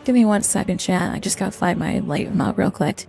Give me 1 second, chat. I just gotta find my light mode real quick.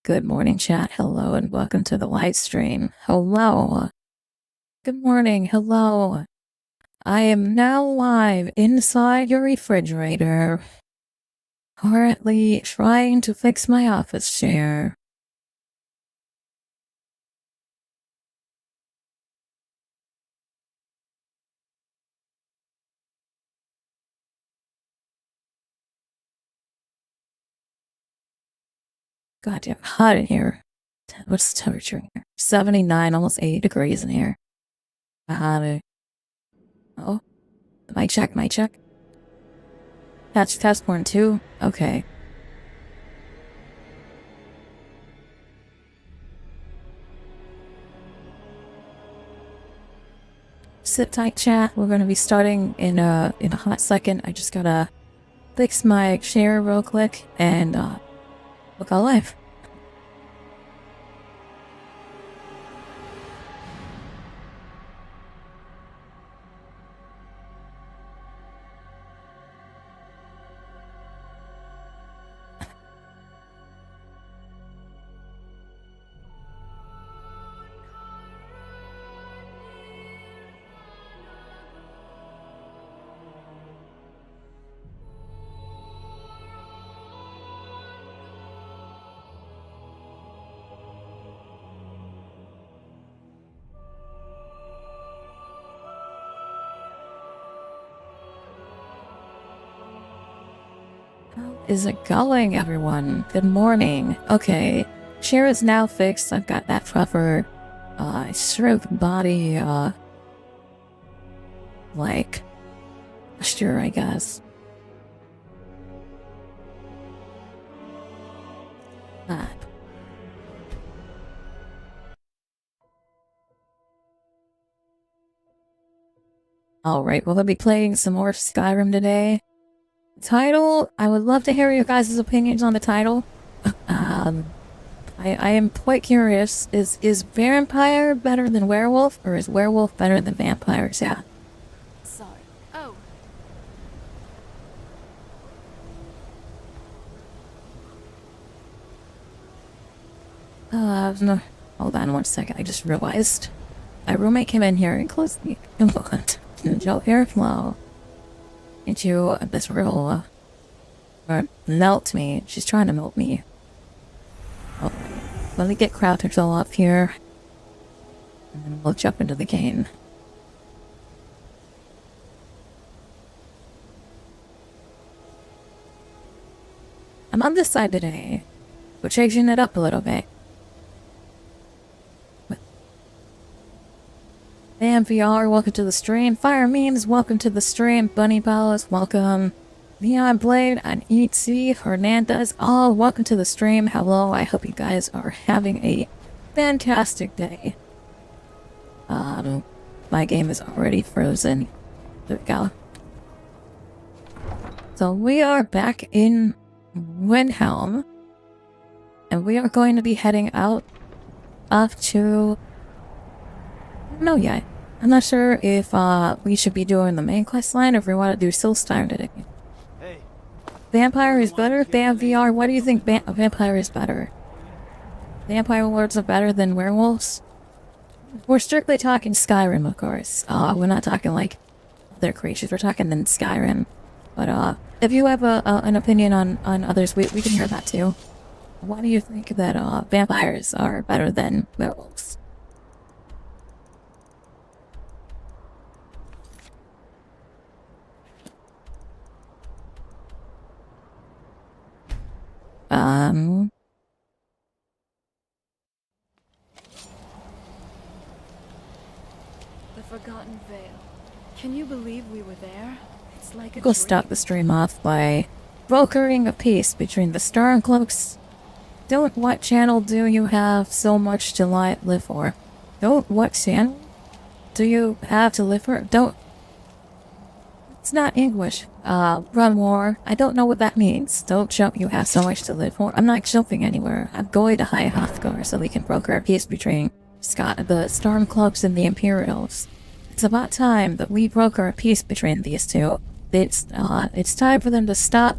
Good morning, chat. Hello, and welcome to the live stream. Hello. Good morning. Hello. I am now live inside your refrigerator, currently trying to fix my office chair. Goddamn hot in here. What's the temperature in here? 79, almost 80 degrees in here. Oh. Mic check, mic check. Test 1, 2. Okay. Sit tight, chat. We're gonna be starting in a hot second. I just gotta fix my chair real quick and we'll go live. How is it going, everyone? Good morning. Okay, chair is now fixed. I've got that proper stroke body like posture, I guess. Alright, we'll be playing some more Skyrim today. Title, I would love to hear your guys' opinions on the title. I am quite curious. Is vampire better than werewolf, or is werewolf better than vampires? Yeah. Sorry. Oh. No. Hold on 1 second. I just realized my roommate came in here and closed the gel airflow into this real melt me. She's trying to melt me. Oh, let me get crowd control up here, and then we'll jump into the game. I'm on this side today. We're changing it up a little bit. Bam VR, welcome to the stream. Fire Memes, welcome to the stream. Bunny Palace, welcome. Neon Blade and E.T. Hernandez, all welcome to the stream. Hello, I hope you guys are having a fantastic day. My game is already frozen. There we go. So we are back in Windhelm, and we are going to be heading out off to... I don't know yet. I'm not sure if we should be doing the main quest line or if we want to do Solstheim today. Hey. Vampire is better? Bam VR, why do you think Vampire is better? vampire lords are better than werewolves? We're strictly talking Skyrim, of course. We're not talking like other creatures. We're talking in Skyrim. But if you have an opinion on others, we can hear that too. Why do you think that vampires are better than werewolves? The Forgotten Vale. Can you believe we were there? It's like a Go stop the stream off by brokering a peace between the Stormcloaks. What channel do you have so much to live for? What channel do you have to live for? It's not English. Run more. I don't know what that means. Don't jump, you have so much to live for. I'm not jumping anywhere. I'm going to Hrothgar so we can broker a peace between the Stormcloaks and the Imperals. It's about time that we broker a peace between these two. It's time for them to stop.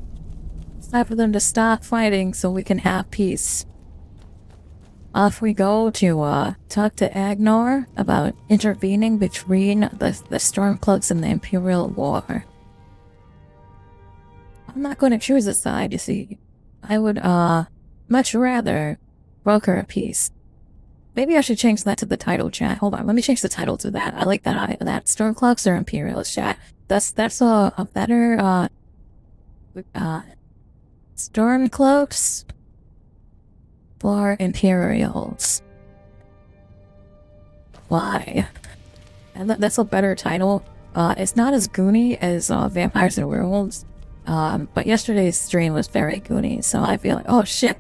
It's time for them to stop fighting so we can have peace. Off we go to talk to Agnor about intervening between the Stormcloaks and the Imperial War. I'm not going to choose a side, you see. I would much rather broker a peace. Maybe I should change that to the title, chat. Hold on, let me change the title to that. I like that. That Stormcloaks or Imperials, chat. That's a better Stormcloaks for Imperials. Why? And that's a better title. It's not as goony as Vampires and Werewolves. But yesterday's stream was very goony, so I feel like, oh shit,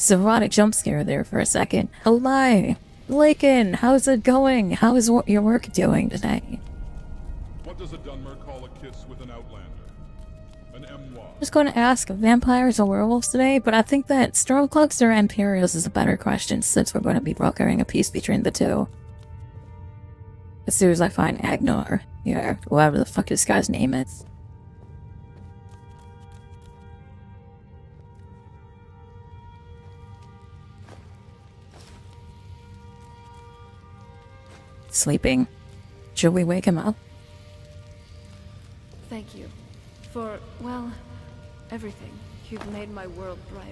erotic jump scare there for a second. Hello, Lakin, how's it going? How is your work doing today? What does a Dunmer call a kiss with an outlander? An M-Wa. Just going to ask vampires or werewolves today, but I think that Stormcloaks or Imperials is a better question since we're going to be brokering a peace between the two. As soon as I find Agnor, or whatever the fuck this guy's name is. Sleeping. Should we wake him up? Thank you. For, well, everything. You've made my world brighter.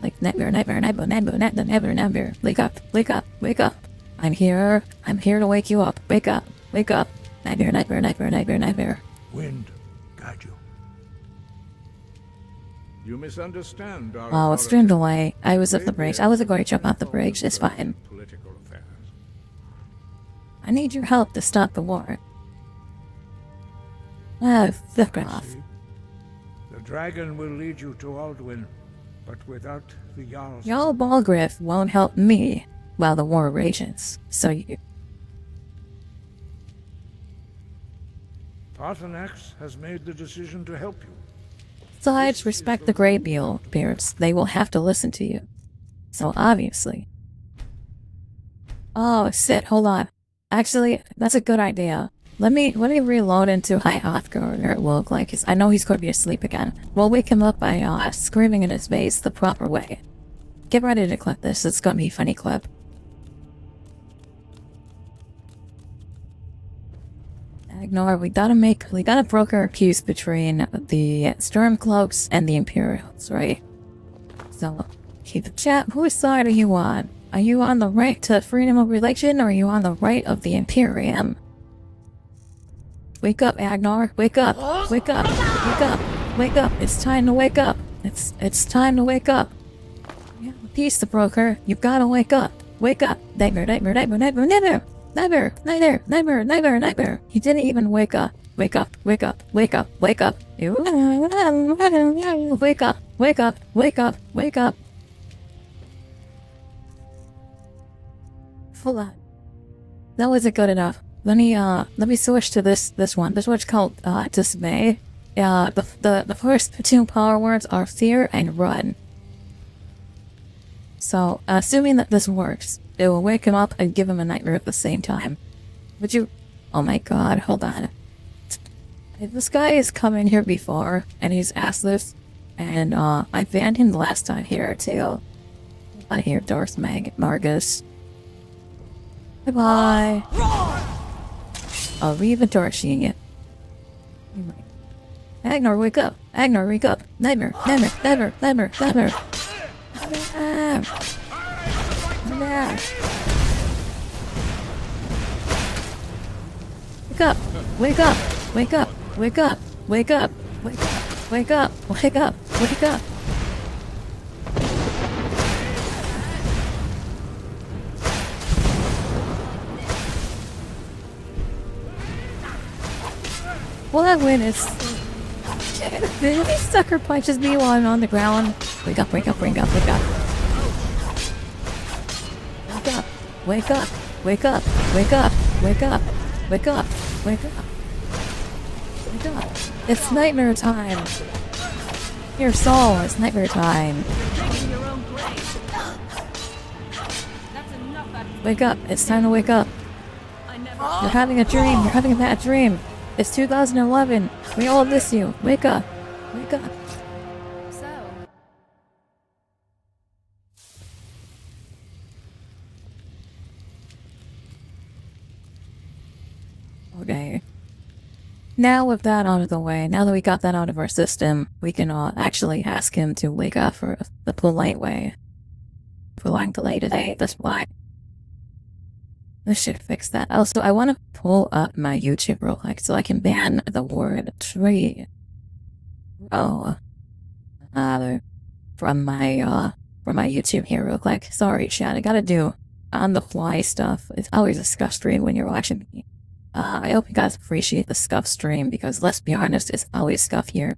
Like, never. Wake up. I'm here to wake you up. Wake up. Never. Wind, guide you. You misunderstand our Oh, it's stream delay. I was at the bridge. I wasn't going to jump off the bridge. It's fine. Political affairs. I need your help to stop the war. Ah, fuck off. The dragon will lead you to Alduin, but without the Jarl's... Jarl Balgriff won't help me while the war rages. So you... Paarthurnax has made the decision to help you. Besides, respect the Greybeards. They will have to listen to you. So obviously. Oh, shit, hold on. Actually, that's a good idea. Let me reload into Hrothgar or it will look like I know he's going to be asleep again. We'll wake him up by screaming in his face the proper way. Get ready to clip this. It's going to be a funny clip. Agnor, we gotta broker a peace between the Stormcloaks and the Imperials, right? So, keep the chat. Whose side are you on? Are you on the right to freedom of religion, or are you on the right of the Imperium? Wake up, Agnor. Wake up. Wake up. Wake up. Wake up. It's time to wake up. It's time to wake up. Yeah, peace the broker. You gotta wake up. Wake up. Never. He didn't even wake up. Wake up. Wake up. Wake up. Wake up. Wake up. Wake up. Wake up. Wake up. Hold on. That wasn't good enough. Let me switch to this one. This one's called Dismay. The first two power words are fear and run. So, assuming that this works, it will wake him up and give him a nightmare at the same time. Would you... Oh my god, hold on. If this guy has come in here before, and he's asked this, And I banned him the last time here too. I hear Darth Margus. Bye bye. I'll leave a torching it. Agnar, wake up! Agnar, wake up! Nightmare! Nightmare! Nightmare! Nightmare! Nightmare! Nightmare! Wake up! Wake up! Wake up! Wake up! Wake up! Wake up! Wake up! Wake up! Wake up! Well, that win is... He sucker punches me while I'm on the ground. Wake up, wake up, wake up, wake up. Wake up, wake up, wake up, wake up, wake up, wake up, wake up. Wake up. It's nightmare time. Here, Saul, it's nightmare time. Wake up, it's time to wake up. You're having a dream, you're having a bad dream. It's 2011. We all miss you. Wake up. Wake up. So, Okay. Now with that out of the way, now that we got that out of our system, we can actually ask him to wake up for the polite way. For long delay today, that's why. This should fix that. Also, I want to pull up my YouTube real quick so I can ban the word tree. From my YouTube here real quick. Sorry, chat. I gotta do on the fly stuff. It's always a scuff stream when you're watching me. I hope you guys appreciate the scuff stream because let's be honest, it's always scuff here.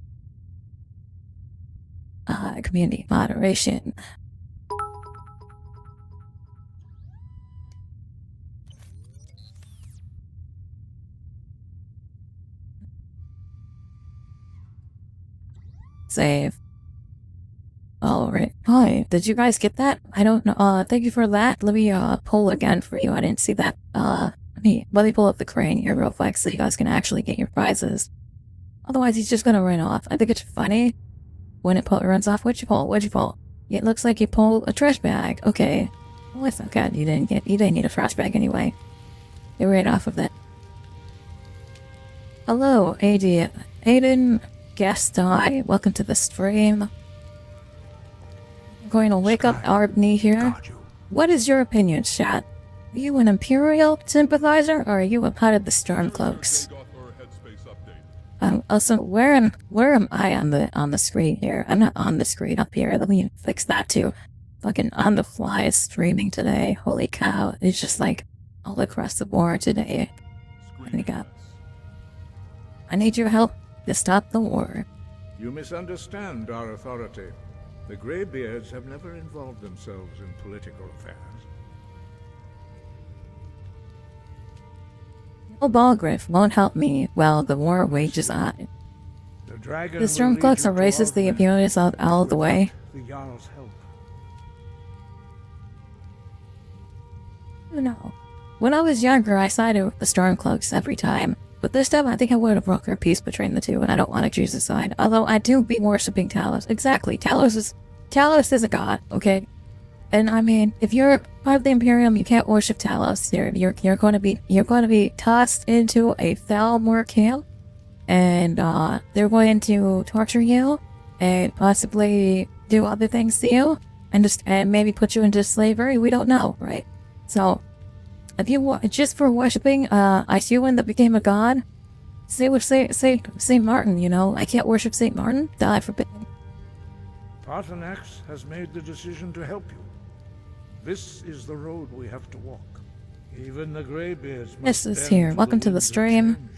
Community moderation. Save. Alright. Hi, did you guys get that? I don't know. Thank you for that. Let me, pull again for you. I didn't see that. Let me pull up the crane here real quick so you guys can actually get your prizes. Otherwise, he's just gonna run off. I think it's funny when it runs off. What'd you pull? What'd you pull? It looks like you pulled a trash bag. Okay. Well, it's not good. You didn't need a trash bag anyway. Get right off of that. Hello, Aiden. Guest die. Welcome to the stream. I'm going to wake up Arbney here. What is your opinion, chat? Are you an Imperial sympathizer or are you a part of the Stormcloaks? Also, where am I on the screen here? I'm not on the screen up here. Let me fix that too. Fucking on the fly streaming today. Holy cow! It's just like all across the board today. I need your help to stop the war. You misunderstand our authority. The Greybeards have never involved themselves in political affairs. No Balgriff won't help me while the war wages on. The dragon The Stormcloaks are racist, the Imperials out all the way. The Jarl's help. No. When I was younger, I sided with the Stormcloaks every time. But this time, I think I would have broke our peace between the two, and I don't want to choose a side. Although I do be worshipping Talos. Exactly. Talos is a god, okay? And I mean, if you're part of the Imperium, you can't worship Talos. You're going to be tossed into a Thalmor camp, and they're going to torture you, and possibly do other things to you, and maybe put you into slavery. We don't know, right? So, if you just for worshipping Isuin that became a god, say Saint Martin. You know, I can't worship Saint Martin. Die forbid. Paarthurnax has made the decision to help you. This is the road we have to walk. Even the Greybeards must This is here. Welcome to the stream.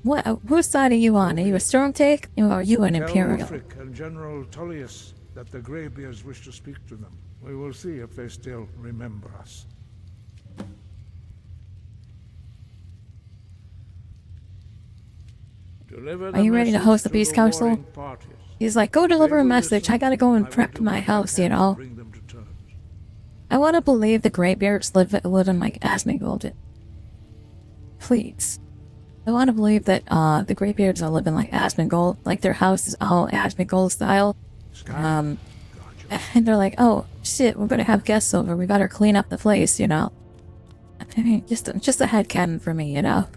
What? Whose side are you on? Are you a Stormtake or are you an Imperial? Tell Ulfric and General Tullius that the Greybeards wish to speak to them. We will see if they still remember us. Are you ready to host the Peace Council? He's like, go deliver a message. I gotta go and prep my house, you know. I want to believe the Greybeards live in like Asmongold. Please. I want to believe that the Greybeards are living like Asmongold, like their house is all Asmongold style. And they're like, oh shit, we're gonna have guests over, we better clean up the place, you know. I mean, just a headcanon for me, you know.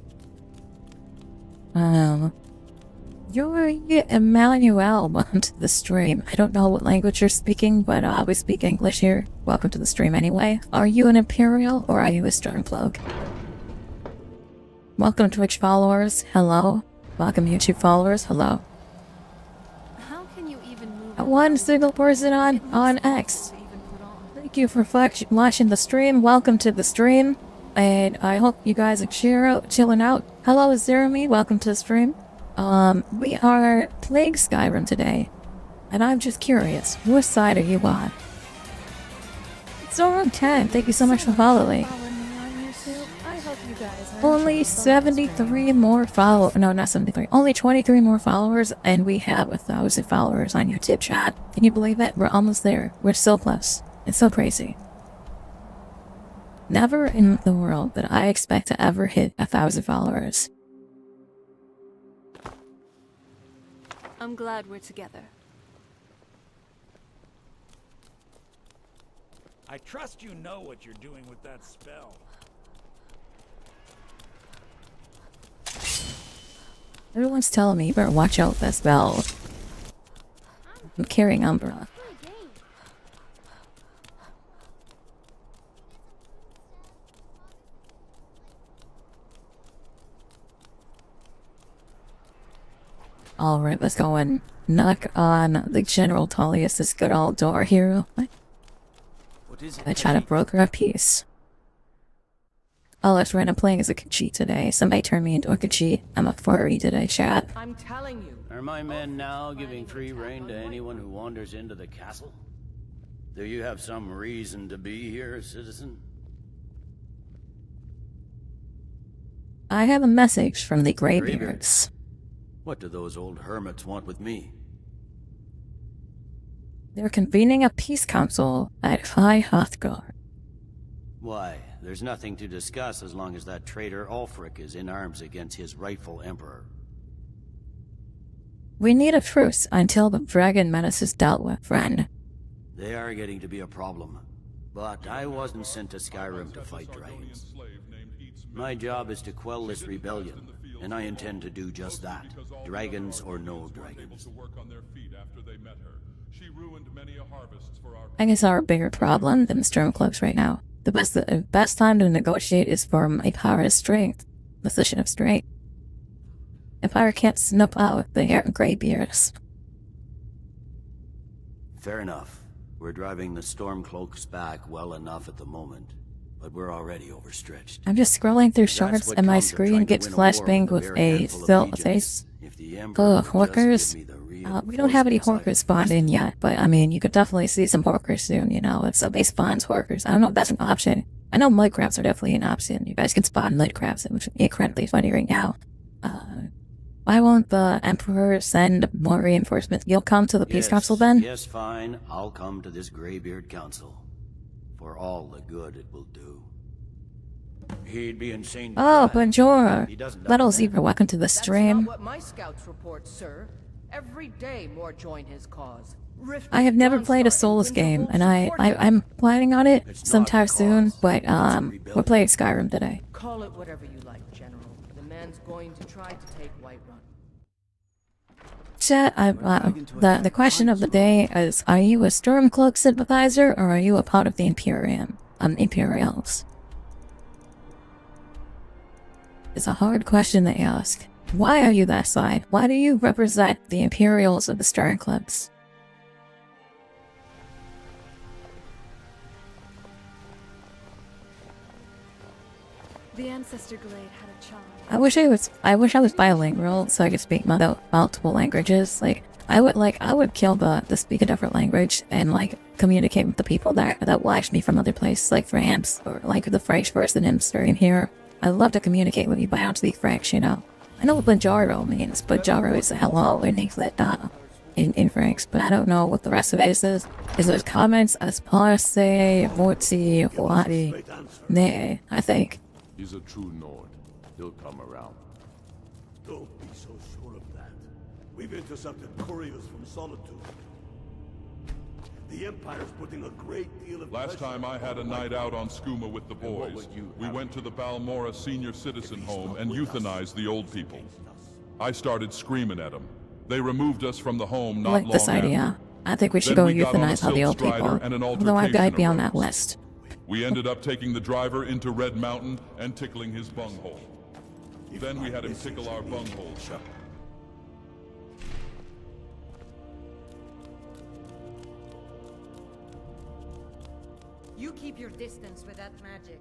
You're Emmanuel, welcome to the stream. I don't know what language you're speaking, but we speak English here. Welcome to the stream anyway. Are you an Imperial or are you a Stormcloak? Welcome Twitch followers, hello. Welcome YouTube followers, hello. How can you even move One single person on X. Thank you for watching the stream. Welcome to the stream. And I hope you guys are chilling out. Hello, Jeremy. Welcome to the stream. We are playing Skyrim today. And I'm just curious, what side are you on? It's around 10. Thank you so much for following. Only 73 more followers. No, not 73. Only 23 more followers, and we have 1,000 followers on YouTube chat. Can you believe it? We're almost there. We're so close. It's so crazy. Never in the world did I expect to ever hit 1,000 followers. I'm glad we're together. I trust you know what you're doing with that spell. Everyone's telling me you better watch out with that spell. I'm carrying Umbra. Alright, let's go and knock on the General Tullius' good old door here. What is it? I try to broker a peace. Oh, that's right, I'm playing as a Khajiit today. Somebody turned me into a Khajiit. I'm a furry today, chat. I'm telling you. Are my men now giving free rein to anyone who wanders into the castle? Do you have some reason to be here, citizen? I have a message from the Greybeards. What do those old hermits want with me? They're convening a peace council at Hrothgar. Why, there's nothing to discuss as long as that traitor Ulfric is in arms against his rightful emperor. We need a truce until the dragon menace is dealt with, friend. They are getting to be a problem. But I wasn't sent to Skyrim to fight dragons. My job is to quell this rebellion, and I intend to do just that. Dragons or no dragons. I guess our bigger problem than the Stormcloaks right now. The best time to negotiate is from a power of strength, position of strength. Empire can't snuff out the Greybeards. Fair enough. We're driving the Stormcloaks back well enough at the moment, but we're already overstretched. I'm just scrolling through shorts and my screen gets flashbanged with a face. Oh, Hawkers. We don't have any Hawkers spawned in yet, but I mean, you could definitely see some Hawkers soon, you know, if somebody spawns Hawkers. I don't know if that's an option. I know mudcrabs are definitely an option. You guys can spawn mudcrabs, which would be incredibly funny right now. Why won't the Emperor send more reinforcements? You'll come to the Peace Council then? Yes, fine. I'll come to this Greybeard Council. For all the good it will do. He'd be insane. Oh, bonjour. Little Zebra, welcome to the stream. That's not what my scouts report, sir. Every day more join his cause. I have never played a Souls game, and I'm planning on it sometime soon, but we're playing Skyrim today. Call it whatever you like, General. The man's going to try to take Whiterun. Chat, the question of the day is, are you a Stormcloak sympathizer, or are you a part of the Imperials? It's a hard question to ask. Why are you that side? Why do you represent the Imperials of the Stormcloaks? The ancestor glade had a child. I wish I was bilingual so I could speak multiple languages. Like I would kill the speak a different language and like communicate with the people that watch me from other places like France or like the French person in stream here. I'd love to communicate with you, but I don't speak French, you know. I know what Bajaro means. Bajaro is a hello in English, in French, but I don't know what the rest of it is. Is it comments as parse, morti, wadi? Nay, I think. He's a true Nord. He'll come around. Don't be so sure of that. We've intercepted couriers from Solitude. The Empire's putting a great deal of Last pressure time I had a on night out on Skooma with the boys. We went to the Balmora Senior Citizen Home and euthanized the old people. I started screaming at them. They removed us from the home I not like long this idea. after. I think we should Then go we got on a euthanize all the silk old people. strider and an Although I'd altercation be on that arose. list. We ended up taking the driver into Red Mountain and tickling his bunghole. Then we had him tickle our bunghole shut. You keep your distance with that magic.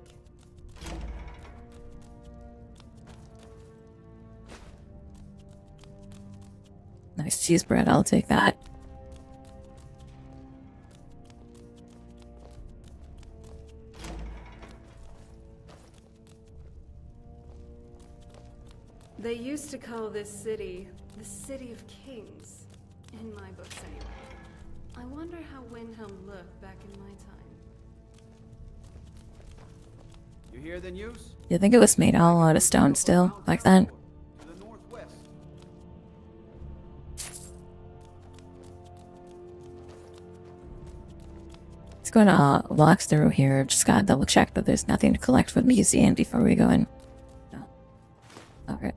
Nice cheese bread, I'll take that. They used to call this city the City of Kings. In my books, anyway. I wonder how Windhelm looked back in my time. You hear the news? You think it was made all out of stone still, like that? To the northwest. Let's go to walk through here. Just gotta double check that there's nothing to collect for the museum before we go in. Alright,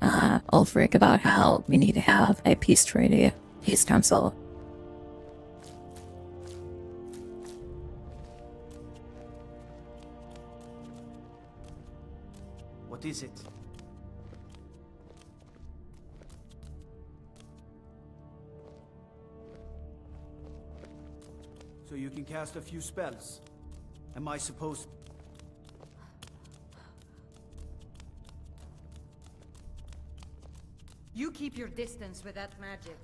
Ulfric about how we need to have a peace treaty, peace council. What is it? So you can cast a few spells. Am I supposed... You keep your distance with that magic.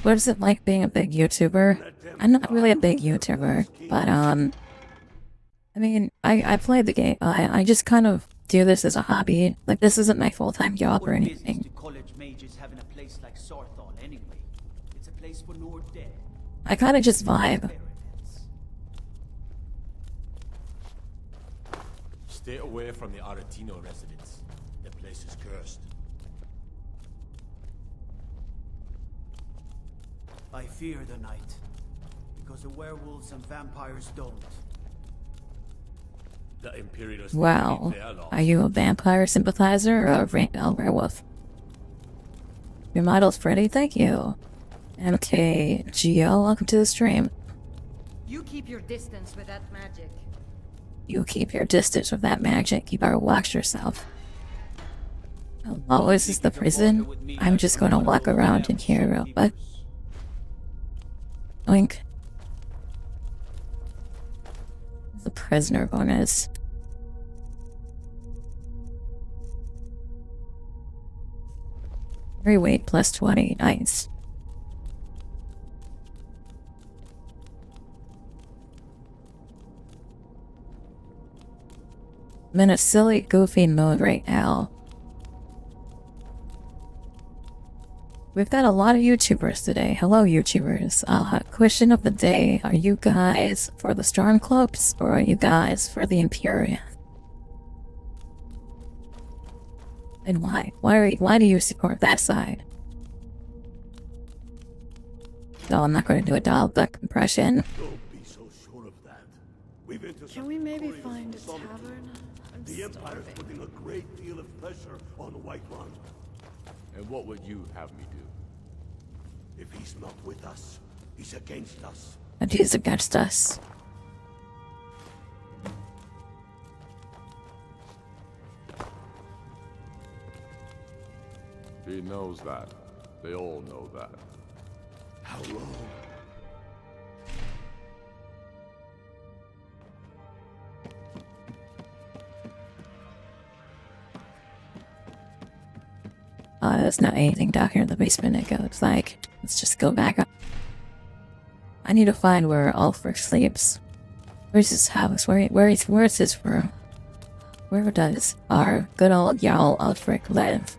What is it like being a big YouTuber? I'm not really a big YouTuber, but I mean, I play the game. I just kind of do this as a hobby. Like, this isn't my full-time job or What business anything. do college mages have in a place like Sarthal anyway? It's a place for Nordic. I kind of just vibe. Stay away from the Aretino residence. The place is cursed. I fear the night, because the werewolves and vampires don't. The Imperials Wow. their laws. Are you a vampire sympathizer or a werewolf? Your model's pretty, thank you. MKGL, welcome to the stream. You keep your distance with that magic. You keep your distance with that magic. You better watch yourself. Hello, is this the prison? I'm just gonna walk around in here real quick. Oink. The prisoner bonus. Free weight plus 20. Nice. I'm in a silly, goofy mode right now. We've got a lot of YouTubers today. Hello, YouTubers. Question of the day. Are you guys for the Stormcloaks or are you guys for the Imperial? And why? Why do you support that side? No, I'm not going to do a dial-back impression. Don't be so sure of that. We've intercepted Can we maybe couriers find a from Solitude. tavern? I'm The Empire's starving. putting a great deal of pressure on White Run. And what would you have me do? If he's not with us, he's against us. And he's against us. He knows that. They all know that. How long? There's not anything down here in the basement. It goes like, let's just go back up. I need to find where Ulfric sleeps. Where's his house? Where's his room? Where does our good old Jarl Ulfric live?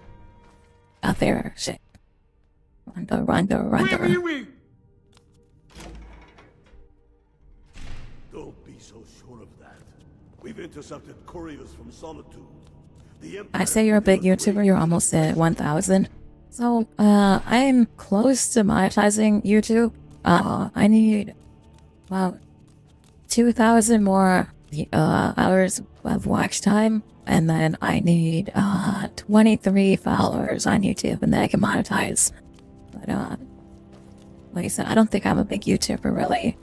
Out there, shit. Run. Don't be so sure of that. We've intercepted couriers from Solitude. I say you're a big YouTuber, you're almost at 1,000. So, I'm close to monetizing YouTube. I need about 2,000 more hours of watch time, and then I need 23 followers on YouTube, and then I can monetize. But like I said, I don't think I'm a big YouTuber, really.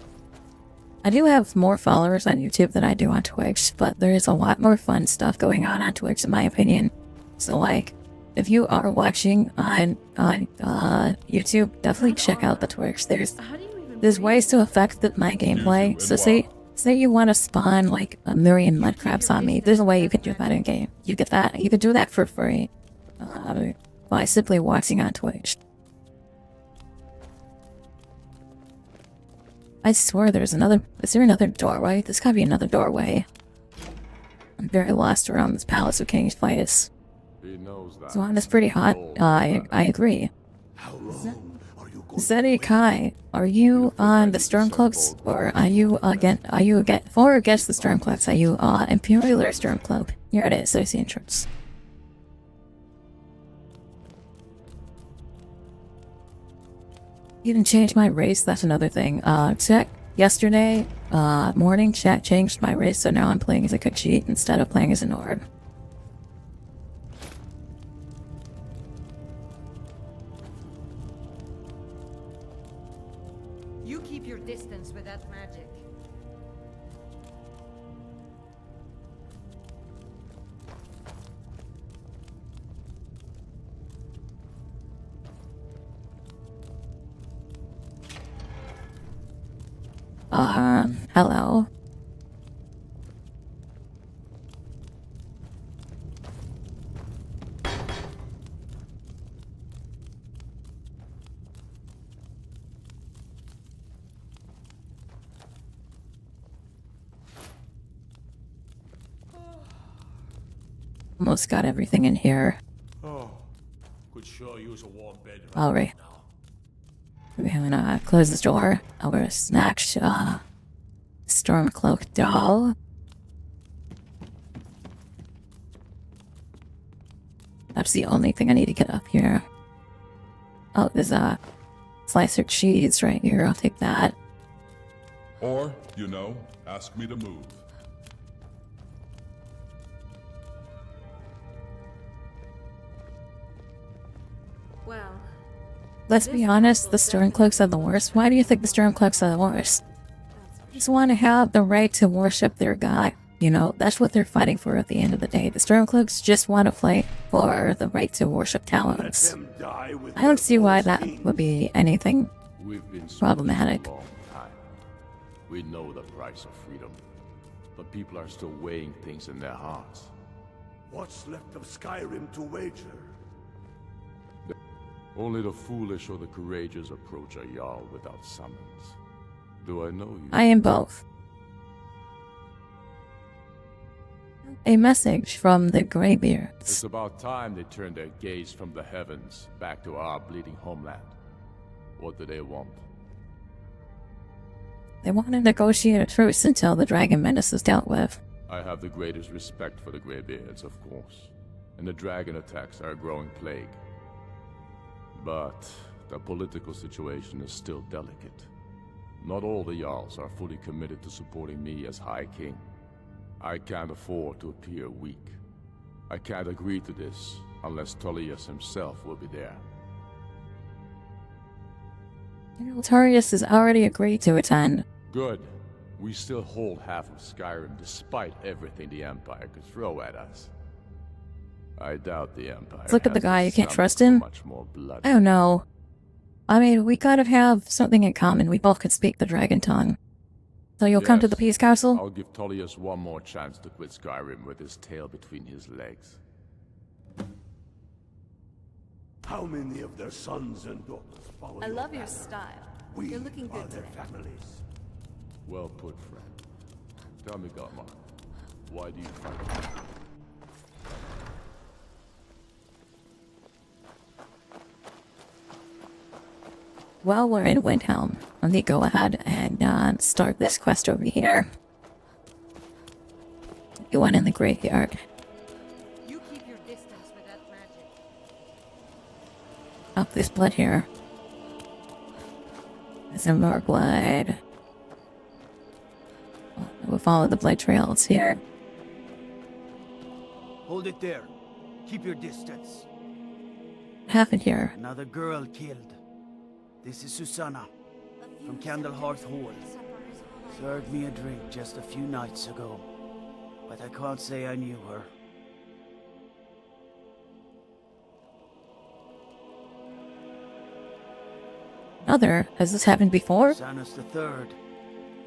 I do have more followers on YouTube than I do on Twitch, but there is a lot more fun stuff going on Twitch, in my opinion. So, like, if you are watching on YouTube, definitely check out the Twitch. There's ways to affect my gameplay. So say you want to spawn like a million mud crabs on me. There's a way you can do that in game. You get that. You can do that for free by simply watching on Twitch. I swear there's another. Is there another doorway? There's gotta be another doorway. I'm very lost around this Palace of King's Fights. So it's pretty hot. I agree. Zeddy Kai, are you on the Stormcloaks, or are you for or against the Stormcloaks? Are you Imperial or Stormcloak? Here it is. There's the entrance. You didn't change my race, that's another thing. Chat, yesterday morning, chat changed my race, so now I'm playing as a Khajiit instead of playing as a Nord. You keep your distance with that magic. Hello. Almost got everything in here. Oh, could sure use a warm bed right Alright. now. We're gonna close this door. I'm gonna snatch Stormcloak doll. That's the only thing I need to get up here. Oh, there's a slicer cheese right here. I'll take that. Or, you know, ask me to move. Well, Let's be honest, the Stormcloaks are the worst. Why do you think the Stormcloaks are the worst? They just want to have the right to worship their god. You know, that's what they're fighting for at the end of the day. The Stormcloaks just want to fight for the right to worship talents. I don't see why that would be anything problematic. We know the price of freedom, but people are still weighing things in their hearts. What's left of Skyrim to wager? Only the foolish or the courageous approach a Jarl without summons. Do I know you? I am both. A message from the Greybeards. It's about time they turned their gaze from the heavens back to our bleeding homeland. What do they want? They want to negotiate a truce until the dragon menace is dealt with. I have the greatest respect for the Greybeards, of course. And the dragon attacks are a growing plague. But the political situation is still delicate. Not all the Jarls are fully committed to supporting me as High King. I can't afford to appear weak. I can't agree to this unless Tullius himself will be there. Tullius has already agreed to attend. Good. We still hold half of Skyrim despite everything the Empire could throw at us. I doubt the Empire. Let's look at the guy. You can't trust him? I don't know. I mean, we gotta have something in common. We both could speak the dragon tongue. So you'll come to the Peace Council? I'll give Tullius one more chance to quit Skyrim with his tail between his legs. How many of their sons and daughters follow I love your banner? style. We You're looking are good their today. families. Well put, friend. Tell me, Godmar, why do you fight? Well, we're in Windhelm. Let me go ahead and start this quest over here. You went in the graveyard. You keep your distance with that magic. Oh, there's blood here. There's some more blood. We'll follow the blood trails here. Hold it there. Keep your distance. What happened here? Another girl killed. This is Susanna from Candlehearth Hall. Served me a drink just a few nights ago, but I can't say I knew her. Another? Has this happened before? Susanna's the third.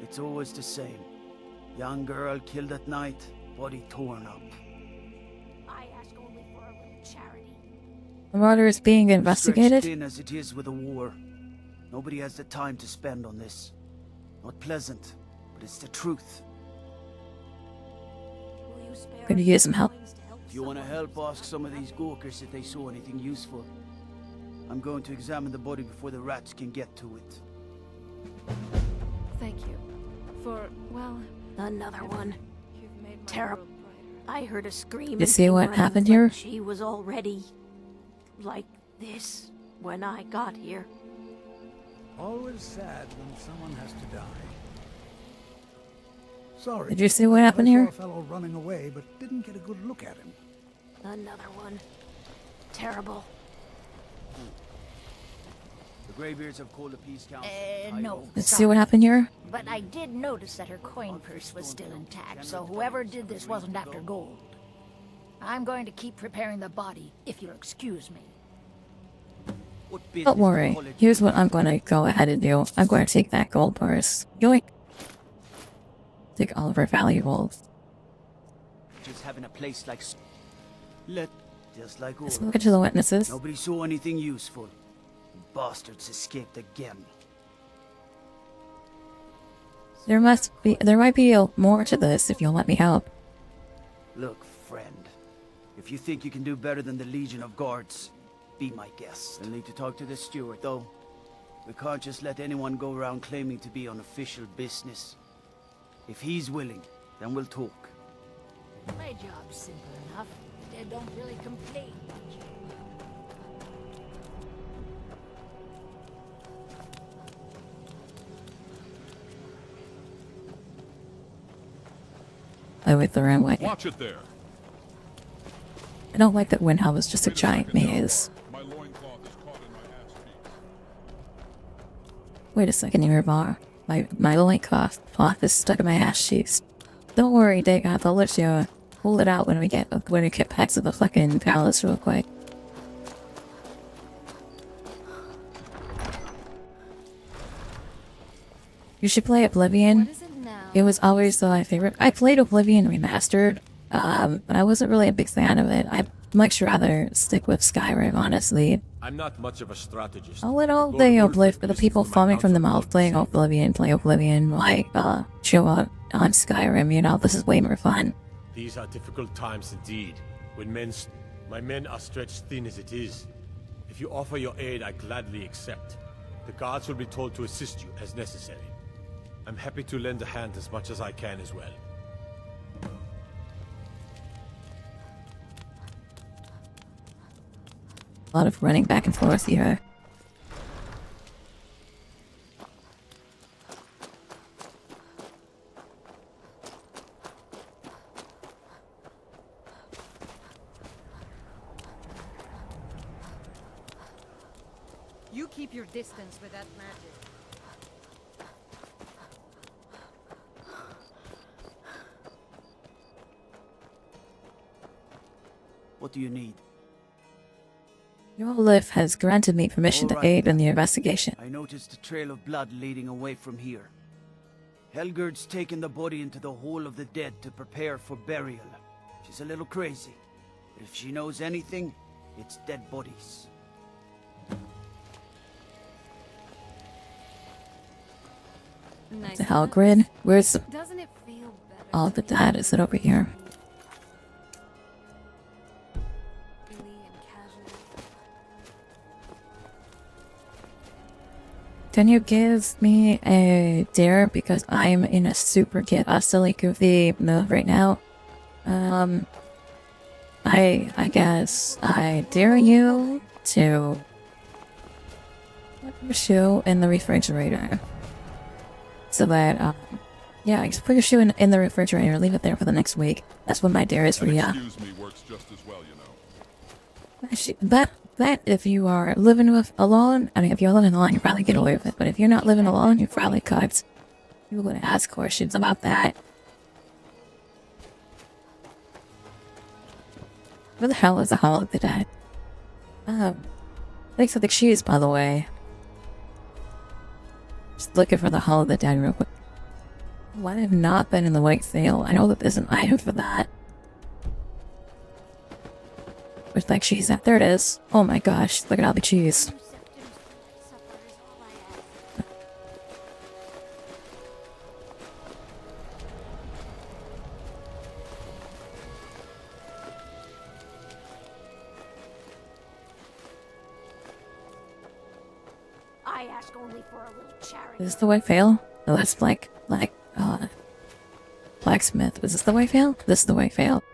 It's always the same. Young girl killed at night, body torn up. I ask only for a little charity. The murder is being investigated? Stretched thin as it is with a war. Nobody has the time to spend on this. Not pleasant, but it's the truth. Will you spare Could you use some help? If you want to help, ask some of these Gawkers if they saw anything useful. I'm going to examine the body before the rats can get to it. Thank you. For, well... Another one. You've made my Terrible. world brighter. I heard a scream. You and see came what running, happened but here? She was already like this when I got here. Always sad when someone has to die. Sorry. Did you see what happened I here? saw a fellow running away, but didn't get a good look at him. Another one. Terrible. The Greybeards have called a peace council. No. Let's see what happened here. But I did notice that her coin purse was still intact, so whoever did this wasn't after gold. I'm going to keep preparing the body, if you'll excuse me. Don't worry. Here's what I'm going to go ahead and do. I'm going to take that gold purse. Yoink! Take all of our valuables. Just having a place like... Just like Let's look into the witnesses. Nobody saw anything useful. Bastards escaped again. There might be more to this if you'll let me help. Look, friend. If you think you can do better than the Legion of Guards, be my guest. We'll need to talk to the steward, though. We can't just let anyone go around claiming to be on official business. If he's willing, then we'll talk. My job's simple enough. They don't really complain much. I went the wrong way. Watch it there. I don't like that Windhelm is just a giant maze. My loincloth is caught in my ass cheeks. Wait a second here, Bar. My loincloth is stuck in my ass cheeks. Don't worry, Dagoth, I'll let you pull it out when we get back to the fucking palace real quick. You should play Oblivion. What is it now? It was always my favorite. I played Oblivion Remastered, but I wasn't really a big fan of it. I'd much rather stick with Skyrim, honestly. I'm not much of a strategist. I'll let all the the people foaming from the mouth playing Oblivion play Oblivion, like, show up on Skyrim, you know, this is way more fun. These are difficult times indeed. When my men are stretched thin as it is. If you offer your aid, I gladly accept. The guards will be told to assist you as necessary. I'm happy to lend a hand as much as I can as well. A lot of running back and forth here. You keep your distance with that magic. What do you need? Your Lift has granted me permission to aid in the investigation. I noticed a trail of blood leading away from here. Helgerd's taken the body into the Hall of the Dead to prepare for burial. She's a little crazy, but if she knows anything, it's dead bodies. Nice. The hell grid? Where's Doesn't it feel better? all the data? Is it over here? Can you give me a dare because I'm in a super silly goofy move right now? I guess I dare you to put your shoe in the refrigerator. So that, yeah, just put your shoe in the refrigerator, leave it there for the next week. That's what my dare is for you. Excuse me works just as well, you know. That if you are living alone, I mean, if you're living alone, you probably get away with it. But if you're not living alone, you probably could. You're going to ask questions about that. Where the hell is the Hall of the Dead? Thanks for the cheese, by the way. Just looking for the Hall of the Dead real quick. Why have not been in the White Sail? I know that there's an item for that. Where's that cheese at? There it is. Oh my gosh, look at all the cheese. I ask only for a little charity. Is this the White Veil? No, that's blacksmith. Is this the White Veil? This is the White Veil.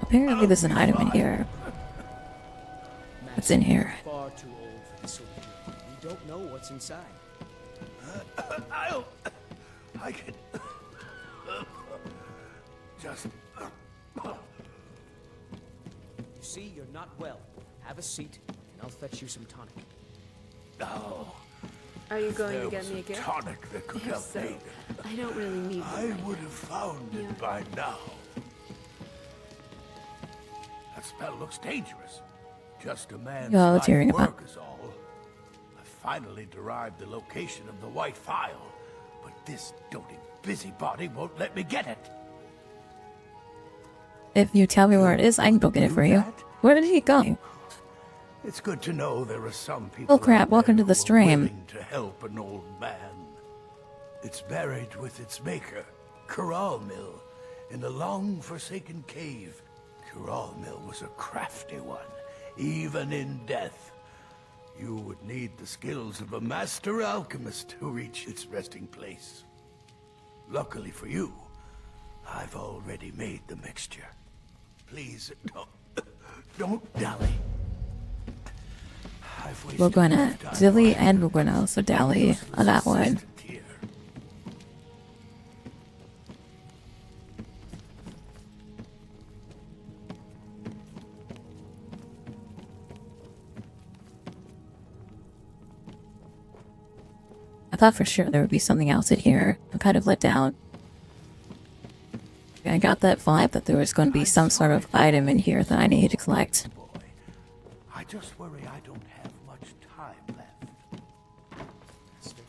Apparently there's an item in here. What's in here? Far too old for this sort of thing. We don't know what's inside. I can just. You see, you're not well. Have a seat, and I'll fetch you some tonic. No. Are you going to get me a gift? Tonic that could help So, me. I don't really need I one. would have found it by now. That spell looks dangerous. Just a man's volunteering life about. work is all. I finally derived the location of the white phial, but this doting busybody won't let me get it. If you tell me where it is, I can go get it for you. Where did he go? It's good to know there are some people. Oh crap, welcome to the stream. Willing to help an old man. It's buried with its maker, Kuralmil, in a long-forsaken cave. Kuralmil was a crafty one, even in death. You would need the skills of a master alchemist to reach its resting place. Luckily for you, I've already made the mixture. Please, don't dally. We're gonna dilly and we're gonna also dally on that one. I thought for sure there would be something else in here. I'm kind of let down. I got that vibe that there was going to be some sort of item in here that I needed to collect. I just worry I don't have much time left. Master,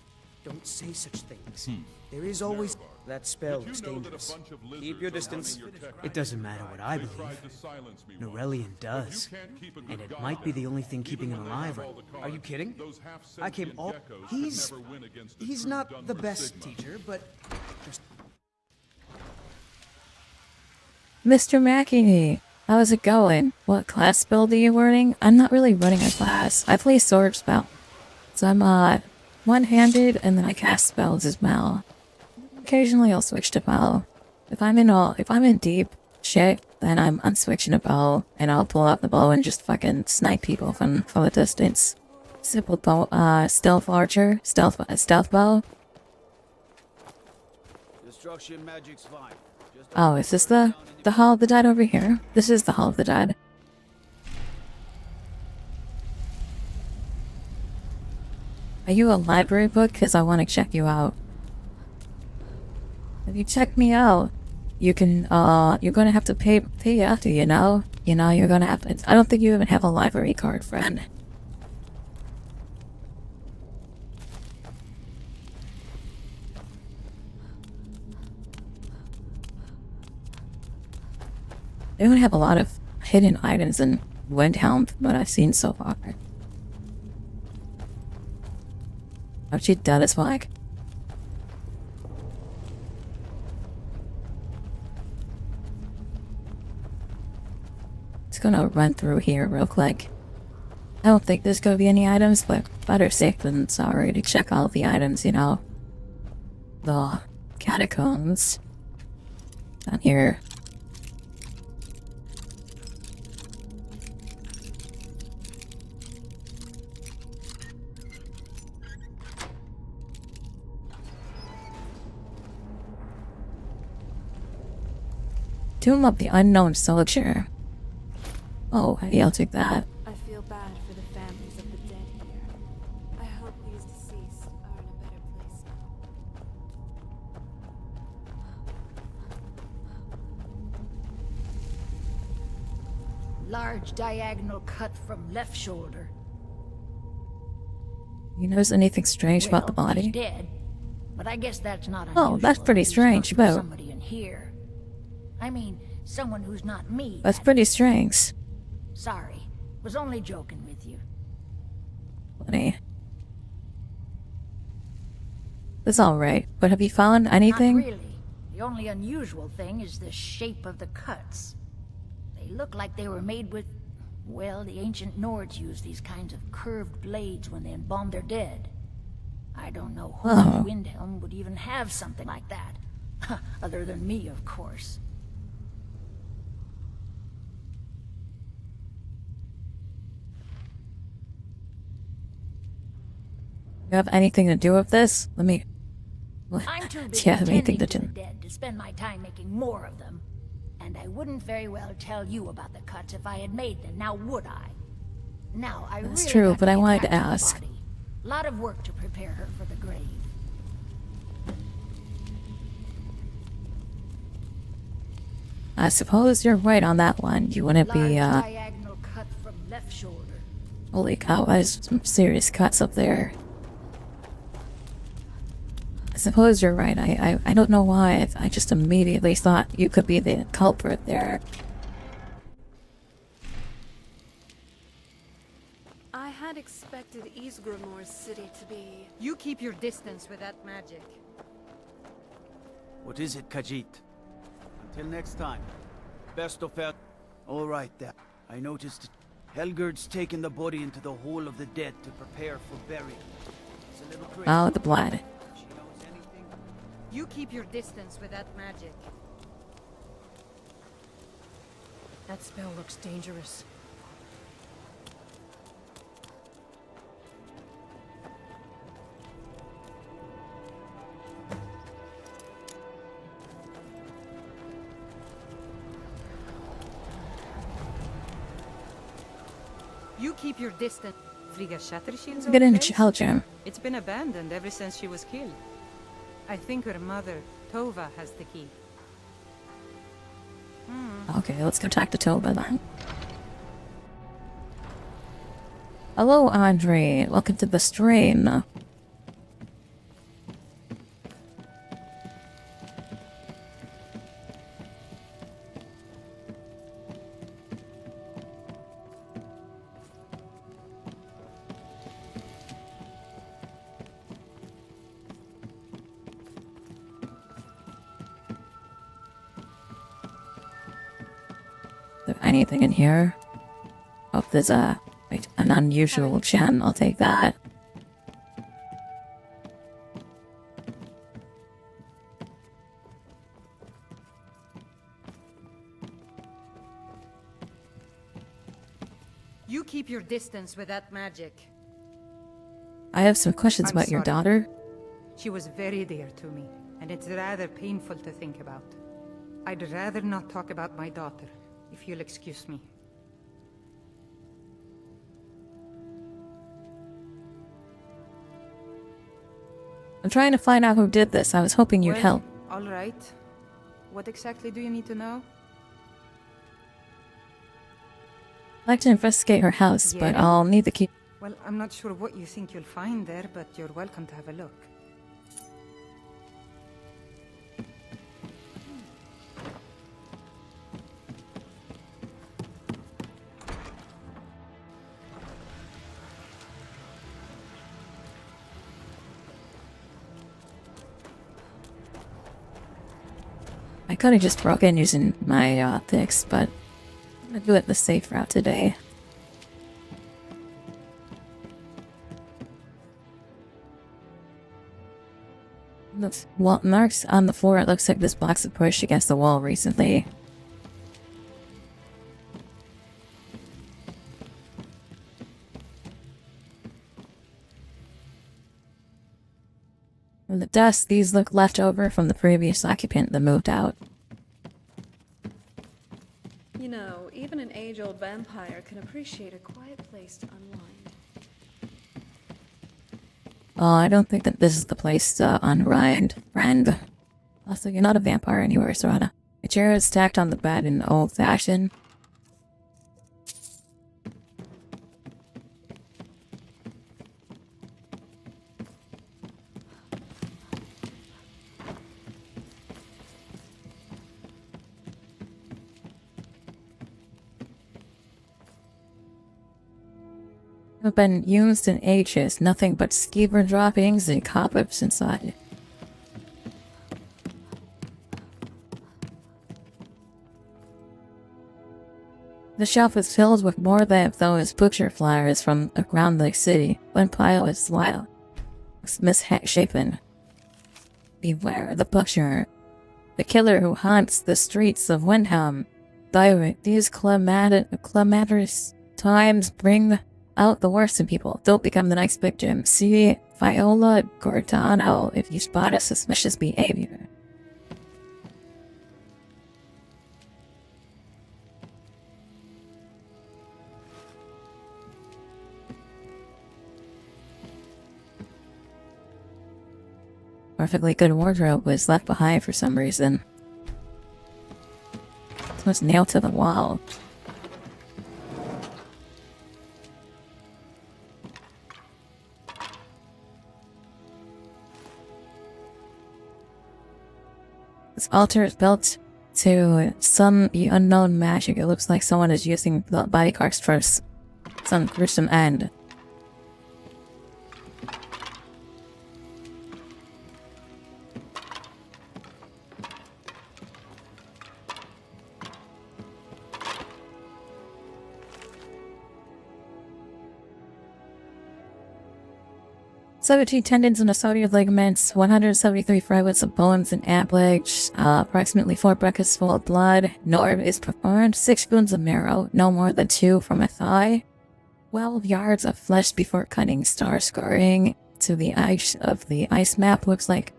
don't say such things. There is always... That spell looks dangerous. Keep your distance. It doesn't matter what I believe. Norellian does. And it might be the only thing keeping him alive. Are you kidding? I came all... He's not the best teacher, but... Just... Mr. McEnany, how's it going? What class build are you running? I'm not really running a class. I play sword spell. So I'm one-handed and then I cast spells as well. Occasionally I'll switch to bow. If I'm in deep shit, then I'm switching to bow and I'll pull out the bow and just fucking snipe people from a distance. Simple bow, stealth archer, stealth bow. Destruction magic's fine. Oh, is this the Hall of the Dead over here? This is the Hall of the Dead. Are you a library book? Because I want to check you out. If you check me out, you can, you're gonna have to pay after, you know? You know, you're gonna have to, I don't think you even have a library card, friend. They don't have a lot of hidden items in Windhelm from what I've seen so far. Oh, she dead as fuck. Just gonna run through here real quick. I don't think there's gonna be any items, but better safe than sorry to check all the items, you know. The catacombs. Down here. Tomb of the Unknown Soldier. Oh, yeah, I'll take that. I feel bad for the families of the dead here. I hope these deceased are in a better place now. Large diagonal cut from left shoulder. You notice anything strange about the body? She's dead, but I guess that's not unusual. Oh, that's pretty strange, about but somebody in here. I mean, someone who's not me. that's pretty strange. Sorry, was only joking with you. Funny. That's alright, but have you found anything? Not really. The only unusual thing is the shape of the cuts. They look like they were made with... Well, the ancient Nords used these kinds of curved blades when they embalmed their dead. I don't know who in Windhelm would even have something like that. Other than me, of course. You have anything to do with this? Let me... I'm too busy Yeah, have anything tending to to do. the dead to spend my time making more of them. And I wouldn't very well tell you about the cuts if I had made them, now would I? Now, I That's really true, got but I get wanted back to the ask. body. Lot of work to prepare her for the grave. I suppose you're right on that one. You wouldn't be, Large diagonal cut from left shoulder. Holy cow, there's some serious cuts up there. I suppose you're right. I don't know why. I just immediately thought you could be the culprit there. I had expected Ysgramor's city to be... You keep your distance with that magic. What is it, Khajiit? Until next time. Best of luck. All right, then. I noticed Helgerd's taken the body into the Hall of the Dead to prepare for burial. It's a little crazy. Oh, the blood. She knows anything? You keep your distance with that magic. That spell looks dangerous. You keep your distance. Frigga Shattershield's Get in the place? child gym. It's been abandoned ever since she was killed. I think her mother, Tova, has the key. Okay, let's go talk to Toba then. Hello, Andre. Welcome to the stream. Is there anything in here? Oh, there's a... Wait, an unusual gem. I'll take that. You keep your distance with that magic. I have some questions I'm about your sorry. daughter. She was very dear to me, and it's rather painful to think about. I'd rather not talk about my daughter, if you'll excuse me. I'm trying to find out who did this. I was hoping you'd Well, help. All right. What exactly do you need to know? I'd like to investigate her house, but Yeah? I'll need the key. Well, I'm not sure what you think you'll find there, but you're welcome to have a look. I could have just broke in using my picks, but I'm gonna do it the safe route today. Looks well, marks on the floor. It looks like this box was pushed against the wall recently. From the dust, these look left over from the previous occupant that moved out. You know, even an age-old vampire can appreciate a quiet place to unwind. Oh, I don't think that this is the place to unwind, friend. Also, you're not a vampire anywhere, Serana. A chair is stacked on the bed in old fashion. Have been used in ages, nothing but skeever droppings and cobwebs inside. The shelf is filled with more than those butcher flyers from around the city. One pile is wild, misshapen. Beware the butcher, the killer who haunts the streets of Windhelm. These calamitous times bring out the worst in people. Don't become the next victim. See Viola Gordano if you spot a suspicious behavior. Perfectly good wardrobe was left behind for some reason. It was nailed to the wall. This altar is built to some unknown magic. It looks like someone is using the body carts for some gruesome end. $17 tendons and a sodium of ligaments, 173 fragments of bones and appendage, approximately 4 buckets full of blood. No herb is performed. 6 spoons of marrow, no more than 2 from a thigh. 12 yards of flesh before cutting. Star scoring to the edge of the ice map looks like.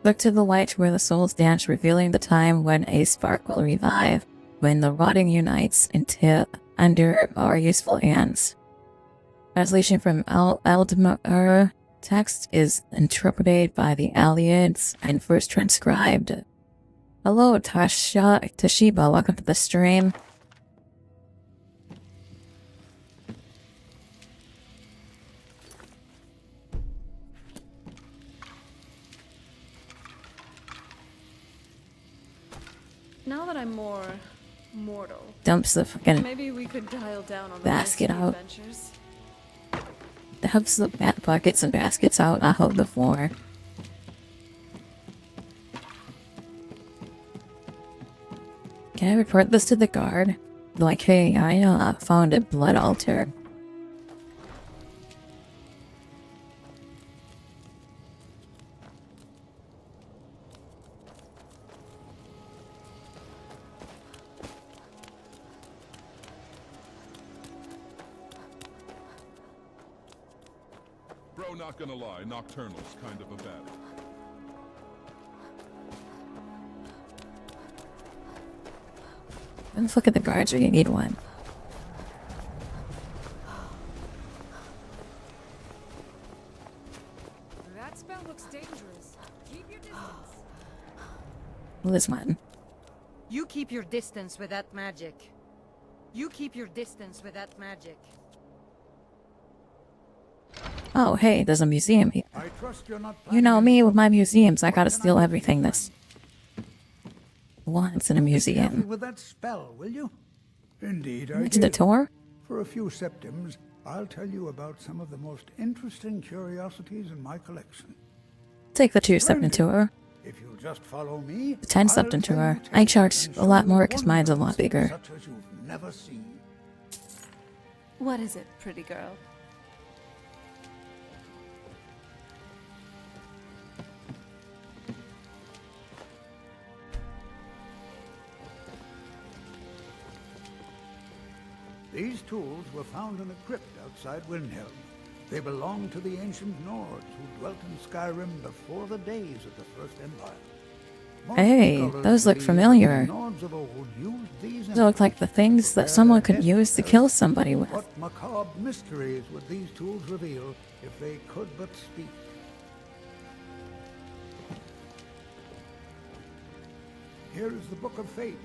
Look to the light where the souls dance, revealing the time when a spark will revive, when the rotting unites under our useful hands. Translation from Alduin. Text is interpreted by the aliens and first transcribed. Hello, Toshiba. Welcome to the stream. Now that I'm more mortal, Dumps the fucking maybe we could dial down on the basket out. adventures. Dumps the buckets and baskets out on the floor. Can I report this to the guard? Like, hey, I found a blood altar. Bro, not gonna lie, Nocturnal's kind of a baddie. Let's look at the guards, we need one. That spell looks dangerous. Keep your distance. This one. You keep your distance with that magic. You keep your distance with that magic. Oh, hey, there's a museum here. I trust you're not You know me with my museums. I gotta steal everything that's once in a Careful museum. with that spell, will you? Indeed, I Went to the will. tour? For a few septims, I'll tell you about some of the most interesting curiosities in my collection. Take the 2-septon tour. If you'll just follow me, The 10-septon tour. I charge a lot more because mine's a lot bigger. such as you've never seen. What is it, pretty girl? These tools were found in a crypt outside Windhelm. They belong to the ancient Nords who dwelt in Skyrim before the days of the First Empire. Hey, those look familiar. Those look like the things that someone could use to kill somebody with. What macabre mysteries would these tools reveal if they could but speak? Here is the Book of Fate,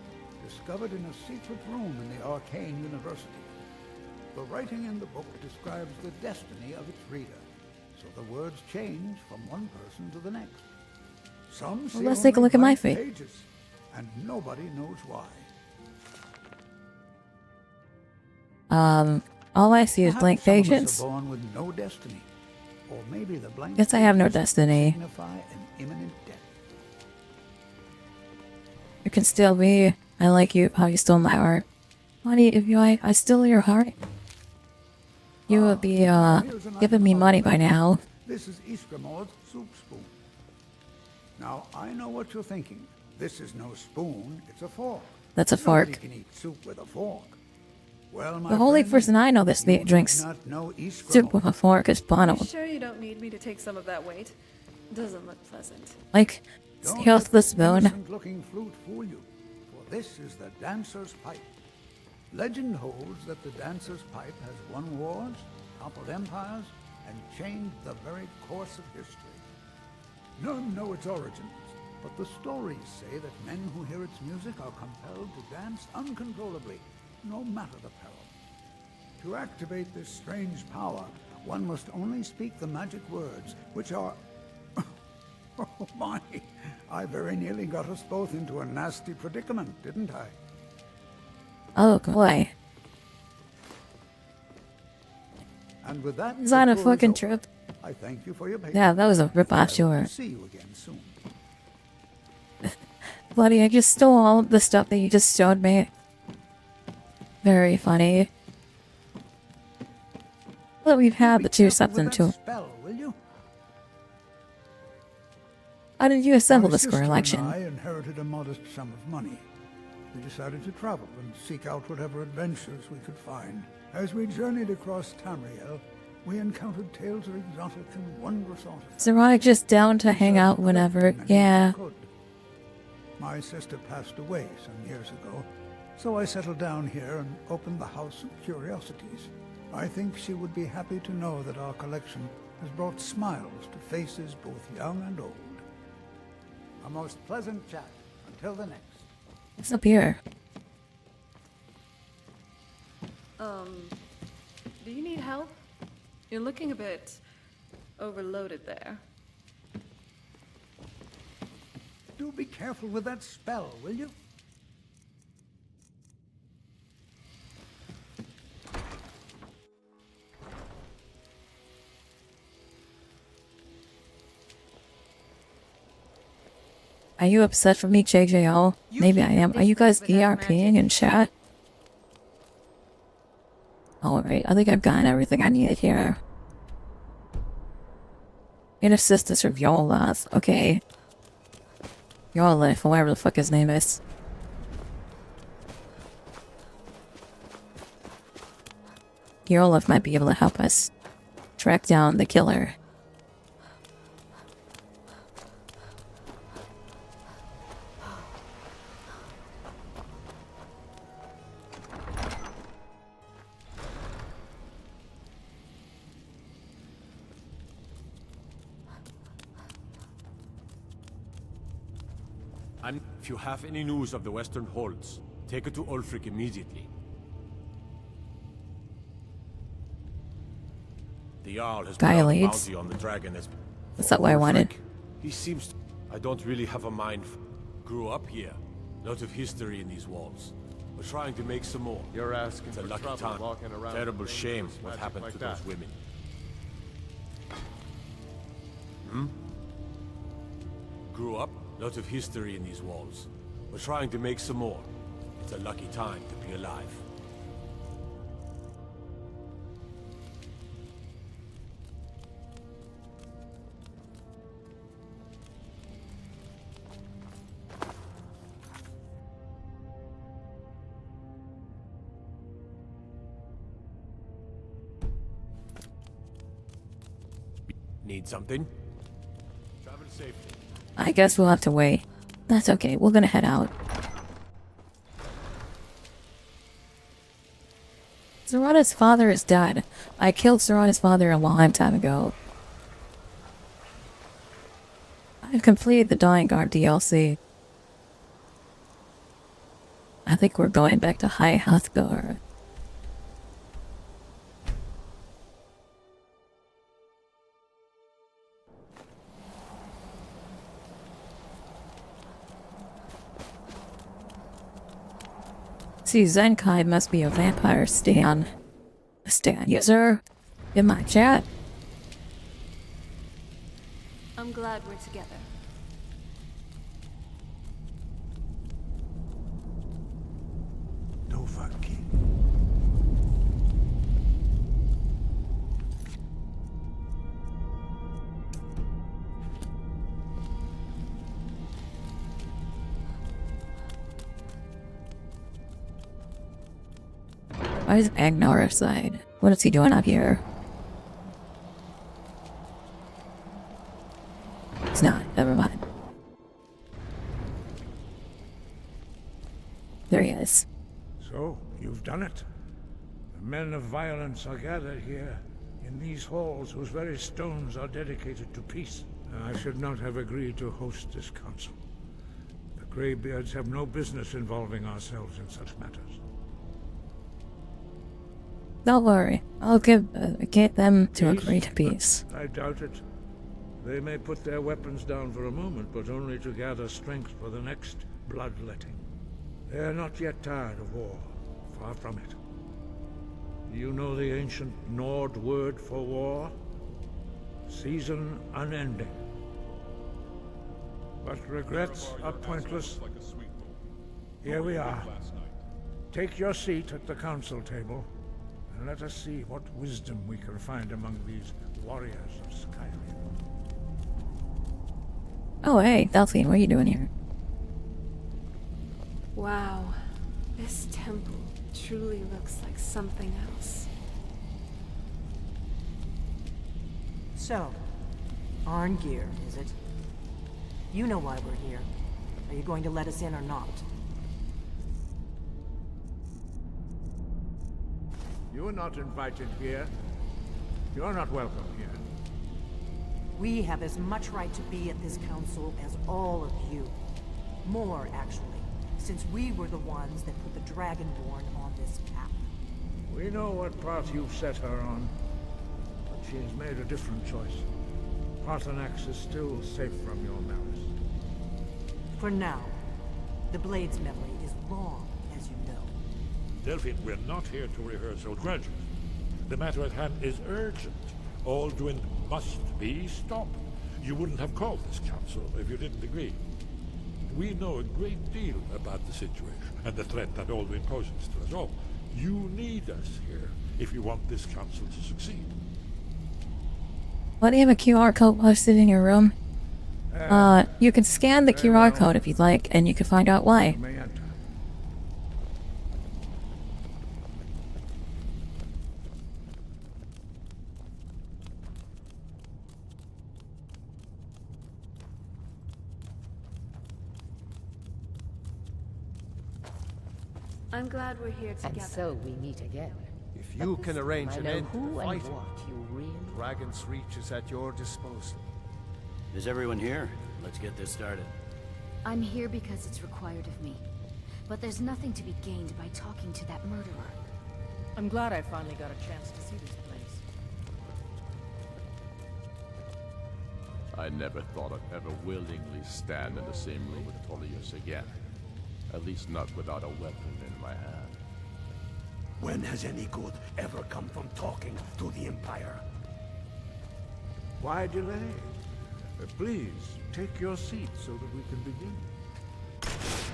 discovered in a secret room in the Arcane University. The writing in the book describes the destiny of its reader, so the words change from one person to the next. Some see let's take a look at my fate. Pages, and nobody knows why. All I see is blank Perhaps pages. some of us are born with no destiny, or maybe the blank Guess I have no pages destiny. signify an imminent death. You can still be. I like you, how you stole my heart. Honey, if I steal your heart, you would be, giving me money by now. This is Iskramor's soup spoon. Now, I know what you're thinking. This is no spoon, it's a fork. That's a fork. Nobody can eat soup with a fork. Well, my The only friend, person I know that you drinks do not know soup with a fork is You Bono. sure you don't need me to take some of that weight? Doesn't look pleasant. Like, Don't here's let the this spoon. innocent-looking flute fool you, for this is the dancer's pipe. Legend holds that the dancer's pipe has won wars, toppled empires, and changed the very course of history. None know its origins, but the stories say that men who hear its music are compelled to dance uncontrollably, no matter the peril. To activate this strange power, one must only speak the magic words, which are... Oh my, I very nearly got us both into a nasty predicament, didn't I? Oh boy. And with that, Is that the a tour is fucking over. trip? I thank you for your patience. Yeah, that was a rip-off tour. See you again soon. Bloody, I just stole all of the stuff that you just showed me. Very funny. But we've had the two something too. Spell, will you? How did you assemble My this sister collection? and I inherited a modest sum of money. We decided to travel and seek out whatever adventures we could find. As we journeyed across Tamriel, we encountered tales of exotic and wondrous artifacts. Is Erotic just down to hang out whenever? Yeah. My sister passed away some years ago, so I settled down here and opened the House of Curiosities. I think she would be happy to know that our collection has brought smiles to faces both young and old. A most pleasant chat. Until the next. What's up here? Do you need help? You're looking a bit overloaded there. Do be careful with that spell, will you? Are you upset for me, JJO? Maybe I am. Are you guys ERPing in chat? Alright, I think I've gotten everything I needed here. Inner Sisters of Yolath. Okay. Yolith, or whatever the fuck his name is. Yolith might be able to help us track down the killer. If you have any news of the Western Holds, take it to Ulfric immediately. The Jarl has put out a bounty on the dragon. That's not what I wanted. He seems to... I don't really have a mind for... Grew up here. Lot of history in these walls. We're trying to make some more. You're asking it's a for lucky trouble time. walking around. Terrible shame what happened like to that. those women. Hmm? Grew up. Lot of history in these walls. We're trying to make some more. It's a lucky time to be alive. Need something? Travel safely. I guess we'll have to wait. That's okay, we're gonna head out. Zerada's father is dead. I killed Zerada's father a long time ago. I've completed the Dying Guard DLC. I think we're going back to High Hrothgar. See, Zenkai must be a vampire stan. A stan user in my chat. I'm glad we're together. Dovahkiin. Why is Agnar aside? What is he doing up here? He's not. Never mind. There he is. So, you've done it. The men of violence are gathered here, in these halls whose very stones are dedicated to peace. I should not have agreed to host this council. The Greybeards have no business involving ourselves in such matters. Don't worry. I'll get them to agree to peace. I doubt it. They may put their weapons down for a moment, but only to gather strength for the next bloodletting. They are not yet tired of war. Far from it. Do you know the ancient Nord word for war? Season unending. But regrets are pointless. Here we are. Take your seat at the council table, and let us see what wisdom we can find among these warriors of Skyrim. Oh, hey, Delphine, what are you doing here? Wow, this temple truly looks like something else. So, Arngeir, is it? You know why we're here. Are you going to let us in or not? You are not invited here. You're not welcome here. We have as much right to be at this council as all of you. More, actually, since we were the ones that put the Dragonborn on this path. We know what path you've set her on, but she has made a different choice. Paarthurnax is still safe from your malice. For now, the Blade's memory is long, as you know. Delphine, we're not here to rehearse old grudges. The matter at hand is urgent. Alduin must be stopped. You wouldn't have called this council if you didn't agree. We know a great deal about the situation and the threat that Alduin poses to us all. You need us here if you want this council to succeed. Why do you have a QR code posted in your room? You can scan the QR code if you'd like, and you can find out why. I'm glad we're here together. And so we meet again. If you can arrange an end to the who and fighting, what you really... Dragon's Reach is at your disposal. Is everyone here? Let's get this started. I'm here because it's required of me. But there's nothing to be gained by talking to that murderer. I'm glad I finally got a chance to see this place. I never thought I'd ever willingly stand in the same room with Tullius again. At least not without a weapon in my hand. When has any good ever come from talking to the Empire? Why delay? Please, take your seat so that we can begin.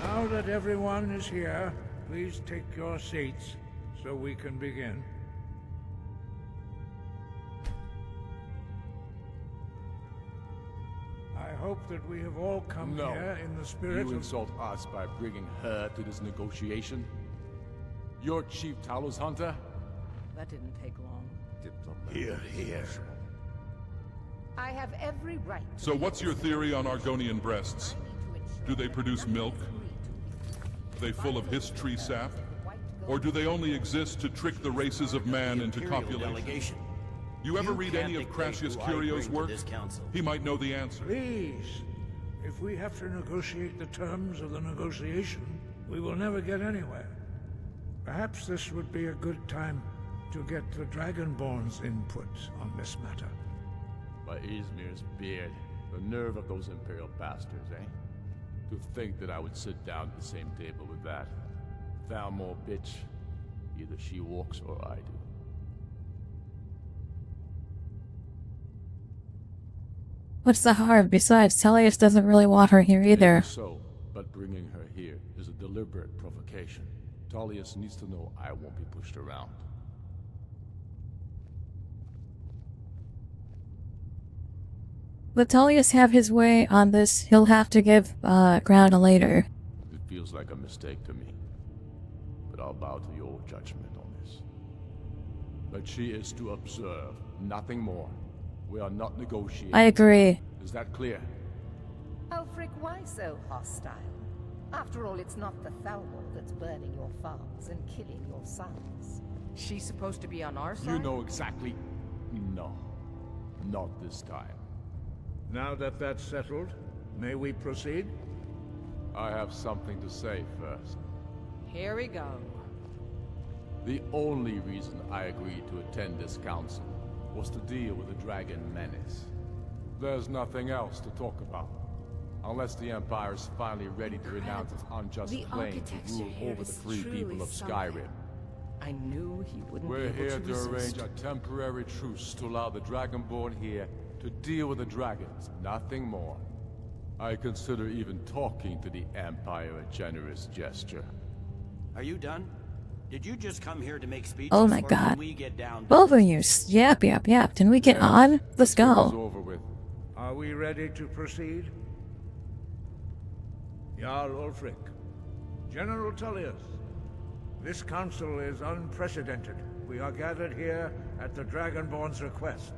Now that everyone is here, please take your seats so we can begin. I hope that we have all come here in the spirit you of... insult us by bringing her to this negotiation? Your chief Talos hunter? That didn't take long. Here, here. I have every right. So what's your theory on Argonian breasts? Do they produce milk? Are they full of history sap? Or do they only exist to trick the races of man into copulation? You ever read any of Crassius Curio's work? He might know the answer. Please, if we have to negotiate the terms of the negotiation, we will never get anywhere. Perhaps this would be a good time to get the Dragonborn's input on this matter. By Izmir's beard, the nerve of those Imperial bastards, eh? To think that I would sit down at the same table with that. Valmor bitch. Either she walks or I do. What's the harm? Besides, Tullius doesn't really want her here either. So, but bringing her here is a deliberate provocation. Tullius needs to know I won't be pushed around. Let Tullius have his way on this. He'll have to give ground later. It feels like a mistake to me. But I'll bow to your judgment on this. But she is to observe, nothing more. We are not negotiating. I agree. Is that clear? Ulfric, why so hostile? After all, it's not the Thalmor that's burning your farms and killing your sons. She's supposed to be on our side? You know exactly... No. Not this time. Now that that's settled, may we proceed? I have something to say first. Here we go. The only reason I agreed to attend this council was to deal with the dragon menace. There's nothing else to talk about. Unless the Empire is finally ready to renounce its unjust claim to rule over the free people of Skyrim. I knew he wouldn't We're be able here to to resist. arrange a temporary truce to allow the Dragonborn here to deal with the dragons, nothing more. I consider even talking to the Empire a generous gesture. Are you done? Did you just come here to make speeches? Oh my or god. can we get down to Both of you. Yap. Can we get on? Let's go. Over with. Are we ready to proceed? Jarl Ulfric, General Tullius, this council is unprecedented. We are gathered here at the Dragonborn's request.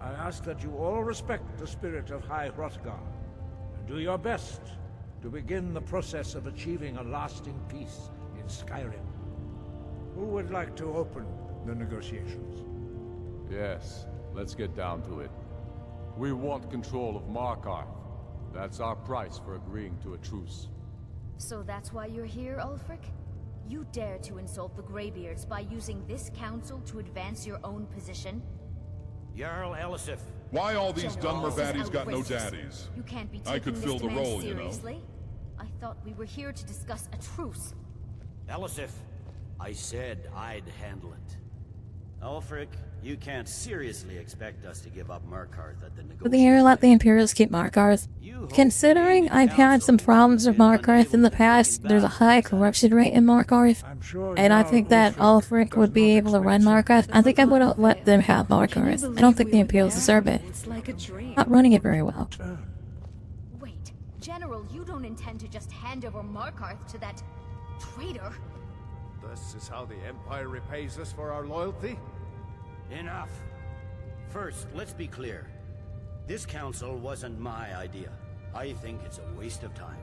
I ask that you all respect the spirit of High Hrothgar, and do your best to begin the process of achieving a lasting peace in Skyrim. Who would like to open the negotiations? Yes, let's get down to it. We want control of Markarth. That's our price for agreeing to a truce. So that's why you're here, Ulfric? You dare to insult the Greybeards by using this council to advance your own position? Jarl Elisif. Why all these Dunmer This is baddies got no outrageous. daddies? You can't be I taking could fill this the demand role, you know. seriously. I thought we were here to discuss a truce. Elisif, I said I'd handle it. Ulfric, you can't seriously expect us to give up Markarth at the Will negotiation. the hero let the Imperials keep Markarth? Considering I've had some problems with Markarth in the past, there's a high corruption rate in Markarth, and I think that Ulfric would be able to run Markarth. I think I would have let them have Markarth. I don't think the Imperials deserve it. It's like a dream. Not running it very well. Wait, General, you don't intend to just hand over Markarth to that traitor? This is how the Empire repays us for our loyalty? Enough. First, let's be clear. This council wasn't my idea. I think it's a waste of time.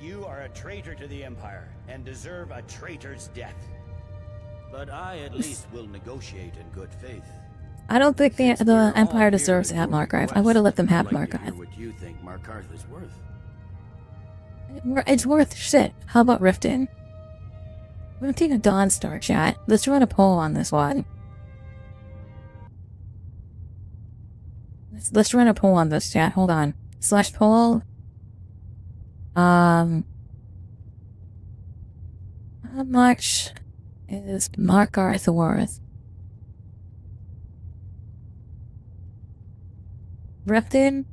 You are a traitor to the Empire, and deserve a traitor's death. But I at least will negotiate in good faith. I don't think the Empire deserves to have Markarth. I would have let them have Markarth. What you think Markarth is worth? It's worth shit. How about Riften? We're gonna take a Dawnstar chat. Let's run a poll on this one. Let's run a poll on this chat. Hold on. /poll. How much is Markarth worth? Riften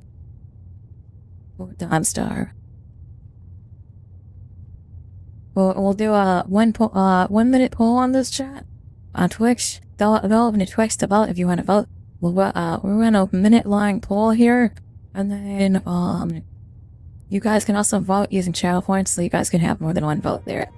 or Dawnstar? We'll do a 1 minute poll on this chat on Twitch. Develop in Twitch to vote if you want to vote. We'll run a minute-long poll here, and then you guys can also vote using channel points, so you guys can have more than one vote there.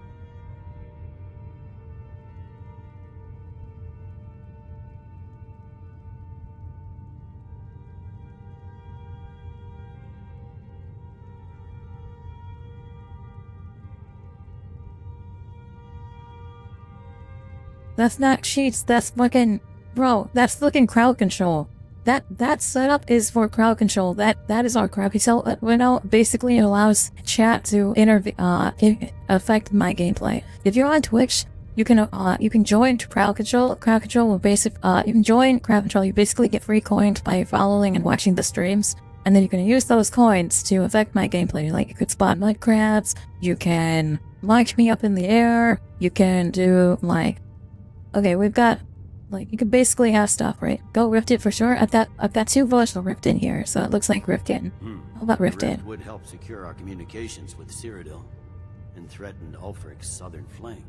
That's not cheats. That's fucking... Bro, that's fucking crowd control. That setup is for crowd control. That is our crowd control. Basically it allows chat to affect my gameplay. If you're on Twitch, you can join crowd control. Crowd control will you can join crowd control. You basically get free coins by following and watching the streams, and then you can use those coins to affect my gameplay. Like you could spot mud crabs, you can launch me up in the air, you can do like, okay, we've got. Like, you could basically have stuff, right? Go rift it for sure. I've got 2 votes for rift in here, so it looks like rift in. How about rift in? Rift would help secure our communications with Cyrodiil and threaten Ulfric's southern flank.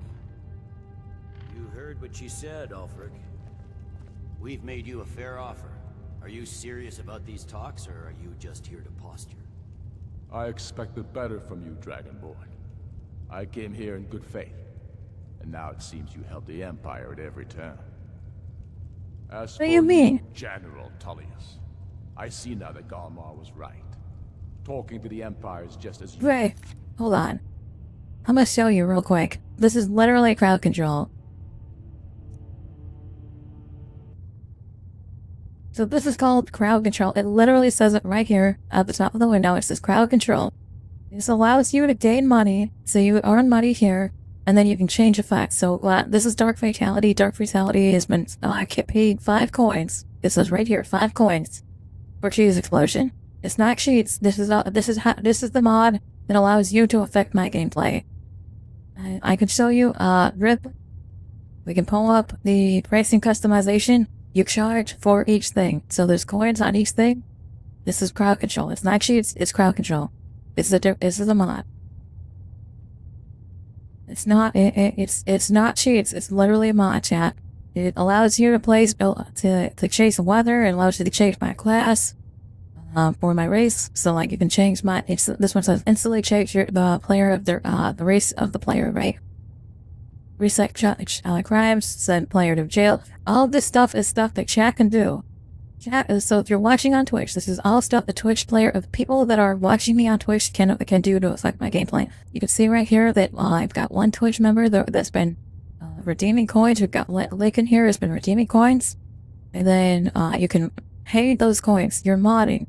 You heard what she said, Ulfric. We've made you a fair offer. Are you serious about these talks, or are you just here to posture? I expected better from you, Dragonborn. I came here in good faith, and now it seems you help the Empire at every turn. As what do you mean? General Tullius, I see now that Galmar was right. Talking to the Empire is just as you... Right, hold on. I'm gonna show you real quick. This is literally crowd control. So this is called crowd control. It literally says it right here at the top of the window. It says crowd control. This allows you to gain money, so you earn money here, and then you can change effects. So this is Dark Fatality. Dark Fatality has been, I get paid 5 coins. It says right here, 5 coins for Cheese Explosion. It's not cheats. This is the mod that allows you to affect my gameplay. I could show you, Rip. We can pull up the pricing customization. You charge for each thing. So there's coins on each thing. This is crowd control. It's not cheats, it's crowd control. This is a mod. It's not cheats, it's literally a mod, chat. It allows you to place, to chase weather, it allows you to change my class, for my race. So like you can change this one says instantly change the player of the race of the player, right? Reset crimes, send player to jail. All this stuff is stuff that chat can do. So if you're watching on Twitch, this is all stuff the Twitch player of people that are watching me on Twitch can do to affect my gameplay. You can see right here that I've got 1 Twitch member that's been redeeming coins. We've got Lincoln here has been redeeming coins. And then you can pay those coins. You're modding.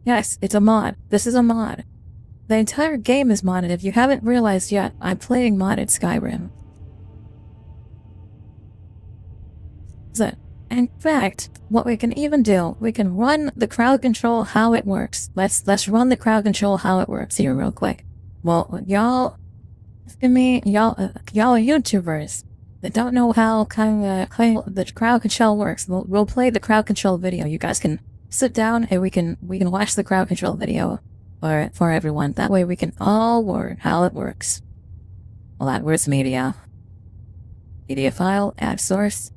Yes, it's a mod. This is a mod. The entire game is modded. If you haven't realized yet, I'm playing modded Skyrim. So, in fact, what we can even do, we can run the crowd control how it works. Let's run the crowd control how it works here real quick. Well, y'all YouTubers that don't know how the crowd control works, we'll play the crowd control video. You guys can sit down and we can watch the crowd control video for everyone. That way we can all learn how it works. Well, AdWords media file, ad source.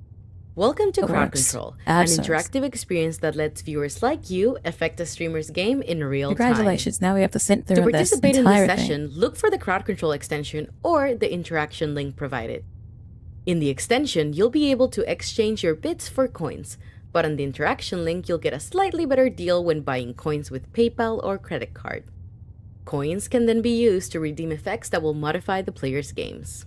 Welcome to Crowd Control, an interactive experience that lets viewers like you affect a streamer's game in real time. Congratulations, now we have to sit through this To participate in this thing. session, look for the Crowd Control extension or the interaction link provided. In the extension, you'll be able to exchange your bits for coins, but on the interaction link, you'll get a slightly better deal when buying coins with PayPal or credit card. Coins can then be used to redeem effects that will modify the player's games.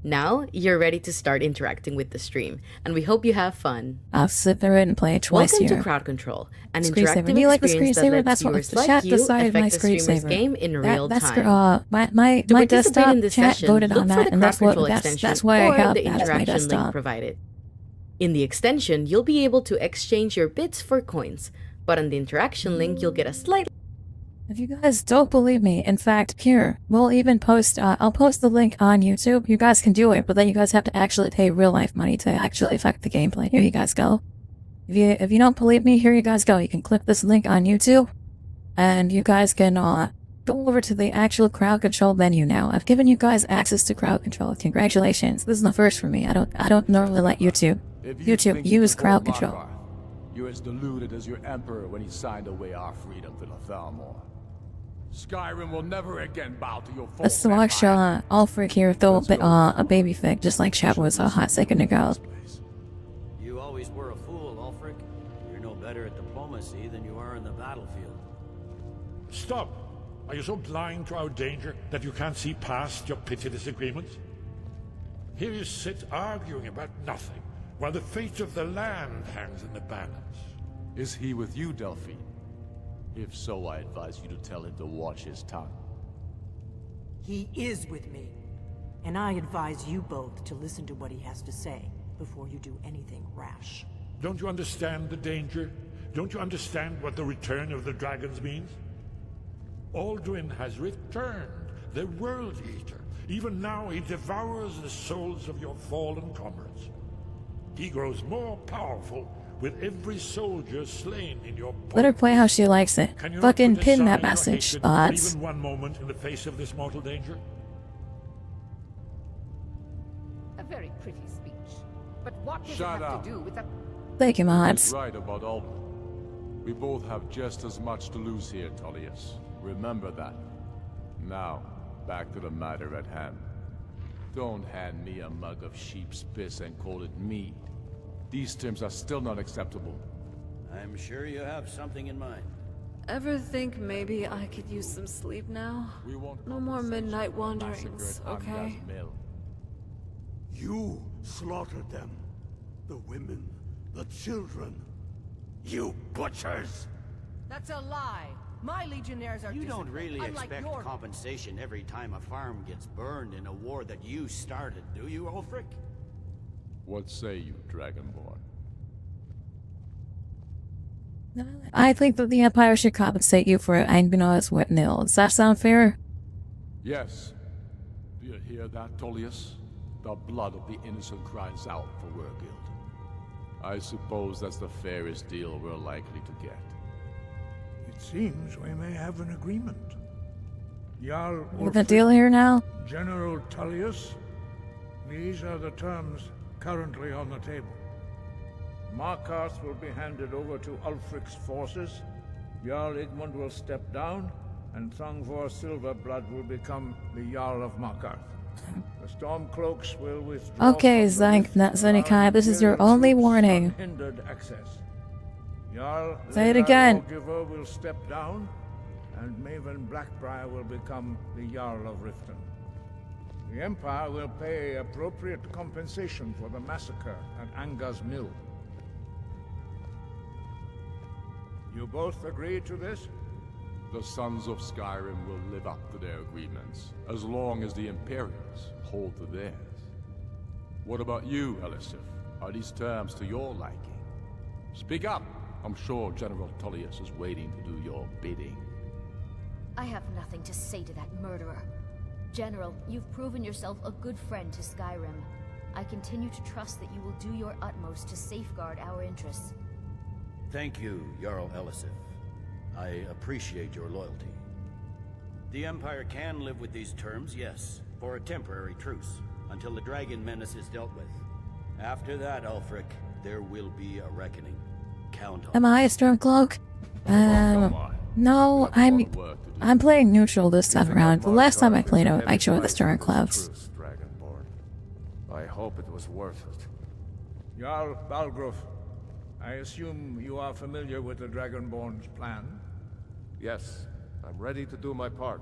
Now, you're ready to start interacting with the stream, and we hope you have fun. I'll sit there and play it twice Welcome here. to Crowd Control, an Screensaver. interactive Do you like the experience that screensaver? lets viewers like you affect a streamer's game in real time. My To participate desktop in this chat session, voted look on for that, the and Crowd Control that's extension why I or have the that as my interaction link desktop. provided. In the extension, you'll be able to exchange your bits for coins, but on the interaction link, you'll get a slight... If you guys don't believe me, in fact, here, we'll even post, I'll post the link on YouTube. You guys can do it, but then you guys have to actually pay real life money to actually affect the gameplay. Here you guys go. If you don't believe me, here you guys go. You can click this link on YouTube, and you guys can, go over to the actual crowd control menu now. I've given you guys access to crowd control. Congratulations. This is the first for me. I don't normally let YouTube use crowd control. You're as deluded as your emperor when he signed away our freedom to the Thalmor. Skyrim will never again bow to your false Let's watch Ulfric here throw a baby fig, just like chat was a hot second ago. You always were a fool, Ulfric. You're no better at diplomacy than you are in the battlefield. Stop! Are you so blind to our danger that you can't see past your pitiless agreements? Here you sit arguing about nothing, while the fate of the land hangs in the balance. Is he with you, Delphine? If so, I advise you to tell him to watch his tongue. He is with me. And I advise you both to listen to what he has to say before you do anything rash. Don't you understand the danger? Don't you understand what the return of the dragons means? Alduin has returned, the World Eater. Even now he devours the souls of your fallen comrades. He grows more powerful with every soldier slain in your Let her play how she likes it. Fucking pin that message, thoughts. Even one moment in the face of this mortal danger? A very pretty speech. But what does it have to do with the... Thank you, mods. He's right about Alduin. We both have just as much to lose here, Tullius. Remember that. Now, back to the matter at hand. Don't hand me a mug of sheep's piss and call it mead. These terms are still not acceptable. I'm sure you have something in mind. Ever think maybe I could use some sleep now? No more midnight wanderings, okay? You slaughtered them. The women, the children. You butchers! That's a lie. My legionnaires are You don't really unlike expect your... compensation every time a farm gets burned in a war that you started, do you, Ulfric? What say you, Dragonborn? I think that the Empire should compensate you for Angbenar's Windhelm. Does that sound fair? Yes. Do you hear that, Tullius? The blood of the innocent cries out for Wergild. I suppose that's the fairest deal we're likely to get. It seems we may have an agreement. Jarl With the deal here now? General Tullius, these are the terms currently on the table. Markarth will be handed over to Ulfric's forces, Jarl Igmund will step down, and Thongvor Silverblood will become the Jarl of Markarth. The Stormcloaks will withdraw. Okay, Zenikai, this is your only warning. Unhindered access. Jarl Say it again. Lawgiver will step down, and Maven Blackbriar will become the Jarl of Riften. The Empire will pay appropriate compensation for the massacre at Angar's Mill. You both agree to this? The Sons of Skyrim will live up to their agreements, as long as the Imperals hold to theirs. What about you, Elisif? Are these terms to your liking? Speak up! I'm sure General Tullius is waiting to do your bidding. I have nothing to say to that murderer. General, you've proven yourself a good friend to Skyrim. I continue to trust that you will do your utmost to safeguard our interests. Thank you, Jarl Elisif. I appreciate your loyalty. The Empire can live with these terms, yes, for a temporary truce, until the dragon menace is dealt with. After that, Ulfric, there will be a reckoning. Count on. Am I a Stormcloak? No, I'm playing neutral this time around. The last time I played, I chose the Stormcloaks. I hope it was worth it. Jarl Balgruf, I assume you are familiar with the Dragonborn's plan? Yes, I'm ready to do my part.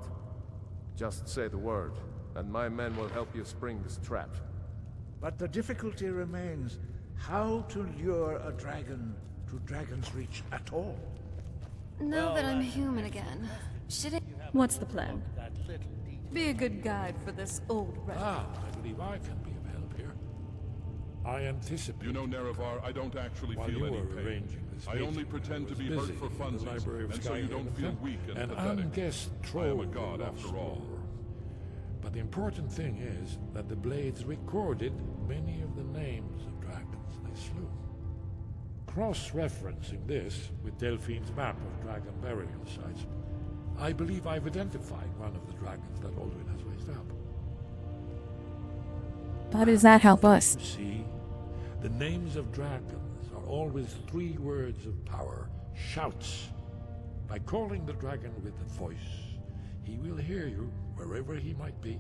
Just say the word, and my men will help you spring this trap. But the difficulty remains how to lure a dragon to Dragon's Reach at all. Now that I'm human again, should it... What's the plan? Be a good guide for this old rat. I believe I can be of help here. I anticipate... You know, Nerevar, I don't actually feel any pain. I only pretend to be hurt for funsies, and so you don't feel weak and pathetic. Unguessed troll I am a god after all. But the important thing is that the blades recorded many of the names of dragons they slew. Cross-referencing this with Delphine's map of dragon burial sites, I believe I've identified one of the dragons that Alduin has raised up. How does that help us? You see, the names of dragons are always 3 words of power, shouts. By calling the dragon with a voice, he will hear you wherever he might be.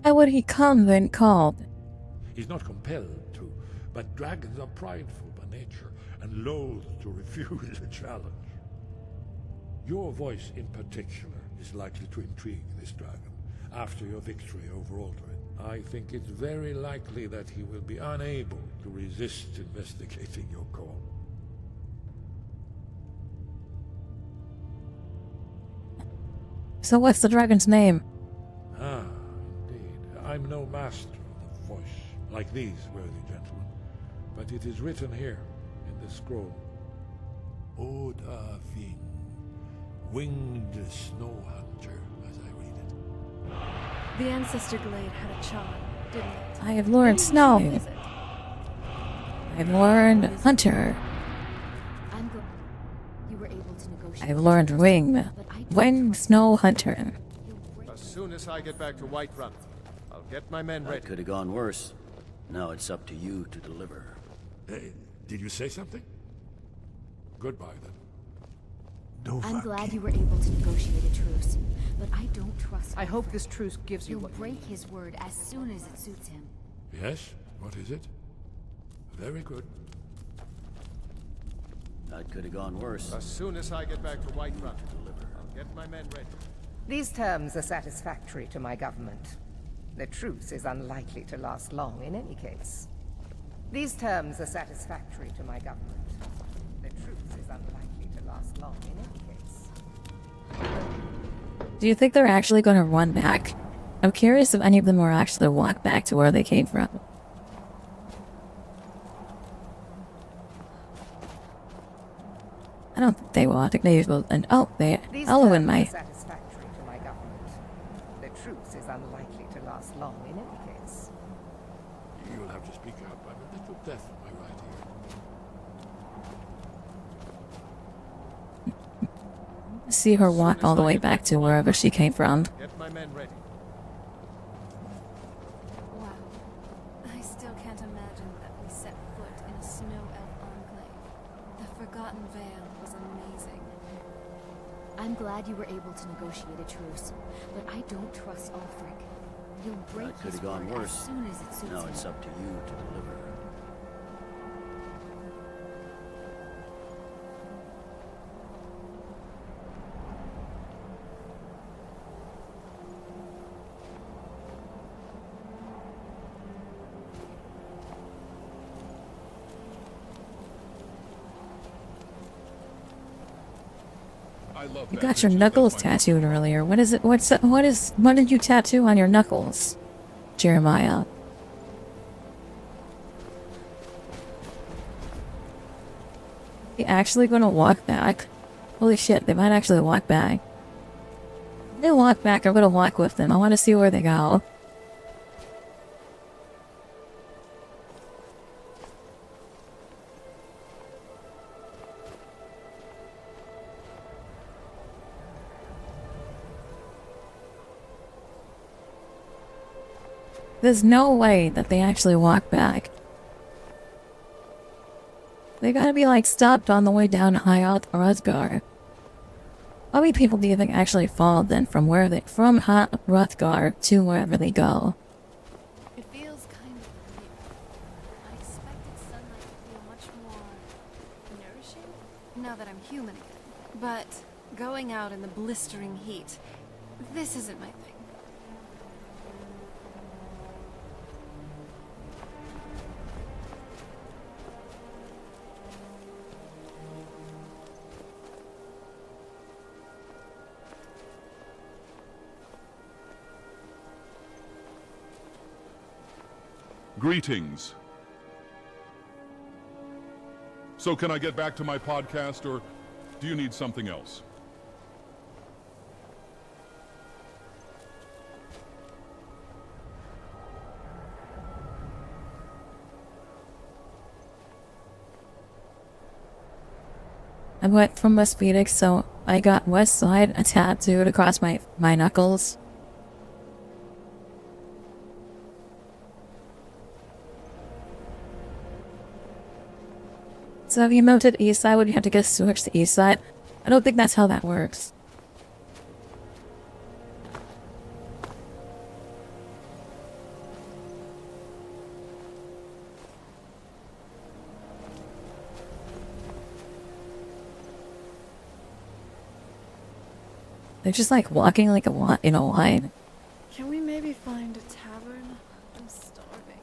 Why would he come when called? He's not compelled to, but dragons are prideful by nature and loath to refuse a challenge. Your voice in particular is likely to intrigue this dragon, after your victory over Alduin. I think it's very likely that he will be unable to resist investigating your call. So what's the dragon's name? Ah, indeed. I'm no master of the voice, like these worthy gentlemen, but it is written here in the scroll. Odahviing, winged snow hunter, as I read it. The Ancestor Glade had a charm, didn't it? I have learned snow. I've learned hunter. You were able to negotiate. I've learned wing snow hunter. As soon as I get back to Whiterun, I'll get my men ready. That could have gone worse. Now it's up to you to deliver. Did you say something? Goodbye, then. I'm glad you were able to negotiate a truce, but I don't trust him. I hope this truce gives you He'll what you break need. his word as soon as it suits him. Yes? What is it? Very good. That could have gone worse. As soon as I get back to Whiterun, I'll get my men ready. These terms are satisfactory to my government. The truce is unlikely to last long in any case. These terms are satisfactory to my government. The truce is unlikely to last long in any case. Do you think they're actually going to run back? I'm curious if any of them will actually walk back to where they came from. I don't think they will. I think they will. And oh, Alduin might. Satisfactory to my government. The truce is unlikely to last long in any case. You'll have to speak up. I'm a little deaf in my right ear. See her walk all the way back to wherever she came from. Get my men ready. Wow. I still can't imagine that we set foot in a snow elf enclave. The Forgotten Vale was amazing. I'm glad you were able to negotiate a truce, but I don't trust Ulfric. He'll break That could his have gone word worse. as soon as it suits Now him. it's up to you to deliver. I love You that got your picture. knuckles That's my tattooed earlier. What is it? What did you tattoo on your knuckles, Jeremiah? They actually gonna walk back? Holy shit, they might actually walk back. If they walk back, I'm gonna walk with them. I want to see where they go. There's no way that they actually walk back. They gotta be like stopped on the way down to Hrothgar. How many people do you think actually fall then from Hrothgar to wherever they go? It feels kind of weird. I expected sunlight to feel much more nourishing now that I'm human again. But going out in the blistering heat, this isn't my thing. Greetings. So can I get back to my podcast, or do you need something else? I went from West Phoenix, so I got West Side tattooed across my knuckles. So if you moved to the east side, would you have to get switched to the east side? I don't think that's how that works. They're just like walking like in a line. Can Maybe find a tavern? I'm starving.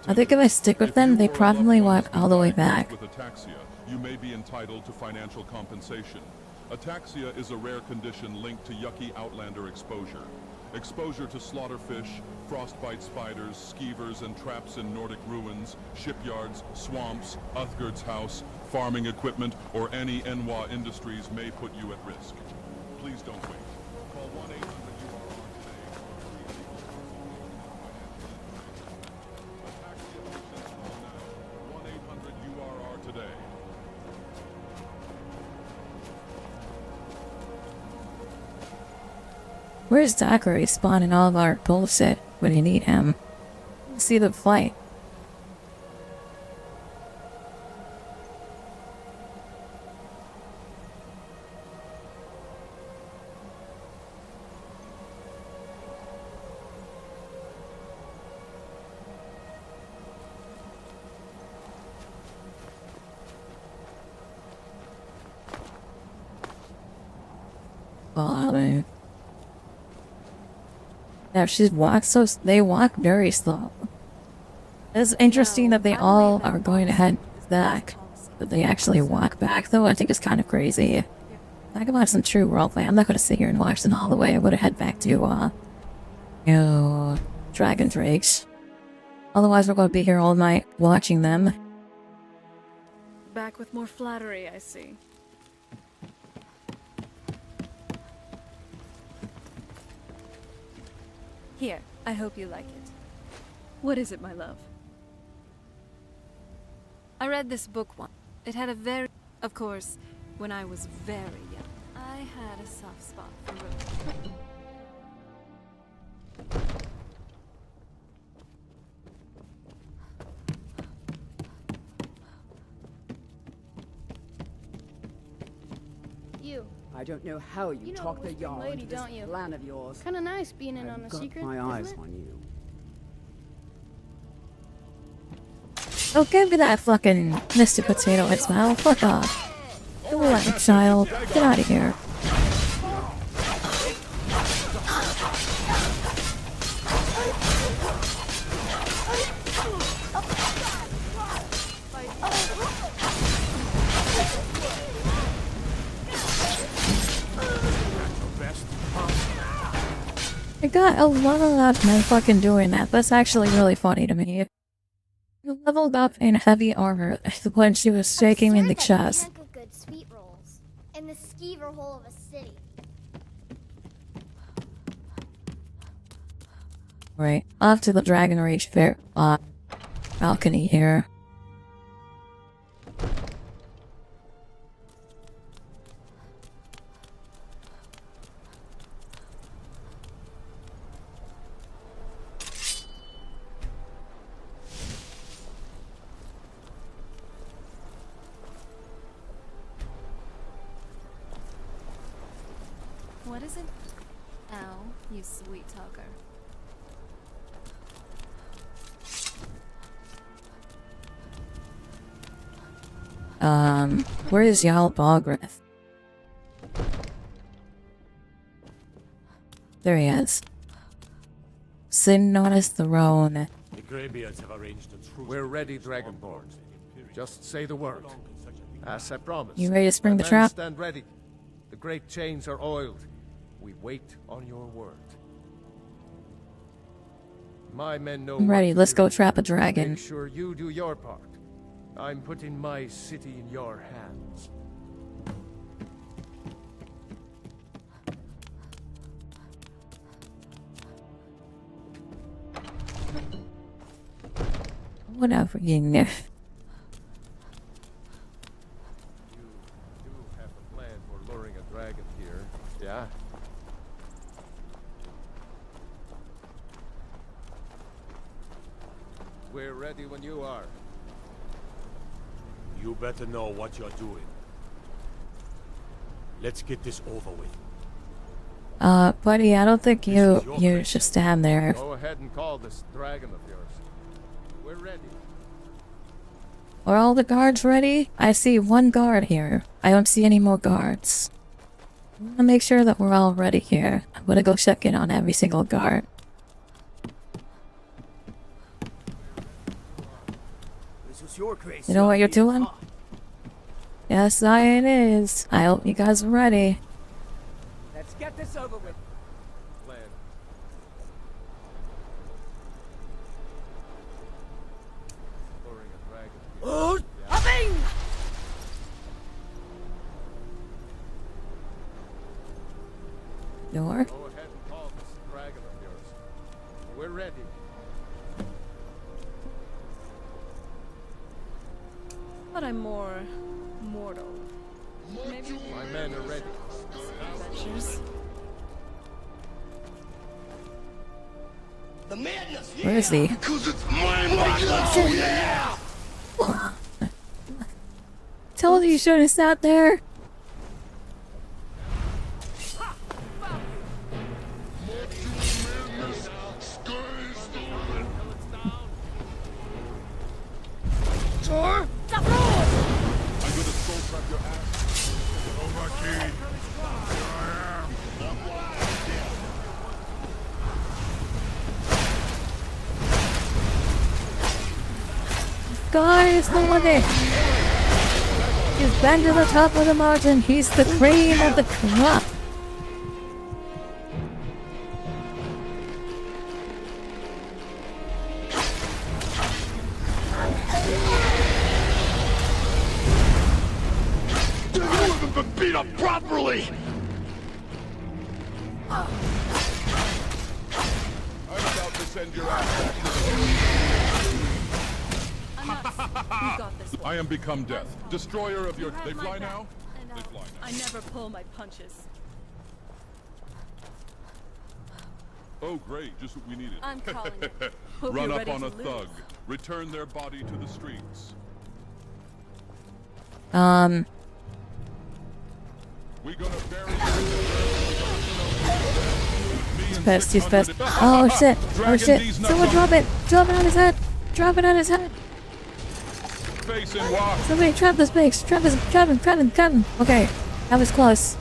I think if I stick with them, they probably walk all the way back. With ataxia, you may be entitled to financial compensation. Ataxia is a rare condition linked to yucky outlander exposure. Exposure to slaughterfish, frostbite spiders, skeevers, and traps in Nordic ruins, shipyards, swamps, Hrothgar's house, farming equipment, or any Enwa industries may put you at risk. Please don't wait. Call 1-800-URR today. 1-800-URR today. Where's Zachary spawning all of our bullshit when you need him? See the flight. Well, I mean, yeah, she walks so they walk very slow. It's interesting that they all are going to head back, but they actually walk back. Though I think it's kind of crazy. I can watch some true roleplay. I'm not going to sit here and watch them all the way. I would have head back to you know, Dragon Drakes. Otherwise, we're going to be here all night watching them. Back with more flattery, I see. Here, I hope you like it. What is it, my love? I read this book once. It had a very... Of course, when I was very young, I had a soft spot for Riverwood. I don't know how you talk the yarn lady, to this don't you? plan of yours. Kind of nice being in on a I've got secret. my eyes isn't it? on you. Oh, give me that fucking Mr. Potato Head smile. Fuck off. You lying child. Get out of here. I got a lot of men fucking doing that. That's actually really funny to me. You leveled up in heavy armor when she was shaking me in the chest. Good sweet rolls in the skeever hole of a city. Right, off to the Dragon Rage Fair balcony here. What is it? Ow, you sweet talker. Where is Jarl Balgruth? There he is. Sitting on his throne. The Greybeards have arranged a truce. We're ready, Dragonborn. Just say the word. As I promised. You ready to spring the My men trap? Stand ready. The great chains are oiled. We wait on your word. My men know. I'm ready. what Let's to go do. trap a dragon. Make sure you do your part. I'm putting my city in your hands. Whatever, you know. You do have a plan for luring a dragon here, yeah? We're ready when you are. You better know what you're doing. Let's get this over with. Buddy, I don't think you should stand there. Go ahead and call this dragon of yours. We're ready. Are all the guards ready? I see one guard here. I don't see any more guards. I want to make sure that we're all ready here. I'm gonna go check in on every single guard. You know what you're doing? Yes, it is. I hope you guys are ready. Let's get this over with. Odahviing! Door? Go ahead and call this dragon of yours. We're ready. But I'm more mortal. Maybe my men are ready. Adventures. The madness. Where is he? Because it's my monster. Yeah. Told you should have sat there. Tor? I'm gonna soul trap your ass. Overkey. Guys, no one there. He's been to the top of the mountain. He's the cream of the crop. You haven't been beat up properly. I'm about to send your ass back to the I am become death, destroyer of your... They fly now? They fly now. I never pull my punches. Oh, great, just what we needed. I'm calling it. Hope Run you're up ready on to a lose. thug. Return their body to the streets. We gonna bury He's pissed, he's pissed. Oh shit, oh shit. Someone drop it! Drop it on his head! Drop it on his head! Face and walk. Somebody trap this base! Trap him! Okay, that was close.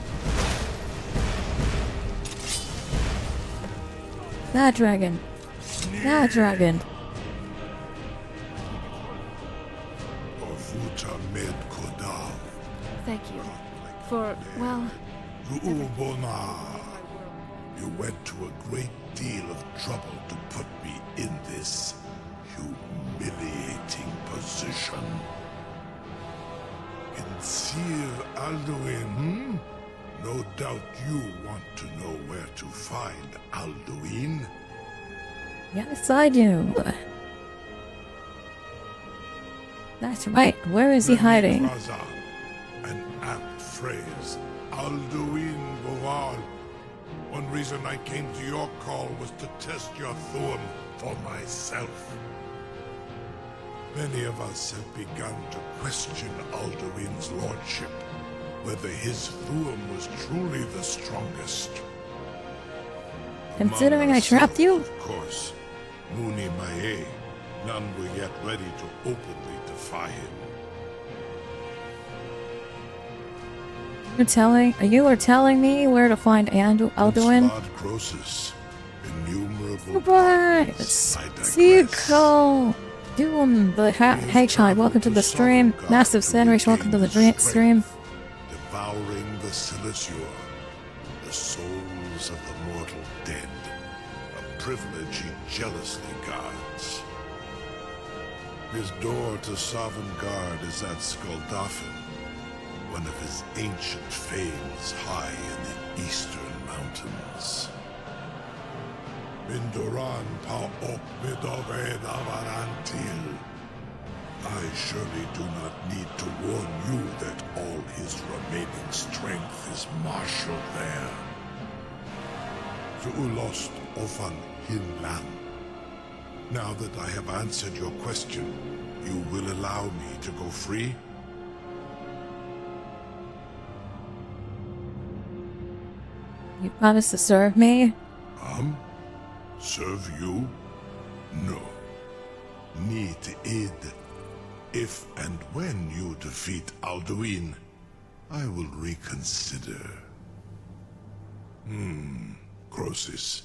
That dragon. Thank you. For, well... You went to a great deal of trouble to put me in this humiliating position. Sincere Alduin, No doubt you want to know where to find Alduin. Yes, I do. That's right. Where is he hiding? An apt phrase. Alduin Voval. One reason I came to your call was to test your Thuum for myself. Many of us have begun to question Alduin's lordship, whether his Thuum was truly the strongest. Considering I trapped you? Of course, Muni Mae, none were yet ready to openly defy him. You are telling me where to find Alduin? Surprise! Seagull! Doom, the Hedgehog, welcome to the stream. Massive Sandwich, welcome to the stream. Devouring the Silesior, the souls of the mortal dead, a privilege he jealously guards. His door to Sovngarde is at Skuldafn, one of his ancient fanes high in the eastern mountains. Mindoran pa op midoved avarantil. I surely do not need to warn you that all his remaining strength is marshaled there. Zuulost ofan hinlan. Now that I have answered your question, you will allow me to go free? You promise to serve me? Serve you? No. Need aid. If and when you defeat Alduin, I will reconsider. Croesus.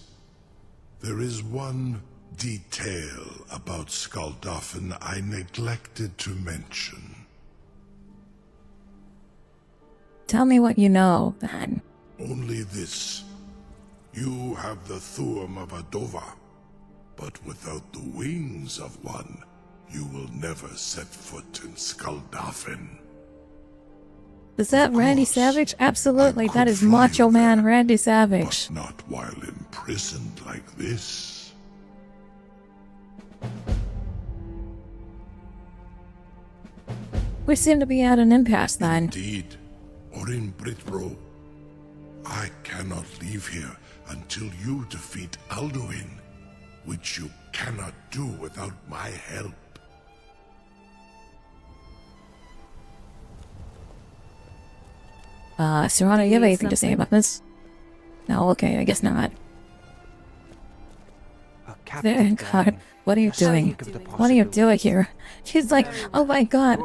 There is one detail about Skuldafn I neglected to mention. Tell me what you know, then. Only this. You have the thumb of a dova, but without the wings of one, you will never set foot in Skuldafn. Is that Randy Savage? Absolutely, that is Macho Man Randy Savage. But not while imprisoned like this. We seem to be at an impasse, then. Indeed. Or in Britbro. I cannot leave here until you defeat Alduin, which you cannot do without my help. Serrano, you have anything to say about this? No, okay, I guess not. God, what are you doing? What are you doing here? She's like, oh my god,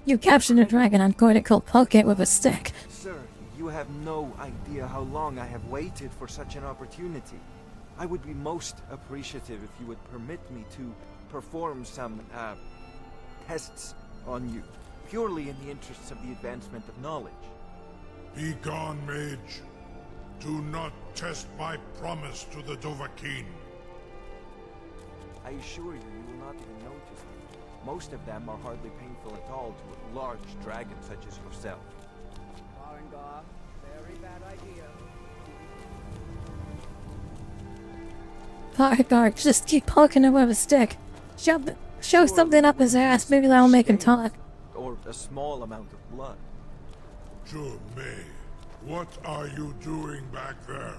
you captured a dragon, I'm going to kill poke it with a stick. Sir, you have no idea how long I have waited for such an opportunity. I would be most appreciative if you would permit me to perform some, tests on you, purely in the interests of the advancement of knowledge. Be gone, mage. Do not test my promise to the Dovahkiin. I assure you, you will not even notice me. Most of them are hardly painful at all to a large dragon such as yourself. Hrothgar, very bad idea. Hrothgar, just keep poking him with a stick. Show something up his ass, maybe that'll make him talk. Or a small amount of blood. May, what are you doing back there?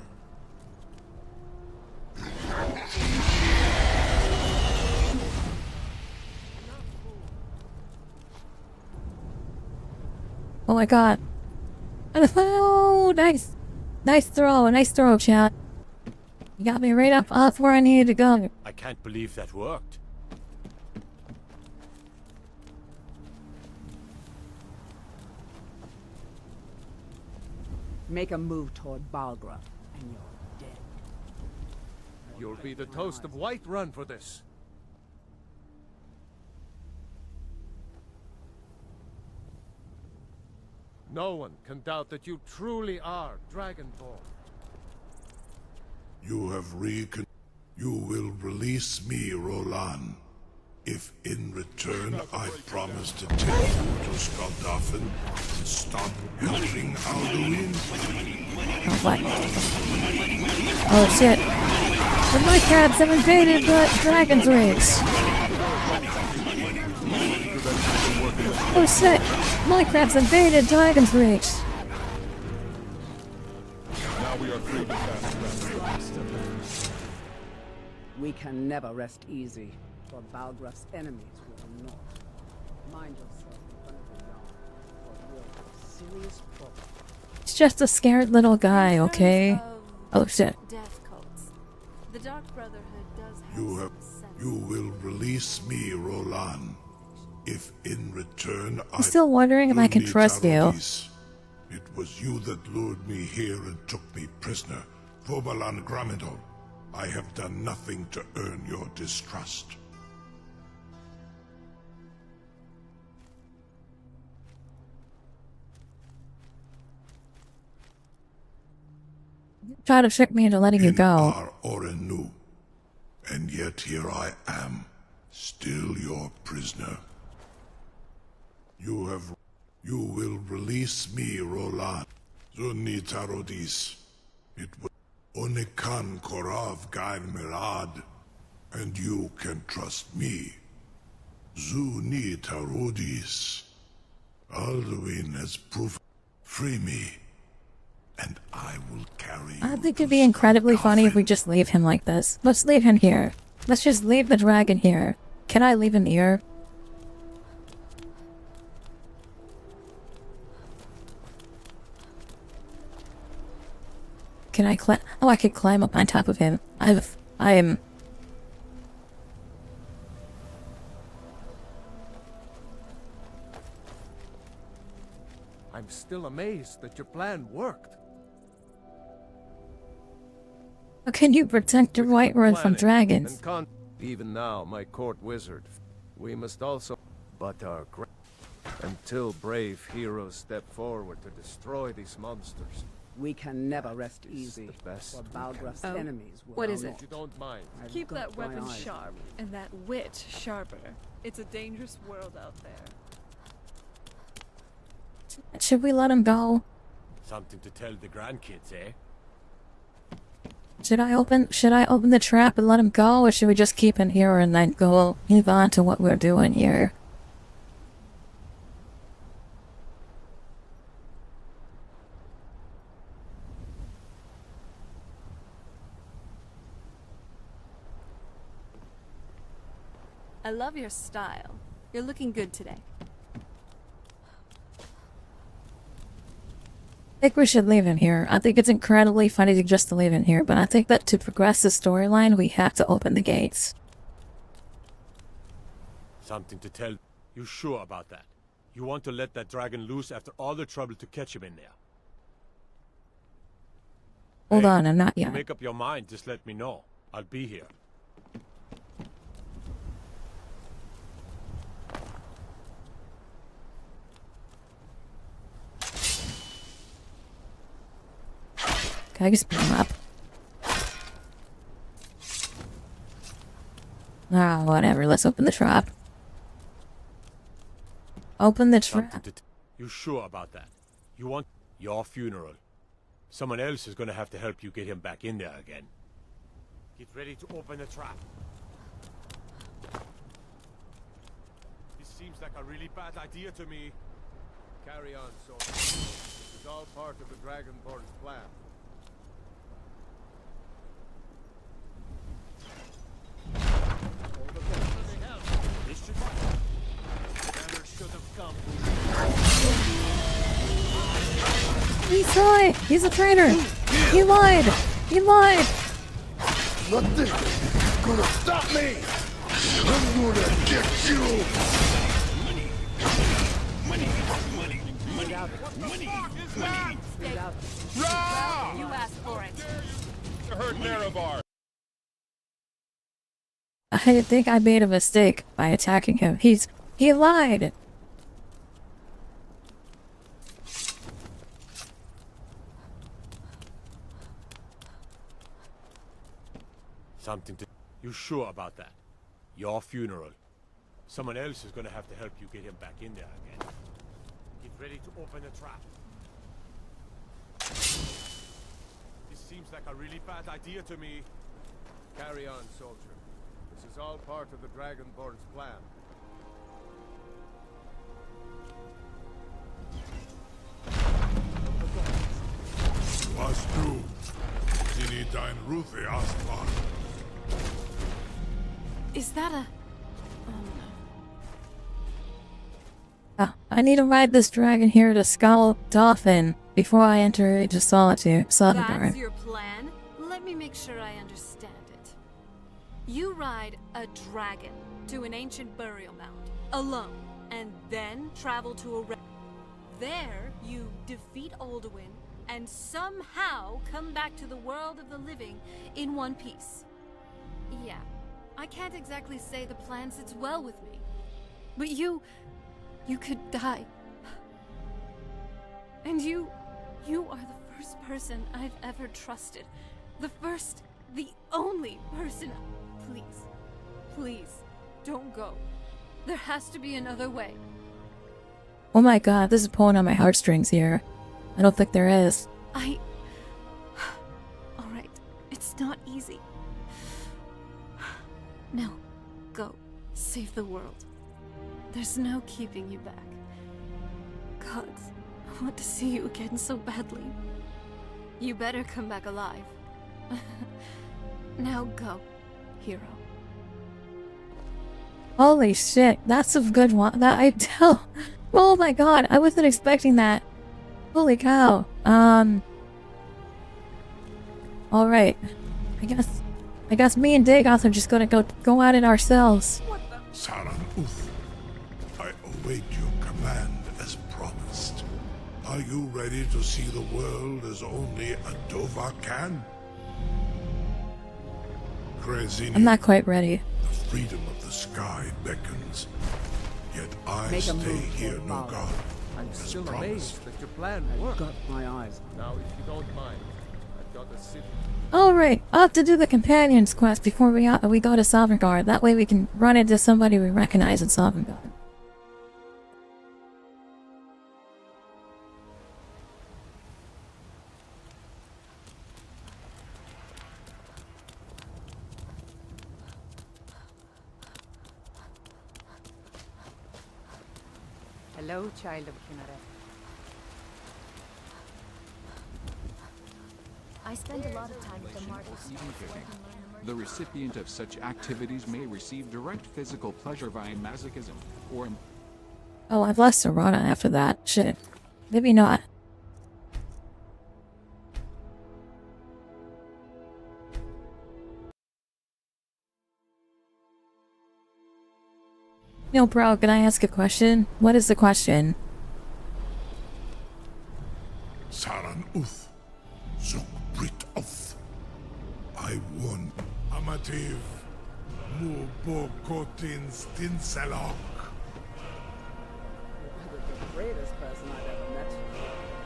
Oh my god. Oh, nice. Nice throw, chat. You got me right up off where I needed to go. I can't believe that worked. Make a move toward Balgra, and you're dead. You'll be the toast of Whiterun for this. No one can doubt that you truly are Dragonborn. You will release me, Roland, if in return I promise to take you to Skuldafn and stop helping Alduin. Oh, what? Oh, shit. The mud crabs have invaded the dragon's race. Oh, shit. Mud crabs invaded dragon's race. Now we are free to cast rest. We can never rest easy, for Balgraf's enemies will not. Mind yourself in front of the yard, or we'll have serious trouble. He's just a scared little guy, okay? Oh, shit. Death cults. The Dark Brotherhood does have You will release me, Roland, if in return I'm still wondering if I can trust you. It was you that lured me here and took me prisoner. Vobalan Gramidol. I have done nothing to earn your distrust. Try to trick me into letting you go. Orenu. And yet here I am, still your prisoner. You will release me, Roland. Zuni Tarodis. It was Onikan Korav Gain Mirad. And you can trust me. Zuni Tarodis. Alduin has proven. Free me. And I will carry I think it'd be incredibly funny if we just leave him like this. Let's leave him here. Let's just leave the dragon here. Can I leave him here? Can I climb? Oh, I could climb up on top of him. I am... I'm still amazed that your plan worked. How can you protect your Whiterun from dragons? Even now, my court wizard, we must also... But until brave heroes step forward to destroy these monsters. We can never rest easy. The best for Balgraf's enemies will what is not. it? You don't mind. Keep got that my weapon eyes sharp and that wit sharper. It's a dangerous world out there. Should we let him go? Something to tell the grandkids, eh? Should I open the trap and let him go, or should we just keep him here and then go move on to what we're doing here? I love your style. You're looking good today. I think we should leave him here. I think it's incredibly funny just to leave him here, but I think that to progress the storyline, we have to open the gates. Something to tell... You sure about that? You want to let that dragon loose after all the trouble to catch him in there? Hold on, I'm not If you yet. make up your mind, just let me know. I'll be here. Can I just pick him up? Ah, whatever. Let's open the trap. Open the trap. You sure about that? You want your funeral? Someone else is gonna have to help you get him back in there again. Get ready to open the trap. This seems like a really bad idea to me. Carry on, soldier. This is all part of the Dragonborn's plan. This should never should have come. He's lying! He's a traitor! He lied! He lied! Nothing gonna stop me! I'm gonna get you! You asked for it. Hurt Nerevar. I think I made a mistake by attacking him. He lied! Something to... You sure about that? Your funeral. Someone else is gonna have to help you get him back in there again. Get ready to open the trap. This seems like a really bad idea to me. Carry on, soldier. This is all part of the Dragonborn's plan. Was du? Sie need dein Ruth erstmal. Is that a... I need to ride this dragon here to Skuldafn before I enter into solitude. That's Sovngarde. your plan? Let me make sure I understand it. You ride a dragon to an ancient burial mound, alone, and then travel to a... There, you defeat Alduin, and somehow come back to the world of the living in one piece. Yeah, I can't exactly say the plan sits well with me. But you could die. And you are the first person I've ever trusted. The only person. Please, don't go. There has to be another way. Oh my god, this is pulling on my heartstrings here. I don't think there is. Alright, it's not easy. No, go. Save the world. There's no keeping you back. God, I want to see you again so badly. You better come back alive. Now go, hero. Holy shit, that's a good one. That I tell. Oh my god, I wasn't expecting that. Holy cow. Alright. I guess me and Dagoth are just gonna go at it ourselves. Saran Uth, I await your command as promised. Are you ready to see the world as only a Dova can? Krezini, I'm not quite ready. the freedom of the sky beckons. Yet I Make a stay move, here, Lord no Valor. god. I'm as still promised. amazed that your plan worked. Got my eyes. Now, if you don't mind, I've got a city. Alright, I'll have to do the companions quest before we go to Sovngarde. That way we can run into somebody we recognize in Sovngarde. Hello, child of Kinneret. I spend a lot of time with the martyrs. The recipient of such activities may receive direct physical pleasure via masochism, or... Oh, I've lost Serana after that. Shit. Maybe not. Yo, bro, can I ask a question? What is the question? Saran Uth, Zuk Brit Uth. I won. Amativ, Mu Bo Kotin Stinselok. The greatest person I've ever met.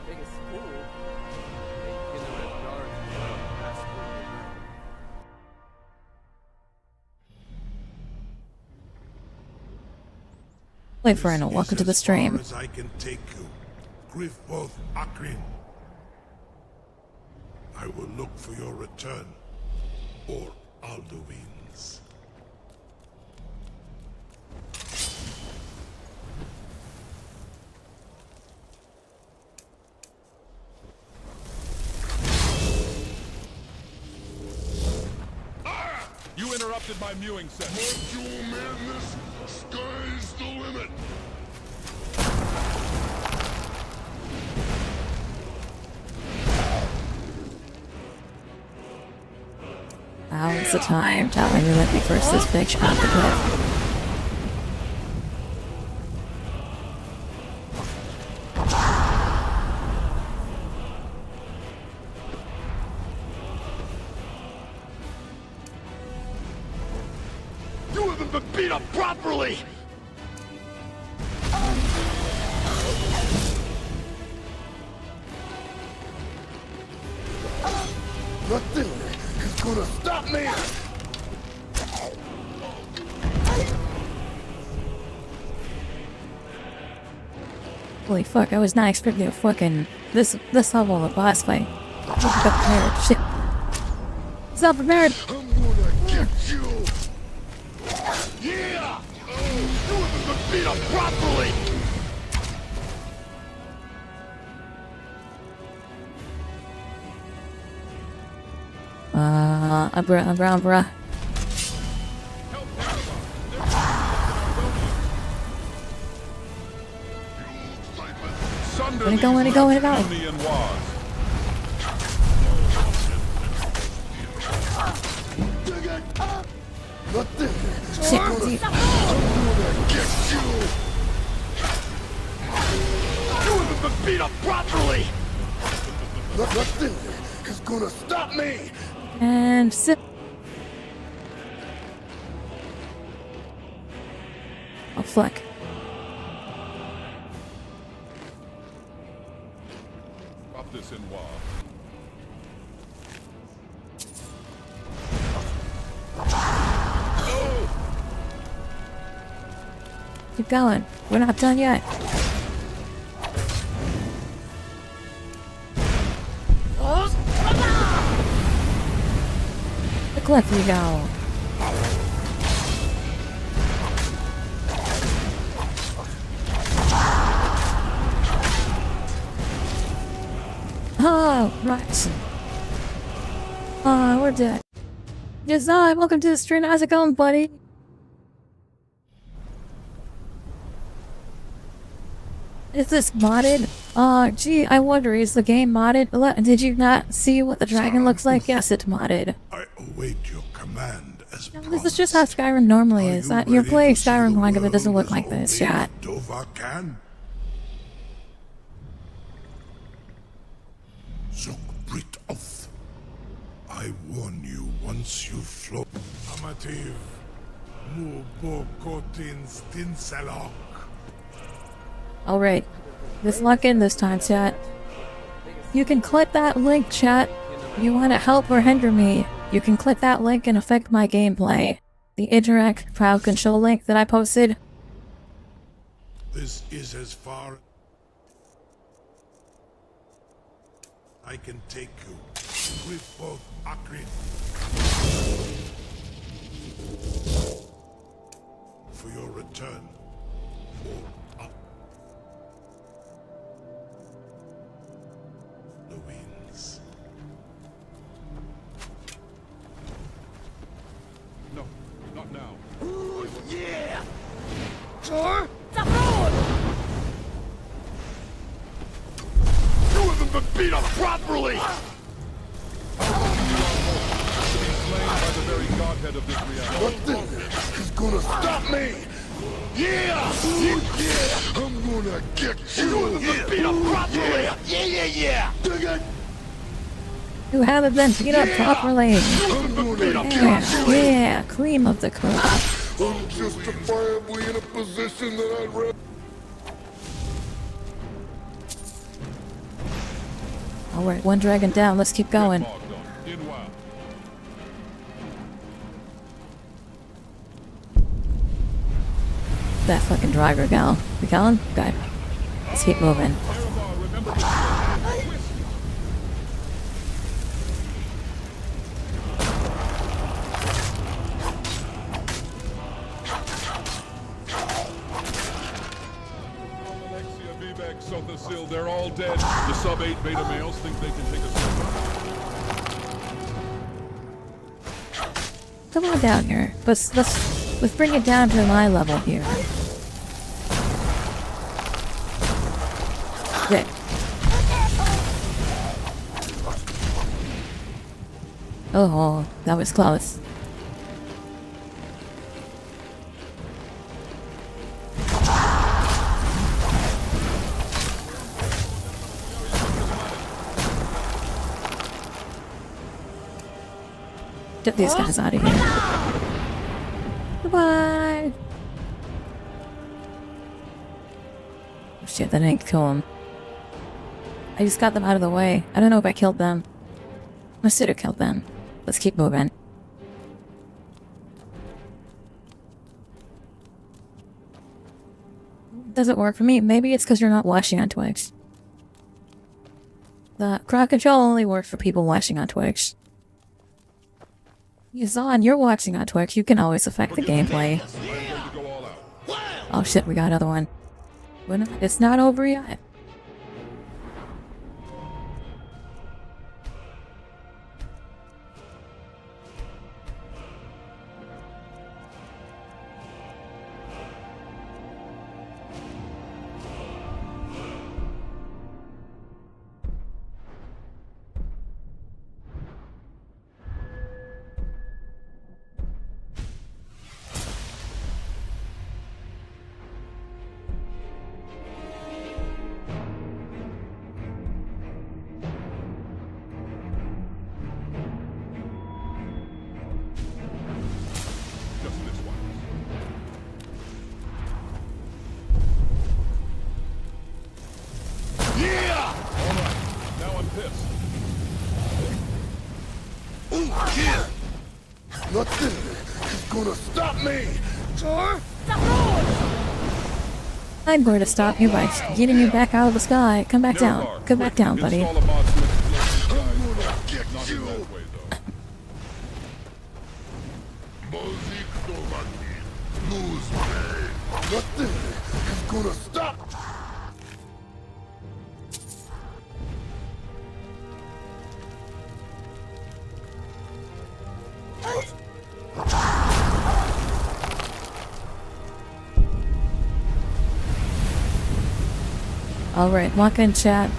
Biggest fool. Wait for Anna, welcome to the stream. As I can take you, Griffboth Akrin. I will look for your return, or Alduin's. You interrupted my mewing session. Module madness, sky's the limit. Now's the time. Tavern, you let me first this bitch off the cliff. You haven't been beat up properly! Nothing is gonna stop me! Holy fuck, I was not expecting a fucking this level of boss fight. I'm not prepared. Shit. It's not prepared. I'm gonna get you! Yeah! Oh, you haven't been beat up properly! Bruh. Let it go. Nothing. Shit. I'm gonna get you! You haven't been beat up properly! Nothing is gonna stop me! And sit. Oh, flick. Drop this in WA. Keep going. We're not done yet. The cliff you go. Oh, right. We're dead. Josiah, welcome to the stream. How's it going, buddy? Is this modded? Gee, I wonder, is the game modded? Did you not see what the dragon looks like? Yes, it's modded. I await your command as No, this is just how Skyrim normally is. You're playing Skyrim wrong if it doesn't look like this, chat. Dova can. Zokbrit oath. I warn you once you flow. Amativ. Mubokotin stinselok. Alright. Let's lock in this time, chat. You can click that link, chat. You want to help or hinder me, you can click that link and affect my gameplay. The Interact Crowd Control link that I posted. This is as far I can take you. With both Akrin. For your return. Or up. The winds. No, not now. Ooh, yeah! Sir? Tavern! You haven't been beat up properly! By the very godhead of this reality. Nothing is gonna stop me! Yeah! Yeah! I'm gonna get you! You haven't been beat up properly! Yeah! Dig it! You haven't been beat up properly. I'm gonna get you! Yeah, cream of the crop. I'm justifiably in a position that I'd rather... Alright, one dragon down, let's keep going. That fucking driver gal. We going? Okay. Let's keep moving. They're all dead. The sub-8 beta males think they can take us over. Come on down here. Let's bring it down to my level here. Okay. Oh, that was close. Get these guys out of here. Goodbye! Oh shit, that didn't kill him. I just got them out of the way. I don't know if I killed them. I should have killed them. Let's keep moving. Doesn't work for me. Maybe it's because you're not watching on Twitch. The crowd control only works for people watching on Twitch. Yazan, you're watching on Twitch. You can always affect the gameplay. Oh shit, we got another one. It's not over yet. Nothing is gonna stop me! Sir? I'm going to stop you by getting you back out of the sky. Come back down. Come back down, buddy. Nothing is gonna stop! Alright, walk in, chat.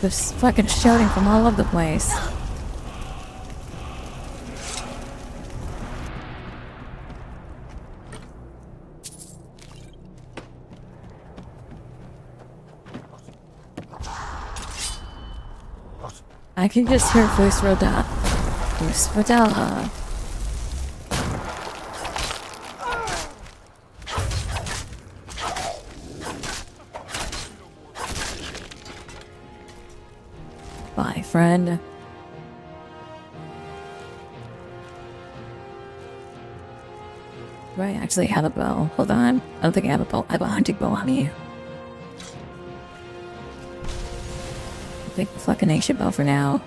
Just fucking shouting from all over the place. I can just hear Voice Roda. Voice Rodella. Bye, friend. Do I actually have a bow? Hold on. I don't think I have a bow. I have a hunting bow on me. Take the fucking ancient bow for now.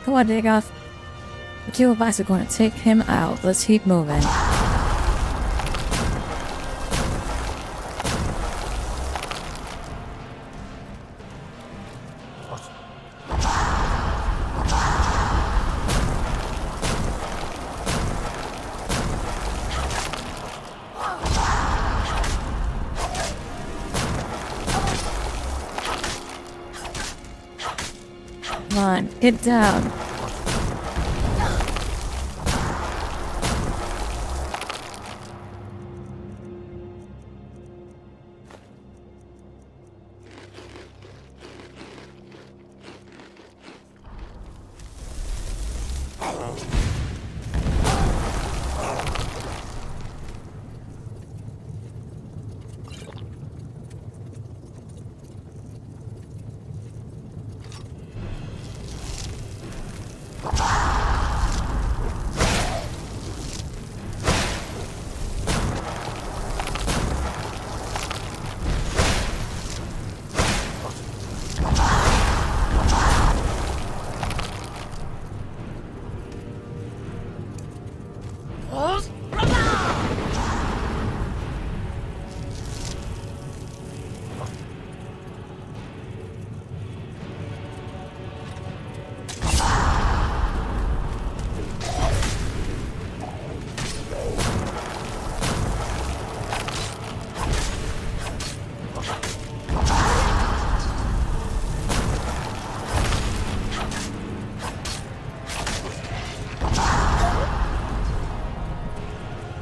Come on, Dagoth. The two of us are going to take him out. Let's keep moving. Come on, get down.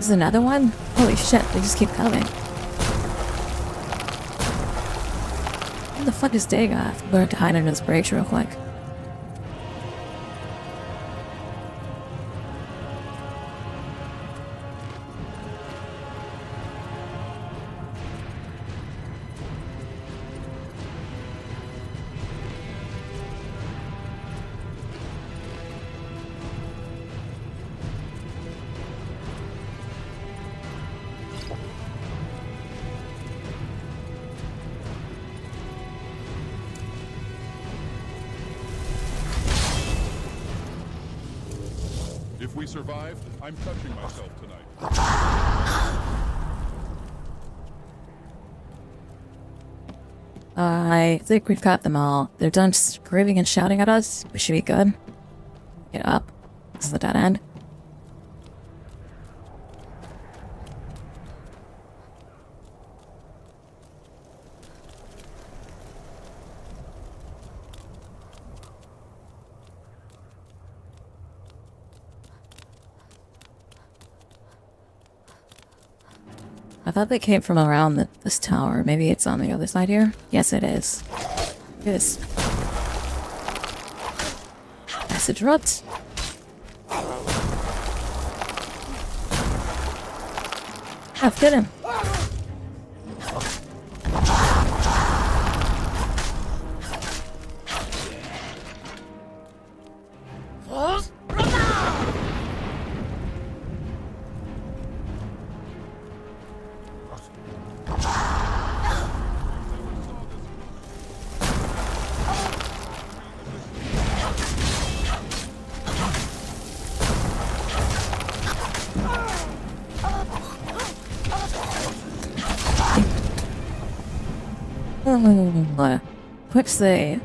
There's another one? Holy shit, they just keep coming. Where the fuck is Dagoth? Better to hide under this bridge real quick. If we survived, I'm touching myself tonight. I think we've got them all. They're done screaming and shouting at us. We should be good. Get up. This is the dead end. I thought they came from around this tower. Maybe it's on the other side here? Yes, it is. It is. Acid rot. Oh, get him. Quick save.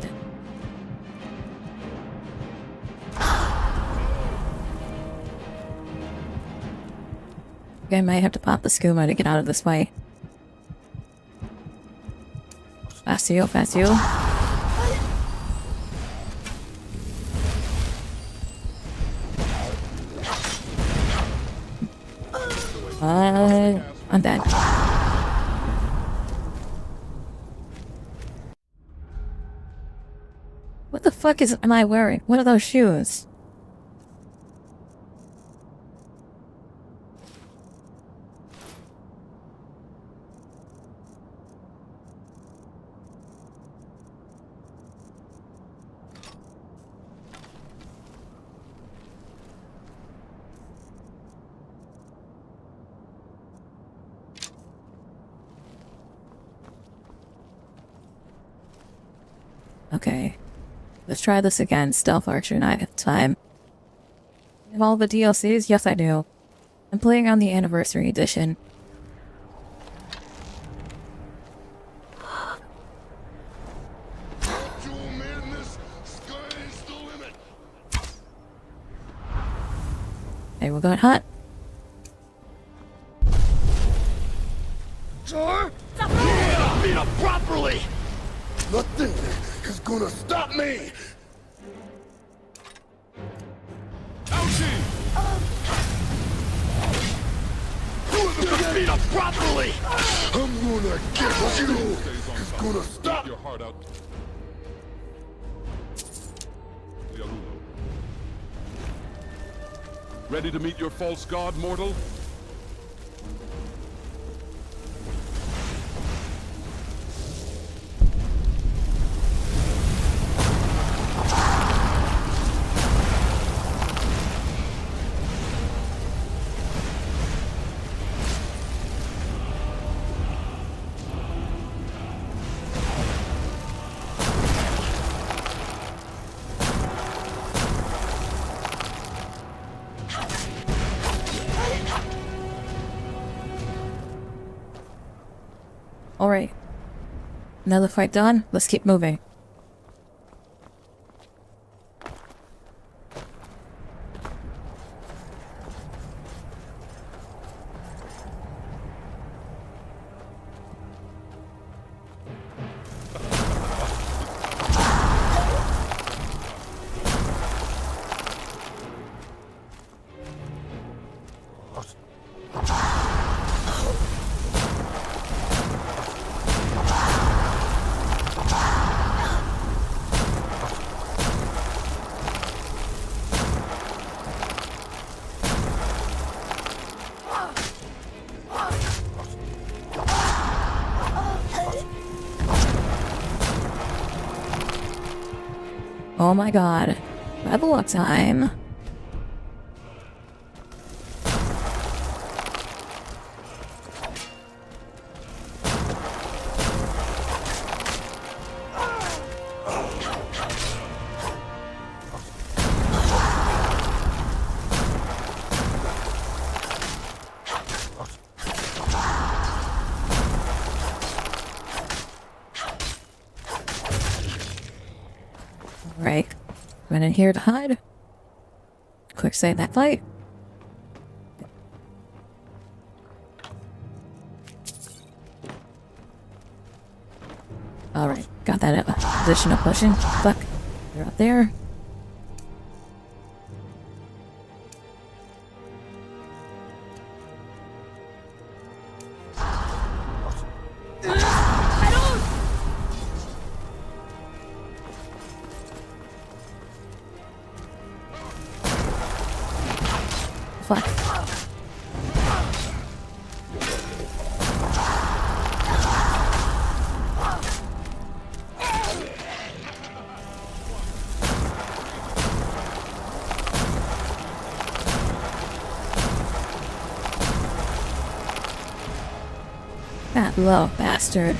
I might have to pop the skooma to get out of this way. Fast you, fast you. I'm dead. What the fuck am I wearing? What are those shoes? Okay, let's try this again. Stealth Archer Night at time. Have all the DLCs? Yes, I do. I'm playing on the Anniversary Edition. Hey, we're going hot. Sir? Yeah, beat up properly! Nothing is gonna stop me! Ouchie! You are gonna beat up properly! I'm gonna get you! It's gonna stop! Your heart out. Ready to meet your false god, mortal? Alright. Another fight done. Let's keep moving. Oh my god. Level up time. Right. Went in here to hide. Quick save that fight. Alright, got that additional potion. Fuck. They're up there. Fuck. That low bastard.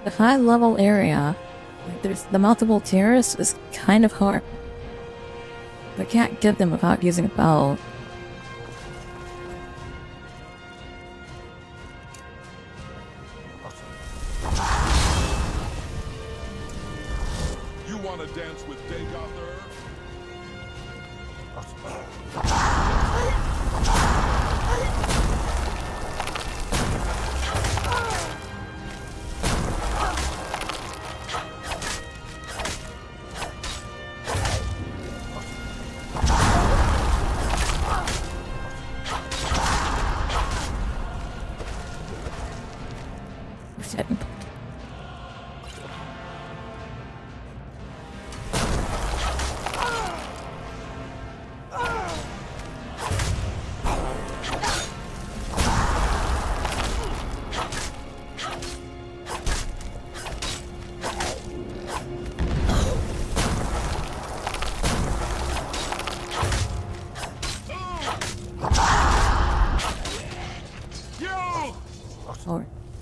The high level area, like there's the multiple tiers, is kind of hard. I can't get them without using a bow. You want to dance with Daegother?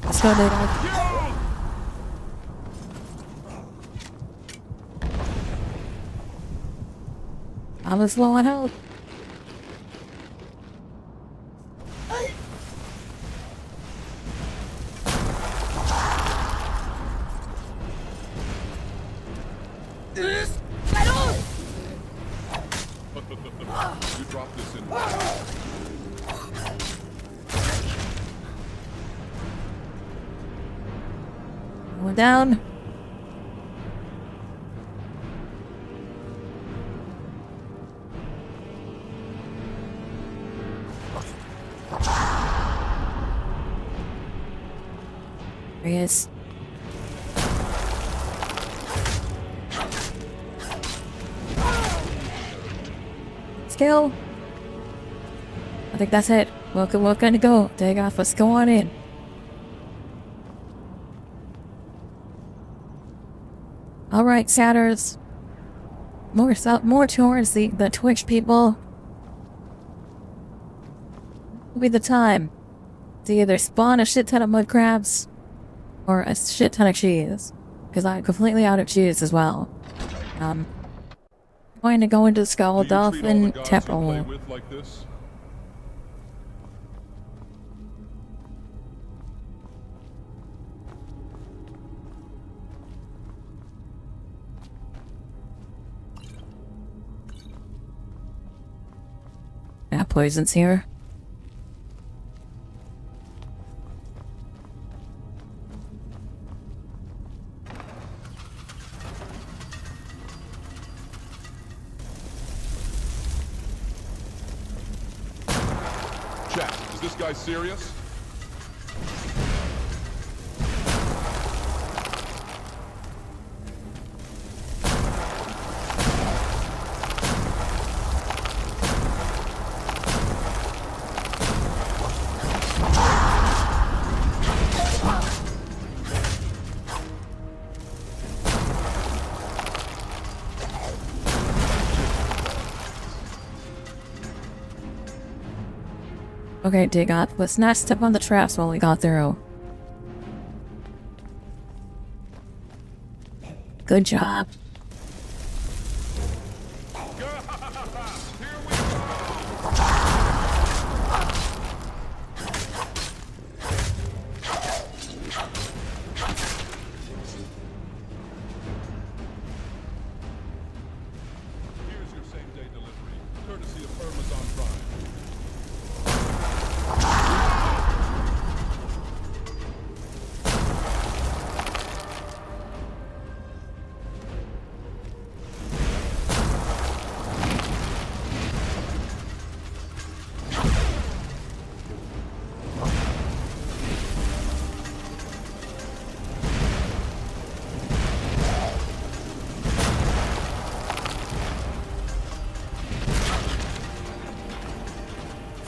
Let's go, Daegother. I was low on health. You dropped this in. Going down. There he is. Skill. I think that's it. We're gonna go. Daegother, let's go on in. Alright, Satyrs. More towards the Twitch people. Will be the time to either spawn a shit ton of mud crabs or a shit ton of cheese. Because I'm completely out of cheese as well. Going to go into Skuldafn Temple. That poison's here. Chat, is this guy serious? Okay, Daegother, let's not step on the traps while we got through. Good job. Here's your same-day delivery, courtesy of Amazon Prime.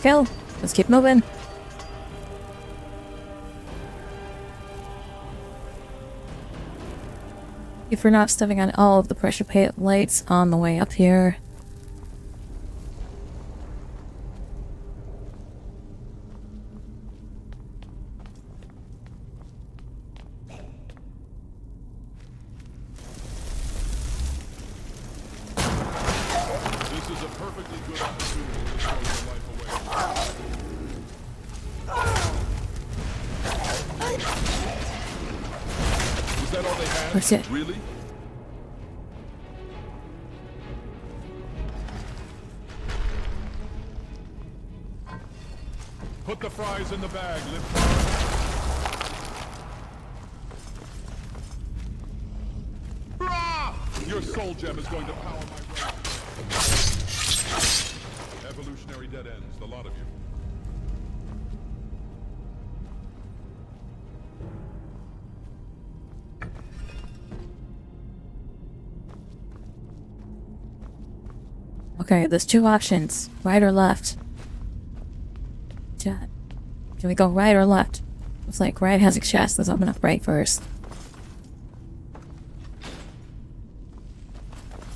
Kill. Let's keep moving. If we're not stepping on all of the pressure plate lights on the way up here. perfectly good opportunity to throw your life away. Was that all they had? That's it. Really? Put the fries in the bag, lift. Your soul gem is going to power my brain. Evolutionary dead ends, the lot of you. Okay, there's two options, right or left. Chat. Can we go right or left? Looks like right has a chest. Let's open up right first.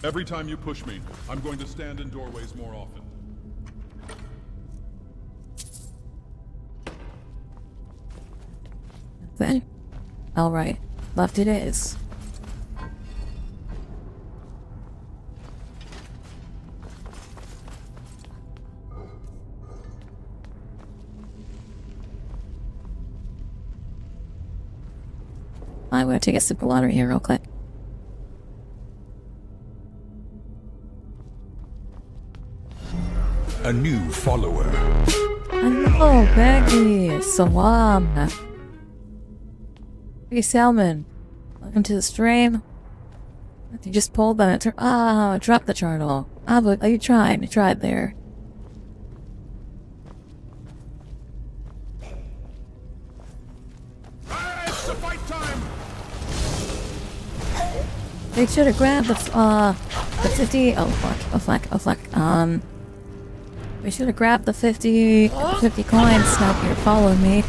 Every time you push me, I'm going to stand in doorways more often. Then, all right, left it is. I'm gonna take a sip of water here real quick. A new follower. Hello, Becky. Salam. Hey, Salmon. Welcome to the stream. You just pulled that. Drop the turtle. But you tried. You tried there. It's the fight time. They should have grabbed the 50. Oh fuck. Oh fuck. Oh fuck. We should have grabbed the 50 coins. Now you're following me.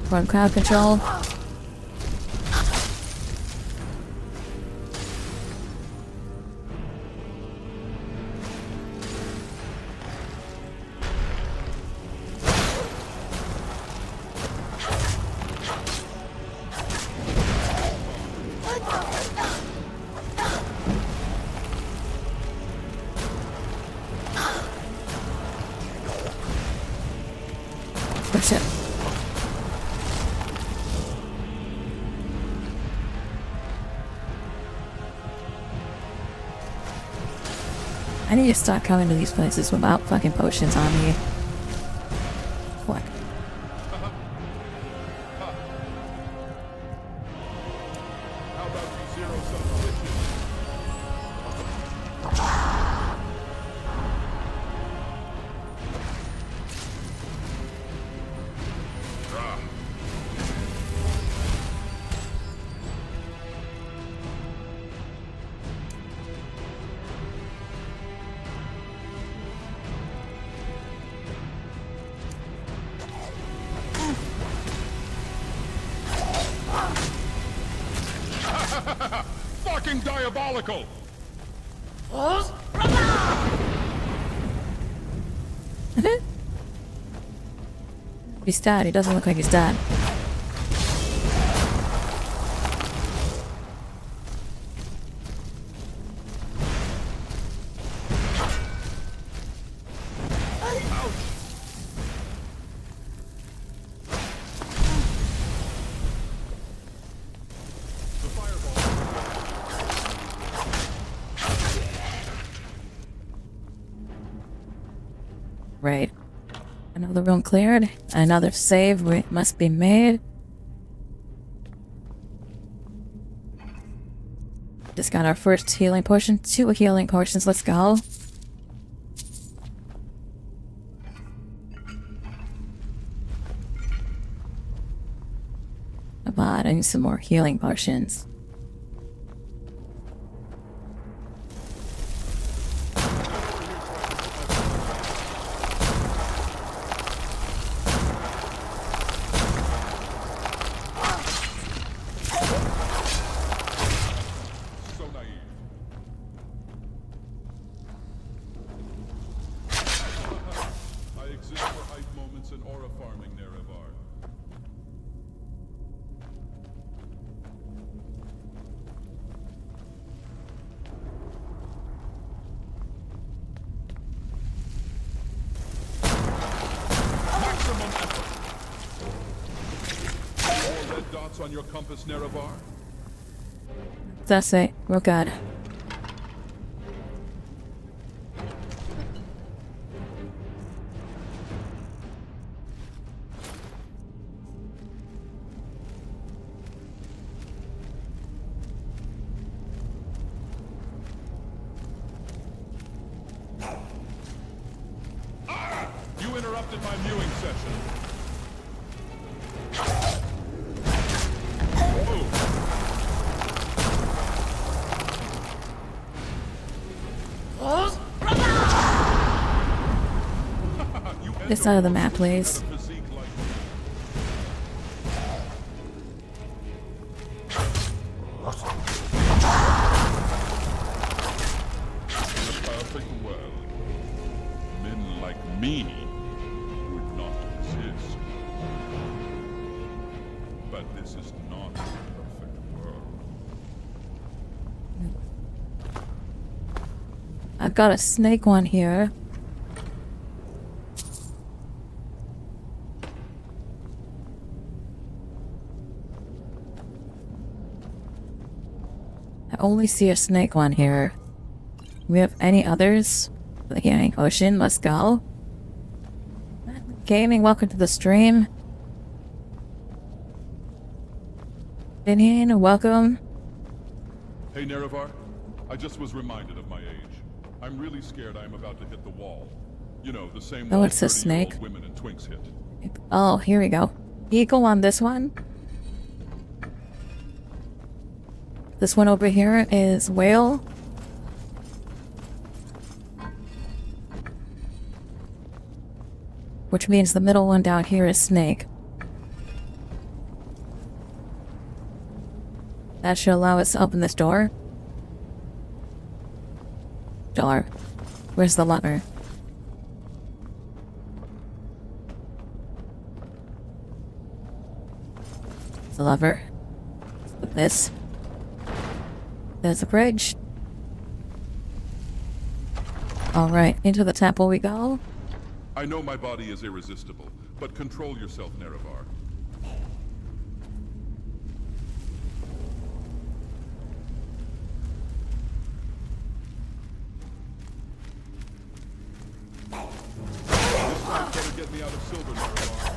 From crowd control. That's it. I need to start coming to these places without fucking potions on me. Fuck. Fucking diabolical! He's dead. He doesn't look like he's dead. Right. Another room cleared. Another save must be made. Just got our first healing potion. 2 healing potions. Let's go. Come on, I need some more healing potions. on your compass, Nerevar? That's it. We're good. You interrupted my viewing session. This side of the map, please. I've got a snake one here. I only see a snake one here. Do we have any others? The Healing Ocean, let's go. Gaming, welcome to the stream. Vinian, welcome. Hey Nerevar, I just was reminded of my age. I'm really scared I'm about to hit the wall. You know, the same wall it's a snake. women and twinks hit. Oh, here we go. Eagle on this one. This one over here is whale. Which means the middle one down here is snake. That should allow us to open this door. Door. Where's the lever? The lever. With this. There's the bridge. Alright, into the temple we go. I know my body is irresistible, but control yourself, Nerevar. This time better get me out of silver, Nerevar.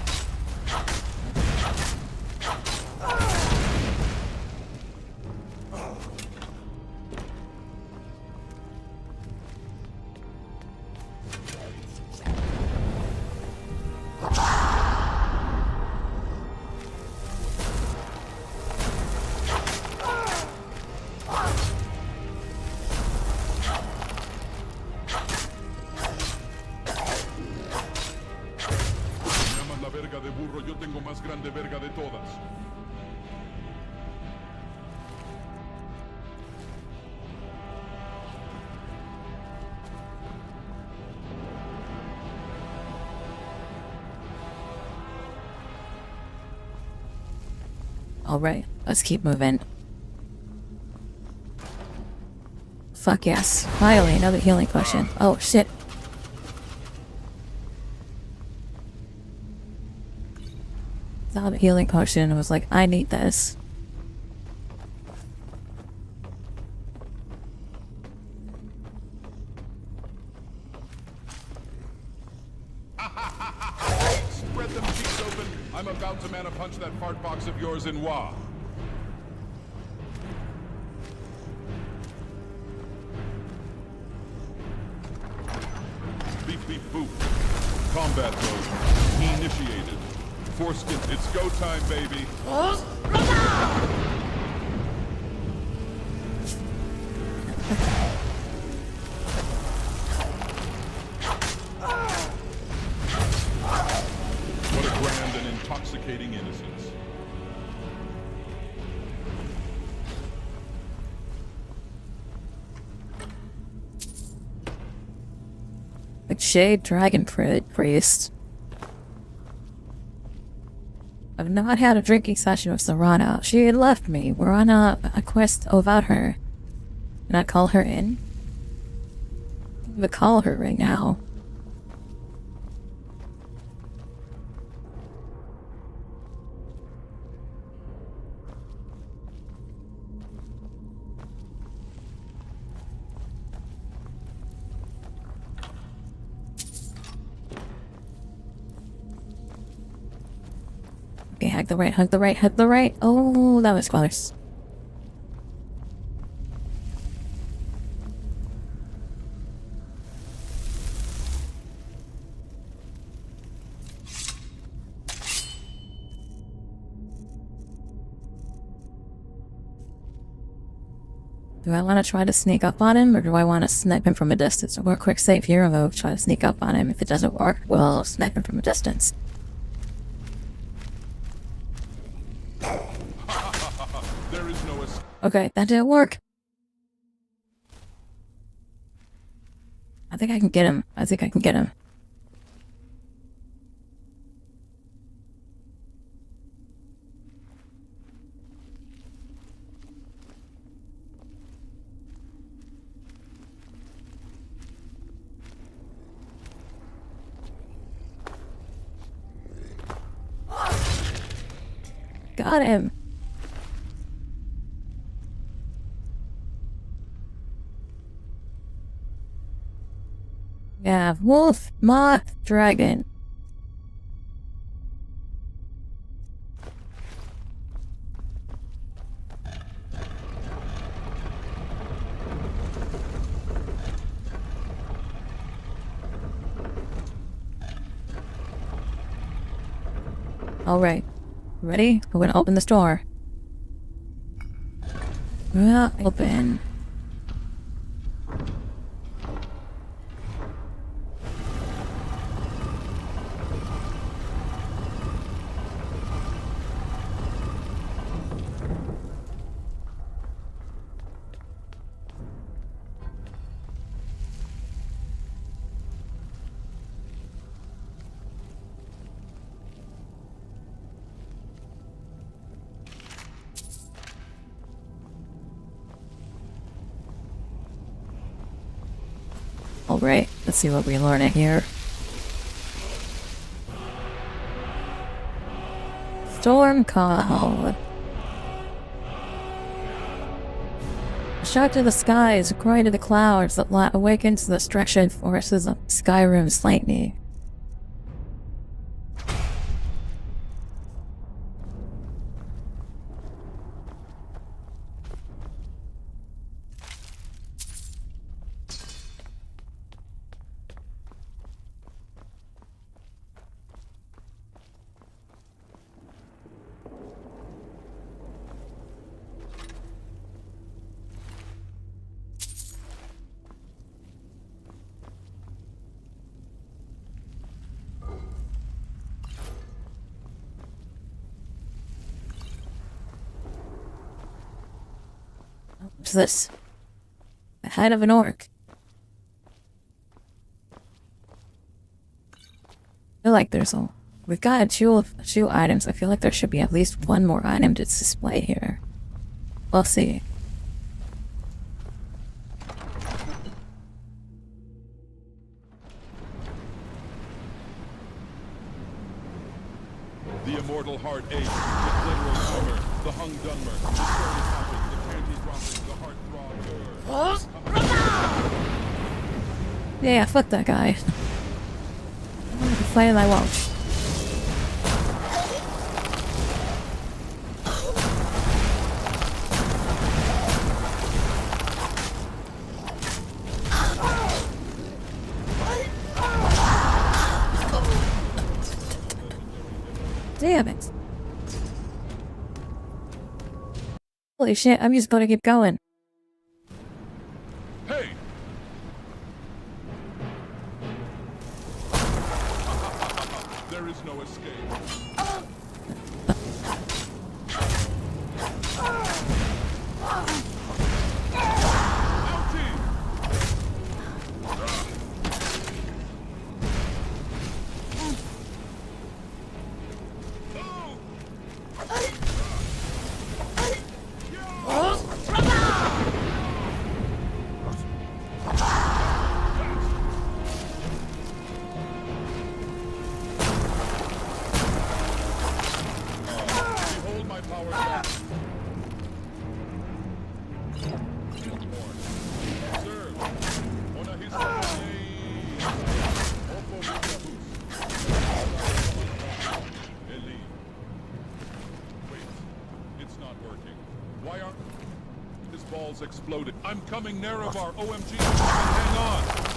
Alright, let's keep moving. Fuck yes. Finally, another healing potion. Oh shit. Saw the healing potion and was like, I need this. Spread them cheeks open. I'm about to mana punch that fart box of yours in Wa. Beep beep boop. Combat mode. Initiated. Foreskin, it's go time, baby. What a grand and intoxicating innocence. The Shade Dragon Priest. I've not had a drinking session with Serana. She had left me. We're on a quest without her. Can I call her in? I'm gonna call her right now. Hug the right, hug the right, hug the right. Oh, that was close. Do I want to try to sneak up on him, or do I want to snipe him from a distance? Or a quick save here, I'll try to sneak up on him. If it doesn't work, we'll snipe him from a distance. There is no Okay, that didn't work. I think I can get him. I think I can get him. Got him. Yeah, wolf, moth, dragon. All right. Ready? I'm gonna open this door. Open. Alright, let's see what we learn in here. Stormcloaks. A shock to the skies, a cry to the clouds that awakens the destruction forces of Skyrim's lightning. What's this? The head of an orc. I feel like there's a... We've got two items. I feel like there should be at least one more item to display here. We'll see. The immortal heart ache, the glittering armor, the hung dunmer, the stony popping, the candy dropping, the heart throbbing. Yeah, fuck that guy. I'm playing I won't. Damn it. Holy shit, I'm just gonna keep going. Hey! There is no escape. exploded. I'm coming, Nerevar. OMG, hang on.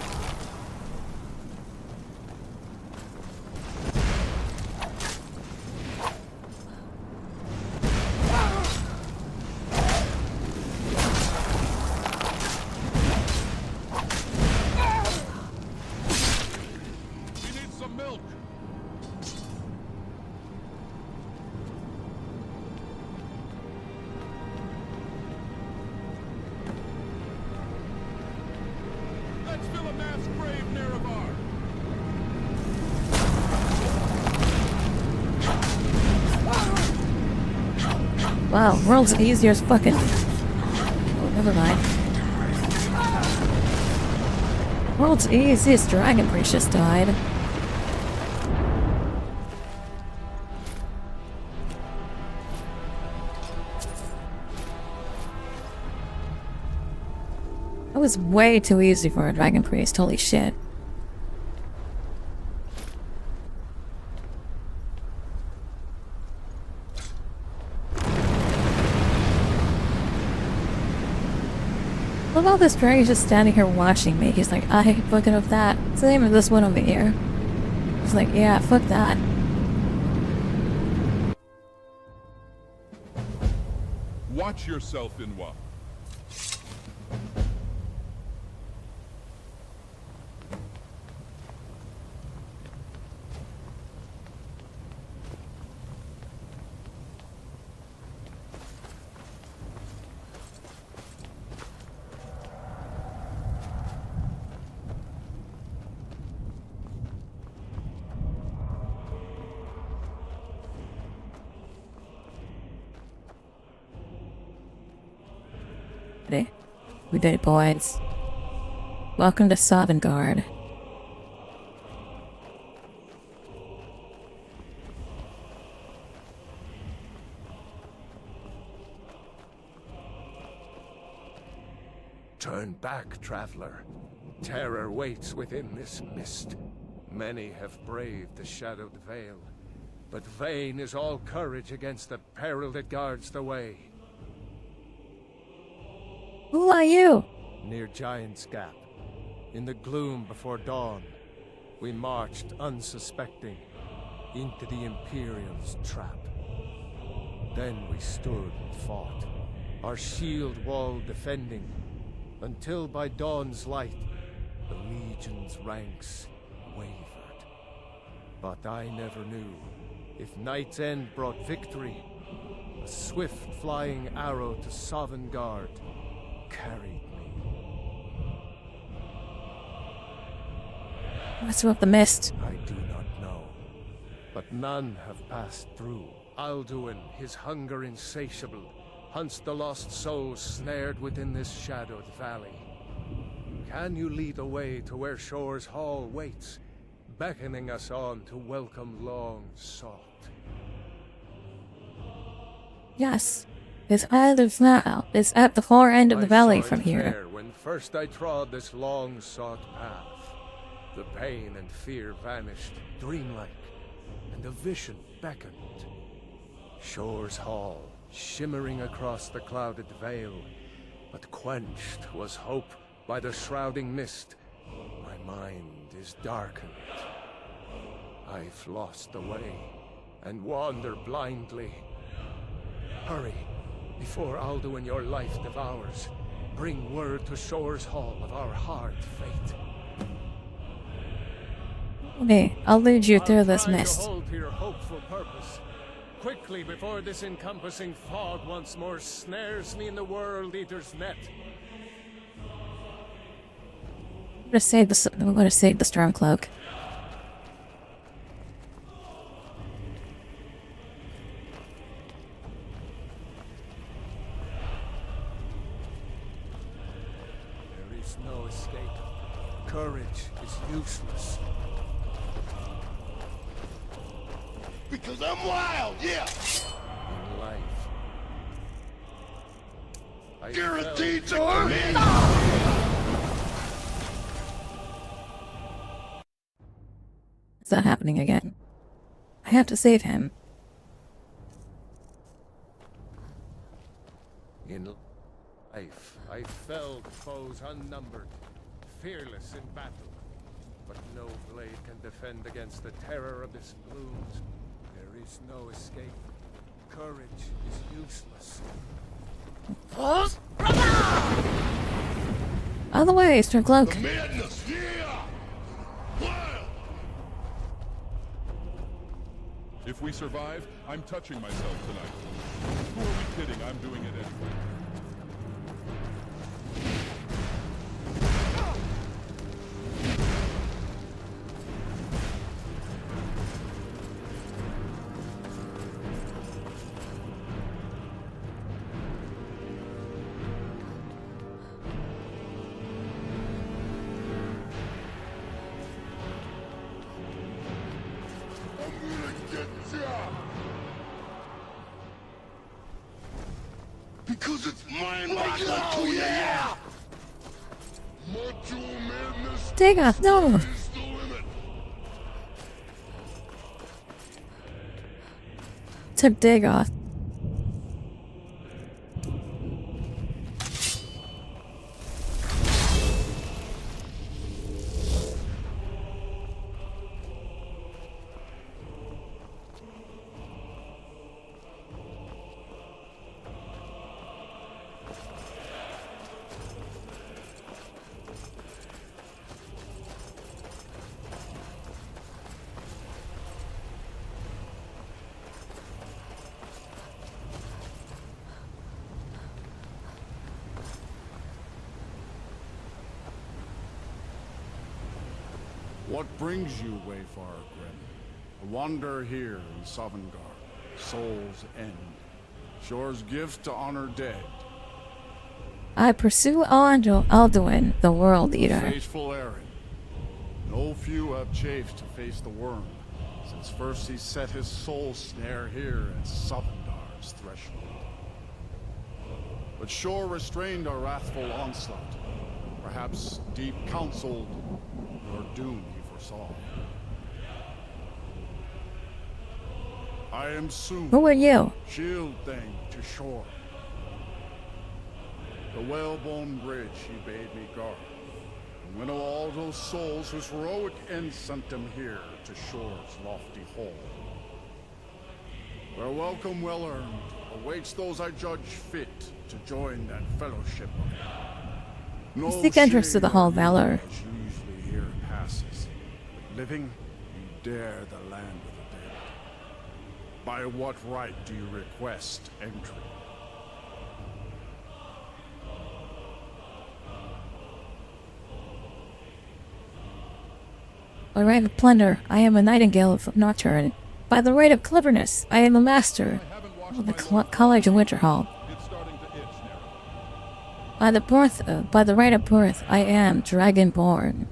Wow, world's easiest fucking. Oh, never mind. World's easiest dragon priest just died. That was way too easy for a dragon priest, holy shit. I love how this dragon's just standing here watching me. He's like, I fucking up that. Same as this one over here. He's like, yeah, fuck that. Watch yourself, Inwa. We did it, boys. Welcome to Sovngarde. Turn back, traveler. Terror waits within this mist. Many have braved the shadowed veil, but vain is all courage against the peril that guards the way. Who are you? Near Giant's Gap, in the gloom before dawn, we marched unsuspecting into the Imperials' trap. Then we stood and fought, our shield wall defending, until by dawn's light, the Legion's ranks wavered. But I never knew if Night's End brought victory, a swift flying arrow to Sovngarde carried me. What's up the mist? I do not know, but none have passed through. Alduin, his hunger insatiable, hunts the lost souls snared within this shadowed valley. Can you lead the way to where Shore's Hall waits, beckoning us on to welcome long sought? Yes. This island is now. It's at the far end of the valley from here. When first I trod this long sought path, the pain and fear vanished, dreamlike, and a vision beckoned. Shore's Hall, shimmering across the clouded veil, but quenched was hope by the shrouding mist. My mind is darkened. I've lost the way, and wander blindly. Hurry, before Alduin your life devours. Bring word to Shore's Hall of our hard fate. Okay, I'll lead you through this mist. Hold to your hopeful purpose. Quickly, before this encompassing fog once more snares me in the World Eater's net. I'm gonna save the Stormcloak. There is no escape. Courage is useless. Because I'm wild, yeah! In life, I guaranteed to win! Is that happening again? I have to save him. I felled foes unnumbered, fearless in battle. But no blade can defend against the terror of this blooms. There is no escape. Courage is useless. Out of the way, Stormcloak. Madness, yeah! Wild! If we survive, I'm touching myself tonight. Who are we kidding? I'm doing it anyway. Because it's mine, oh, yeah! Digger, no! Took Dig off. What brings you, Wayfarer Grim? A wanderer here in Sovngarde, Soul's End. Shore's gift to honor dead. I pursue Alduin, the World Eater. A faithful errand. No few have chafed to face the worm, since first he set his soul snare here at Sovngarde's threshold. But Shore restrained our wrathful onslaught. Perhaps deep counseled your doom he foresaw. I am soon. Who are you? Shield thing to Shore. The Whalebone bridge he bade me guard, and winnow all those souls whose heroic end sent them here to Shore's lofty hall. Where welcome well earned awaits those I judge fit to join that fellowship. No Seek entrance to the Hall of Valor. Usually here passes, but living, you dare the land of the dead. By what right do you request entry? By right of plunder, I am a nightingale of Nocturne. By the right of cleverness, I am a master of the College of Winterhold. By the right of birth, I am Dragonborn.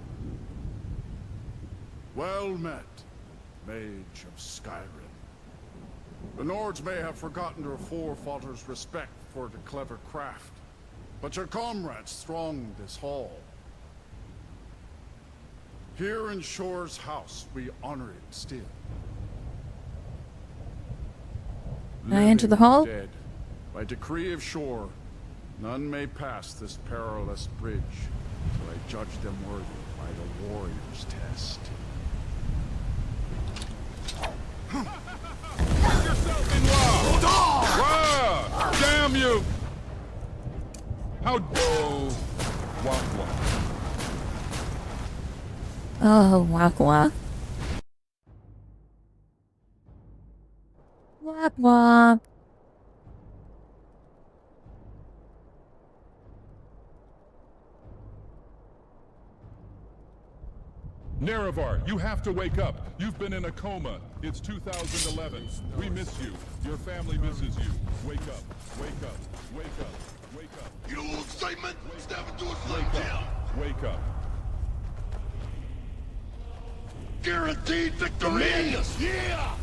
Well met, mage of Skyrim. The Nords may have forgotten your forefathers' respect for the clever craft, but your comrades throng this hall. Here in Shore's house, we honor it still. Can I enter the hall? Dead, by decree of Shore, none may pass this perilous bridge till I judge them worthy by the warrior's test. Wow! Damn you! How Oh, whack whack. Whack whack. Nerevar, you have to wake up. You've been in a coma. It's 2011. We miss you. Your family misses you. Wake up. Wake up. Wake up. Wake up. You little excitement! Step into a Wake up. Wake up. Guaranteed victory! Yeah!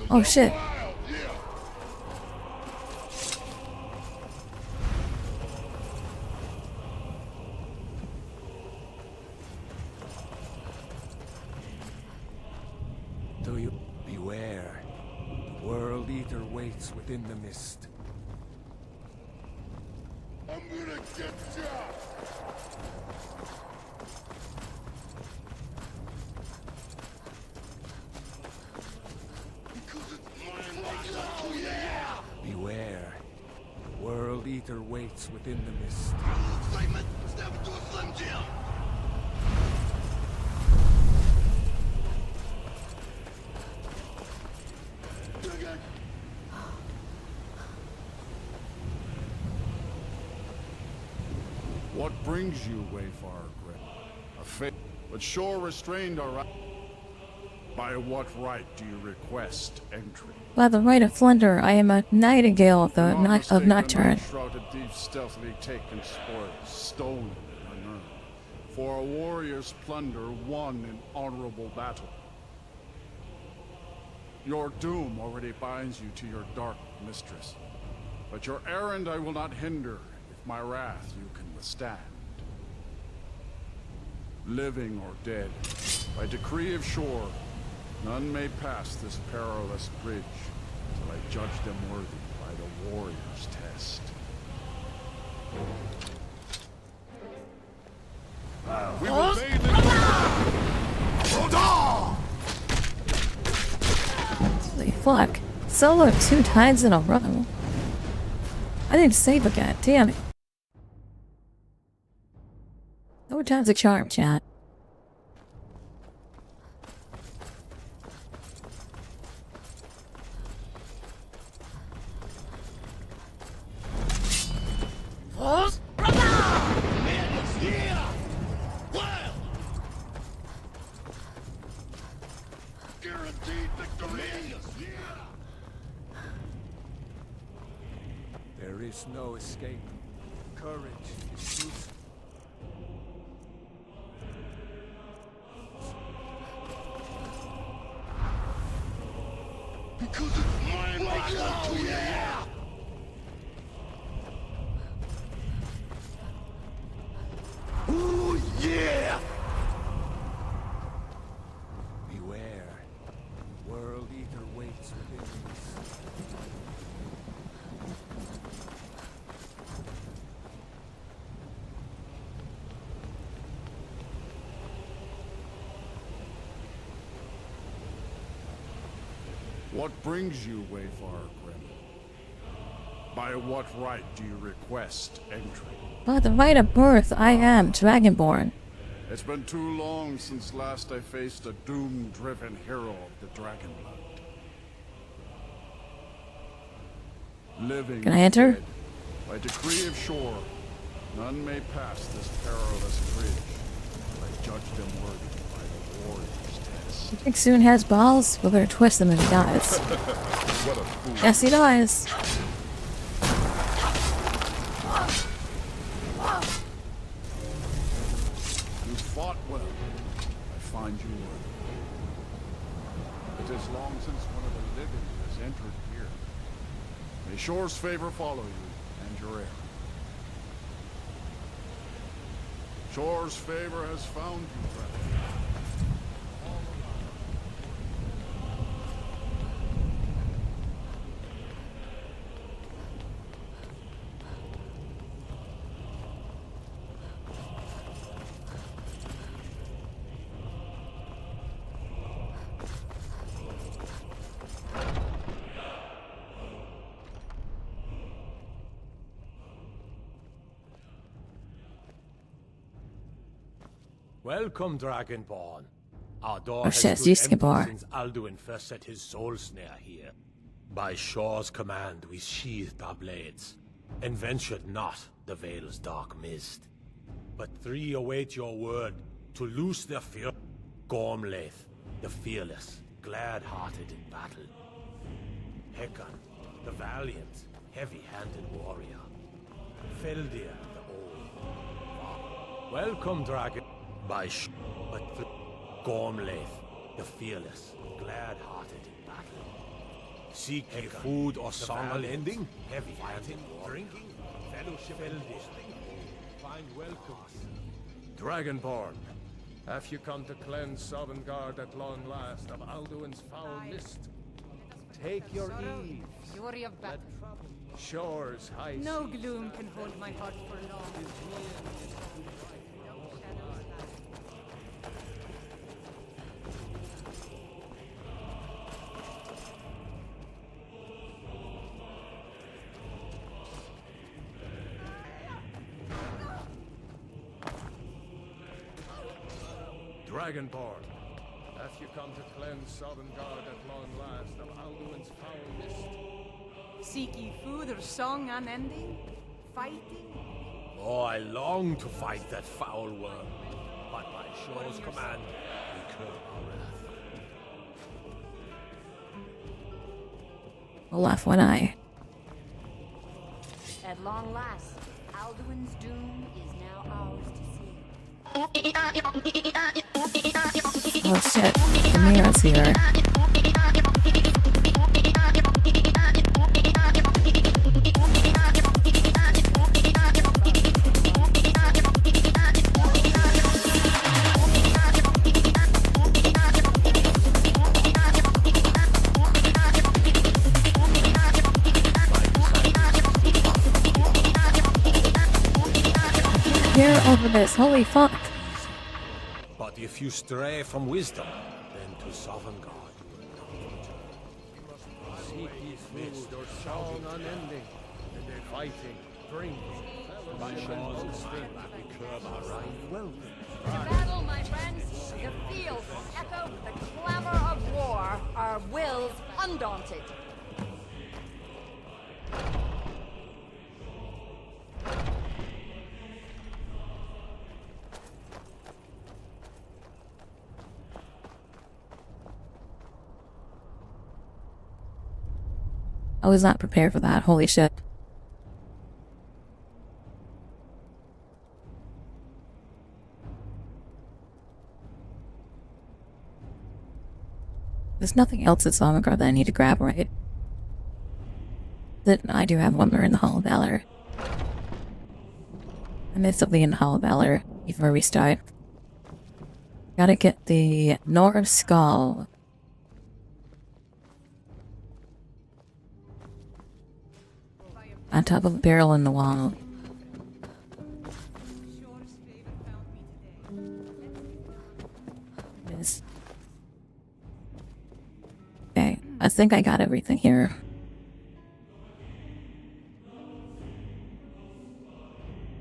Oh shit. Do you beware? The World Eater waits within the mist. gonna get ya! Beware. World Eater waits within the mist. Step to a Slim Jim! What brings you, Wayfarer Grim? A fate, but sure restrained our... By what right do you request entry? By the right of Flunder, I am a nightingale of the of Nocturne. Shrouded thieves stealthily taken spoils, stolen and unearned. For a warrior's plunder won in honorable battle. Your doom already binds you to your dark mistress. But your errand I will not hinder, if my wrath you can withstand. Living or dead, by decree of shore, none may pass this perilous bridge till I judge them worthy by the warrior's test. We will bathe in Holy fuck. Solo 2 times in a row. I need to save again, damn it. No time's a charm, chat. There is no escape. Courage is truth. Because it's mine, yeah! Ooh, yeah! Beware. World Eater waits within us. What brings you, Wayfarer Grim? By what right do you request entry? By the right of birth, I am Dragonborn. It's been too long since last I faced a doom-driven hero of the Dragonblood. Living Can I enter? dead, by decree of shore, none may pass this perilous bridge. I judge them worthy by the warrior's test. You think Soon has balls? We're gonna twist them if he dies. What a fool. Yes, he dies. You fought well. I find you worthy. It is long since one of the living has entered here. May Shore's favor follow you and your heir. Shore's favor has found you, friend. Welcome, Dragonborn. Our door Oh has shit, stood it's empty Skibar. since Alduin first set his soul snare here. By Shore's command, we sheathed our blades, and ventured not the Vale's dark mist. But 3 await your word to loose their fear. Gormlaith, the fearless, glad-hearted in battle. Hekon, the valiant, heavy-handed warrior. Feldir, the old. Welcome, Dragon. By Gormlaith, the fearless, glad-hearted in battle. Seek a food or song unending, heavy-handed, drinking, fellowship, find welcomes. Dragonborn, have you come to cleanse Sovngarde at long last of Alduin's foul mist? Take your ease. Fury of battle. Shores high. No gloom can hold my heart for long. Dragonborn, hath you come to cleanse Sovngarde at long last of Alduin's foul mist? Seek ye food or song unending? Fighting? Oh, I long to fight that foul worm, but by Shor's command, we curb our wrath. I'll laugh one eye. At long last, Alduin's doom is now ours to see. Oh shit, the mirror's here. Here over this, holy fuck. But if you stray from wisdom, then to Sovngarde you will not return. Seek ye food or song unending, and they're fighting, drinking, by Shor's command, we curb our wrath. well. To battle, my friends! The fields echo with the clamor of war, our wills undaunted. I was not prepared for that, holy shit. There's nothing else at Sovngarde that I need to grab, right? That I do have lumber in the Hall of Valor. I missed something in the Hall of Valor before we start. Gotta get the Nordic skull. On top of a barrel in the wall. Yes. Okay, I think I got everything here.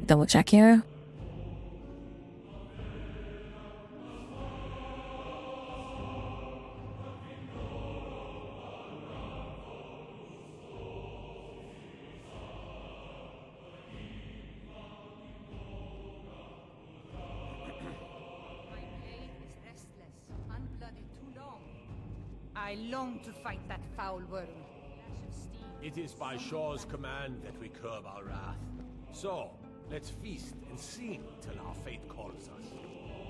Double check here. I long to fight that foul worm. It is by Shor's command that we curb our wrath. So, let's feast and sing till our fate calls us.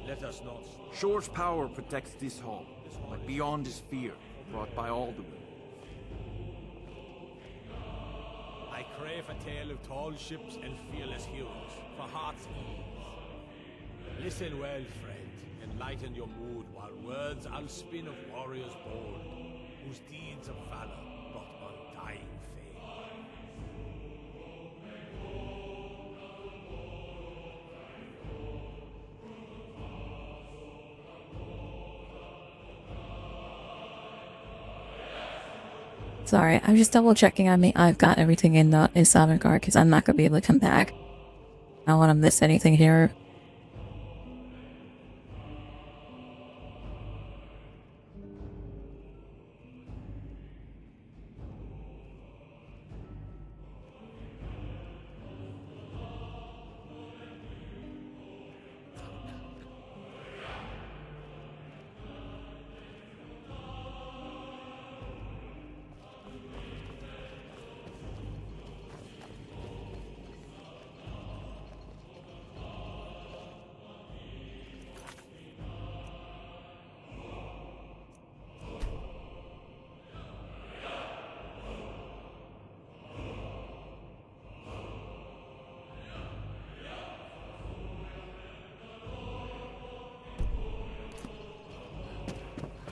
Let us not... Shor's power protects this hall, but beyond is fear, brought by Alduin. I crave a tale of tall ships and fearless heroes, for heart's ease. Listen well, friend, and lighten your mood while words I'll spin of warriors bold, whose deeds of valor brought undying fame. Sorry, I'm just double checking on me. I've got everything in Sovngarde because I'm not gonna be able to come back. I don't want to miss anything here.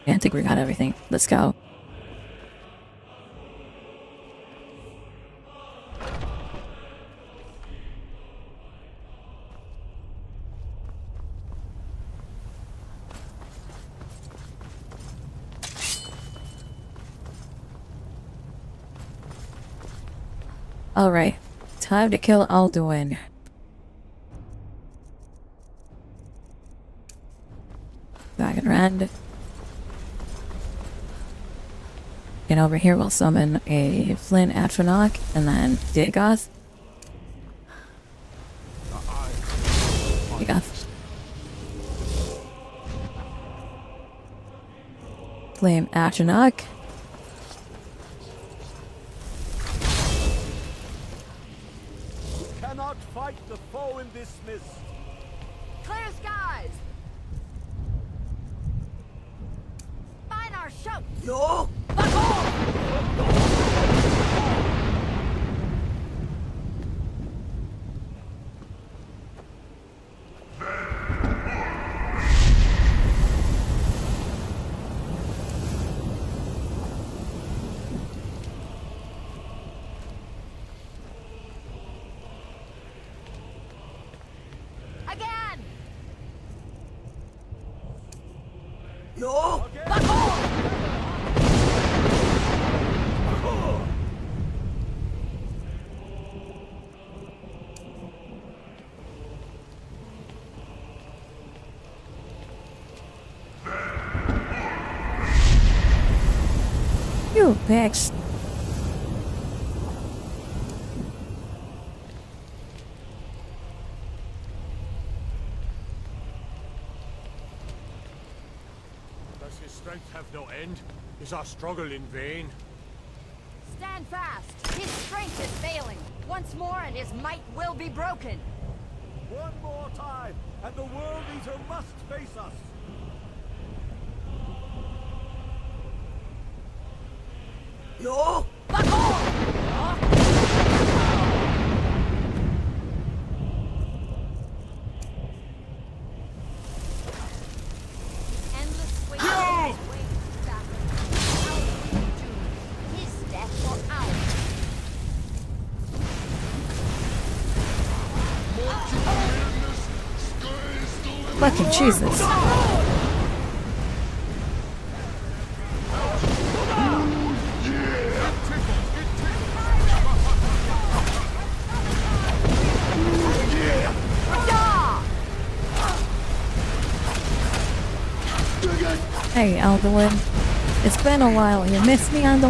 I think we got everything. Let's go. Alright, time to kill Alduin. Dragon Rend. Get over here, we'll summon a Flint Atronach and then Digoth. Digoth. Flame Atronach. Cannot fight the foe in this mist. Clear skies! Find our shout! No! Again! No! You bitch. Does his strength have no end? Is our struggle in vain? Stand fast! His strength is failing! Once more and his might will be broken! One more time, and the World Eater must face us! No! Endless wait for his way to Tavern. His death or ours. Fucking Jesus. Hey, Alduin. It's been a while. You missed me on the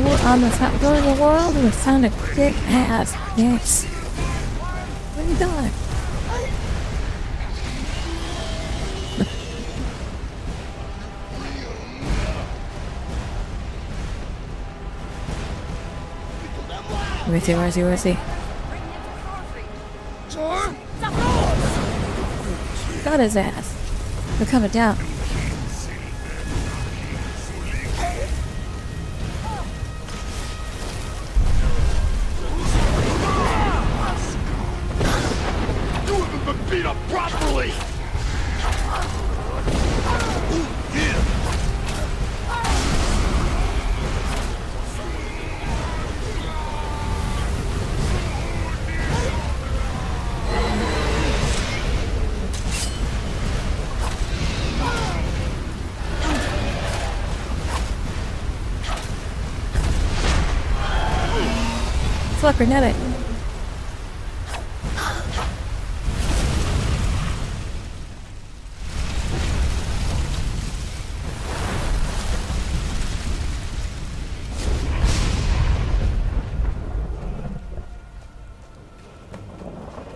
top door of the world? It was time to kick ass. Yes. What are you doing? Where's he? Got his ass. They're coming down. You haven't been beat up properly! Fuck, Renette.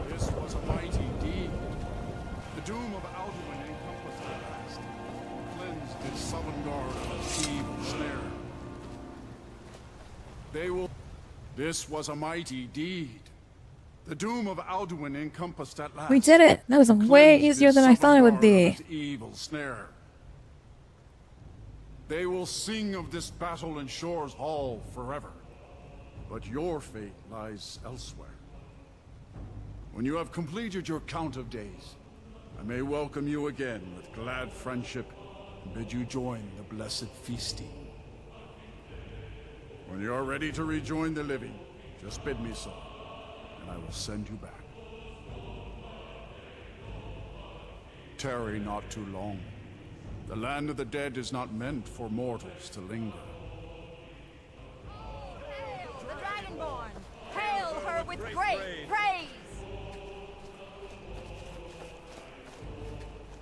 This was a mighty deed. The doom of Alduin encompassed the past, cleansed its Sovngarde of its evil snare. This was a mighty deed. The doom of Alduin encompassed at last. We did it! That was way easier than I thought it would be. Evil snare. They will sing of this battle in Shore's Hall forever. But your fate lies elsewhere. When you have completed your count of days, I may welcome you again with glad friendship and bid you join the blessed feasting. When you are ready to rejoin the living, just bid me so, and I will send you back. Tarry not too long. The land of the dead is not meant for mortals to linger. Hail the Dragonborn! Hail her with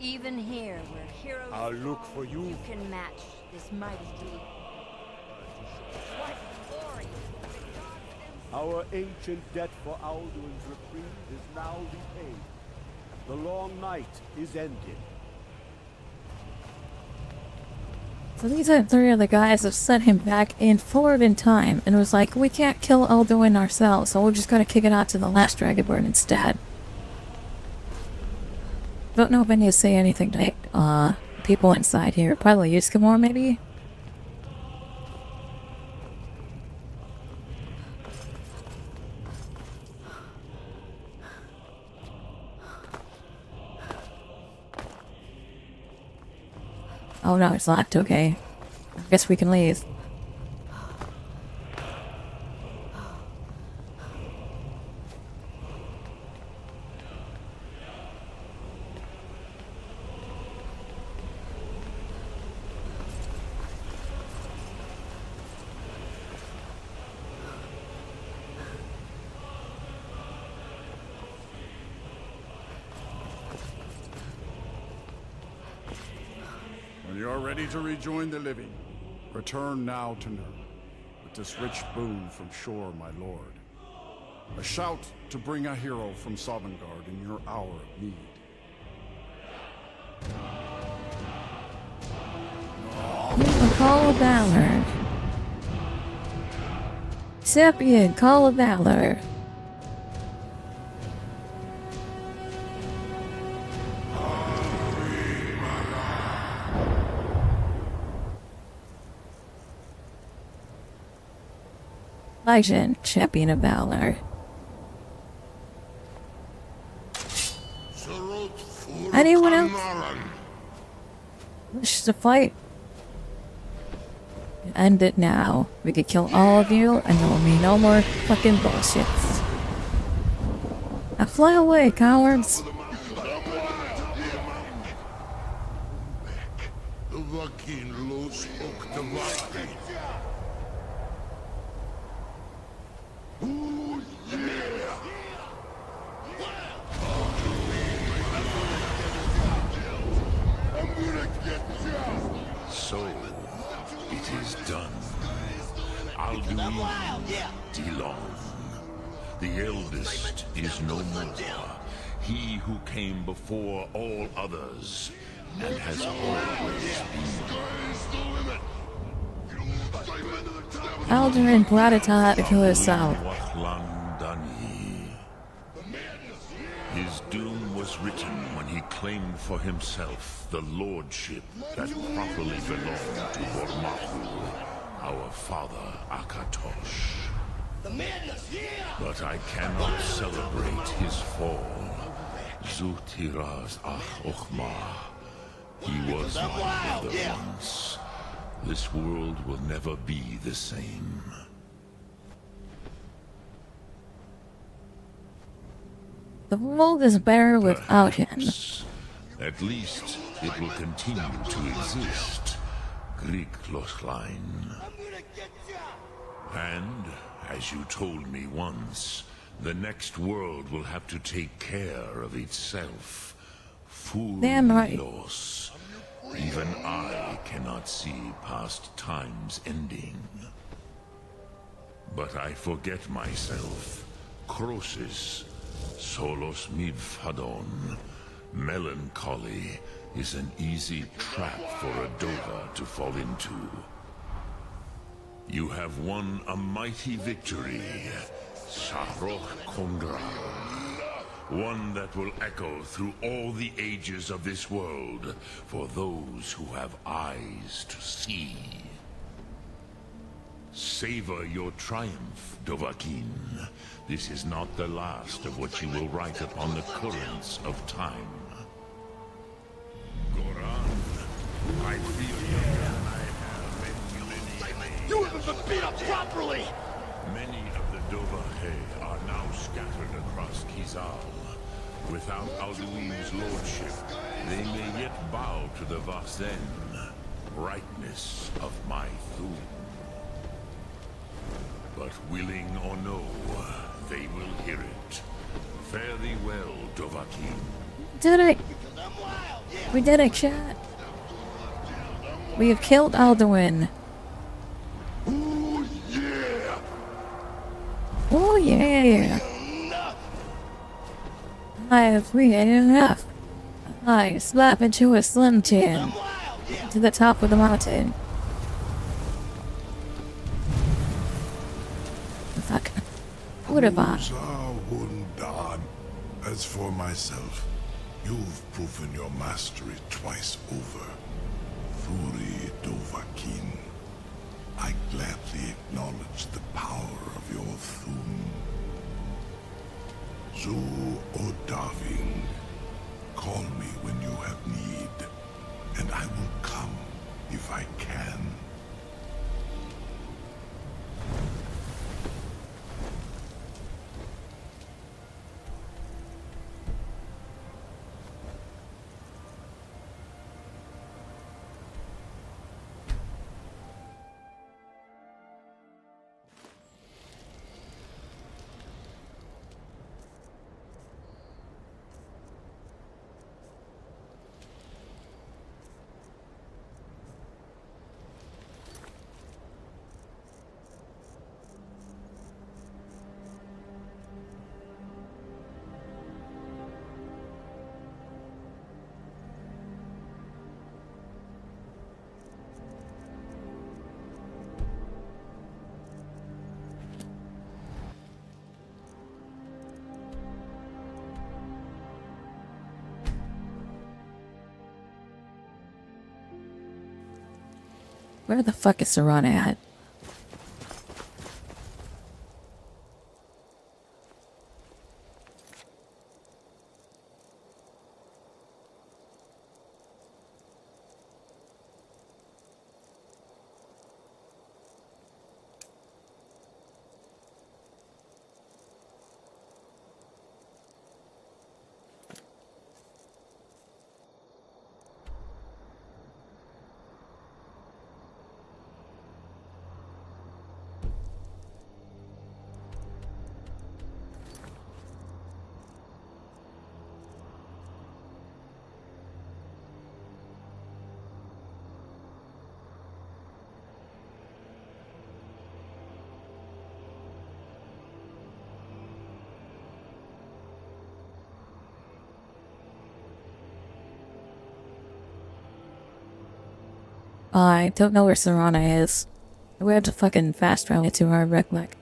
Even here, where heroes I'll look for you. you can match this mighty deed. What glory! Our ancient debt for Alduin's reprieve is now repaid. The long night is ended. So these are 3 of the guys that sent him back forward in time, and it was like, we can't kill Alduin ourselves, so we're just gonna kick it out to the last Dragonborn instead. Don't know if I need to say anything to people inside here. Probably Eskimore, maybe? Oh no, it's locked, okay. I guess we can leave. When you are ready to rejoin the living, return now to Nurgle, with this rich boon from shore, my lord. A shout to bring a hero from Sovngarde in your hour of need. The Call of Valor. Sapien, Call of Valor. Legend, Champion of Valor. Anyone else wish to fight? End it now. We could kill all of you, and there will be no more fucking bullshit. Now fly away, cowards! So, it is done. Alduin, Dilon. The eldest is no more. He who came before all others, and has always been. Alduin Gratita to kill himself. His doom was written when he claimed for himself the lordship that properly belonged to Bormahu, our father Akatosh. But I cannot celebrate his fall. Zutiraz Ach-Ochma. He was my brother once. This world will never be the same. The world is better without him. At least it will continue to exist. Grikloslein. And, as you told me once, the next world will have to take care of itself. Damn right. Even I cannot see past time's ending. But I forget myself. Crosis, Solos Midfadon. Melancholy is an easy trap for a Dova to fall into. You have won a mighty victory, Sarok Kondra. One that will echo through all the ages of this world for those who have eyes to see. Savor your triumph, Dovahkiin. This is not the last of what you will write upon the currents of time. Goran, I feel younger than I have in many. You haven't been beat up properly! Many of the Dovahe are now scattered across Kizal. Without Alduin's lordship, they may yet bow to the Vasen, brightness of my Thum. But willing or no, they will hear it. Fare thee well, Dovahkiin. Did I? We did it, chat. We have killed Alduin. Oh yeah! I have created enough. I slap into a slim chin to the top of the mountain. Fuck. What about? As for myself, you've proven your mastery twice over. Thuri Dovahkiin, I gladly acknowledge the power of your Thum. Zu Odahviing, call me when you have need, and I will come if I can. Where the fuck is Serana at? I don't know where Serana is. We have to fucking fast travel to our replica.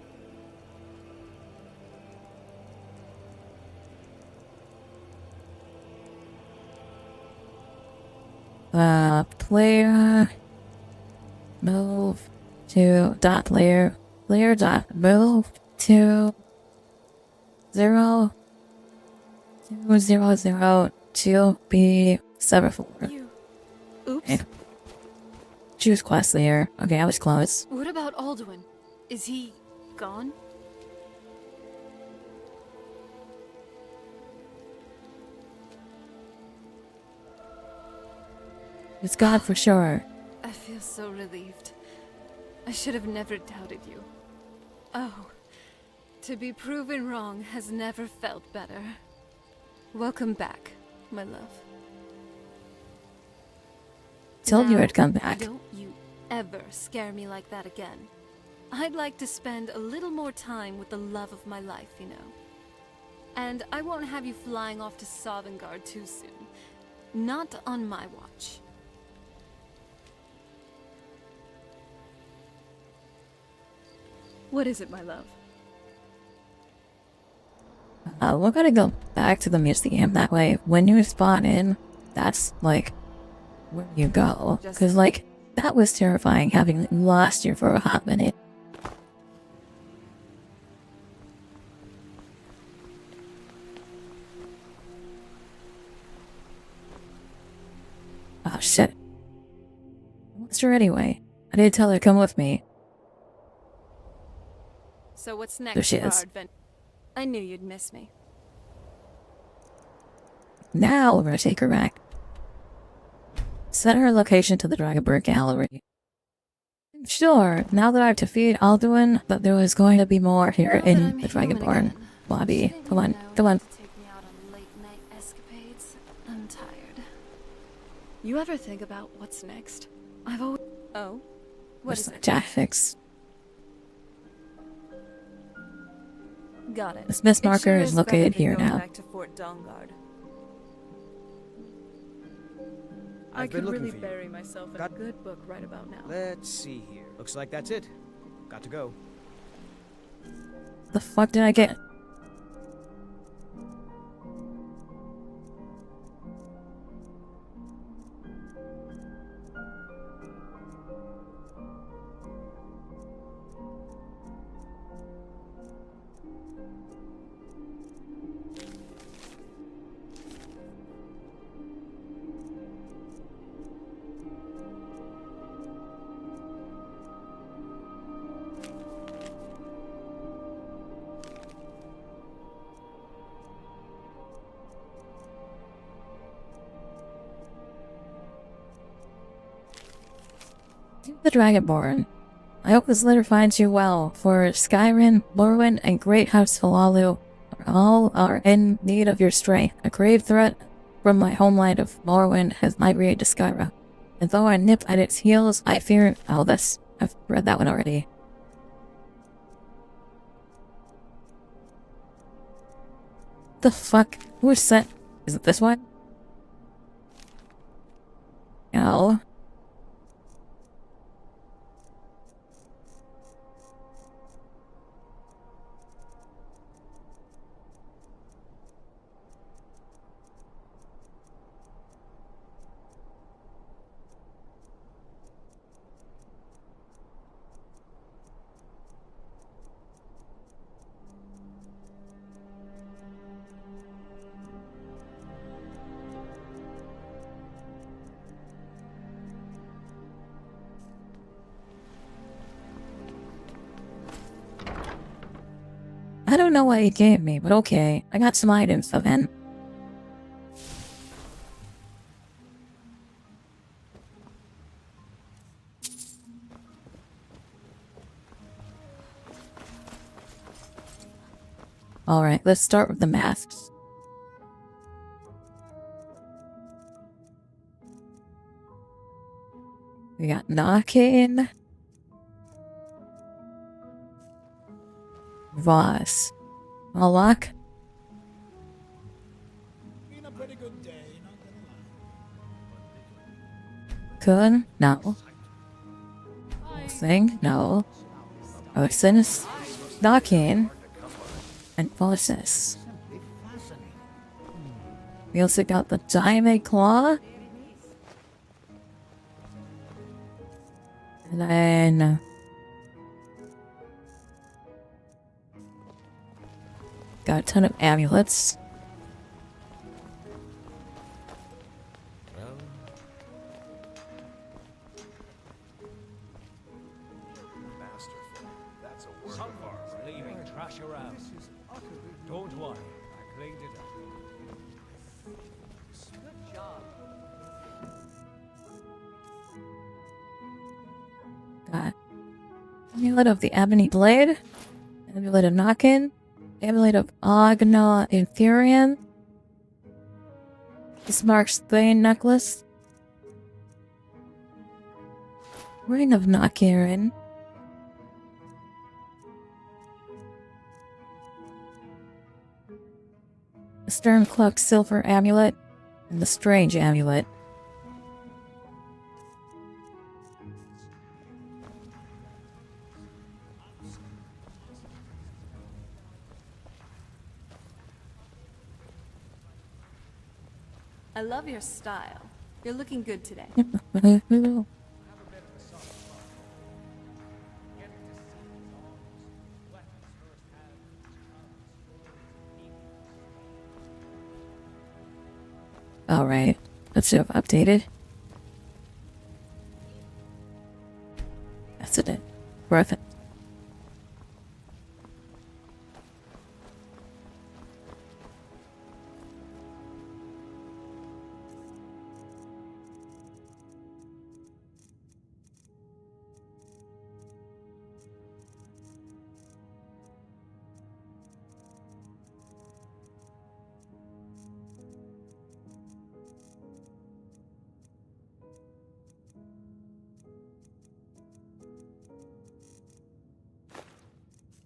Player move to dot player dot move to 0 0 0 2 B74. Oops. Okay. Choose quest layer. Okay, I was close. What about Alduin? Is he gone? It's God for sure. I feel so relieved. I should have never doubted you. Oh, to be proven wrong has never felt better. Welcome back, my love. Told you I'd come back. Don't you ever scare me like that again. I'd like to spend a little more time with the love of my life, you know. And I won't have you flying off to Sovngarde too soon. Not on my watch. What is it, my love? We're gonna go back to the museum. That way, when you spawn in, that's like where you go. Because, like, that was terrifying having lost you for a hot minute. Oh shit. I lost her anyway. I did tell her to come with me. So what's next There she for our is. adventure? I knew you'd miss me. Now we're gonna take her back. Set her location to the Dragonborn gallery. Sure, now that I've defeated Alduin, that there was going to be more here in the Dragonborn lobby. Come on, come on. Take me out on late night escapades. I'm tired. You ever think about what's next? I've always... Oh? What is it? Tactics. Got it. This miss marker It sure is is located better than here going now. Back to Fort Dawnguard. I I've been could looking really for you. bury myself in a good book right about now. Let's see here. Looks like that's it. Got to go. The fuck did I get? The Dragonborn. I hope this letter finds you well, for Skyrim, Morrowind, and Great House Valalu all are in need of your strength. A grave threat from my homeland of Morrowind has migrated to Skyrim. And though I nip at its heels, I fear... Oh, this... I've read that one already. The fuck? Who is sent? Is it this one? No. I don't know what he gave me, but okay. I got some items of him. Alright, let's start with the masks. We got Knockin'. Voss. Malak. Kun? No. Thing? No. Osinus. Knockin'. And Voss's. We also got the Diamond Claw. And then... got a ton of amulets. Masterful. That's a work of art. Leaving trash around. Don't worry, I cleaned it up. Good job. Got amulet of the Ebony Blade, amulet of Knockin', amulet of Agna Inferium, Bismarck's Thane necklace, ring of Knockin', the Stormcloaks silver amulet, and the strange amulet. I love your style. You're looking good today. Alright, let's see if I've updated. That's it. Perfect.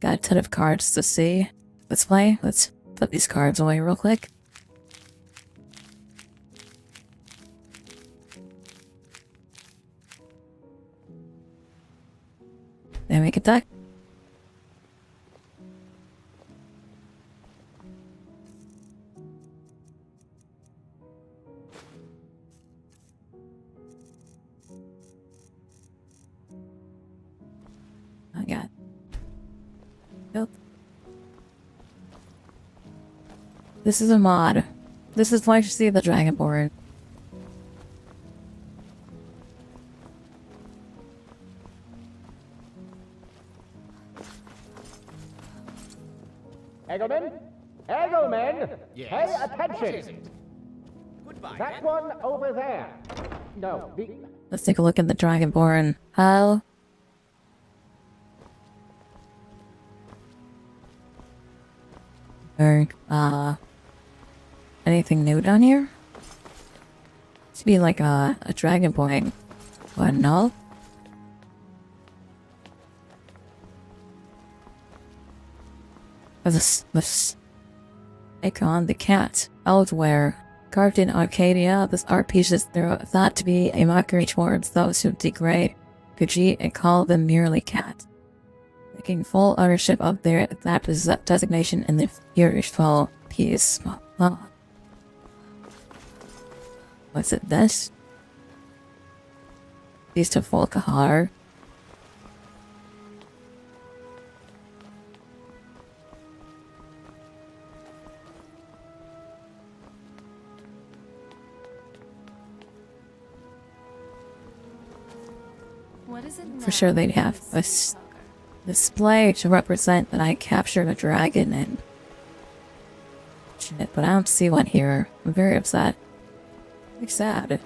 Got a ton of cards to see. Let's play. Let's put these cards away real quick. Then we can attack. I got. Nope. This is a mod. This is why you see the Dragonborn. Eggleman? Eggleman! Yes? Pay What is attention! it? Goodbye. That one over there. No, the... Let's take a look at the Dragonborn. How? Anything new down here? To be like a Dragonborn. What, no? This icon, the cat, Eldware, carved in Arcadia. This art piece is thought to be a mockery towards those who degrade Khajiit and call them merely cat. Taking full ownership of that designation in the spiritual piece. What's it, this? Beast of Volkahar. What is it now? For sure they'd have a display to represent that I captured a dragon and shit, but I don't see one here. I'm very upset. Very sad.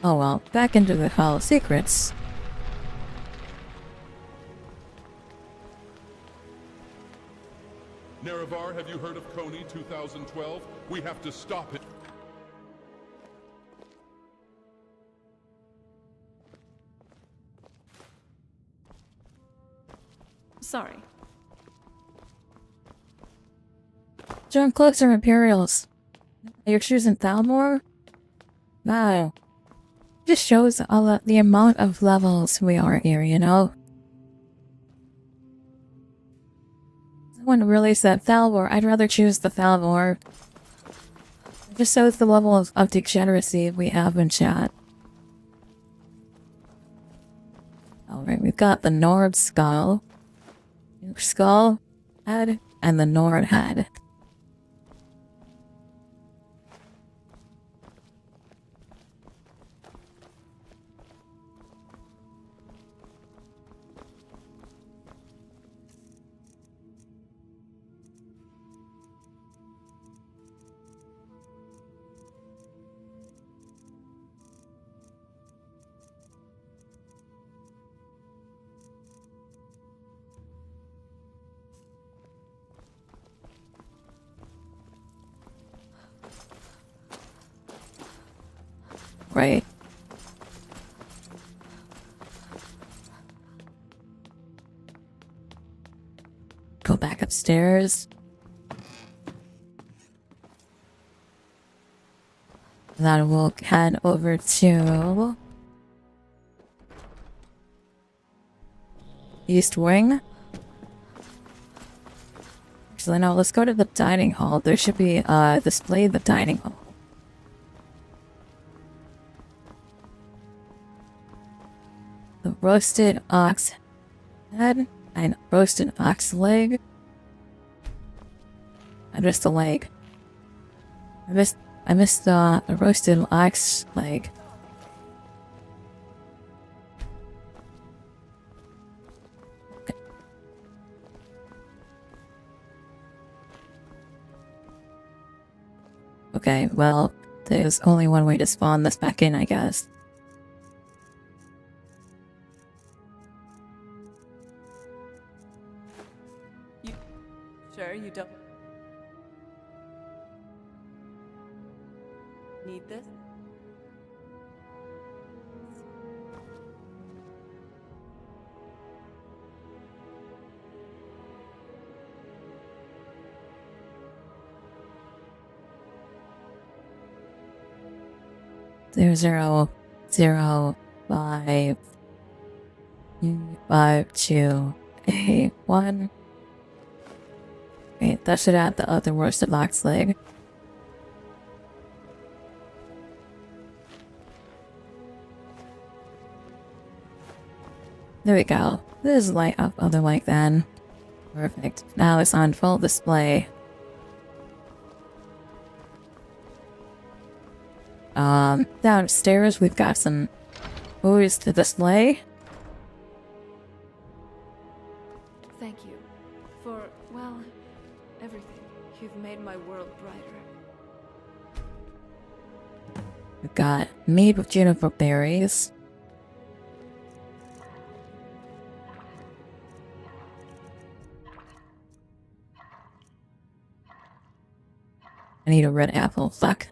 Oh well, back into the Hall of Secrets. Nerevar, have you heard of Coney 2012? We have to stop it. Sorry. Stormcloaks or Imperals? You're choosing Thalmor? Wow. Just shows all the amount of levels we are here, you know? Someone really said Thalmor. I'd rather choose the Thalmor. It just shows the level of degeneracy we have in chat. Alright, we've got the Nord Skull. Skull head and the Nord head. Right. Go back upstairs. Then we'll head over to East Wing. Actually, no, let's go to the dining hall. There should be a display in the dining hall. The roasted ox head and roasted ox leg. I missed the leg. I missed the roasted ox leg. Okay. Okay, well, there's only one way to spawn this back in, I guess. you don't need this. Zero, zero, zero, 5, 5, 2, 8, 1. Okay, that should add the other worsted lock's leg. There we go. This is light up other like then. Perfect. Now it's on full display. Downstairs we've got some movies to display. Thank you for, well, everything. You've made my world brighter. We've got made with juniper berries. I need a red apple. Fuck.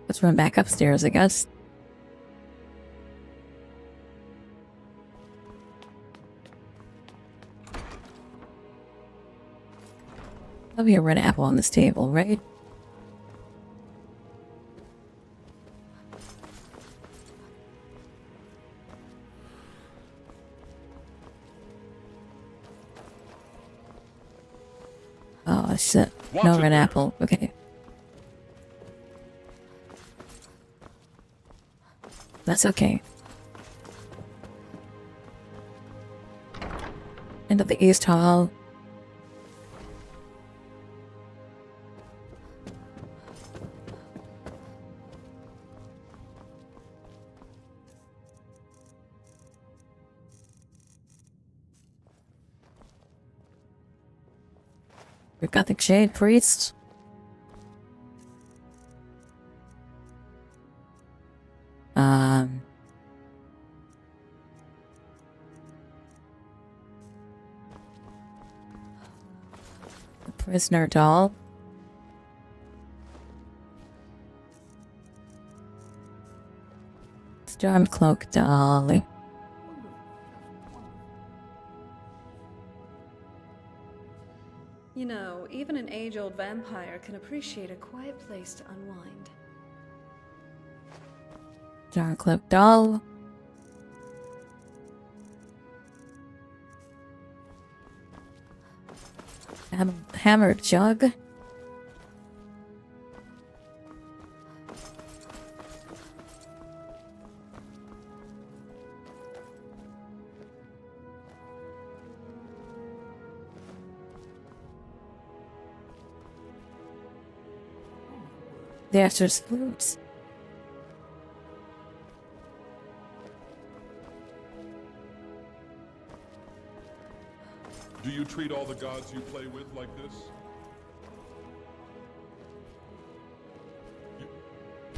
Let's run back upstairs, I guess. There'll be a red apple on this table, right? Oh shit. No red apple. Okay. That's okay. End of the East Hall. We've got the Shade Priest. The Prisoner Doll. Stormcloak Doll. You know, even an age-old vampire can appreciate a quiet place to unwind. Stormcloak Doll. Hammered Jug. The Asher's Flutes. Do you treat all the gods you play with like this?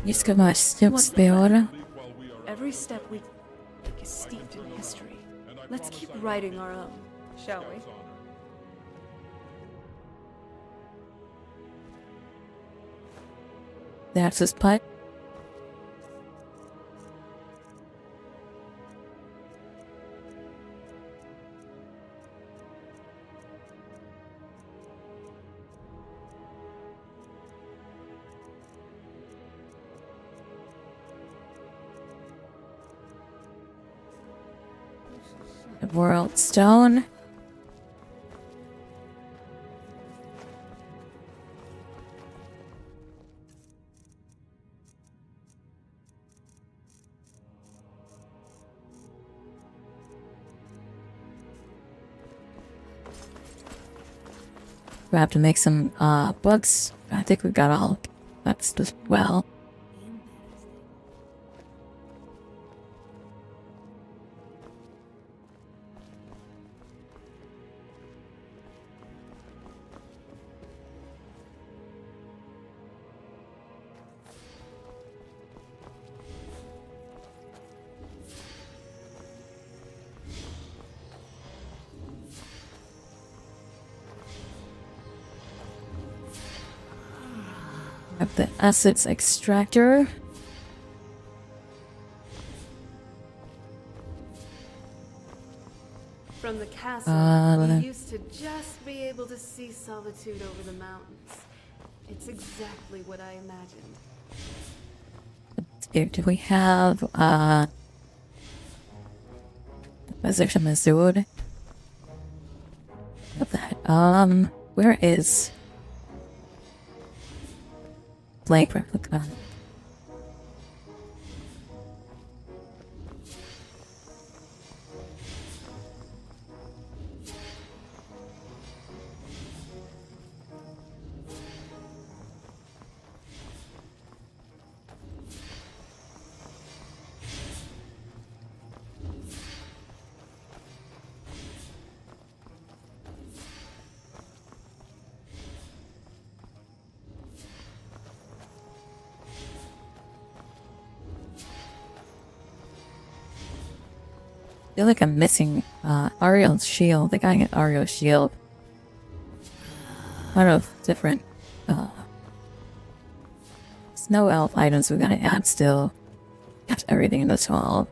Just got my steward. Every step we take is steeped in history. Let's keep writing our own, shall we? That's his putt. World Stone. We have to make some books. I think we got all that's as well. Got the assets extractor. From the castle, we used to just be able to see solitude over the mountains. It's exactly what I imagined. Here, do we have position of steward? What the heck? Where is Blake replica? I feel like I'm missing Ariel's shield. The guy get Ariel's shield. Kind of different snow elf items we gotta add still. Got everything in this hall.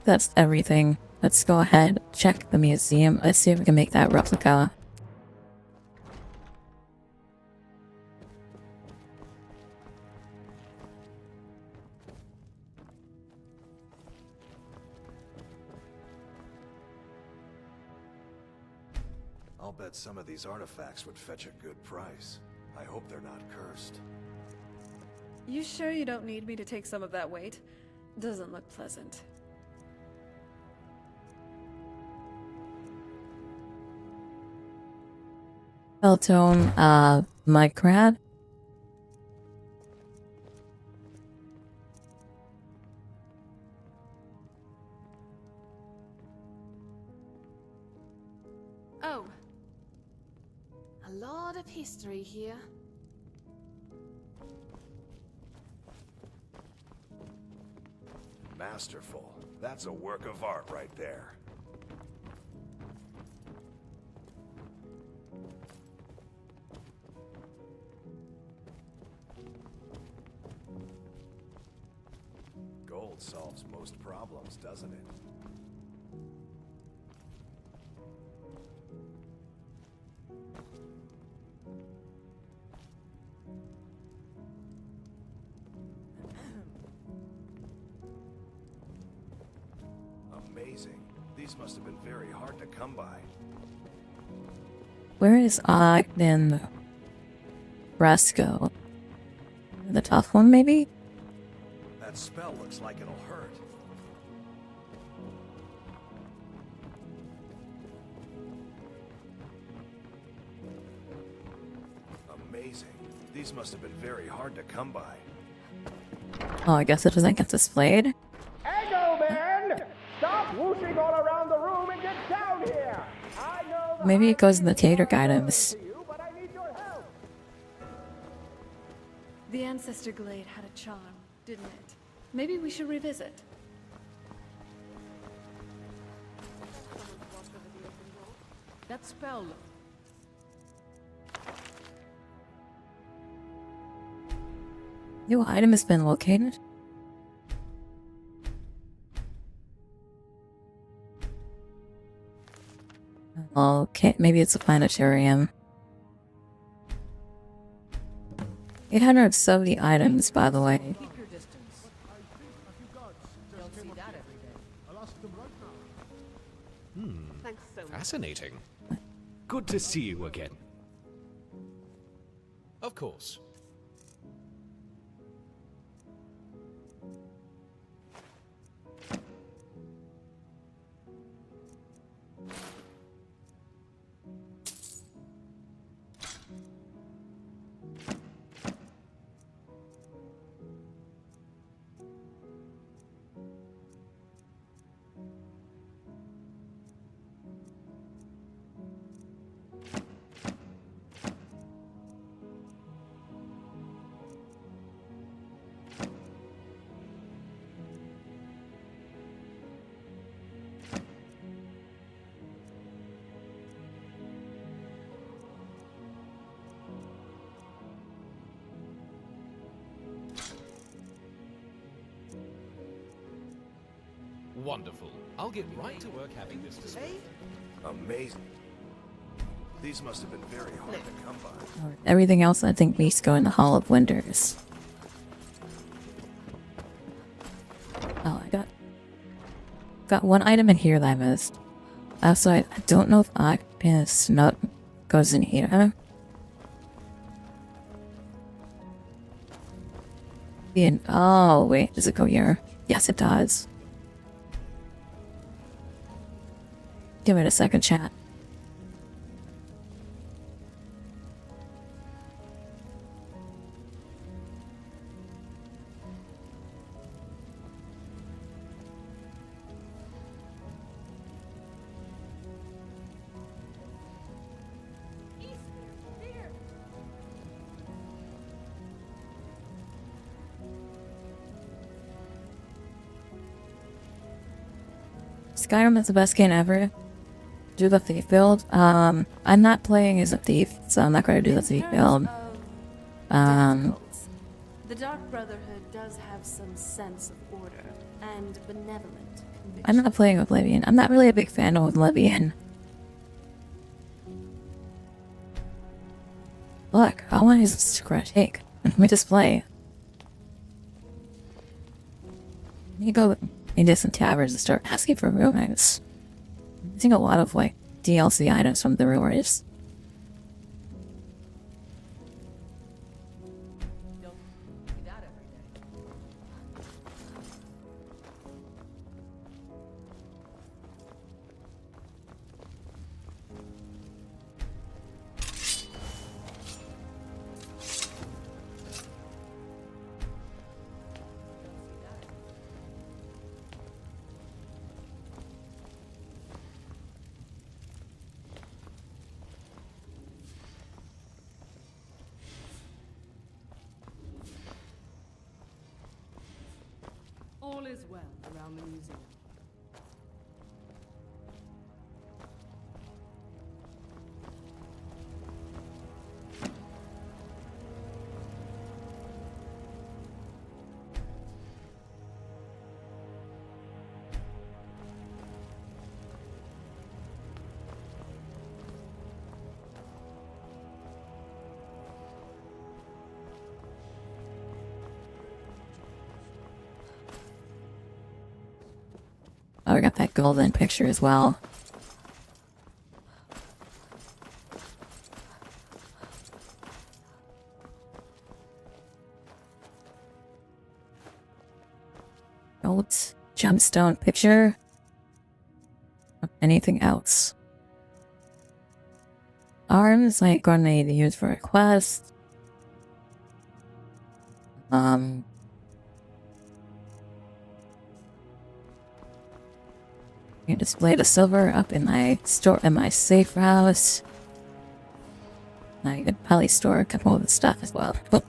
That's everything. Let's go ahead, check the museum. Let's see if we can make that replica. I'll bet some of these artifacts would fetch a good price. I hope they're not cursed. You sure you don't need me to take some of that weight? Doesn't look pleasant. Feltone, Mycrad. Oh. A lot of history here. Masterful. That's a work of art right there. Gold solves most problems, doesn't it? Amazing. These must have been very hard to come by. Where is Ogden Brasco? The top one, maybe? That spell looks like it'll hurt. Amazing. These must have been very hard to come by. Oh, I guess it doesn't get displayed. Echo Man! Stop whooshing all around the room and get down here! I know Maybe it goes in the Tater items. The Ancestor Glade had a charm, didn't it? Maybe we should revisit. That spell. New item has been located. Okay, maybe it's a planetarium. 870 items, by the way. Fascinating. Good to see you again. Of course. Wonderful. I'll get right to work having this displayed. Amazing. These must have been very hard to come by. Everything else I think needs to go in the Hall of Wonders. Oh, I got one item in here that I missed. Also, I don't know if Octopus Nut goes in here. Oh, wait, does it go here? Yes, it does. Give it a second, chat. Skyrim is the best game ever. Do the thief build. I'm not playing as a thief, so I'm not going to do the thief build. The Dark Brotherhood does have some sense of order and benevolent conviction. I'm not playing Oblivion. I'm not really a big fan of Oblivion. Look, I want to critique. Let me just play. Let me go into some taverns and start asking for roommates. I'm seeing a lot of like DLC items from the rumors. All is well around the museum. Oh, I got that golden picture as well. Gold gemstone picture. Anything else? Arms, like going to need to use for a quest. You can display the silver up in my store in my safe house. I could probably store a couple of the stuff as well. Oh.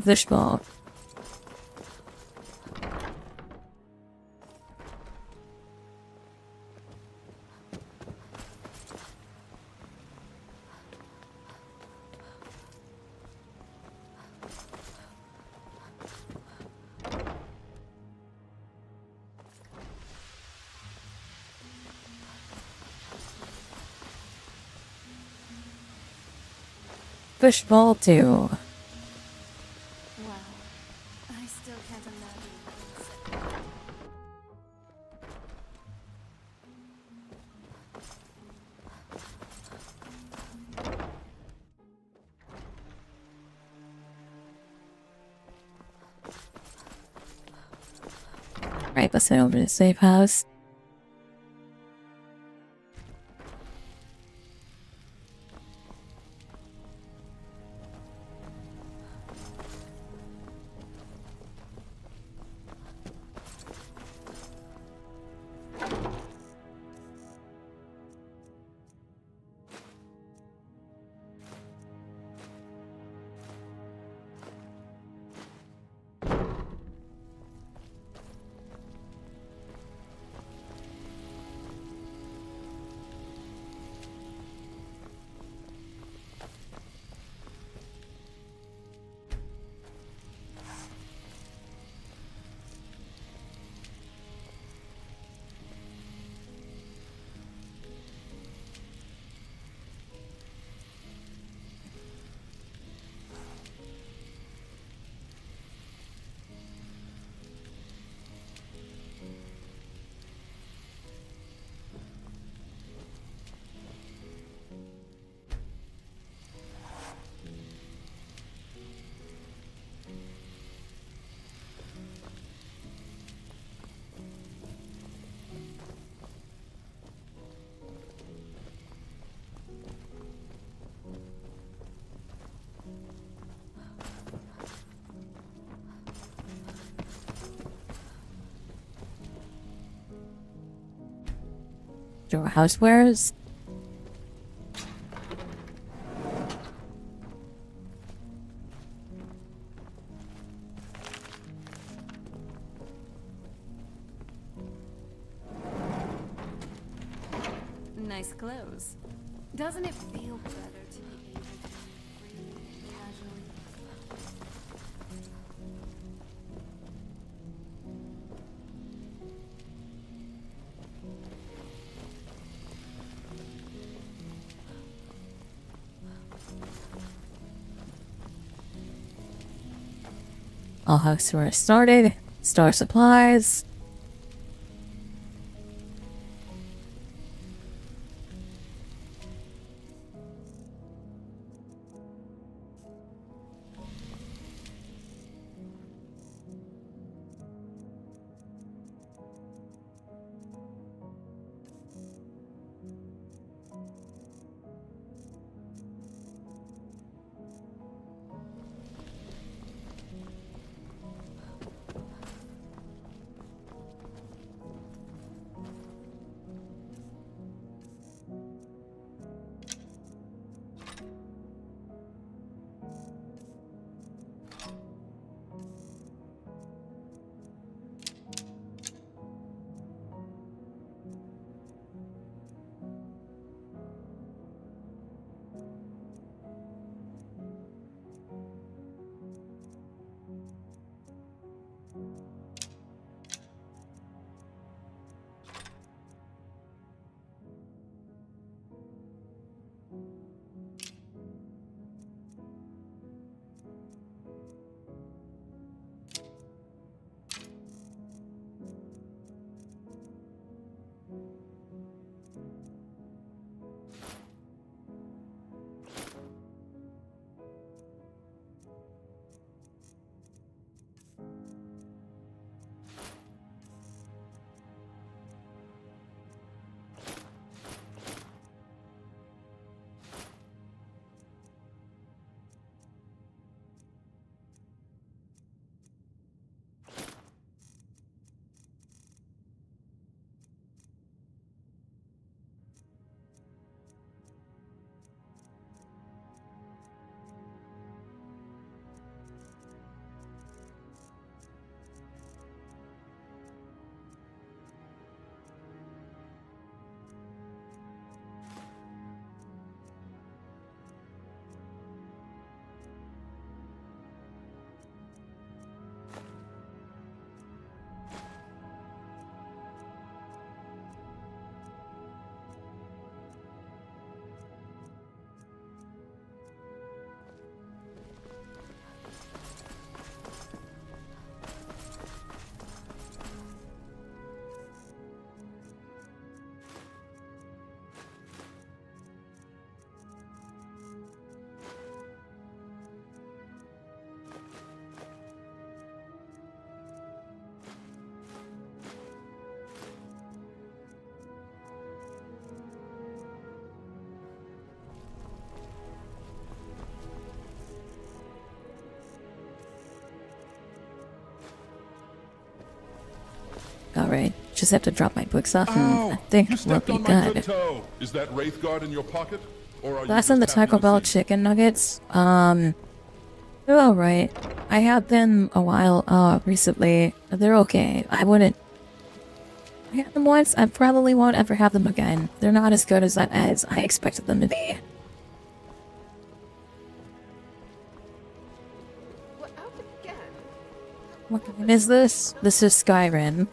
Fishbowl. Fishbowl 2. Right, let's head over to the safe house. Do housewares? Nice clothes. Doesn't it feel better to be able to breathe casually? All housewares started. Store supplies. Alright, just have to drop my books off and I think we'll be good. Is that Wraithguard in your pocket? Or are Last on the Taco Bell chicken nuggets, they're alright. I had them a while, recently. They're okay. I had them once, I probably won't ever have them again. They're not as good as I expected them to be. What game is this? This is Skyrim.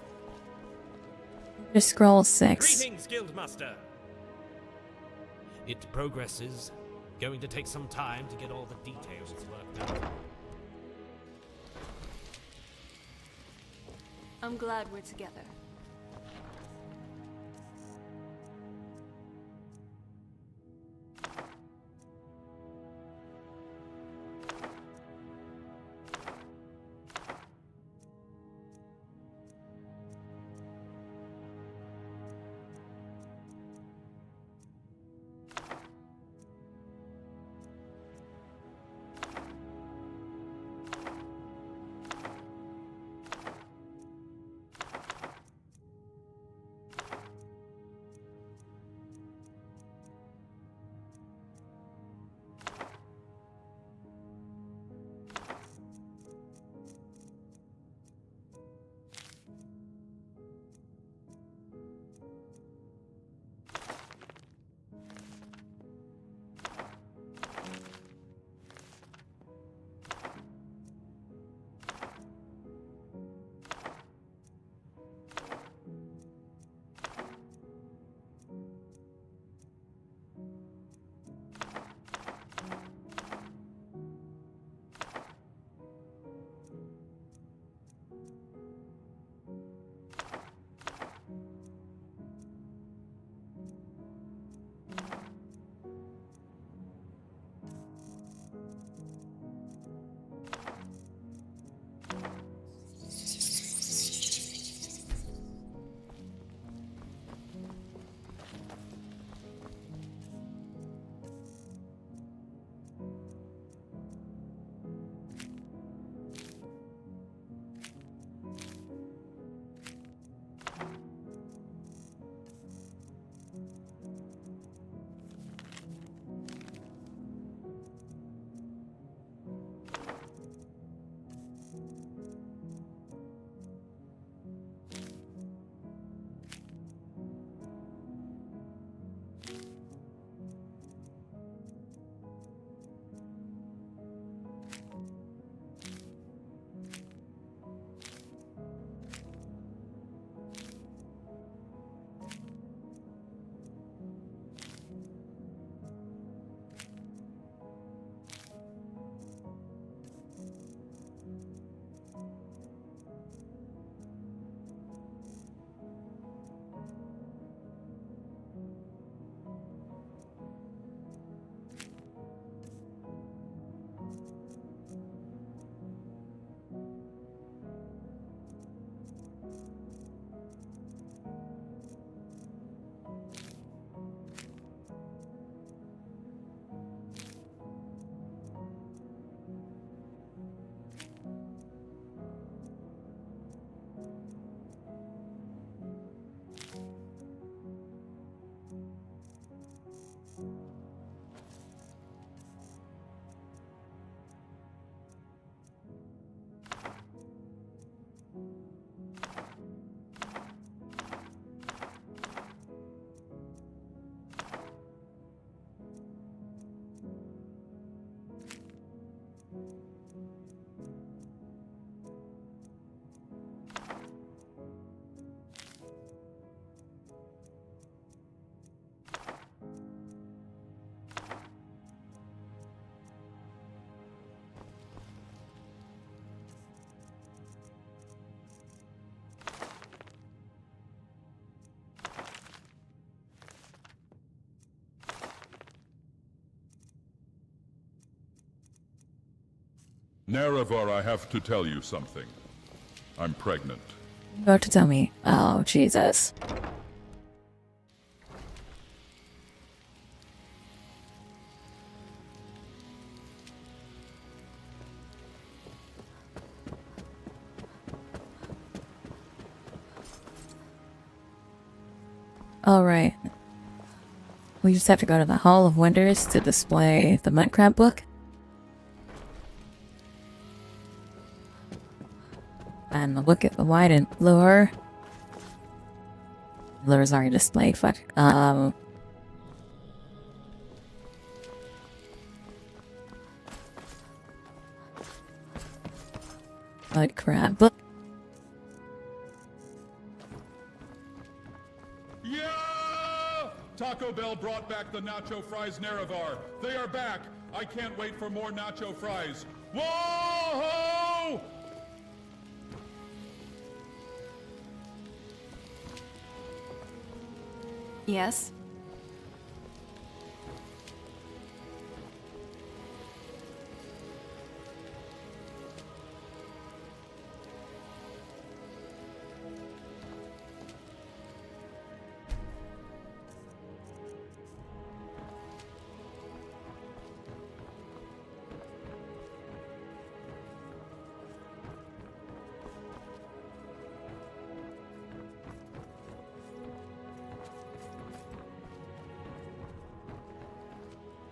Just scroll 6. Greetings, Guildmaster. It progresses. Going to take some time to get all the details worked out. I'm glad we're together. Nerevar, I have to tell you something. I'm pregnant. You about to tell me? Oh, Jesus. Alright. We just have to go to the Hall of Wonders to display the Mudcrab book. And look at the wide and lure. Lure's already displayed, fuck. Mudcrab book. Yeah! Taco Bell brought back the nacho fries Nerevar. They are back. I can't wait for more nacho fries. Whoa! Yes?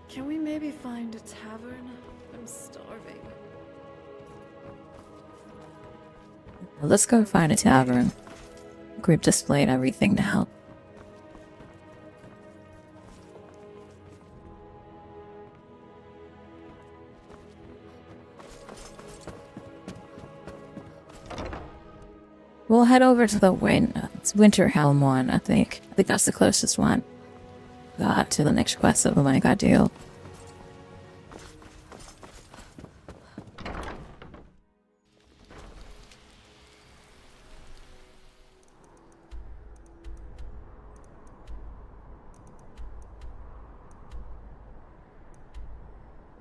Can we maybe find a tavern? I'm starving. Let's go find a tavern. We've displayed everything now. We'll head over to the it's Winterhelm one, I think. I think that's the closest one. Got to the next quest that I gotta do.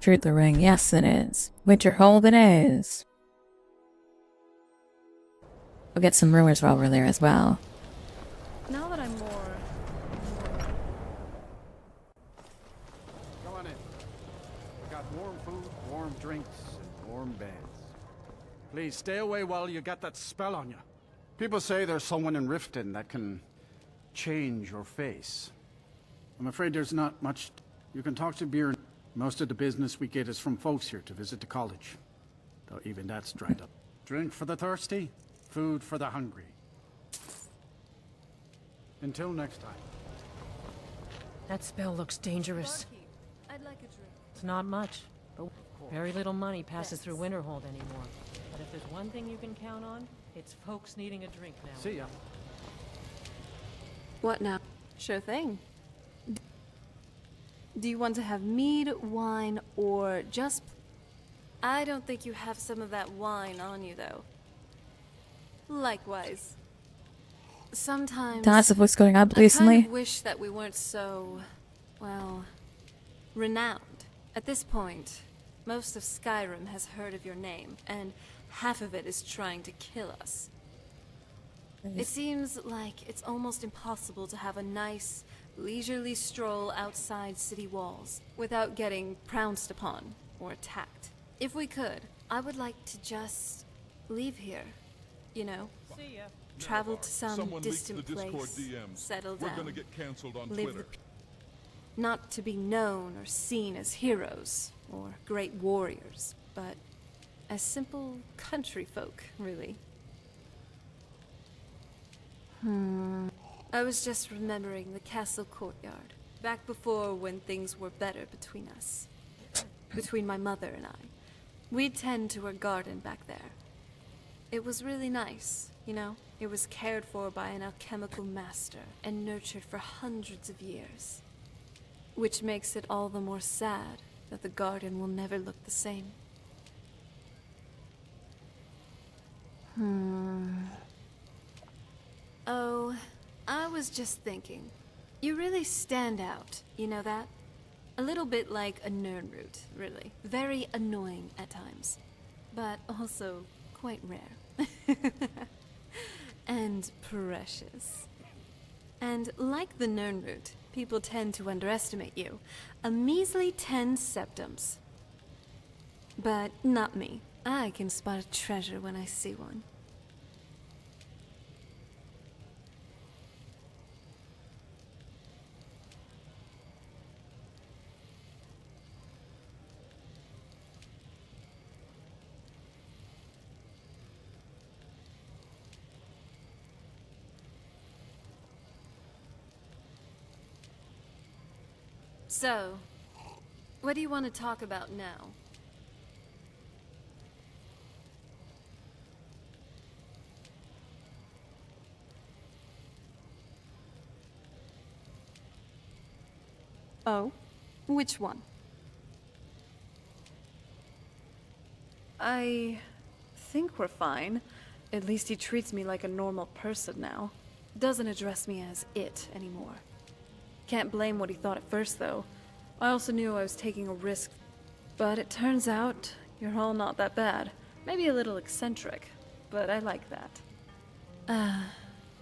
Truth the ring, yes it is. Winterhold it is. We'll get some rumors while we're there as well. Now that I'm more... Come on in. Got warm food, warm drinks, and warm beds. Please stay away while you got that spell on you. People say there's someone in Riften that can change your face. I'm afraid there's not much. You can talk to Bjorn. Most of the business we get is from folks here to visit the college. Though even that's dried up. Drink for the thirsty, food for the hungry. Until next time. That spell looks dangerous. I'd like a drink. It's not much, but very little money passes through Winterhold anymore. But if there's one thing you can count on, it's folks needing a drink now. See ya. What now? Sure thing. Do you want to have mead, wine, or just... I don't think you have some of that wine on you, though. Likewise. Sometimes... Tell us of what's going on recently. I kind of wish that we weren't so... well... renowned. At this point, most of Skyrim has heard of your name, and half of it is trying to kill us. It seems like it's almost impossible to have a nice, leisurely stroll outside city walls without getting pounced upon or attacked. If we could, I would like to just leave here, you know? See ya. Travel to some Someone distant leaked the Discord place, DMs. settle We're down, gonna get canceled on live Twitter. Not to be known or seen as heroes or great warriors, but as simple country folk, really. I was just remembering the castle courtyard, back before when things were better between us. Between my mother and I. We'd tend to her garden back there. It was really nice, you know? It was cared for by an alchemical master and nurtured for hundreds of years. Which makes it all the more sad that the garden will never look the same. Oh, I was just thinking. You really stand out, you know that? A little bit like a Nirnroot, really. Very annoying at times, but also quite rare. And precious. And like the Nirnroot, people tend to underestimate you. A measly 10 septums. But not me. I can spot a treasure when I see one. So, what do you want to talk about now? Oh? Which one? I think we're fine. At least he treats me like a normal person now. Doesn't address me as it anymore. Can't blame what he thought at first, though. I also knew I was taking a risk, but it turns out you're all not that bad. Maybe a little eccentric, but I like that.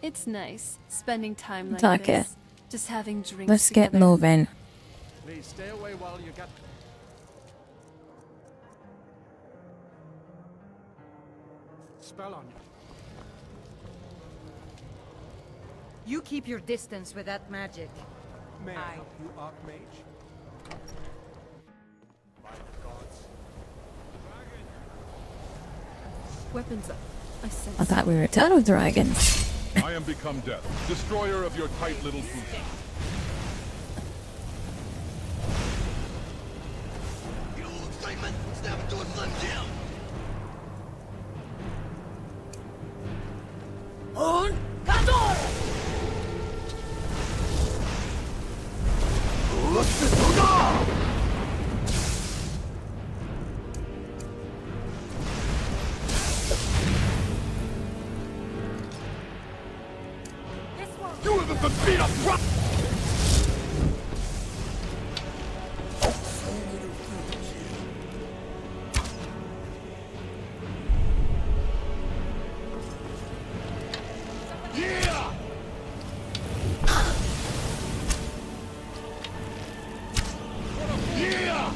It's nice spending time like this. Just having drinks Let's together. get moving. Please stay away while you got... spell on you. You keep your distance with that magic. May I help you, Archmage? By the gods. Weapons up. I sense. I thought we were done with dragons. I am become death, destroyer of your tight little booty. You little excitement! Snap into a Slim Jim! On Cador! Let's go! You haven't been beat up right! Yeah! Yeah!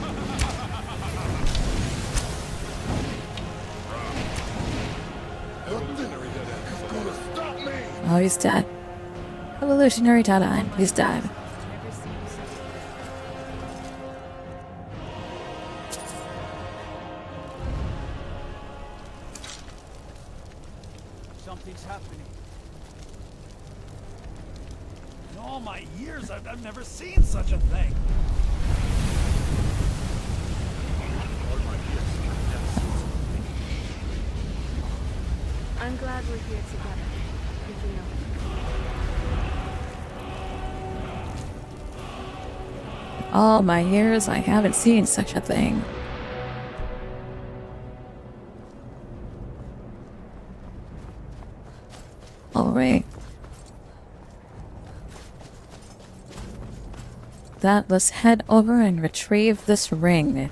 Evolutionary dead end. Gonna stop me! Oh, he's dead. Evolutionary dead. He's dead. Something's happening. In all my years, I've never seen such a thing. I'm glad we're here together. If you know. All my years, I haven't seen such a thing. Alright. Let's head over and retrieve this ring.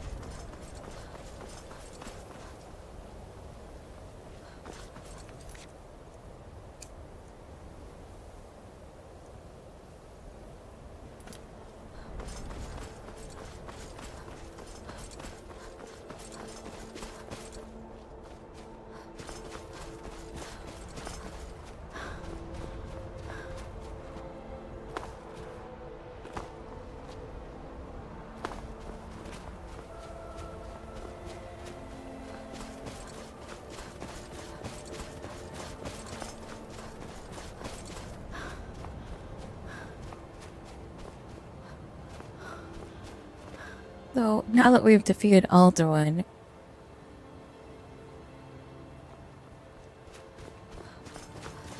So, now that we've defeated Alduin, you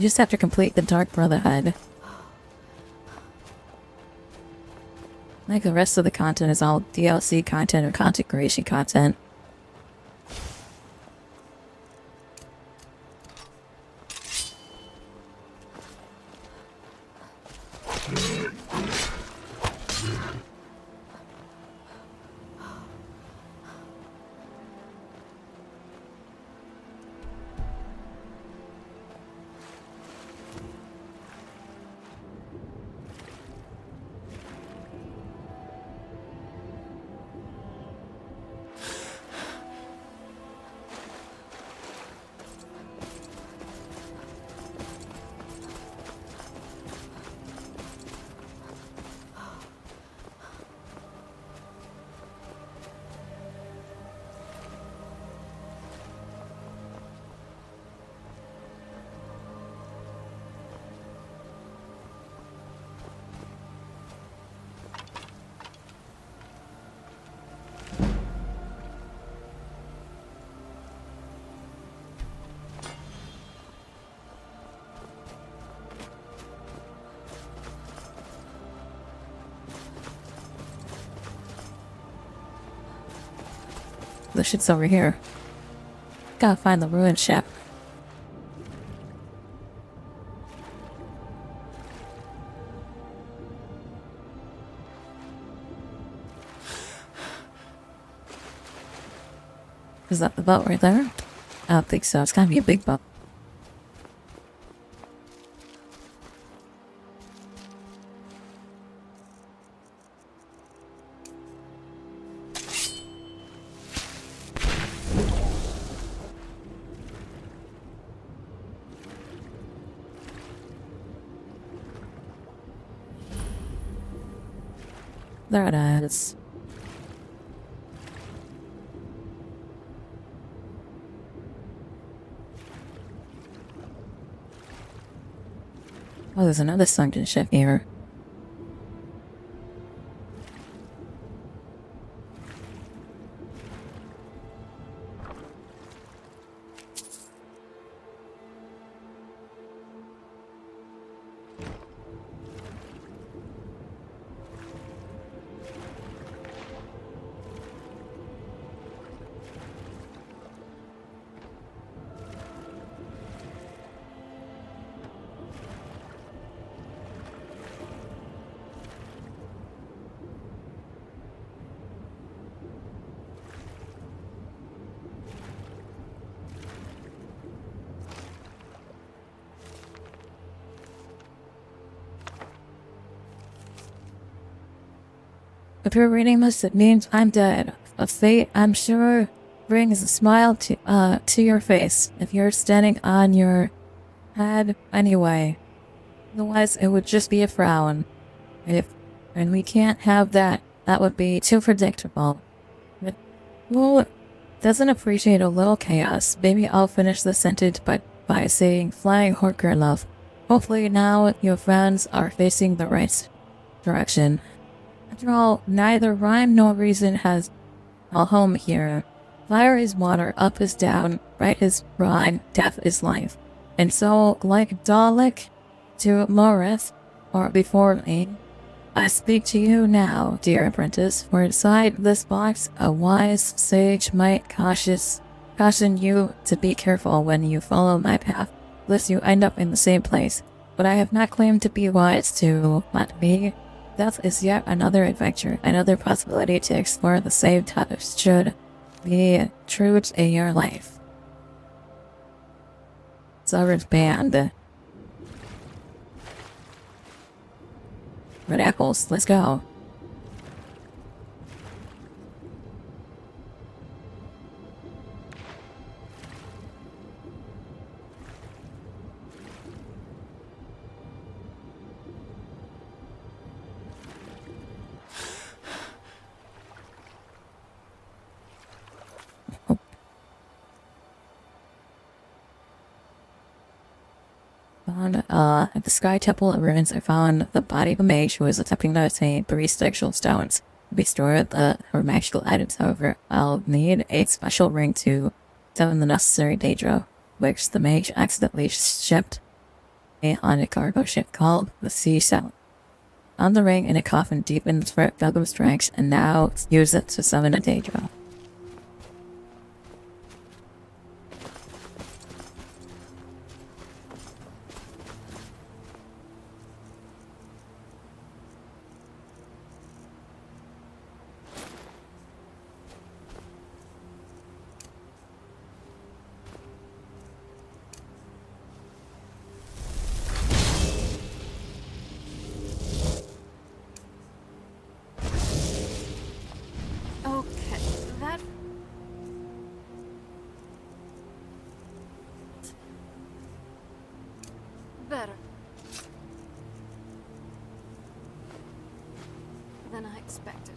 just have to complete the Dark Brotherhood. Like the rest of the content is all DLC content or content creation content. The shit's over here. Gotta find the ruined ship. Is that the boat right there? I don't think so. It's gotta be a big boat. There it is. Oh, there's another sunken ship here. If you're reading this, it means I'm dead. A fate, I'm sure, brings a smile to your face if you're standing on your head anyway. Otherwise, it would just be a frown. And we can't have that. That would be too predictable. But who doesn't appreciate a little chaos? Maybe I'll finish the sentence by saying, flying Hrothgar love. Hopefully now your friends are facing the right direction. After all, neither rhyme nor reason has a home here. Fire is water, up is down, right is wrong, death is life. And so, like Dalek to Morith, or before me, I speak to you now, dear apprentice, for inside this box, a wise sage might caution you to be careful when you follow my path, lest you end up in the same place. But I have not claimed to be wise to let me. Death is yet another adventure, another possibility to explore the same touch should be true to your life. Sovereign's band. Red apples, let's go. At the Sky Temple of Ruins, I found the body of a mage who was attempting to obtain 3 sexual stones. We store her magical items, however, I'll need a special ring to summon the necessary Daedra, which the mage accidentally shipped on a cargo ship called the Sea Shell. Found the ring in a coffin deep in the Belgium's ranks, and now use it to summon a Daedra. Better than I expected.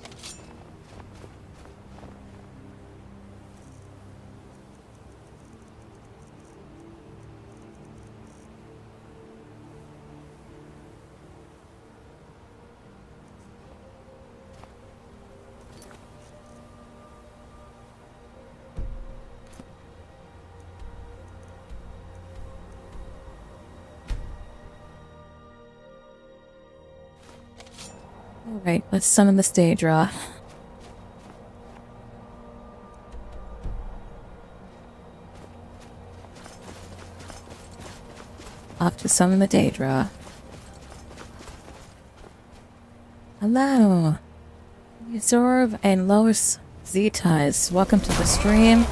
Alright, let's summon this Daedra. Off to summon the Daedra. Hello! Zorb and Lois Z-Ties, welcome to the stream.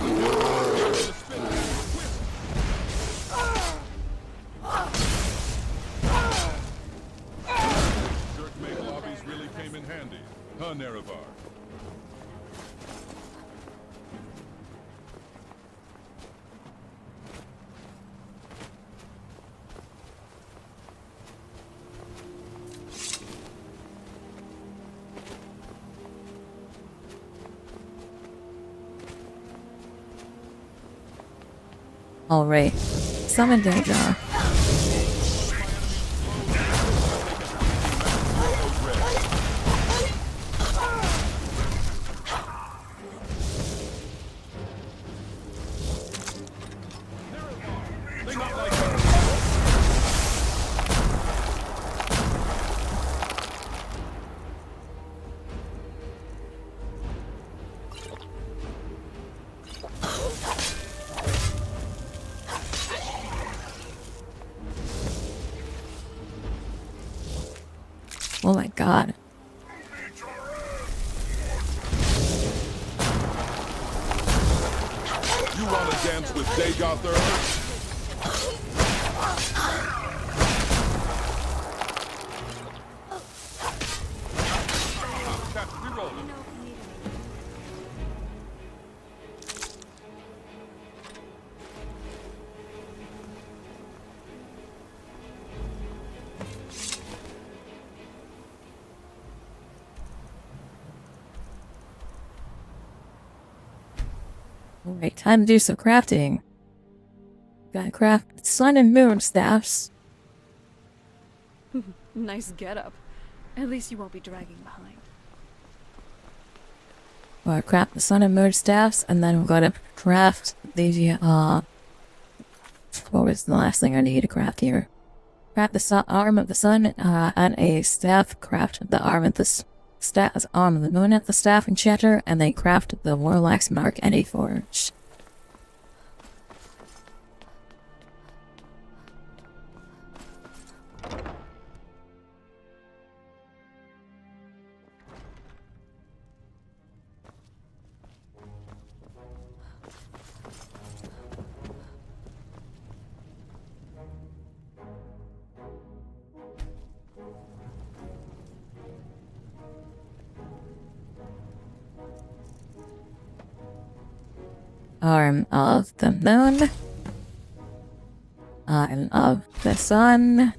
Alright, summon Daedra. Oh my god. You want to dance with Daedra? Alright, time to do some crafting. Gotta craft sun and moon staffs. Nice getup. At least you won't be dragging behind. We'll craft the sun and moon staffs, and then we've got to craft the, what was the last thing I need to craft here? Craft the arm of the sun, and a staff, craft the arm of the arm of the moon at the staff enchanter, and then craft the warlock's mark and a forge. Arm of the moon. Arm of the sun.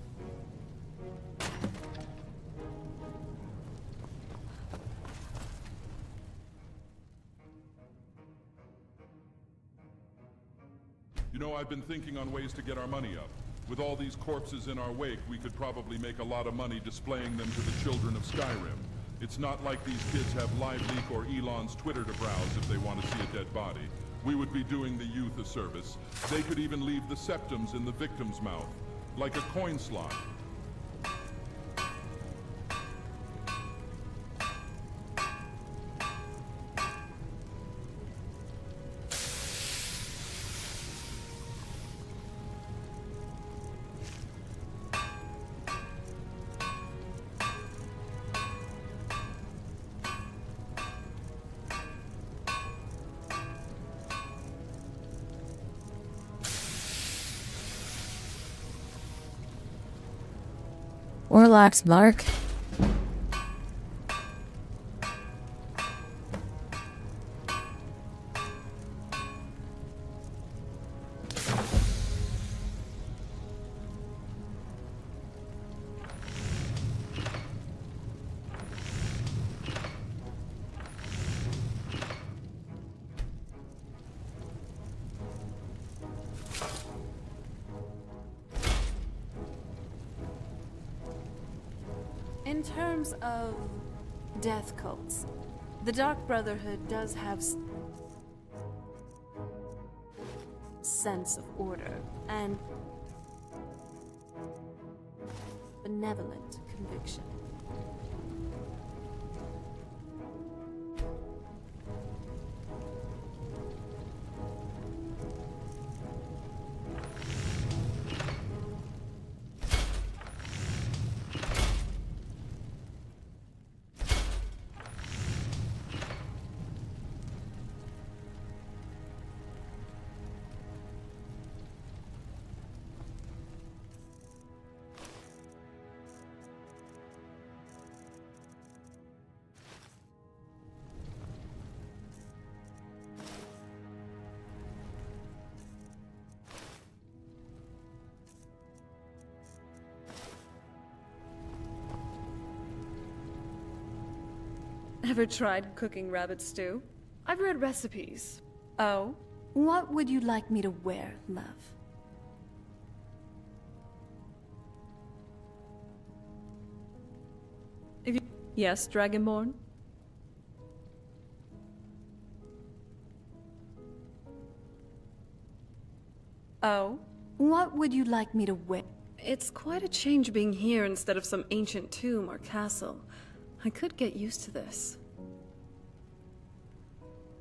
You know, I've been thinking on ways to get our money up. With all these corpses in our wake, we could probably make a lot of money displaying them to the children of Skyrim. It's not like these kids have LiveLeak or Elon's Twitter to browse if they want to see a dead body. We would be doing the youth a service. They could even leave the septums in the victim's mouth, like a coin slot. Warlock's mark. In terms of death cults, the Dark Brotherhood does have sense of order and benevolent conviction. Ever tried cooking rabbit stew? I've read recipes. Oh? What would you like me to wear, love? If you... Yes, Dragonborn? Oh? What would you like me to wear? It's quite a change being here instead of some ancient tomb or castle. I could get used to this.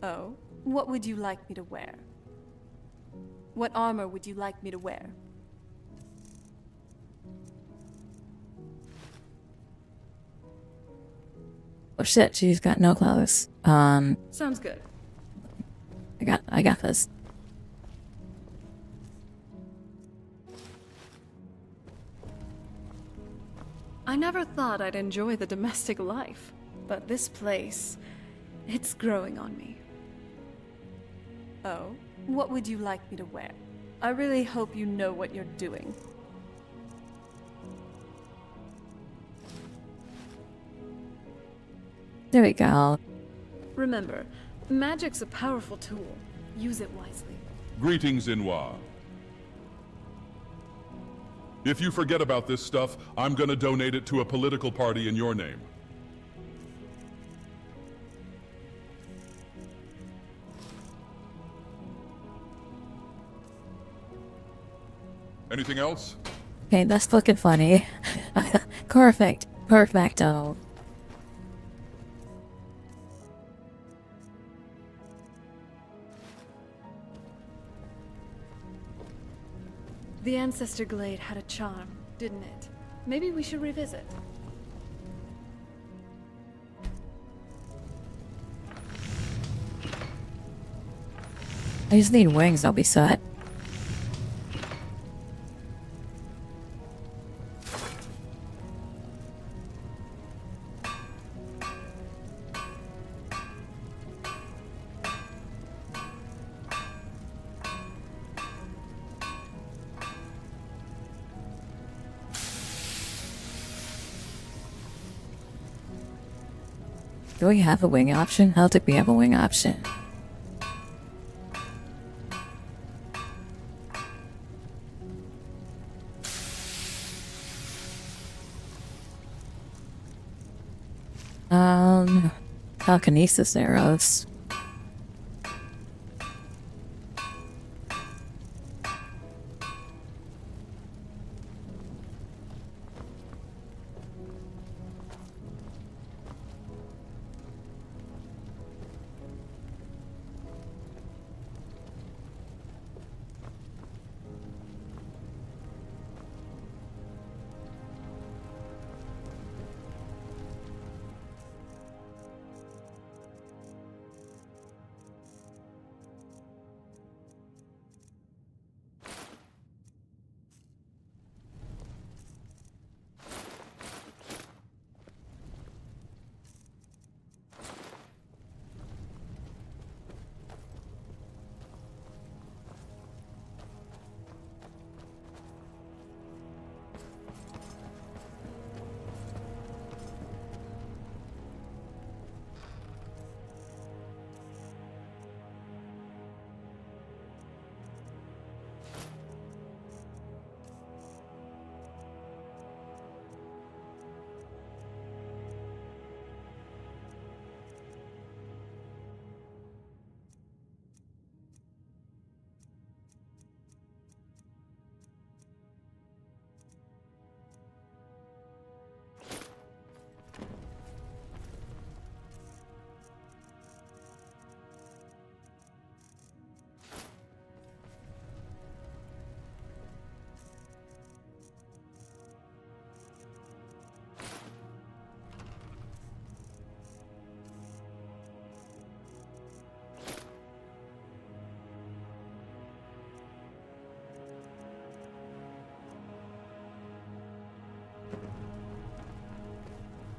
Oh? What would you like me to wear? What armor would you like me to wear? Oh shit, she's got no clothes. Sounds good. I got this. I never thought I'd enjoy the domestic life, but this place, it's growing on me. Oh? What would you like me to wear? I really hope you know what you're doing. There we go. Remember, magic's a powerful tool. Use it wisely. Greetings, Inwa. If you forget about this stuff, I'm gonna donate it to a political party in your name. Anything else? Okay, that's fucking funny. Perfect. Perfecto. The Ancestor Glade had a charm, didn't it? Maybe we should revisit. I just need wings, I'll be set. Do we have a wing option? How did we have a wing option? Telekinesis arrows.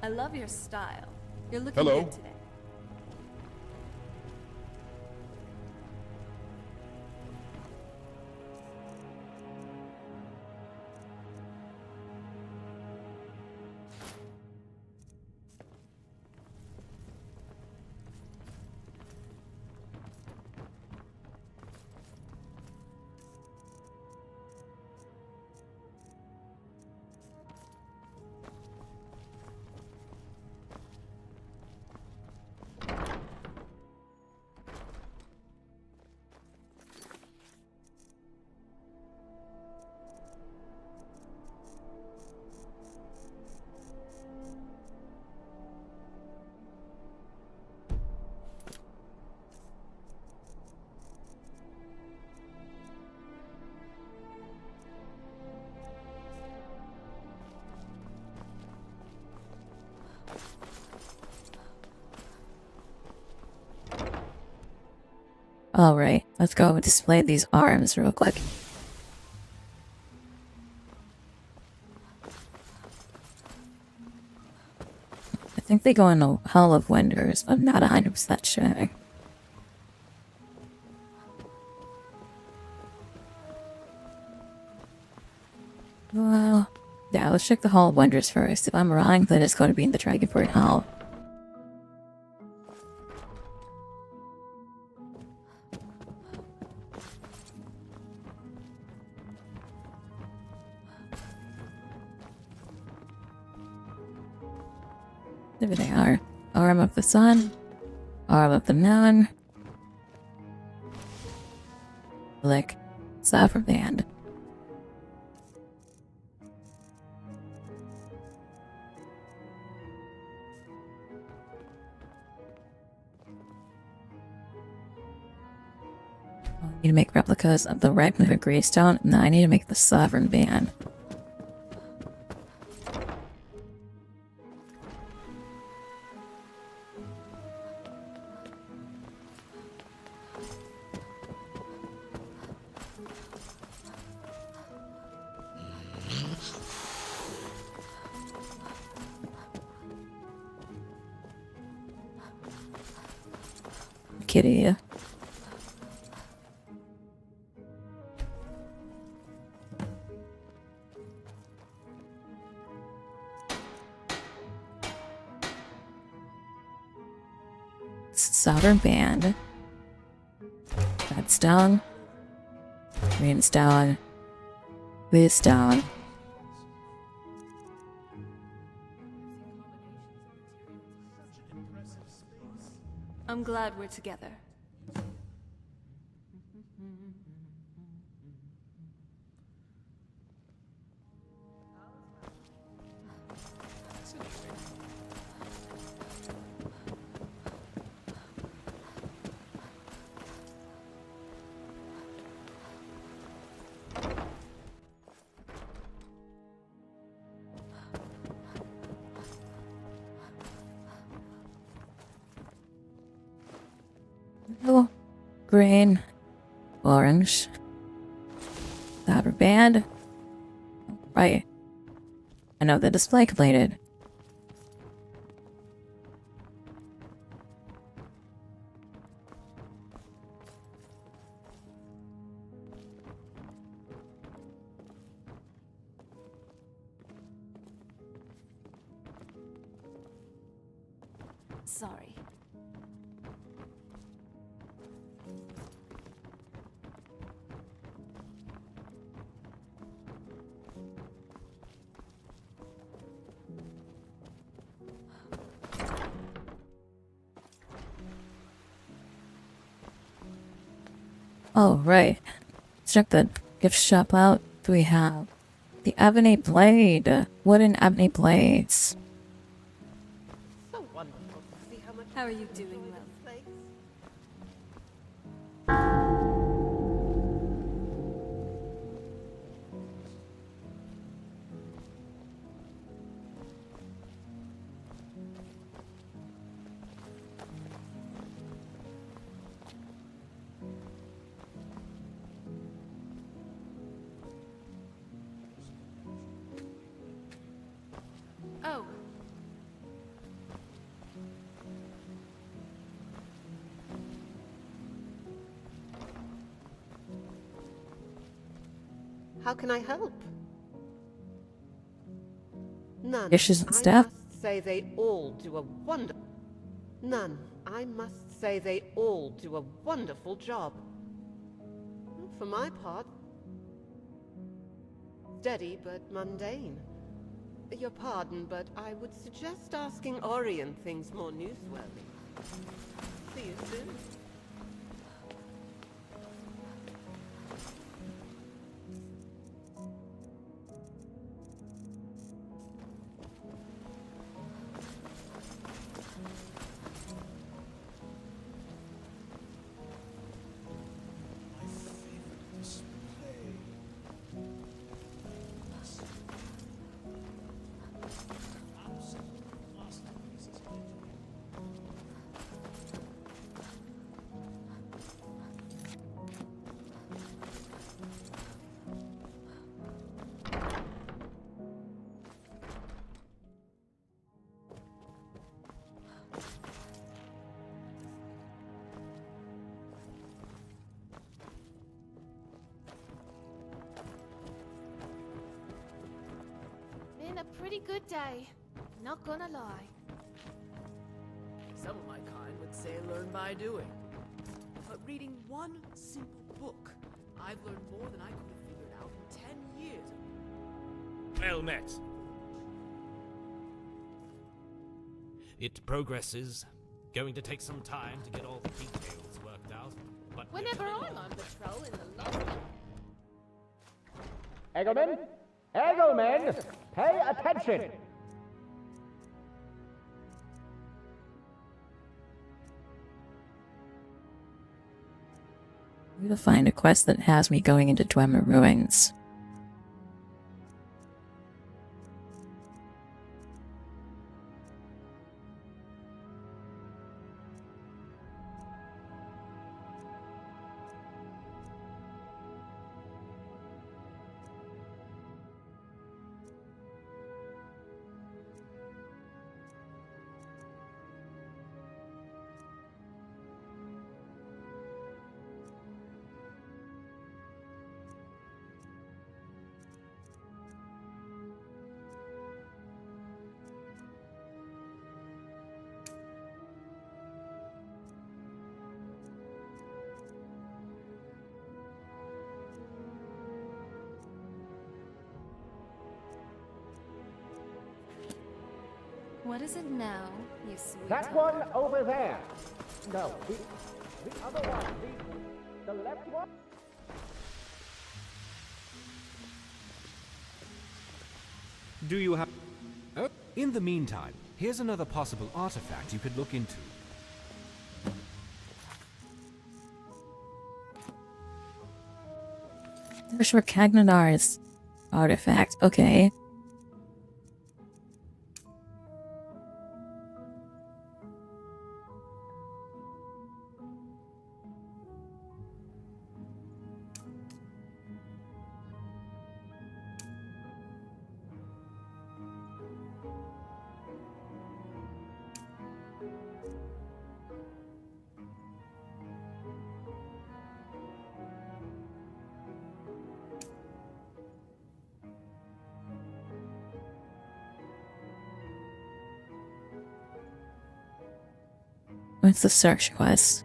I love your style. You're looking Hello. good today. Alright, let's go display these arms real quick. I think they go in the Hall of Wonders, but I'm not 100% sure. Well, yeah, let's check the Hall of Wonders first. If I'm wrong, then it's going to be in the Dragonborn Hall. There they are. Arm of the Sun. Arm of the Moon. Lick. Sapphire Band. I need to make replicas of the Red Moon Greystone, and then I need to make the Sovereign Band. Kitty. Sovereign Band. That's down. Green's down. Blue's down. I'm glad we're together. Blue, green, orange. That rubber band. Right. I know the display completed. Sorry. Oh, right. Let's check the gift shop out. Do we have the ebony blade? Wooden ebony blades. So wonderful to see how much. How are you doing, Lil? Oh. How can I help? None. Dishes and I stuff? must say they all do a wonder. None. I must say they all do a wonderful job. For my part, steady but mundane. Your pardon, but I would suggest asking Orion things more newsworthy. See you soon. Been a pretty good day, not gonna lie. Some of my kind would say learn by doing. But reading one simple book, I've learned more than I could have figured out in 10 years. Well met. It progresses. Going to take some time to get all the details worked out. But Whenever I'm on patrol in the London. Eggleman? Eggleman! Pay attention! I'm gonna find a quest that has me going into Dwemer Ruins. What is it now, you sweet? That one over there. No, the other one. The left one. Do you have... Oh, in the meantime, here's another possible artifact you could look into. There's Rakagnanar's artifact. Okay. What's the search quest?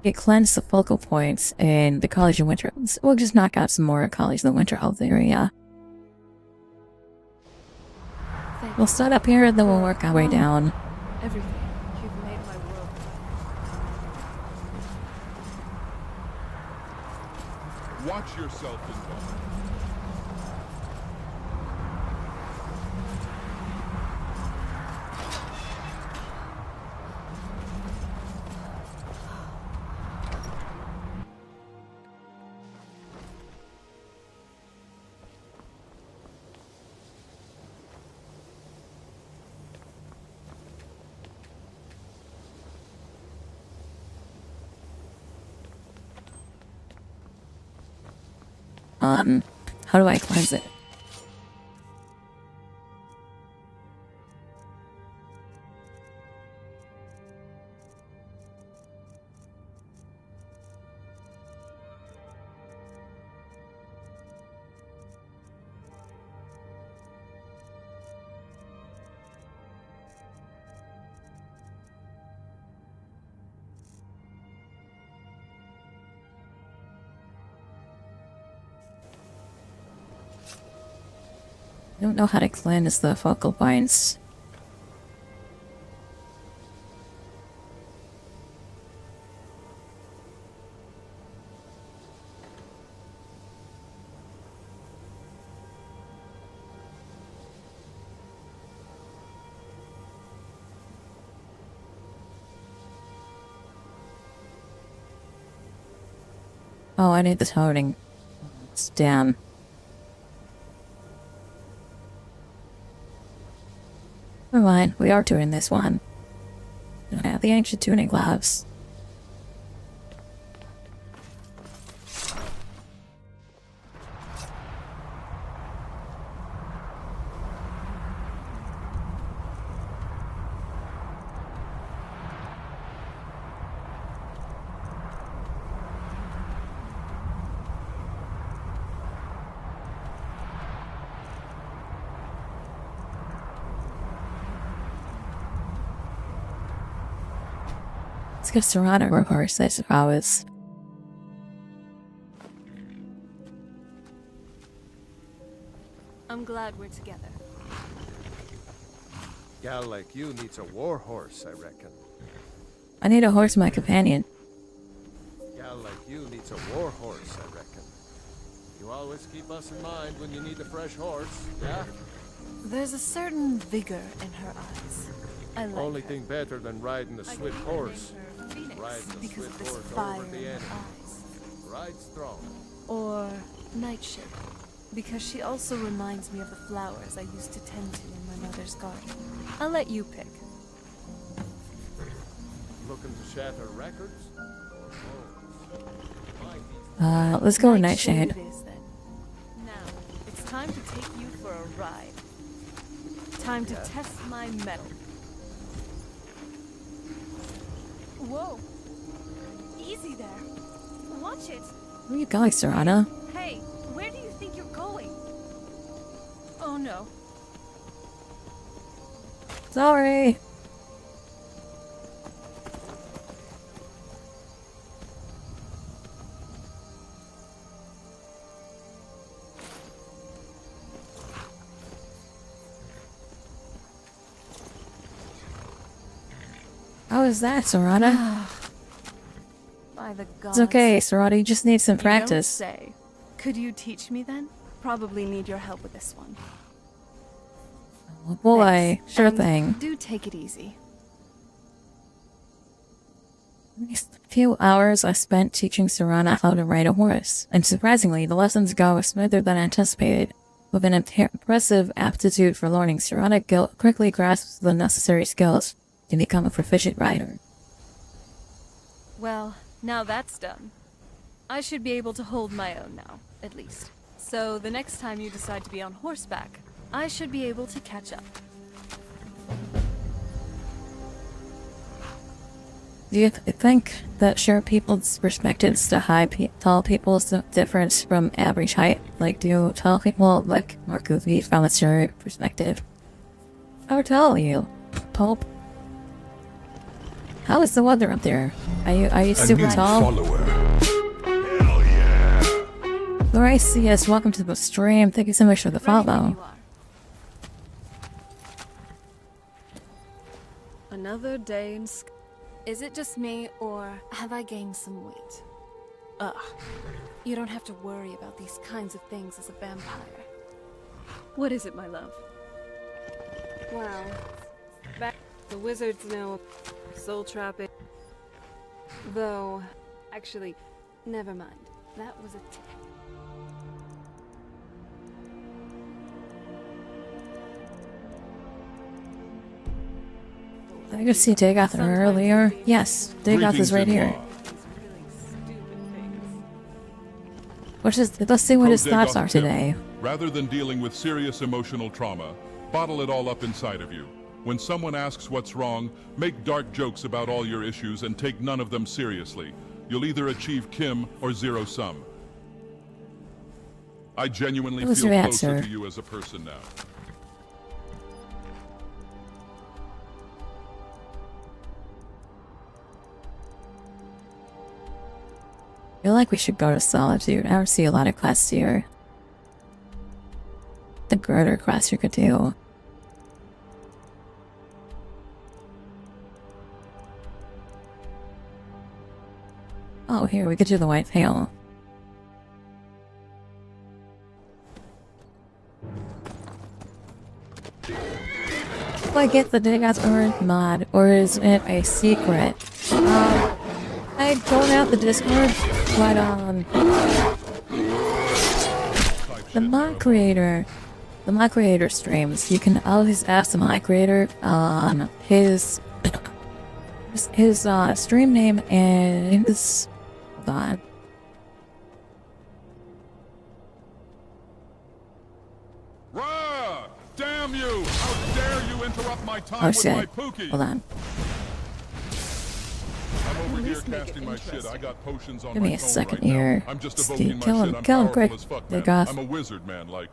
It cleansed the focal points in the College of Winterhold. We'll just knock out some more College of the Winterhold area. We'll start up here and then we'll work our way down. Everything. You've made my world. Watch yourself, Windhelm. How do I cleanse it? I don't know how to cleanse the focal points. Oh, I need the toning. Damn. Never mind, we are doing this one. I have the ancient tuning gloves. give Serrano a horse, I suppose. I'm glad we're together. Gal like you needs a war horse, I reckon. I need a horse, my companion. Gal like you needs a war horse, I reckon. You always keep us in mind when you need a fresh horse, yeah? There's a certain vigor in her eyes. I like Only her. thing better than riding a swift horse. Phoenix Riding a because of swift this horse fire over in the her enemy. eyes. Ride strong. Or Nightshade, because she also reminds me of the flowers I used to tend to in my mother's garden. I'll let you pick. Looking to shatter records? Let's go with Nightshade. It is then. Now, it's time to take you for a ride. Time to test my mettle. Whoa. Easy there. Watch it. Where are you going, Serrano? Hey, where do you think you're going? Oh no. Sorry. How is that, Serrano? By the It's gods. okay, Serrano. You just need some You don't practice. say. Could you teach me then? Probably need your help with this one. Oh boy, Thanks. sure And thing. Do take it easy. These few hours I spent teaching Serrano how to ride a horse, and surprisingly, the lessons go smoother than anticipated. With an impressive aptitude for learning, Serrano quickly grasps the necessary skills to become a proficient rider. Well, now that's done. I should be able to hold my own now, at least. So the next time you decide to be on horseback, I should be able to catch up. Do you think that short people's perspectives to tall people's difference from average height? Like, do tall people look more goofy from a short perspective? How tall are you, Pope? How is the weather up there? Are you super tall? Gracias, welcome to the stream. Thank you so much for the follow. Another day in Is it just me, or have I gained some weight? Ugh. You don't have to worry about these kinds of things as a vampire. What is it, my love? Well, back the wizards know soul trapping. Though, actually, never mind. That was a Did I go see Dagoth earlier? Yes, Dagoth is right here. Let's see what his thoughts are today. Rather than dealing with serious emotional trauma, bottle it all up inside of you. When someone asks what's wrong, make dark jokes about all your issues and take none of them seriously. You'll either achieve Kim or zero sum. I genuinely feel closer to you as a person now. I feel like we should go to Solitude. I don't see a lot of quests here. The greater quest you could do. Oh, here, we could do the White Veil. Do I get the Dagoth Urn mod, or is it a secret? I don't have the Discord, but the mod creator streams. You can always ask the mod creator his stream name and his hold on. Rah! Damn you! How dare you interrupt my time Oh with my shit! pookie? Hold on. I'm over here casting my shit. I got potions on Give my me a phone second right now. here. I'm just Steve, evoking my kill shit. him, I'm kill him powerful quick. as fuck, There man. goes. I'm a wizard, man. Like,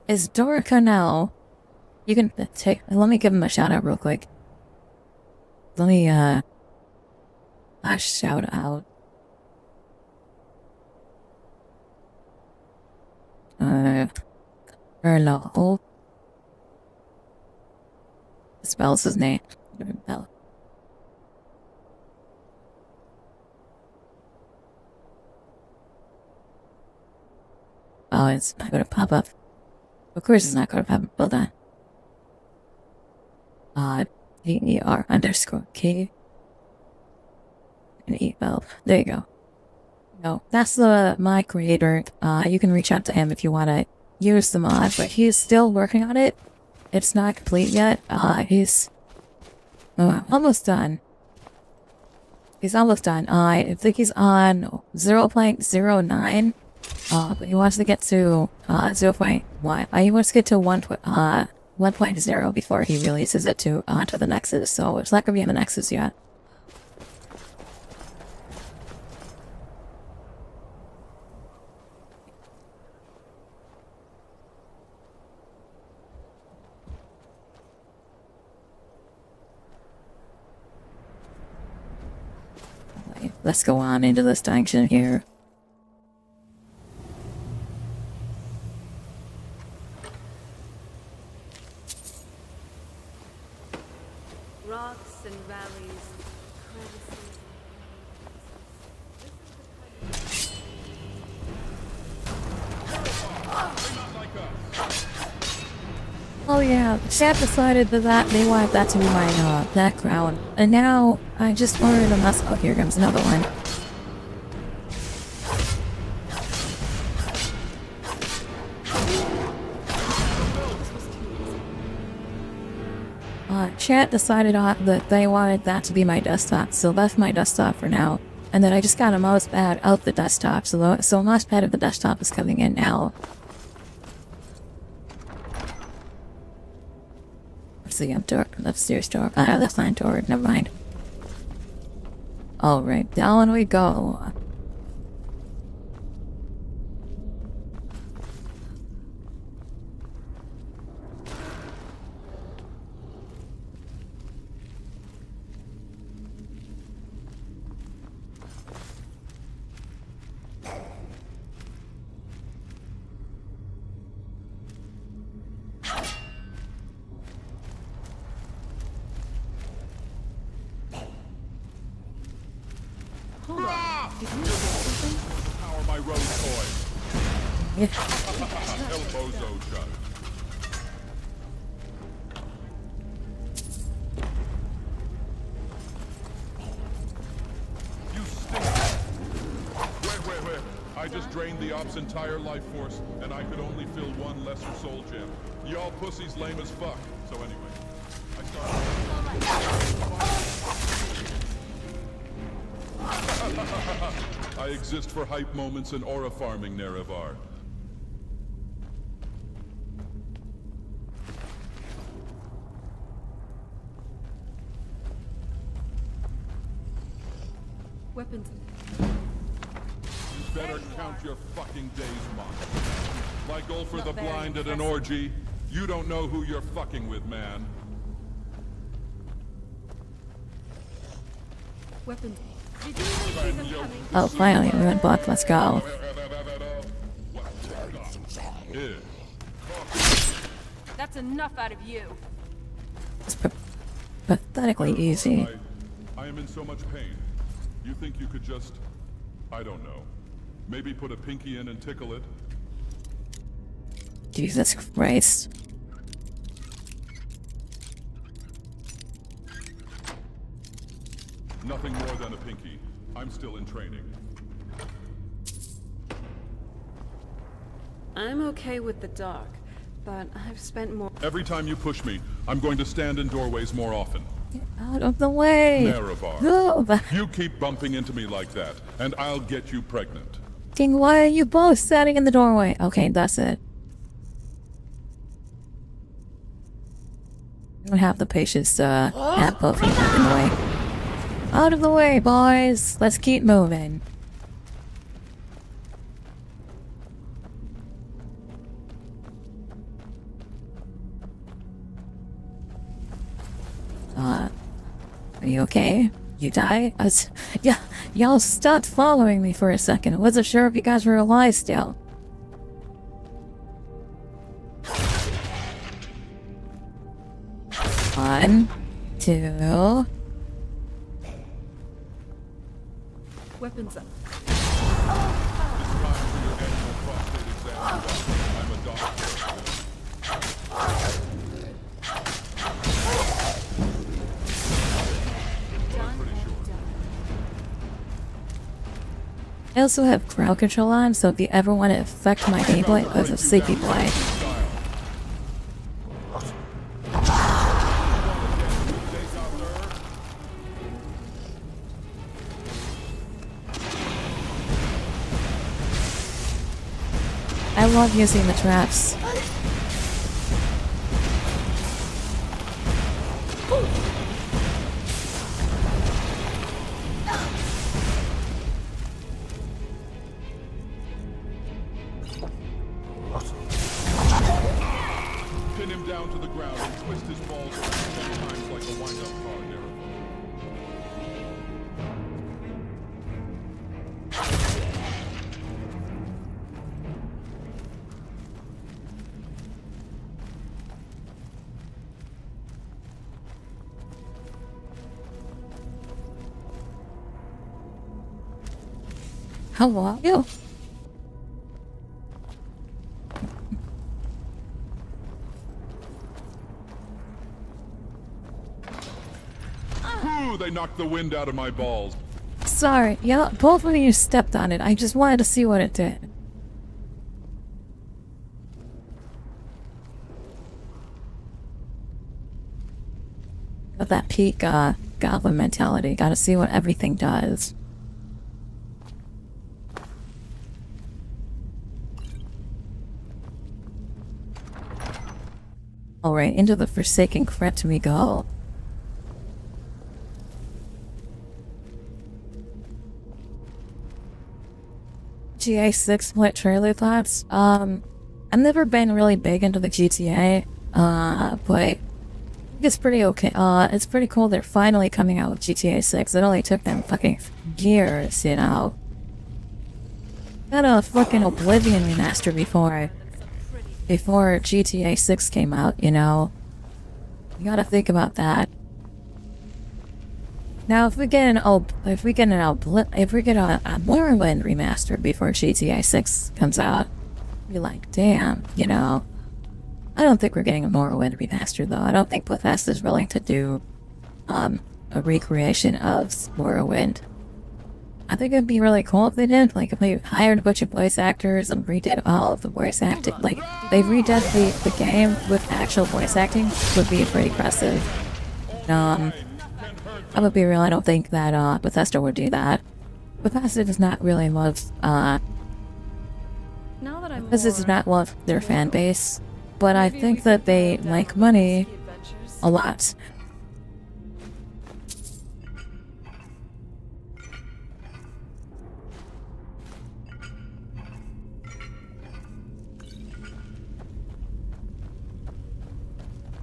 Is Dorica now? You can take. Let me give him a shout out real quick. Let me A shout out. Hello. Spells his name. Bell. Oh, it's not gonna pop up. Of course it's not gonna pop up. Hold on. DER_K. And email. There you go. No, that's my creator. You can reach out to him if you want to use the mod, but he's still working on it. It's not complete yet. He's almost done. He's almost done. I think he's on 0.09. But he wants to get to 0.1. He wants to get to 1.0 before he releases it to the Nexus. So it's not gonna be on the Nexus yet. Let's go on into this dungeon here. Rocks and valleys, crevices. Oh yeah, chat decided that they wanted that to be my background, and now I just ordered a mess. Oh, here comes another one. Chat decided that they wanted that to be my desktop, so that's my desktop for now. And then I just got a mouse pad out the desktop, so a mouse pad of the desktop is coming in now. What's the door? Upstairs door. That's not a door. Never mind. Alright, down we go. Power my road toy. El Bozo shot. You stink. Where? I just drained the Op's entire life force, and I could only fill one lesser soul gem. Y'all pussies lame as fuck. So anyway, I started. I exist for hype moments and aura farming, Nerevar. Weapons. You better count your fucking days, monster. Like Ulfr the Blind at an orgy, you don't know who you're fucking with, man. Weapons. Oh, finally, we went block. Let's go. That's enough out of you. It's pathetically easy. I am in so much pain. You think you could just, I don't know, maybe put a pinky in and tickle it? Jesus Christ. Nothing more than a pinky. I'm still in training. I'm okay with the dark, but I've spent more— Every time you push me, I'm going to stand in doorways more often. Get out of the way! Nerevar, No, you keep bumping into me like that, and I'll get you pregnant. King, why are you both standing in the doorway? Okay, that's it. I don't have the patience to have both of you in the way. Out of the way, boys! Let's keep moving. Are you okay? You die? Yeah, y'all stopped following me for a second. I wasn't sure if you guys were alive still. One, two. Weapons up. I also have crowd control on, so if you ever want to affect my gameplay with a sleepy boy. I love using the traps. Pin him down to the ground and twist his balls around 10 times like a wind-up car, Nero. How are you? Ooh, they knocked the wind out of my balls. Sorry, yeah, both of you stepped on it. I just wanted to see what it did. Got that peak, goblin mentality. Gotta see what everything does. Alright, into the Forsaken Crypt we go. GTA 6 split trailer thoughts? I've never been really big into the GTA, but it's pretty okay. It's pretty cool they're finally coming out with GTA 6. It only took them fucking years, you know. Got a fucking Oblivion remaster before GTA 6 came out, you know. You gotta think about that. Now, if we get a Morrowind remaster before GTA 6 comes out, be like, damn, you know. I don't think we're getting a Morrowind remaster, though. I don't think Bethesda's willing to do a recreation of Morrowind. I think it'd be really cool if they did. Like, if they hired a bunch of voice actors and redid all of the voice acting. Like, they redid the game with actual voice acting would be pretty impressive. I would be real, I don't think that Bethesda would do that. Bethesda does not really love, Bethesda does not love their fan base, but I think that they like money a lot.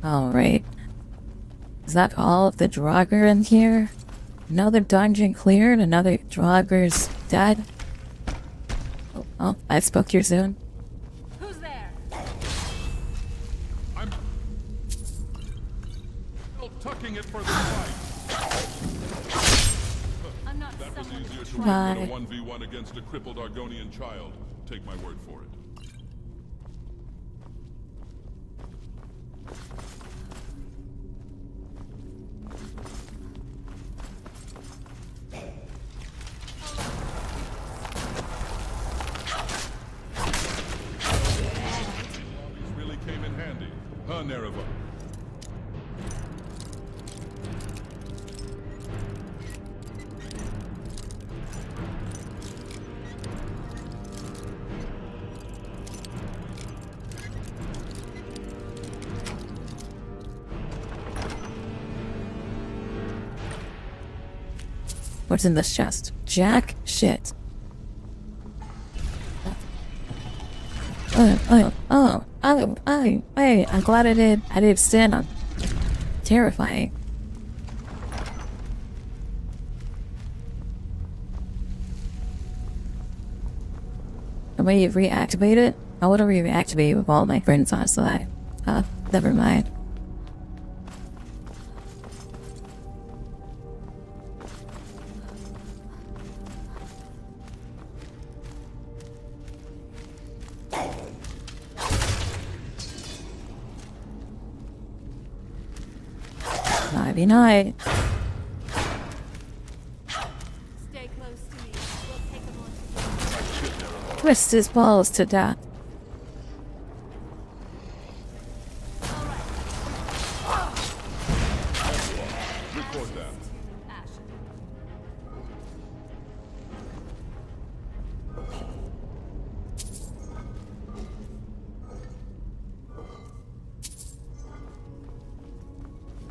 Alright. Is that all of the Draugr in here? Another dungeon cleared, another Draugr's dead. Oh, I spoke too soon. Who's there? I'm still tucking it for the fight. I'm not That was easier to Bye. win than a 1v1 against a crippled Argonian child. Take my word for it. Nereva. What's in this chest? Jack shit. I'm glad I did stand on. Terrifying. Somebody reactivate it? I would have reactivated with all my friends on side. Never mind. Nighty night. Stay close to me. We'll take them on. Twist his balls to death. Record that.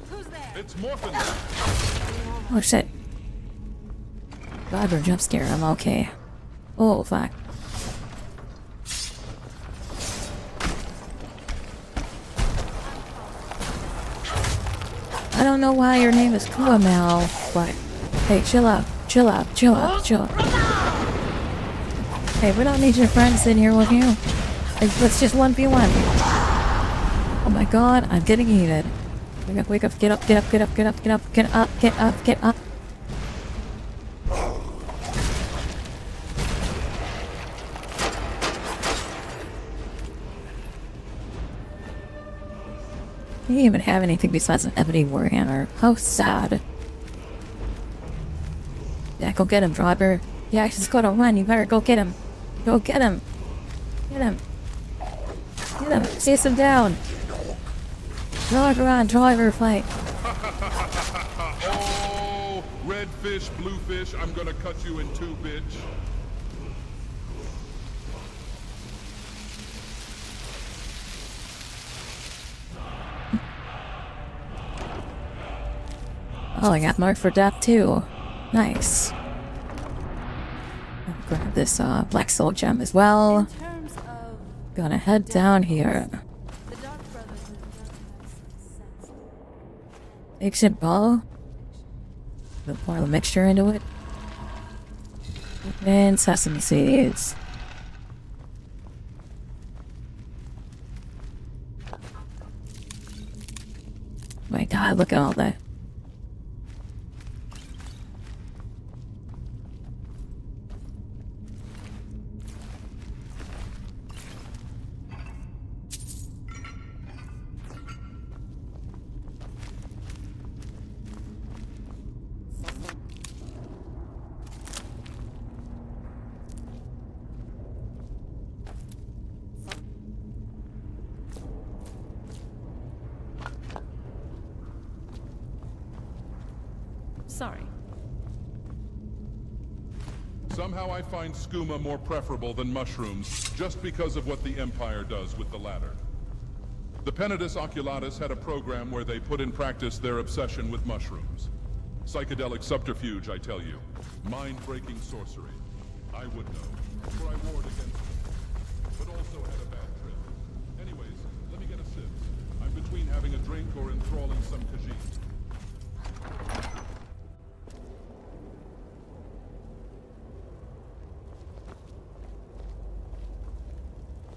Who's there? It's morphin'. Oh shit. God, we're jump scare. I'm okay. Oh fuck. I don't know why your name is Kuamel, but hey, chill out, chill out, chill out, chill out. Hey, we don't need your friends in here with you. Like, let's just 1v1. Oh my god, I'm getting heated. Wake up, get up, get up, get up, get up, get up, get up, get up, get up. He didn't even have anything besides an ebony warhammer. How sad. Yeah, go get him, driver. Yeah, he's gonna run. You better go get him. Go get him. Get him. Get him. Chase him down. Driver on, driver fight. Oh, red fish, blue fish. I'm gonna cut you in two, bitch. Oh, I got marked for death too. Nice. I'll grab this black soul gem as well. Gonna head down here. Ancient bow. Pour the mixture into it. And sesame seeds. My god, look at all that. Sorry. Somehow I find skooma more preferable than mushrooms, just because of what the Empire does with the latter. The Penitus Oculatus had a program where they put in practice their obsession with mushrooms. Psychedelic subterfuge, I tell you. Mind-breaking sorcery. I would know, for I warred against it, but also had a bad trip. Anyways, let me get a sip. I'm between having a drink or enthralling some Khajiit.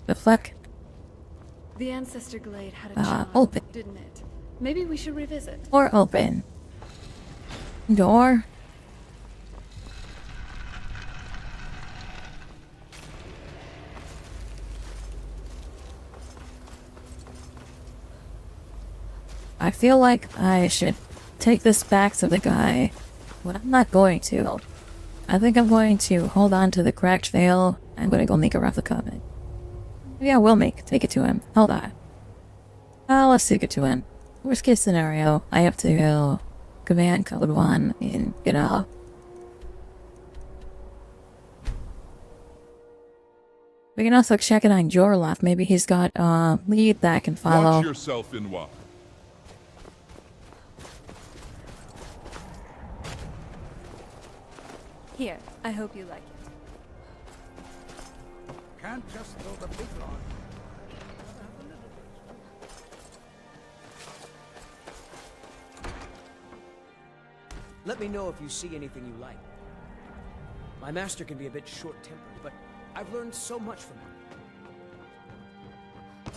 The fuck? The Ancestor Glade had a charm, open. didn't it? Maybe we should revisit. Or open. Door. I feel like I should take this back to the guy, but I'm not going to. I think I'm going to hold on to the cracked veil. I'm going to go make a replica of it. Yeah, we'll take it to him. Hold on. Let's take it to him. Worst case scenario, I have to command code 1 and get out. We can also check it on Jorloth. Maybe he's got a lead that can follow. Watch yourself in what? Here, I hope you like it. Can't just throw the big log. Let me know if you see anything you like. My master can be a bit short-tempered, but I've learned so much from him.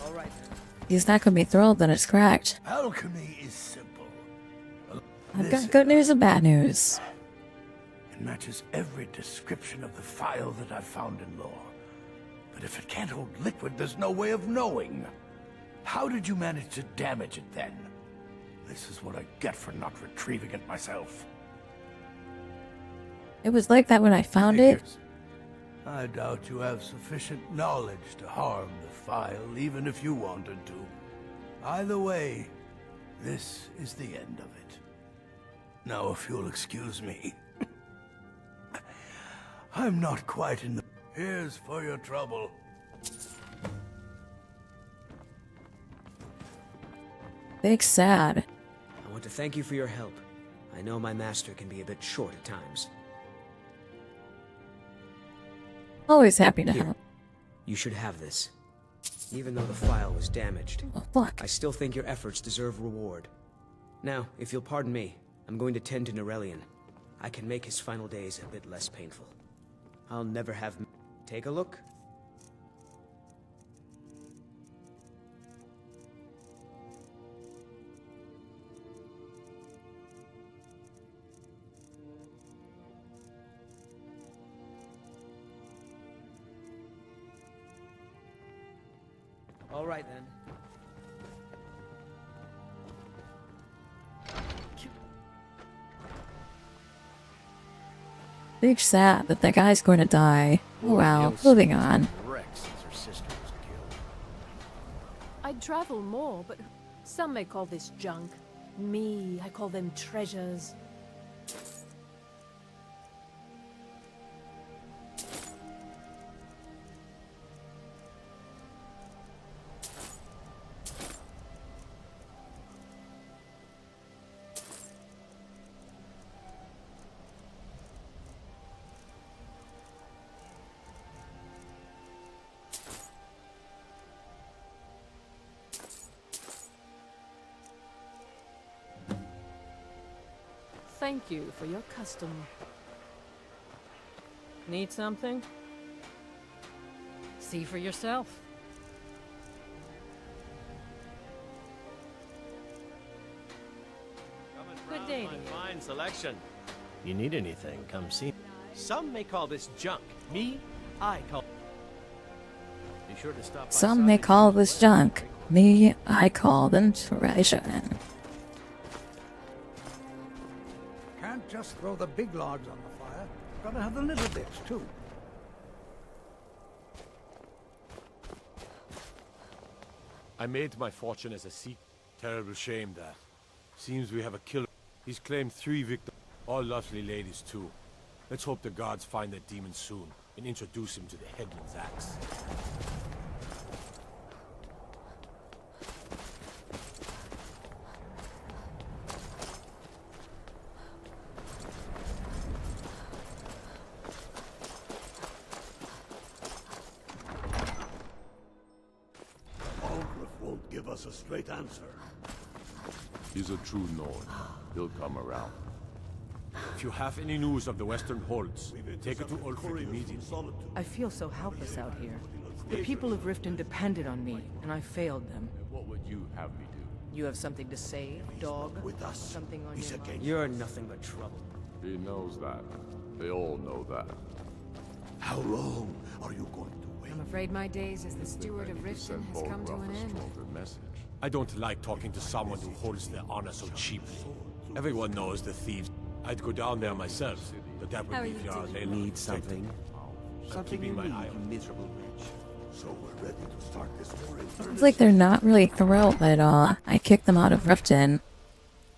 All right then. He's not gonna be thrilled that it's cracked. Alchemy is simple. I've got good news and bad news. It matches every description of the file that I've found in lore. But if it can't hold liquid, there's no way of knowing. How did you manage to damage it then? This is what I get for not retrieving it myself. It was like that when I found it. I doubt you have sufficient knowledge to harm the file, even if you wanted to. Either way, this is the end of it. Now, if you'll excuse me. I'm not quite in the... Here's for your trouble. Big sad. I want to thank you for your help. I know my master can be a bit short at times. Always happy to Here. help. You should have this. Even though the file was damaged, Oh, fuck. I still think your efforts deserve reward. Now, if you'll pardon me, I'm going to tend to Norelian. I can make his final days a bit less painful. I'll never have... Take a look. All right, then. Big sad that that guy's going to die. Oh, wow. Moving on. I'd travel more, but some may call this junk. Me, I call them treasures. Thank you for your custom. Need something? See for yourself. Good day to you. Fine selection. You need anything, come see. Some may call this junk. Me, I call... Be sure to stop by Some may call this junk. Me, I call them treasure. Can't just throw the big logs on the fire. Gotta have the little bits, too. I made my fortune as a Sikh. Terrible shame that. Seems we have a killer. He's claimed 3 victims. All lovely ladies, too. Let's hope the gods find that demon soon and introduce him to the headman's axe. Won't give us a straight answer. He's a true Nord. He'll come around. If you have any news of the Western Holds, take it to Ulfric immediately. I feel so helpless out here. The people of Riften depended on me, and I failed them. What would you have me do? You have something to say, dog? With us. Something on your mind? You're nothing but trouble. He knows that. They all know that. How long are you going to wait? I'm afraid my days as the steward of Riften has come to an end. I don't like talking to someone who holds their honor so cheaply. Everyone knows the thieves. I'd go down there myself, but that would leave Jarl Leyla. Need something? Something keeping my eye on you miserable wretch. So we're ready to start this story. It's like they're not really thrilled at all. I kicked them out of Riften.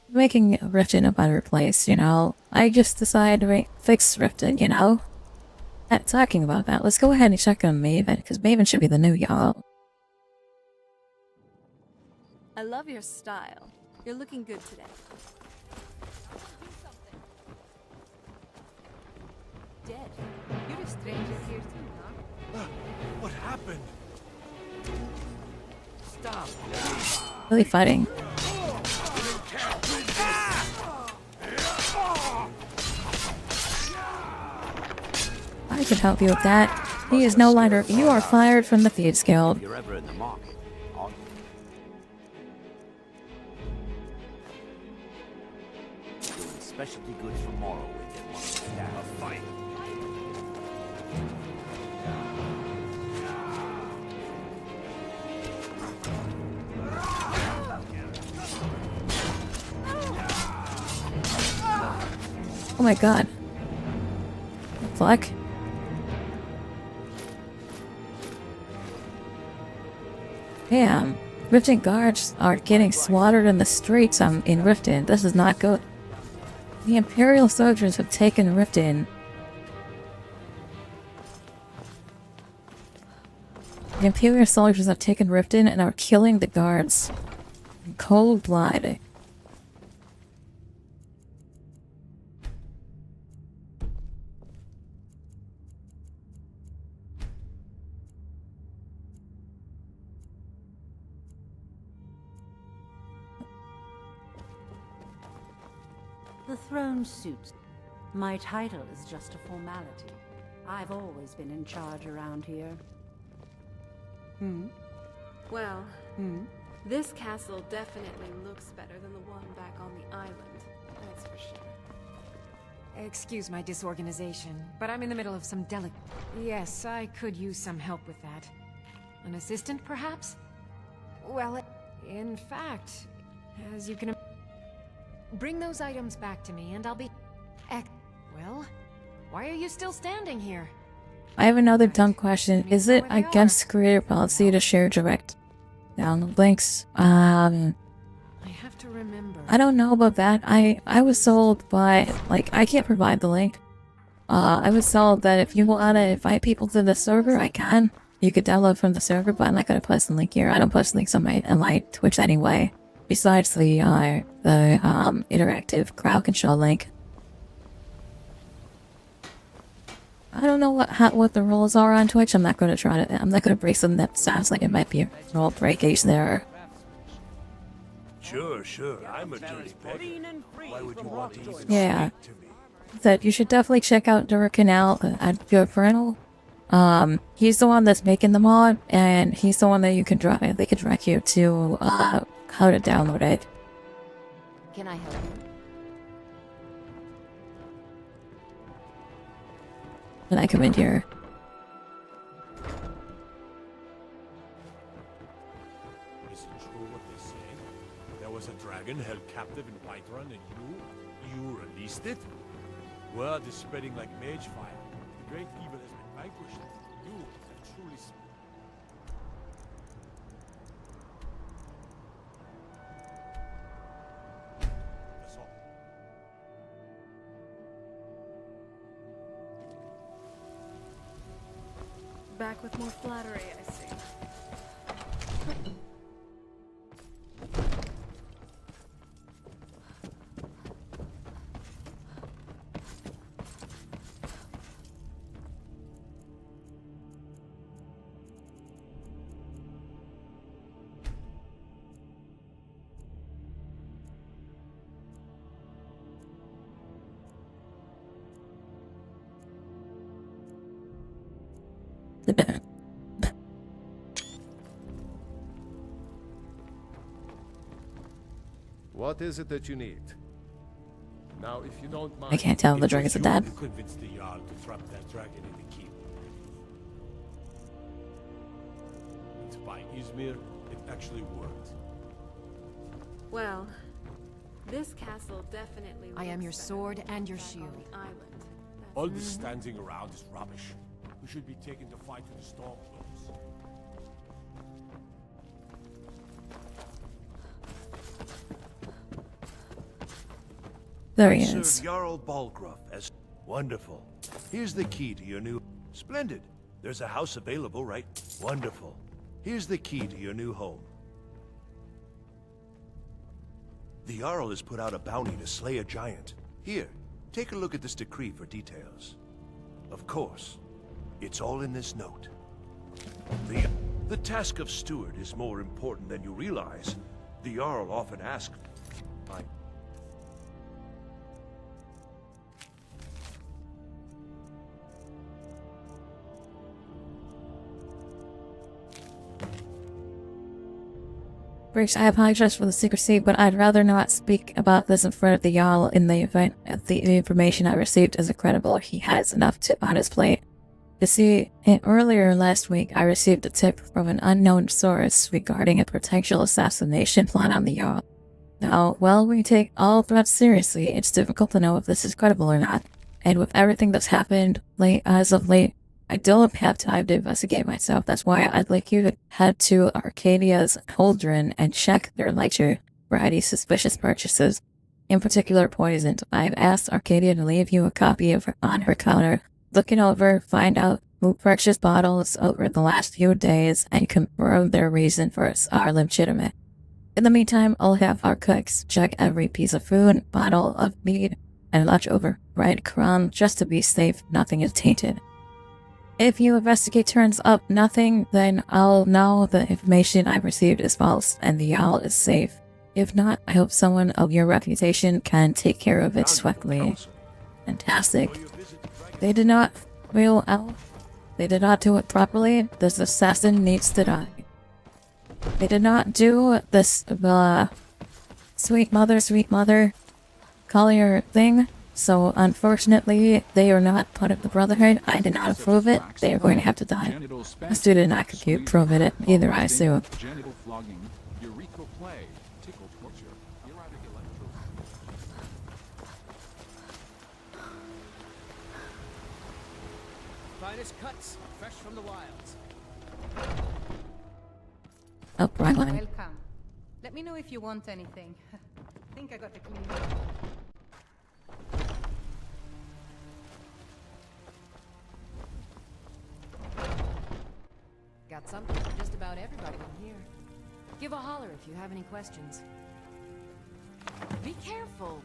Making Riften a better place, you know? I just decided to fix Riften, you know? Talking about that, let's go ahead and check on Maven, because Maven should be the new Jarl. I love your style. You're looking good today. Dead. You're a stranger here too, huh? What happened? Stop. Really fighting. I could help you with that. He is no longer. You are fired from the Thieves Guild. If you're ever in the market, I'll... Doing specialty goods for Morrow with it. Staff fight. Oh my god. Fuck. Damn. Riften guards are getting slaughtered in the streets in Riften. This is not good. The Imperial soldiers have taken Riften. The Imperial soldiers have taken Riften and are killing the guards. In cold blood. The throne suits. My title is just a formality. I've always been in charge around here. Well, this castle definitely looks better than the one back on the island. That's for sure. Excuse my disorganization, but I'm in the middle of some Yes, I could use some help with that. An assistant, perhaps? Well, in fact, as you can... Bring those items back to me and I'll be... Well, why are you still standing here? I have another dumb question. Is it against creator policy to share direct download links? I have to remember. I don't know about that. I was told by, like, I can't provide the link. I was told that if you want to invite people to the server, I can. You could download from the server, but I'm not going to post the link here. I don't post links on my Twitch anyway. Besides the interactive crowd control link. I don't know what the rules are on Twitch. I'm not going to break something that sounds like it might be a rule breakage there. Sure. I'm a dirty beggar. Why would you want to even Yeah. speak to me? That you should definitely check out Durkanal at your Infernal. He's the one that's making the mod, and he's the one that you can drive. They can direct you to how to download it. Can I help you? When I come in here. Is it true what they say? There was a dragon held captive in Whiterun and you released it? Word is spreading like mage fire. The great evil has been vanquished. You have truly... That's all. Back with more flattery, I see. What is it that you need? Now, if you don't mind, I can't tell the dragons are dead. You convinced the Jarl to trap that dragon in the keep. And by Izmir, it actually worked. Well, this castle definitely I am looks your better sword than and your back on shield. the island. All this standing around is rubbish. We should be taken to fight with the Stormcloaks. There he Serve is. Jarl Balgruff as wonderful. Here's the key to your new... Splendid. There's a house available, right? Wonderful. Here's the key to your new home. The Jarl has put out a bounty to slay a giant. Here, take a look at this decree for details. Of course, it's all in this note. The task of steward is more important than you realize. The Jarl often asks... Briggs, I apologize for the secrecy, but I'd rather not speak about this in front of the Jarl in the event that the information I received isn't credible. He has enough on his plate. You see, earlier last week, I received a tip from an unknown source regarding a potential assassination plot on the Jarl. Now, while we take all threats seriously, it's difficult to know if this is credible or not. And with everything that's happened as of late, I don't have time to investigate myself. That's why I'd like you to head to Arcadia's Cauldron and check their ledger for any suspicious purchases, in particular poisons. I've asked Arcadia to leave you a copy of on her counter. Look it over, find out who purchased bottles over the last few days, and confirm their reason for it are legitimate. In the meantime, I'll have our cooks check every piece of food, bottle of meat, and leftover breadcrumb just to be safe nothing is tainted. If you investigate turns up nothing, then I'll know the information I received is false and the Jarl is safe. If not, I hope someone of your reputation can take care of it swiftly. Fantastic. They did not fail out. They did not do it properly. This assassin needs to die. They did not do this, sweet mother, collier thing. So, unfortunately, they are not part of the Brotherhood. I did not approve it. They are going to have to die. A student not compute prove it either, I assume. Finest cuts, fresh from the wilds. Oh, right line. Welcome. Let me know if you want anything. I think I got the clean. Got something for just about everybody in here. Give a holler if you have any questions. Be careful!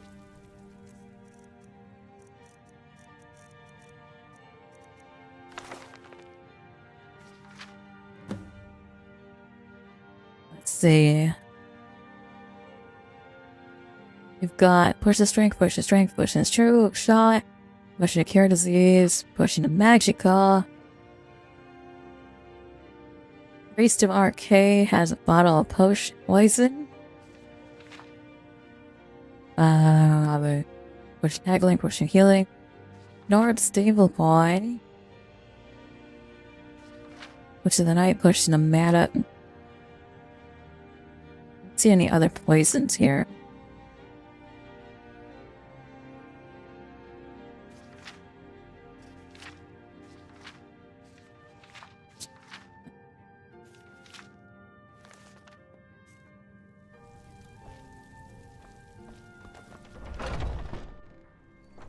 Let's see. You've got push the strength, push the true shot, pushing to cure disease, pushing to magical. Priest of RK has a bottle of poison. Pushing haggling, pushing healing. Nord stable boy. Push of the night, pushing the mana. See any other poisons here?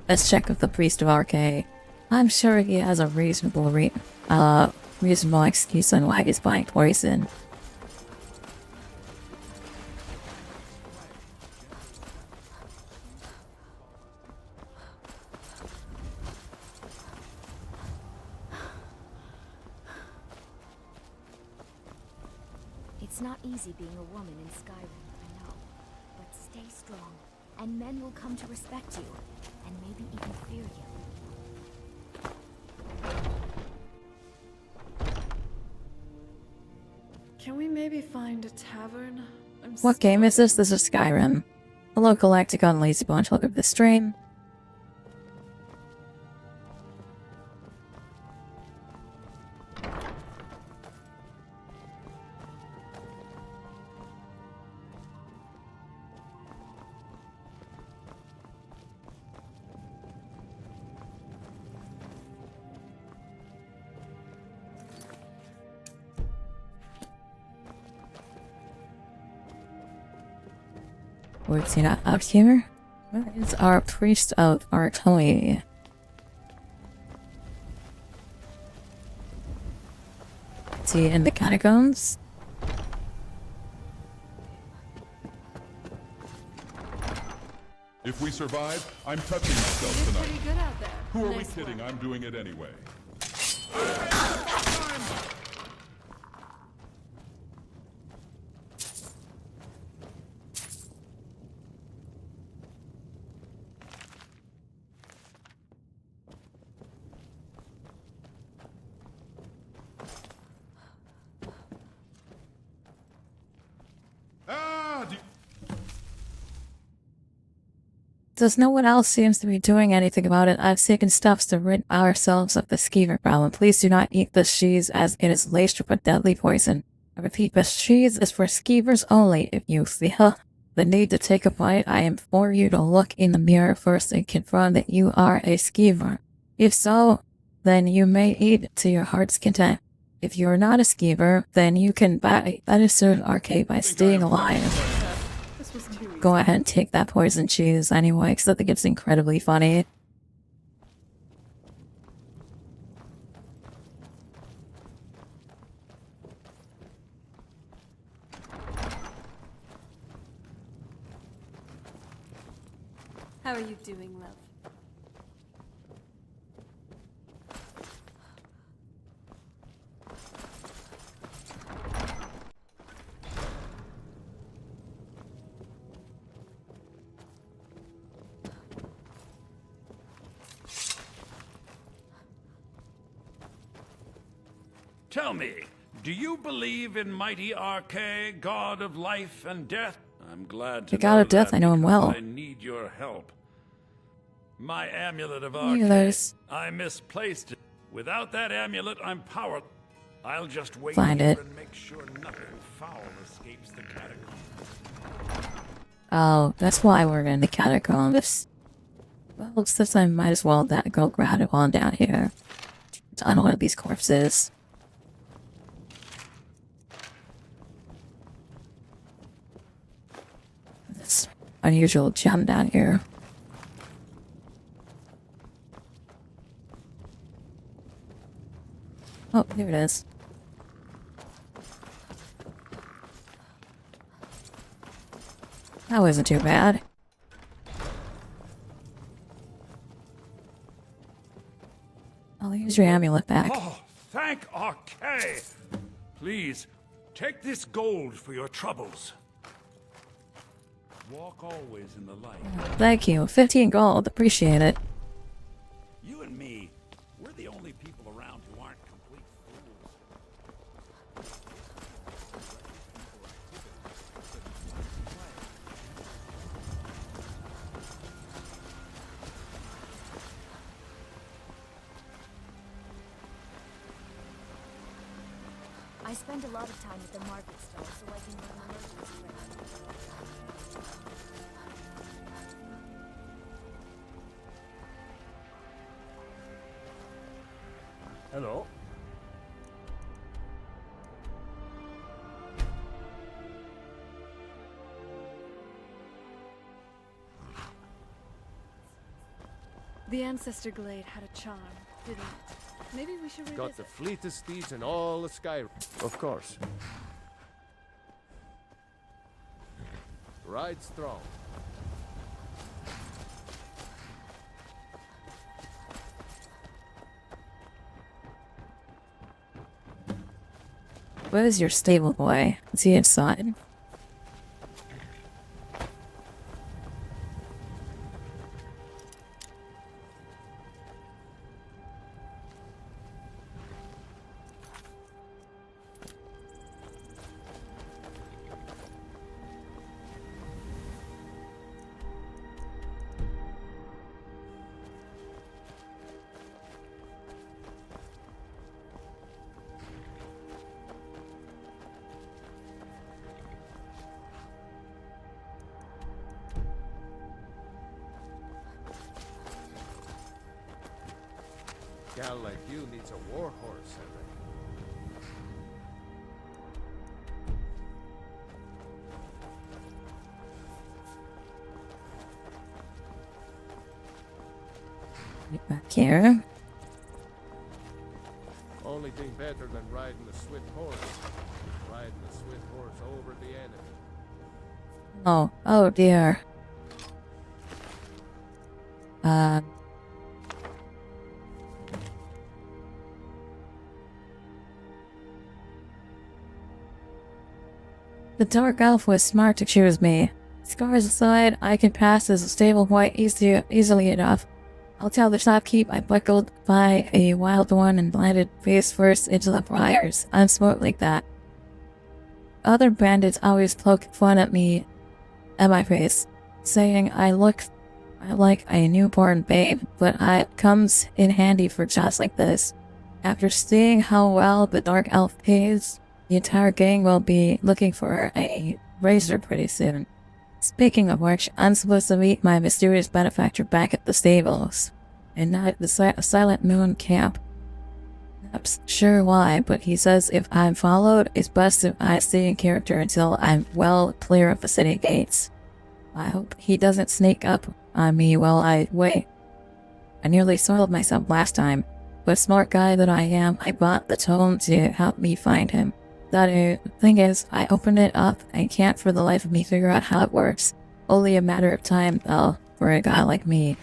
Let's check with the Priest of RK. I'm sure he has a reasonable excuse on why he's buying poison. It's not easy being a woman in Skyrim, I know. But stay strong, and men will come to respect you, and maybe even fear you. Can we maybe find a tavern? What game is this? This is Skyrim. Hello, Galacticon Lazy Bunch. Welcome to the stream. What's he not out here? Where is our priest of Artoi? Is he in the catacombs? If we survive, I'm touching myself tonight. Pretty good out there. Who are Nice we kidding? I'm doing it anyway. Since no one else seems to be doing anything about it, I've taken steps to rid ourselves of the skeever problem. Please do not eat this cheese as it is laced with deadly poison. I repeat, this cheese is for skeevers only. If you feel the need to take a bite, I implore you to look in the mirror first and confirm that you are a skeever. If so, then you may eat to your heart's content. If you are not a skeever, then you can better serve Arcade by staying alive. Go ahead and take that poison cheese anyway, because I think it's incredibly funny. How are you doing, love? Tell me, do you believe in mighty Arcade, god of life and death? I'm glad to The god of death, that I know him well. I need your help. My amulet of Amulets. Arcade, I misplaced it. Without that amulet, I'm powerless. I'll just wait Find here it. and make sure nothing foul escapes the catacombs. Oh, that's why we're in the catacombs. Well, since I might as well go grab it on down here. I don't know what these corpses. This unusual gem down here. Oh, here it is. That wasn't too bad. I'll use your amulet back. Oh, thank Arcade! Please, take this gold for your troubles. Walk always in the light. Thank you. 15 gold. Appreciate it. You and me, we're the only people around who aren't complete fools. I spend a lot of time at the market stall so I can learn the merchant's trade. Hello. The Ancestor Glade had a charm, didn't it? Maybe we should revisit. Got the fleetest steeds in all the sky. Of course. Ride strong. Where's your stable boy? Is he inside? Gal like you needs a war horse, I reckon. Get back here. Only thing better than riding a swift horse is riding a swift horse over the enemy. Oh, oh dear. The dark elf was smart to choose me. Scars aside, I can pass as a stable boy easily enough. I'll tell the shopkeep I buckled by a Whalebone and blinded face first into the briars. I'm smart like that. Other bandits always poke fun at me, at my face, saying I look I'm like a newborn babe, but it comes in handy for jobs like this. After seeing how well the Dark Elf pays, the entire gang will be looking for a raiser pretty soon. Speaking of which, I'm supposed to meet my mysterious benefactor back at the stables, and not at the Silent Moon camp. Not sure why, but he says if I'm followed, it's best if I stay in character until I'm well clear of the city gates. I hope he doesn't sneak up on me while I wait. I nearly soiled myself last time, but smart guy that I am, I bought the tome to help me find him. The thing is, I opened it up and can't for the life of me figure out how it works. Only a matter of time, though, for a guy like me.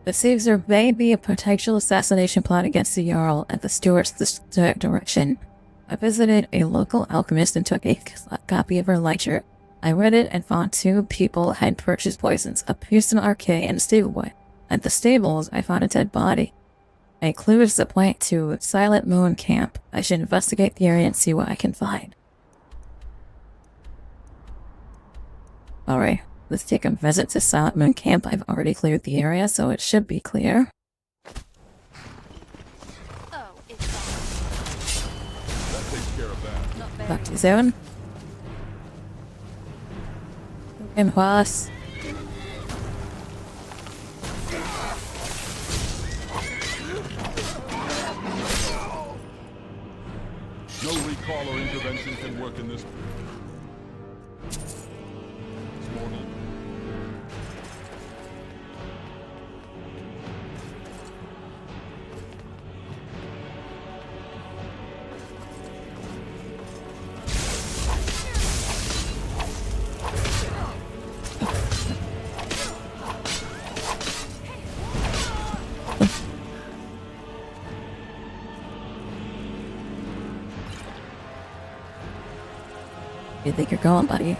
The Caesar may be a potential assassination plot against the Jarl at the steward's direction. I visited a local alchemist and took a copy of her lecture. I read it and found 2 people had purchased poisons, a Pearson RK and a stable boy. At the stables, I found a dead body. A clue is the point to Silent Moon camp. I should investigate the area and see what I can find. Alright. Let's take a visit to Silent Moon Camp. I've already cleared the area, so it should be clear. Back to zone. And boss. No recall or intervention can work in this. Where do you think you're going, buddy?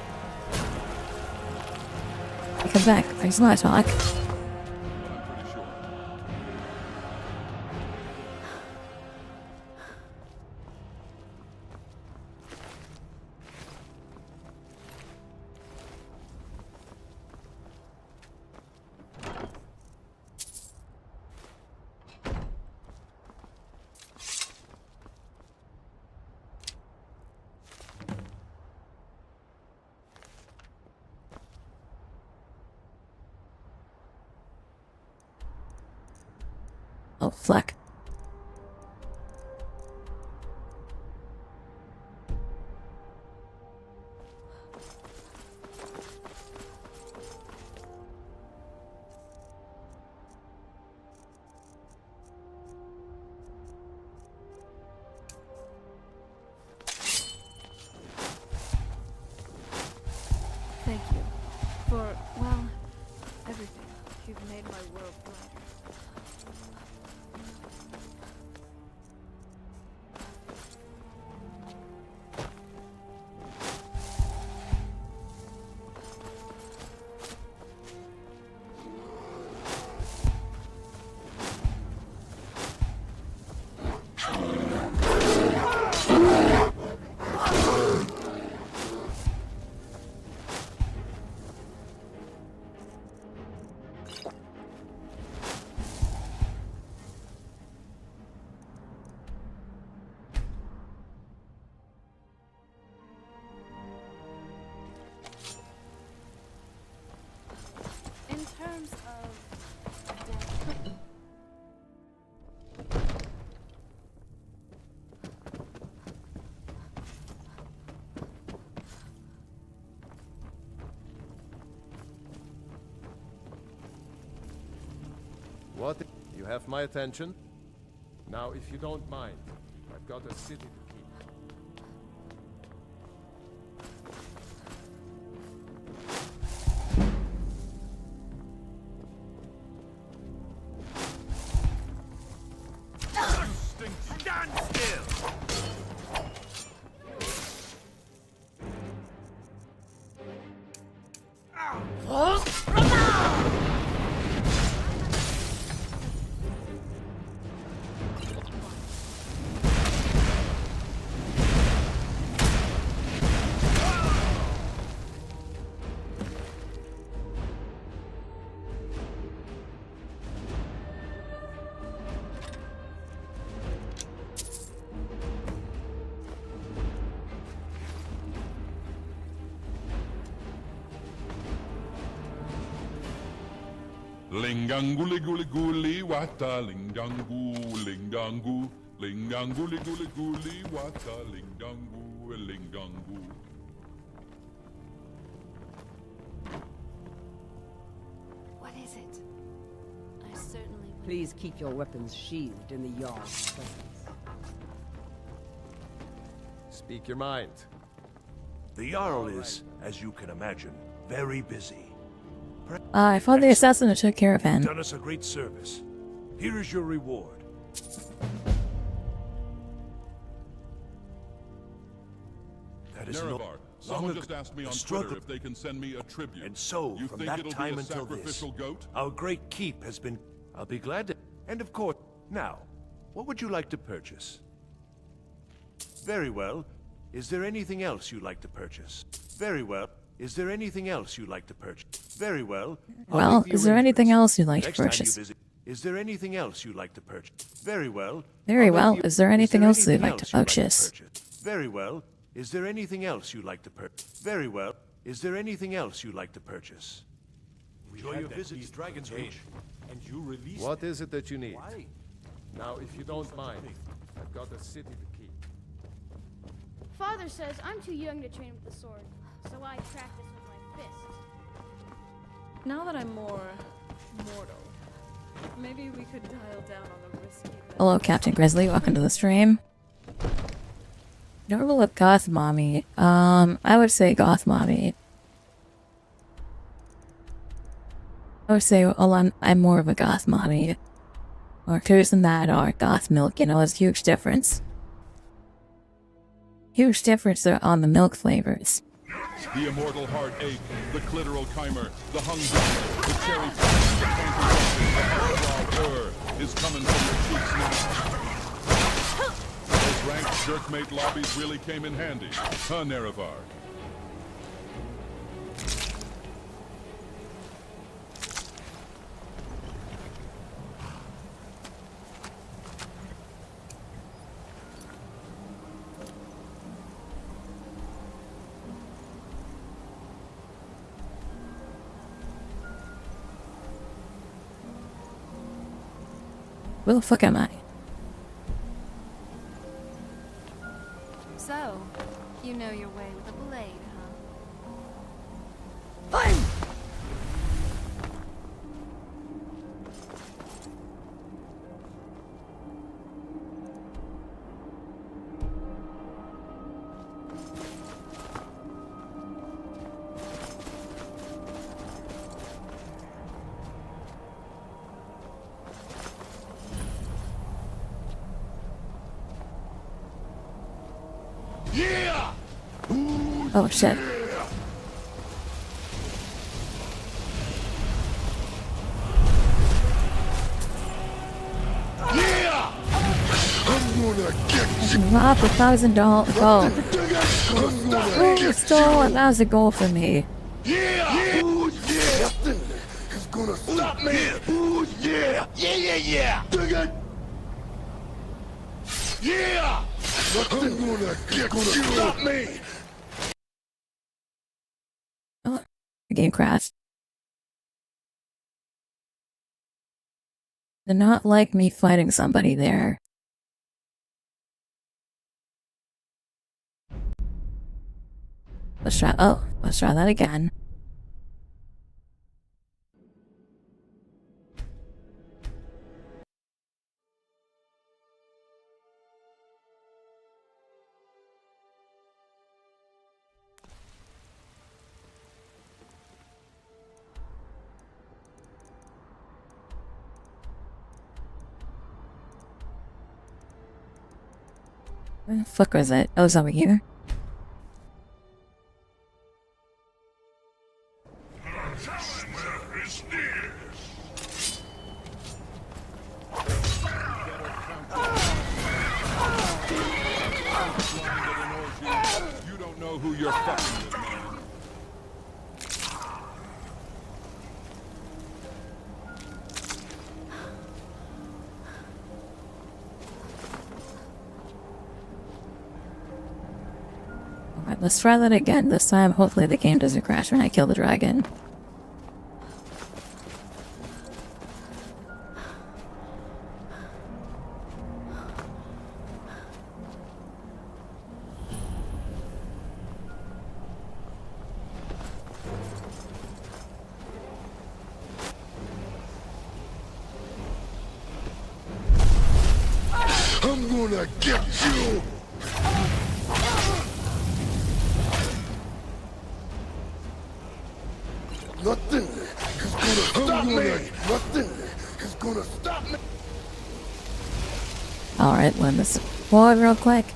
Come back. Thanks a lot, talk. Oh, Fleck. Thank you for, well, everything. You've made my world brighter. What? You have my attention? Now, if you don't mind, I've got a city to keep. Stand still! Linganguli guli guli wata lingangu lingangu linganguli guli guli wata lingangu lingangu. What is it? I certainly will. Please keep your weapons sheathed in the Jarl's presence. Speak your mind. The Jarl is, as you can imagine, very busy. I thought the assassin took care of him. Done us a great service. Here is your reward. That is Nerevar, someone just asked me on Twitter if they can send me a tribute. And so, you from think that it'll time be a until this, sacrificial goat? our great keep has been... I'll be glad to... And of course, now, what would you like to purchase? Very well. Is there anything else you'd like to purchase? Very well. Is there anything else you'd like to purchase? Very well. Well, is there anything else you'd like to purchase? Is there anything else you'd like to purchase? Very well. Very well. Is there anything else you'd like to purchase? Very well. Is there anything else you'd like to purchase? Very well. Is there anything else you'd like to purchase? Enjoy your visit to Dragon's Reach. And you release What them. is it that you need? Why? Now, if you don't mind, I've got a city to keep. Father says I'm too young to train with the sword, so I practice with my fist. Now that I'm more mortal, maybe we could dial down on the risky. Hello, Captain Grizzly. Welcome to the stream. Don't look goth mommy. I would say goth mommy. I would say, well, I'm more of a goth mommy. Or Coos and that, or goth milk, you know, there's a huge difference. Huge difference on the milk flavors. The immortal heartache, the clitoral chimer, the hunger, the cherry pie, the panty is coming from your cheeks now. Those ranked jerkmate lobbies really came in handy, huh, Nerevar? Where the fuck am I? So, you know your way with a blade, huh? Fine! Oh shit. Drop $1,000 gold. Oh, stole 1,000 gold from me. Nothing is gonna stop me. Yeah. Yeah. Nothing gonna stop me. Oh, the game crashed. Did not like me fighting somebody there. Let's try that again. Where the fuck was it? Oh, it's over here. You don't know who you're fucking with, man. Alright, let's try that again. This time, hopefully the game doesn't crash when I kill the dragon. gonna get you! Nothing is gonna stop me! Nothing is gonna stop me! Alright, let this forward real quick.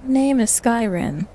Name is Skyrim.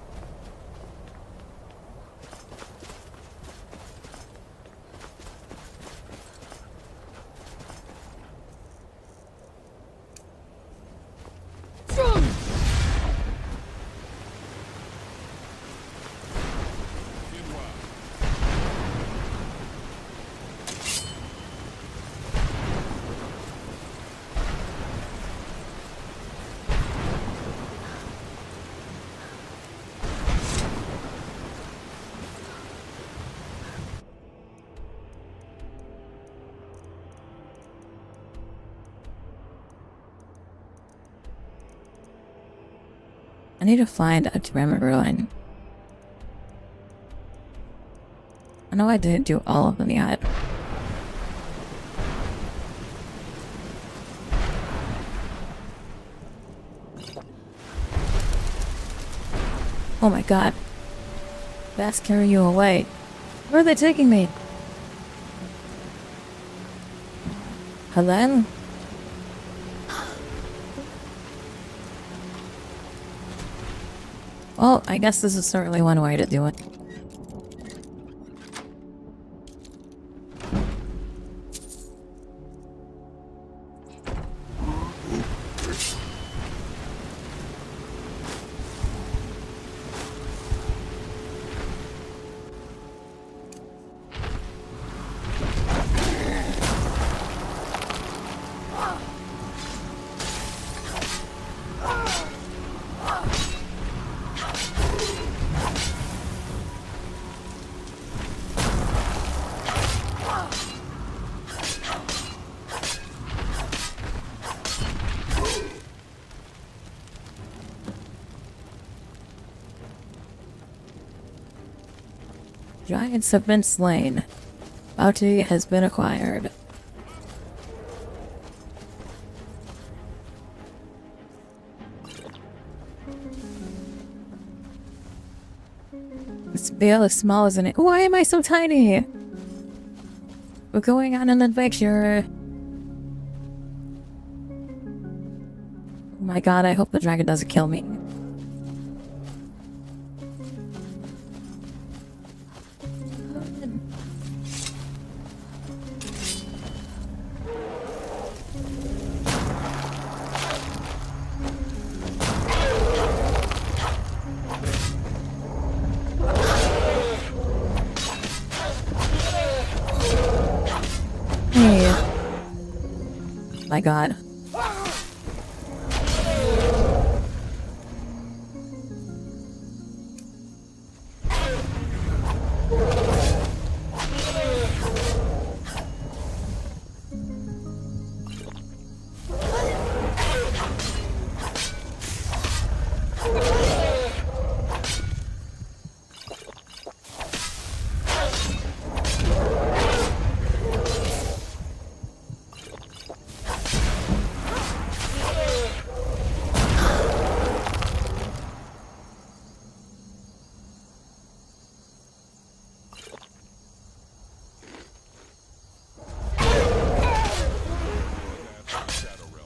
I need to find a Tavern ruin. I know I didn't do all of them yet. Oh my god. Best carry you away. Where are they taking me? Hello? Well, I guess this is certainly one way to do it. Giants have been slain. Bounty has been acquired. This veil is small, isn't it? Why am I so tiny? We're going on an adventure. Oh my god, I hope the dragon doesn't kill me. My god.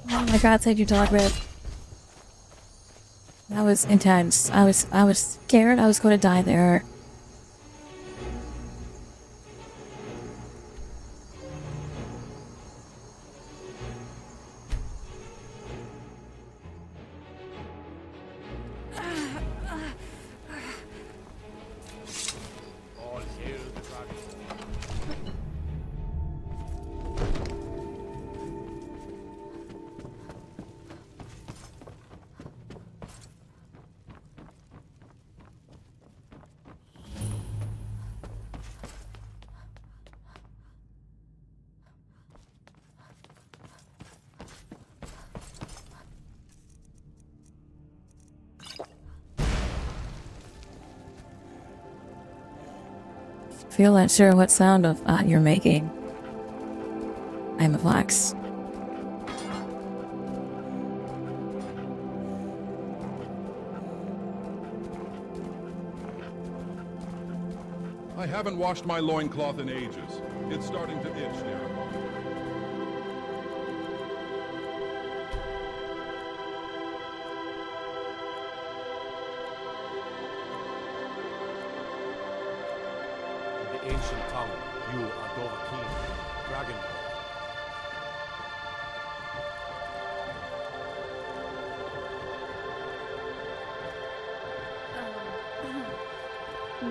Oh my god, said you dog rip. That was intense. I was scared I was going to die there. Feel not sure what sound of you're making. I'm a flax. I haven't washed my loincloth in ages. It's starting to itch there. In the ancient tongue, you are Odahviing, Dragonborn.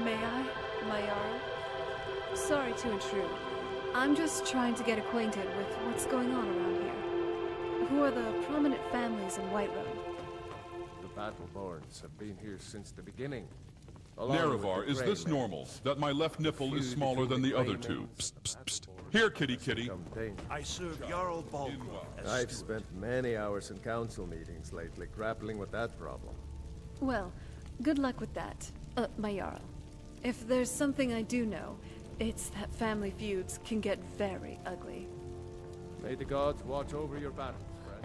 May I, my Jarl? Sorry to intrude. I'm just trying to get acquainted with what's going on around here. Who are the prominent families in Whiterun? The Battleborns have been here since the beginning. Nerevar, is this normal? That my left nipple is smaller than the other two? Psst, psst, psst. Here, kitty kitty. I serve Jarl Balgruuf as I've steward. spent many hours in council meetings lately grappling with that problem. Well, good luck with that, my Jarl. If there's something I do know, it's that family feuds can get very ugly. May the gods watch over your battles, friend.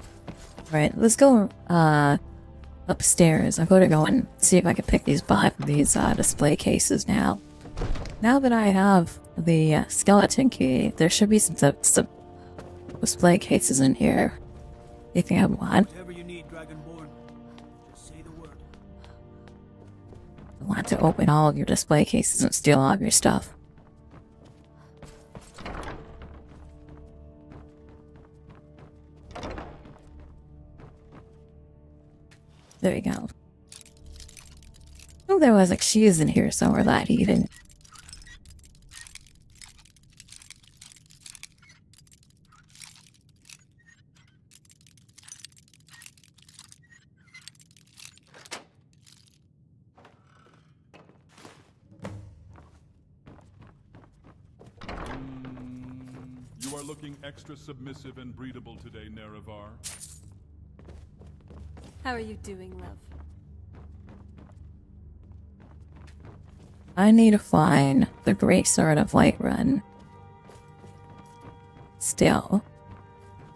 Right, let's go upstairs. I'm going to go and see if I can pick these display cases now. Now that I have the skeleton key, there should be some display cases in here. If you have one. Whatever you need, Dragonborn, just say the word. I want to open all of your display cases and steal all of your stuff. There we go. Oh, there was like cheese in here somewhere that he didn't. You are looking extra submissive and breedable today, Nerevar. How are you doing, love? I need to find the Great Sword of Whiterun. Still,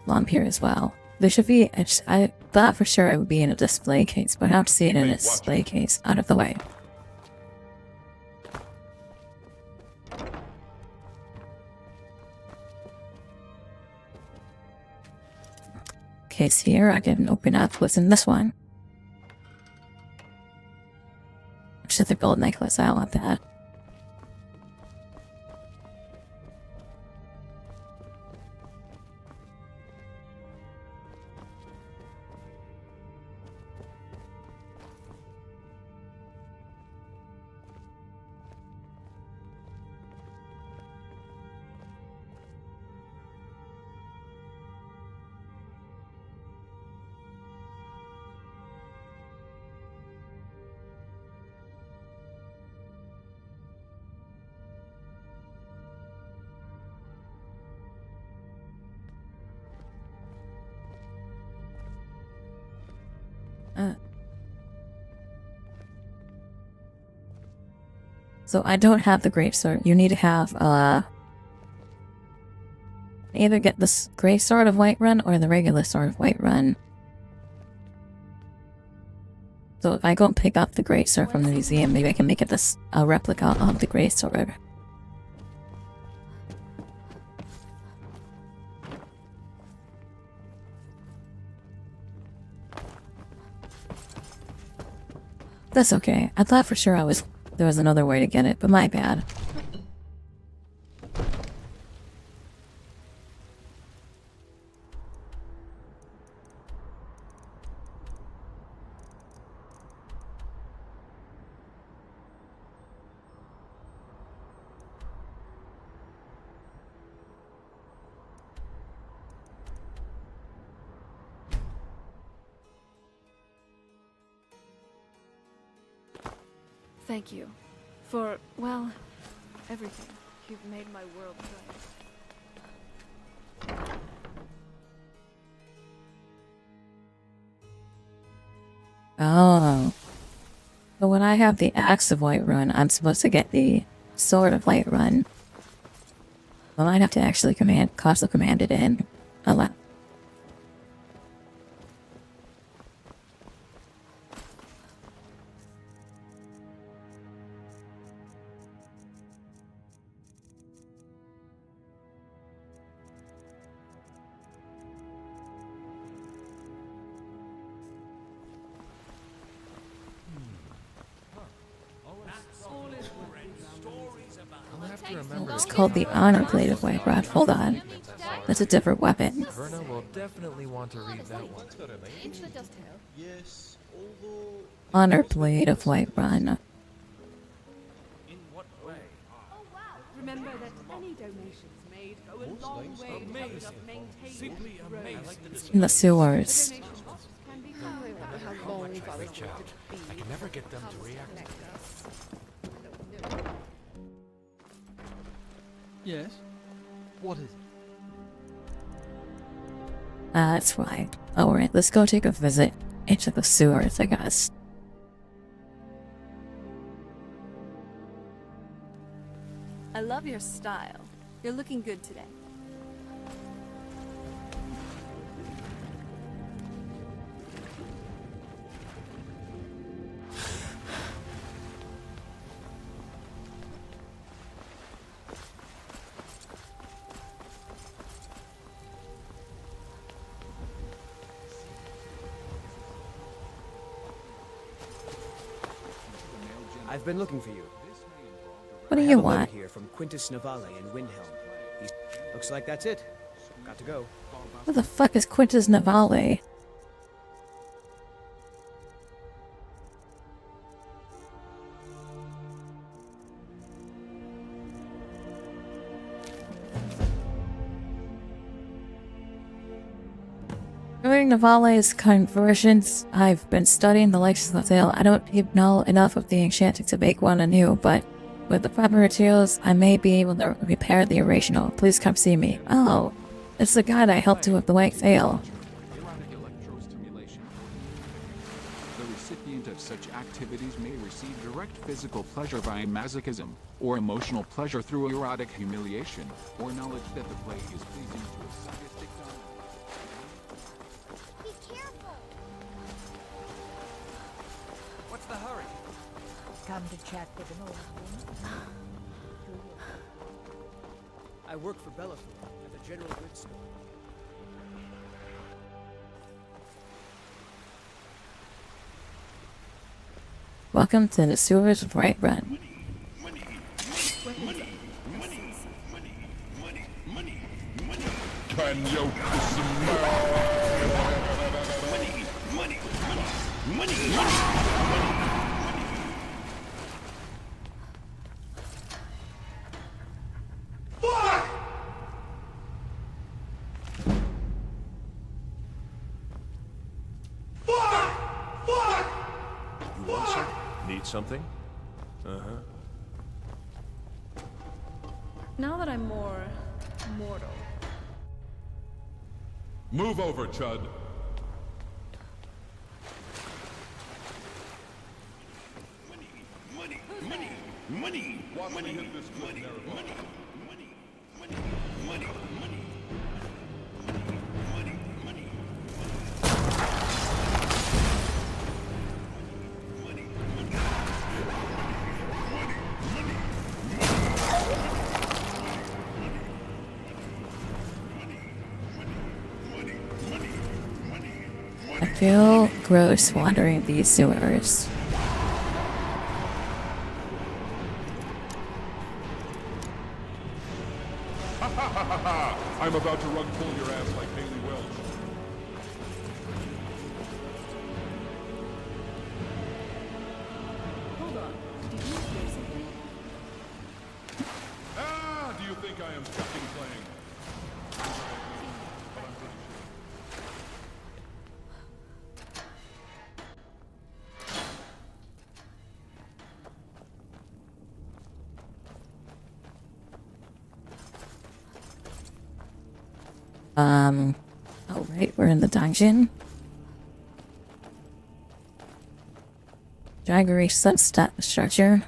while I'm here as well. There should be. I thought for sure it would be in a display case, but I have to see it in a display case. Out of the way. Case here, I can open up what's in this one. Actually, the gold necklace, I want that. So I don't have the Great Sword. You need to have, either get this Great Sword of Whiterun or the regular Sword of Whiterun. So if I go and pick up the Great Sword from the museum, maybe I can make it a replica of the Great Sword. That's okay. I thought for sure there was another way to get it, but my bad. Thank you. For, well, everything. You've made my world bright. Oh. But when I have the Axe of Whiterun, I'm supposed to get the Sword of Light run. I might have to actually command it in. Allow. It's called the Honor Blade of Whiterod. Hold on. That's a different weapon. Verna will definitely want to read that one. Yes, although... Honor Blade of Whiterod. Remember that any donations made go a long way to help maintain the roads. In the sewers. Reach out. I can never get them to react. Yes? What is it? That's why. Alright, let's go take a visit into the sewers, I guess. I love your style. You're looking good today. I've been looking for you. What do you want? Here from Quintus Navale in Windhelm. Looks like that's it. Got to go. What the fuck is Quintus Navale? During Navale's conversions, I've been studying the likes of the tale. I don't know enough of the enchanting to make one anew, but with the proper materials, I may be able to repair the original. Please come see me. Oh, it's the guy that I helped to with the white veil. The recipient of such activities may receive direct physical pleasure by masochism, or emotional pleasure through erotic humiliation, or knowledge that the play is pleasing to a sadistic dominant. What's the hurry? Come to chat with an old woman. I work for Bellefield at the General Goods Store. Welcome to the sewers of Whiterod. Can you You want something? Need something? Uh-huh. Now that I'm more mortal. move over, Chud? Watch me hit this money. I feel gross wandering these sewers. I'm about to rug pull your ass like Haley Welch. Hold on. Did you hear something? Ah, do you think I am fucking playing? Oh right, we're in the dungeon. Drag reset stat structure.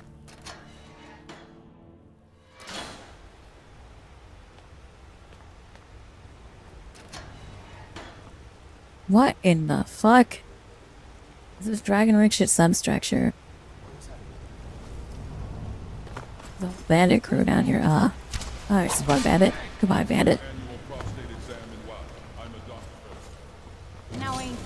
What in the fuck? This is Dragon Rig shit substructure. The bandit crew down here, oh, this is one bandit. Goodbye, bandit. Now ain't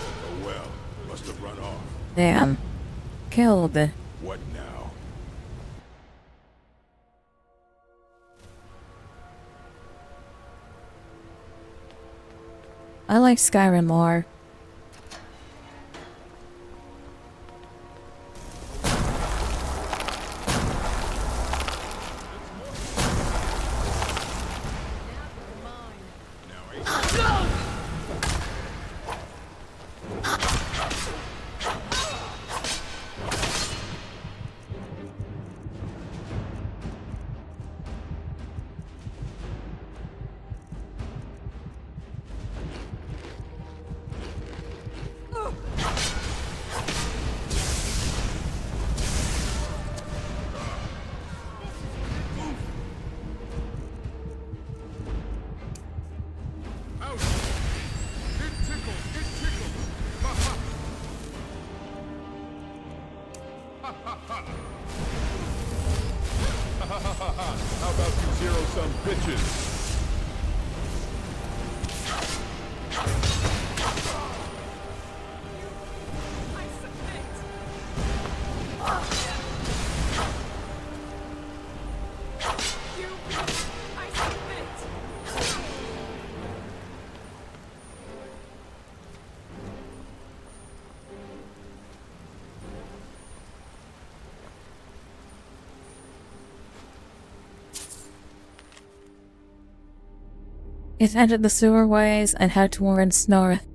Oh well, must have run off. Damn. Killed. What now? I like Skyrim more. How about you zero some bitches? It entered the sewerways and head towards north.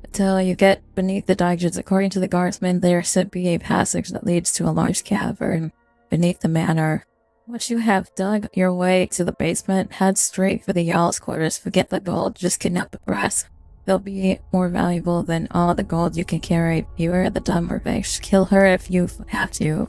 Until you get beneath the dungeons, according to the guardsmen, there should be a passage that leads to a large cavern beneath the manor. Once you have dug your way to the basement, head straight for the Jarl's quarters. Forget the gold, just kidnap the brass. They'll be more valuable than all the gold you can carry. Beware the dumber bitch. Kill her if you have to.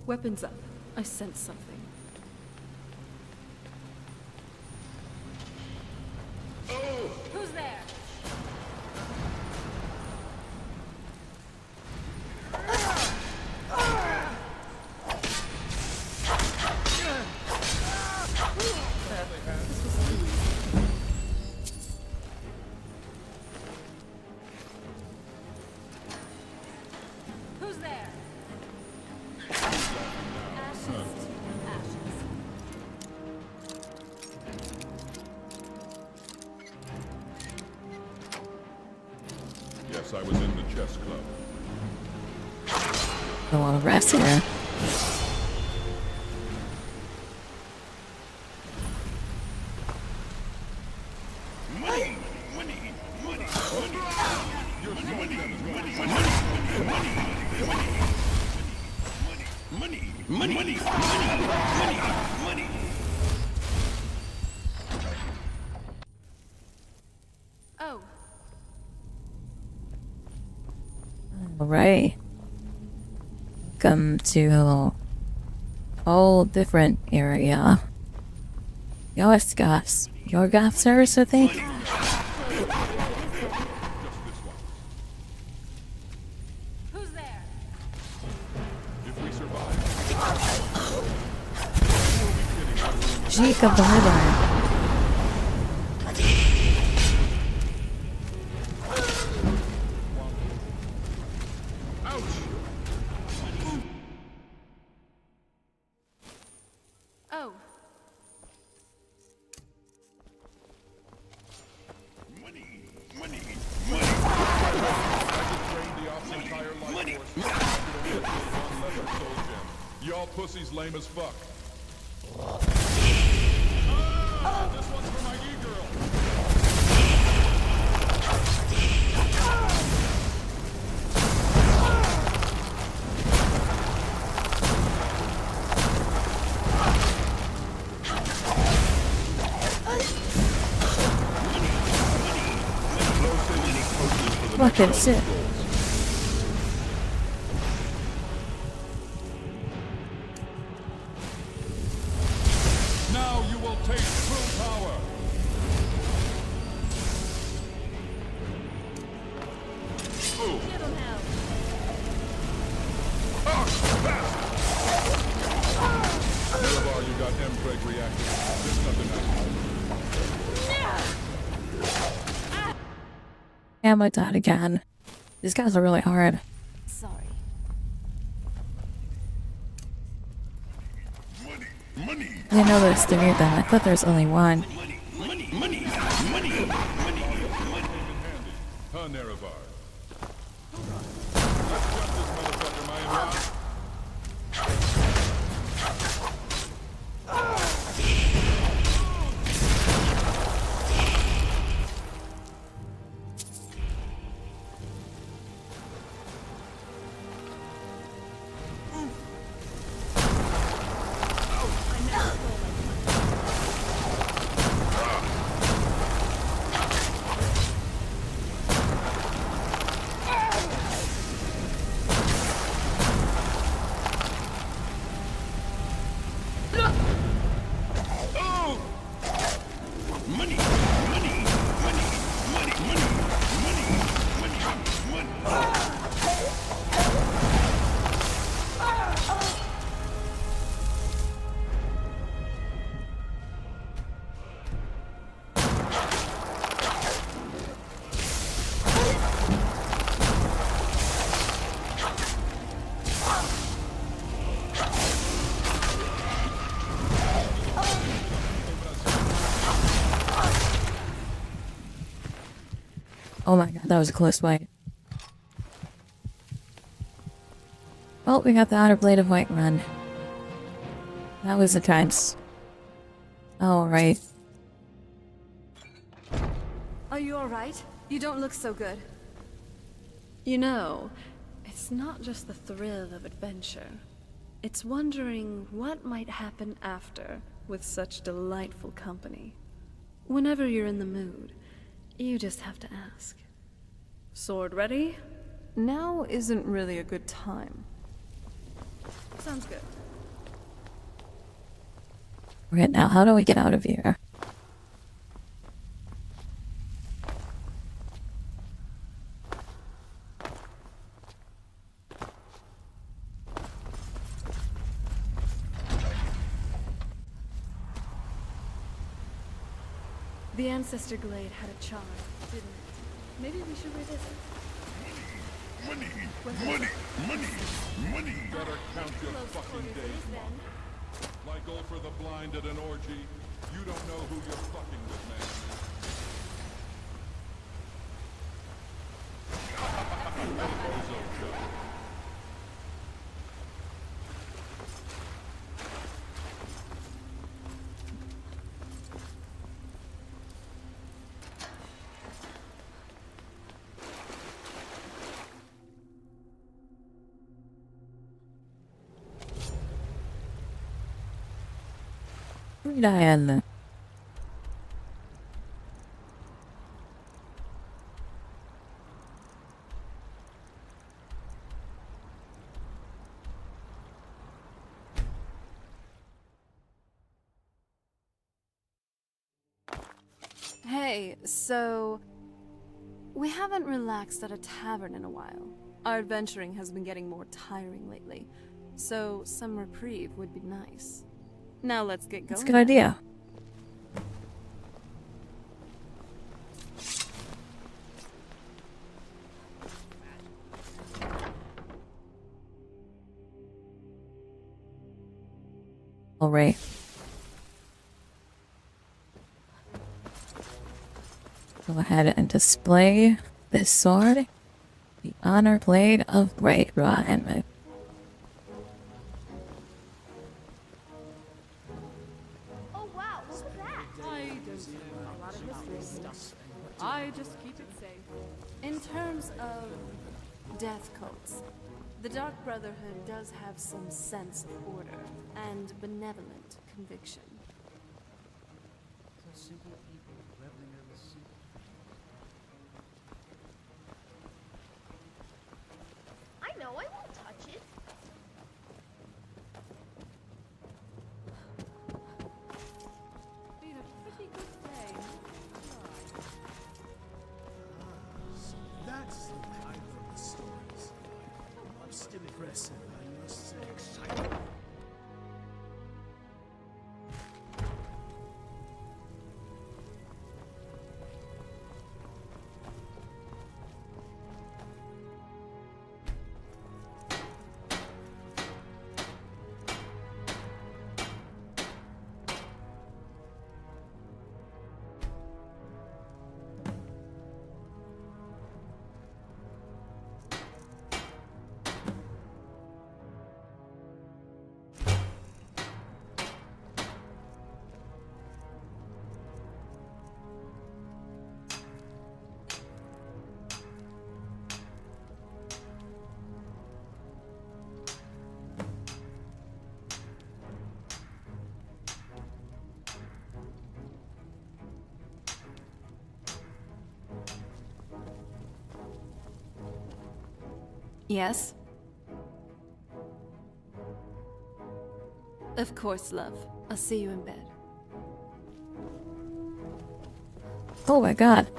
Weapons up. I sense something. Who's there? Who's there? Yes, I was in the chess club. A lot of rest here. Money, money, money, money. Your money, money, money, money, money. Oh. Alright. Welcome to a whole different area. Yorgoths. Yorgoths, I think? Who's there? If we survive. Jeek of the River. Oh. Y'all pussy's lame as fuck. This one's for my e-girl. Fucking shit. Now you will taste true power. Ooh. Valor, you got M-Preg reactive. There's nothing Damn, I died again. These guys are really hard. Sorry. I didn't know there's three of them. I thought there's only one. Huh, Nerevar? Let's jump this motherfucker, man. Oh my god, that was a close fight. Well, we got the outer blade of Whiterun. That was the times. Alright. Are you alright? You don't look so good. You know, it's not just the thrill of adventure. It's wondering what might happen after with such delightful company. Whenever you're in the mood, you just have to ask. Sword ready? Now isn't really a good time. Sounds good. Right now, how do we get out of here? The Ancestor Glade had a charm, didn't it? Maybe we should revisit. Money! Better count your fucking days, Monk. Like Ulfr the Blind at an orgy, you don't know who you're fucking with, man. Bozo joke. Diane. Hey, so... we haven't relaxed at a tavern in a while. Our adventuring has been getting more tiring lately, so some reprieve would be nice. Now let's get going. That's a good idea. Alright. Go ahead and display this sword. The Honor Blade of Whiterun. I just keep it safe. In terms of death cults, the Dark Brotherhood does have some sense of order and benevolent conviction. I know, I won't touch it. Been a pretty good day. So that's the kind of the stories. Most impressive, I must say. Exciting. Yes? Of course, love. I'll see you in bed. Oh my god.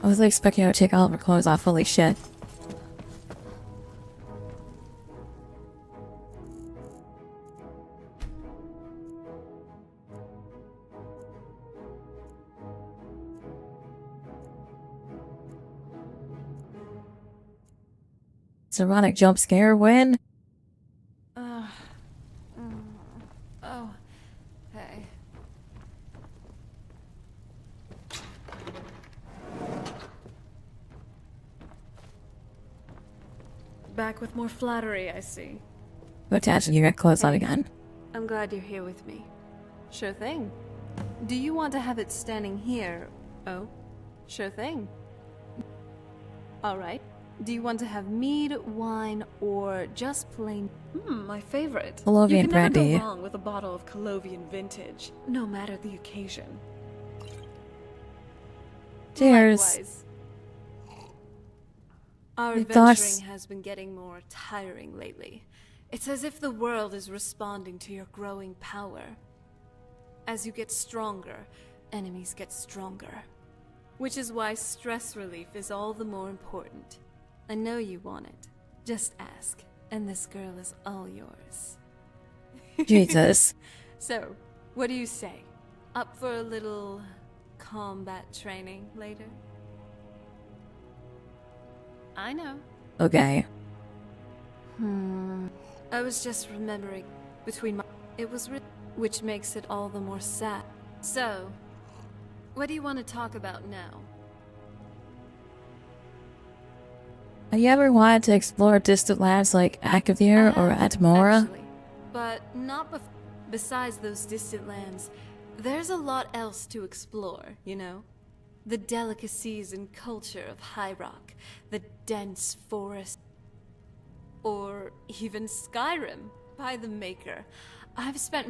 I was expecting her to take all of her clothes off. Holy shit. Ironic jump scare win. Oh, hey. Back with more flattery, I see. Attaching you get clothes on again. I'm glad you're here with me. Sure thing. Do you want to have it standing here? Oh, sure thing. All right. Do you want to have mead, wine, or just plain? My favorite. Colovian you can brandy. never go wrong with a bottle of Colovian vintage, no matter the occasion. Cheers. Likewise. Our It adventuring does. has been getting more tiring lately. It's as if the world is responding to your growing power. As you get stronger, enemies get stronger. Which is why stress relief is all the more important. I know you want it. Just ask, and this girl is all yours. Jesus. So, what do you say? Up for a little combat training later? I know. Okay. I was just remembering between my... It was which makes it all the more sad. So, what do you want to talk about now? Have you ever wanted to explore distant lands like Akavir or Atmora? Actually, but not besides those distant lands. There's a lot else to explore, you know? The delicacies and culture of High Rock, the dense forest, or even Skyrim, by the Maker. I've spent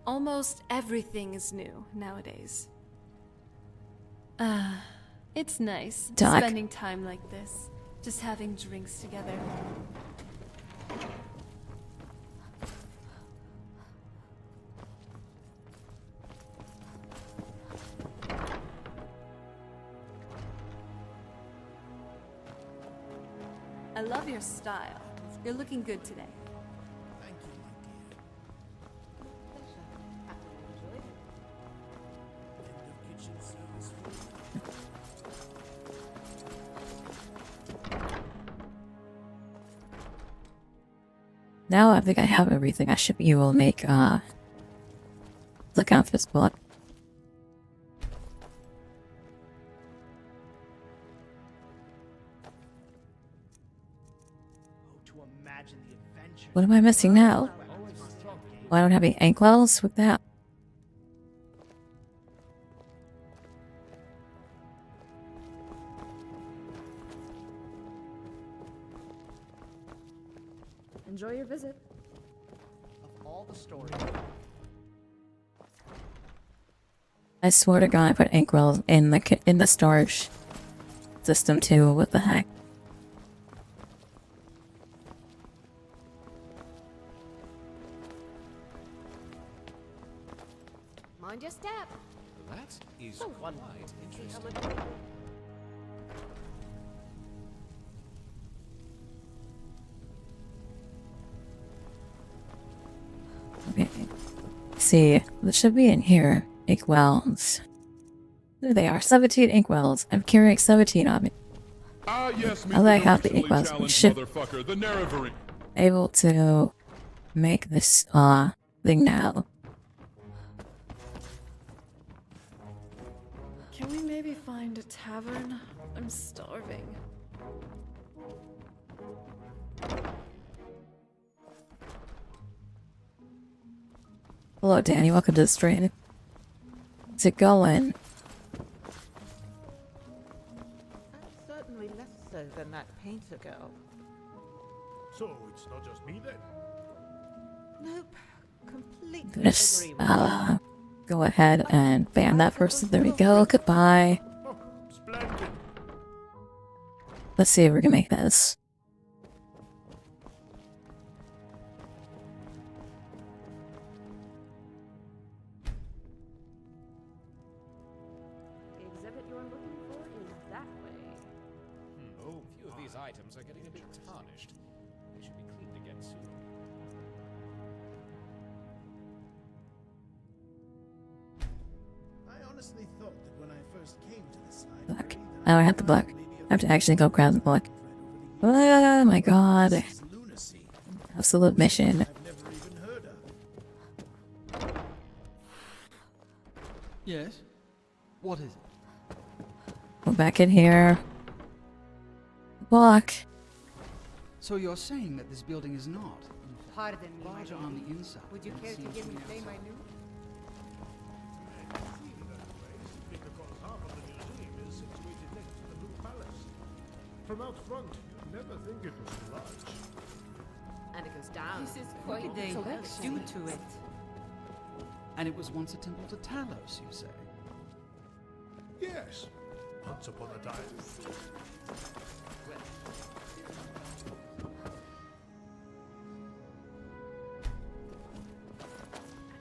almost everything is new nowadays. It's nice Doc. spending time like this. Just having drinks together. I love your style. You're looking good today. Thank you, my dear. End of kitchen service for you. Now I think I have everything. I should be able to make, look out for this book. What am I missing now? Well, I don't have any anklels with that. Enjoy your visit. Of all the stories. I swear to God, I put inkwells in the storage system too. What the heck? Mind your step. That is Oh, quite interesting. Okay. See, this should be in here. Inkwells. There they are. 17 inkwells. I'm carrying 17 of it. Ah, yes, I like how the originally inkwells challenged should motherfucker, the Nerevari. able to make this thing now. Can we maybe find a tavern? I'm starving. Hello, Danny. Welcome to the stream. How's it going? Certainly less so than that painter girl. So it's not just me then? Nope. Completely Just agree with go ahead and ban that person. There we go. Goodbye. Splendid. Let's see if we can make this. The exhibit you're looking for is that way. Oh, a few of these items are getting a bit tarnished. They should be cleaned again soon. I honestly thought that when I first came to this Book. Oh, I have the book. I have to actually go grab the book. Oh my god. Absolute mission. Yes? What is it? Go back in here. Book. So you're saying that this building is not, in fact, Pardon me, my larger lady. on the inside? Would you than it care to seems give from me the play outside? my new? Because half of the museum is situated next to the Blue Palace. From out front, you'd never think it was large. And it goes down. This is What quite could they collection. do to it? And it was once a temple to Talos, you say? Yes, once upon a time.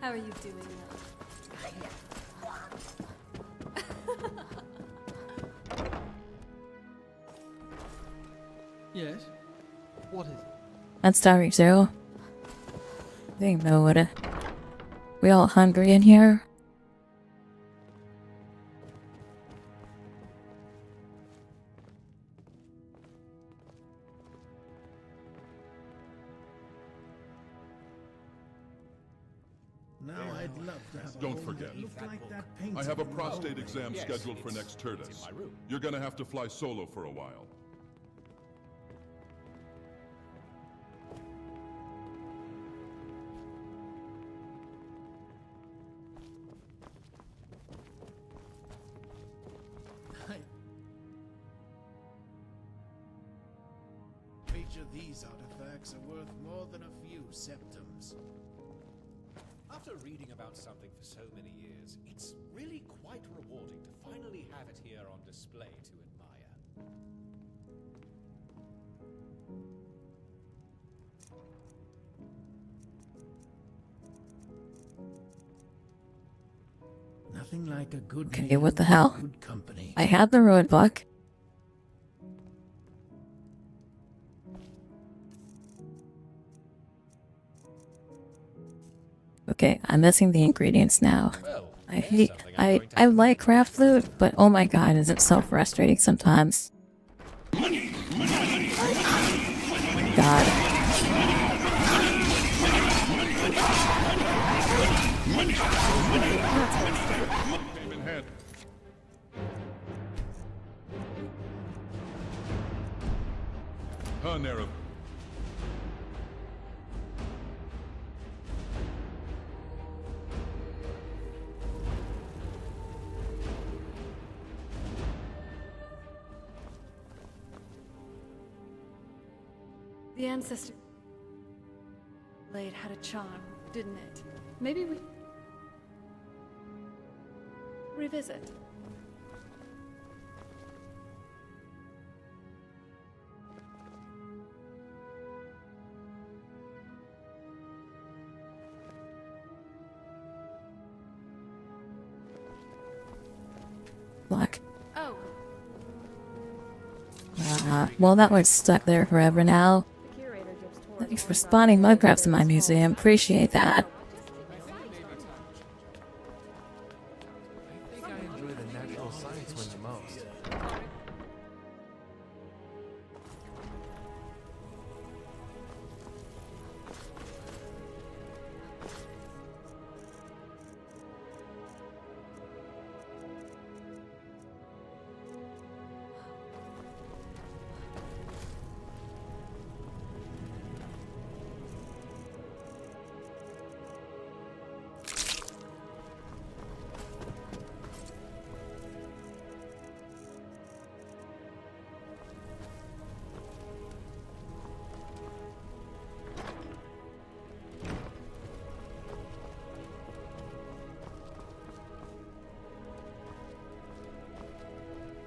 How are you doing Yes? What is it? That's starving too. Dang mode. We all hungry in here? Now I'd love to have a Don't home forget, that looked like that painting I have a in the prostate hallway. exam Yes, scheduled for it's- next it's in Tertus. my room. You're gonna have to fly solo for a while. Each of these artifacts are worth more than a few septums. After reading about something for so many years, it's really quite rewarding to finally have it here on display to admire. Nothing like a good Okay, meal what the with hell? good company. I had the ruined book. Okay, I'm missing the ingredients now. I hate I like craft loot, but oh my god, is it so frustrating sometimes. God. Came in head. Huh, Nereb. The ancestor. blade had a charm, didn't it? Maybe we revisit. Black. Oh. Well, that one's stuck there forever now. Thanks for spawning mudcrabs in my museum. Appreciate that. I think I enjoy the natural science one the most.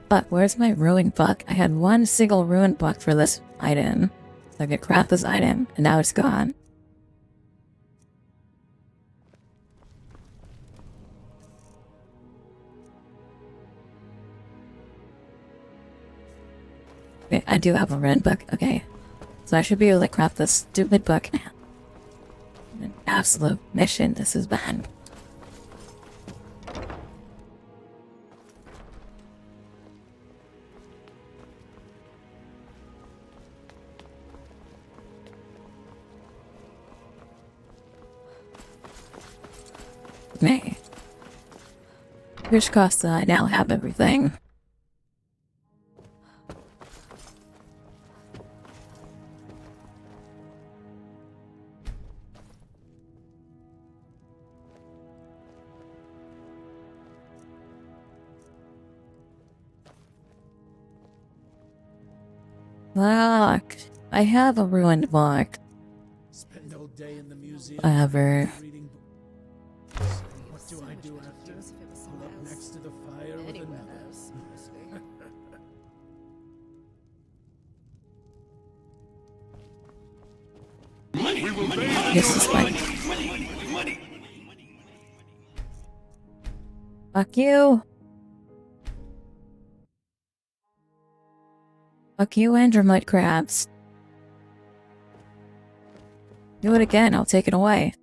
But where's my ruined book? I had one single ruined book for this item. So I could craft this item, and now it's gone. Okay, I do have a ruined book. Okay. So I should be able to craft this stupid book now. An absolute mission this has been. Nay. Which costs I now have everything. Look, I have a ruined book. Spend all day in the museum. Whatever. Reading what do I do after? Pull up next to the fire with another. We will bathe This is like... Fuck you. Fuck you and your mud crabs. Do it again, I'll take it away.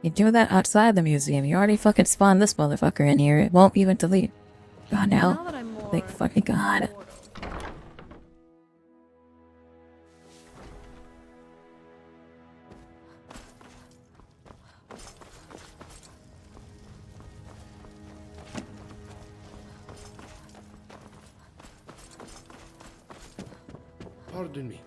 You do that outside the museum, you already fucking spawned this motherfucker in here, it won't even delete. God now. Thank fucking God. Pardon me.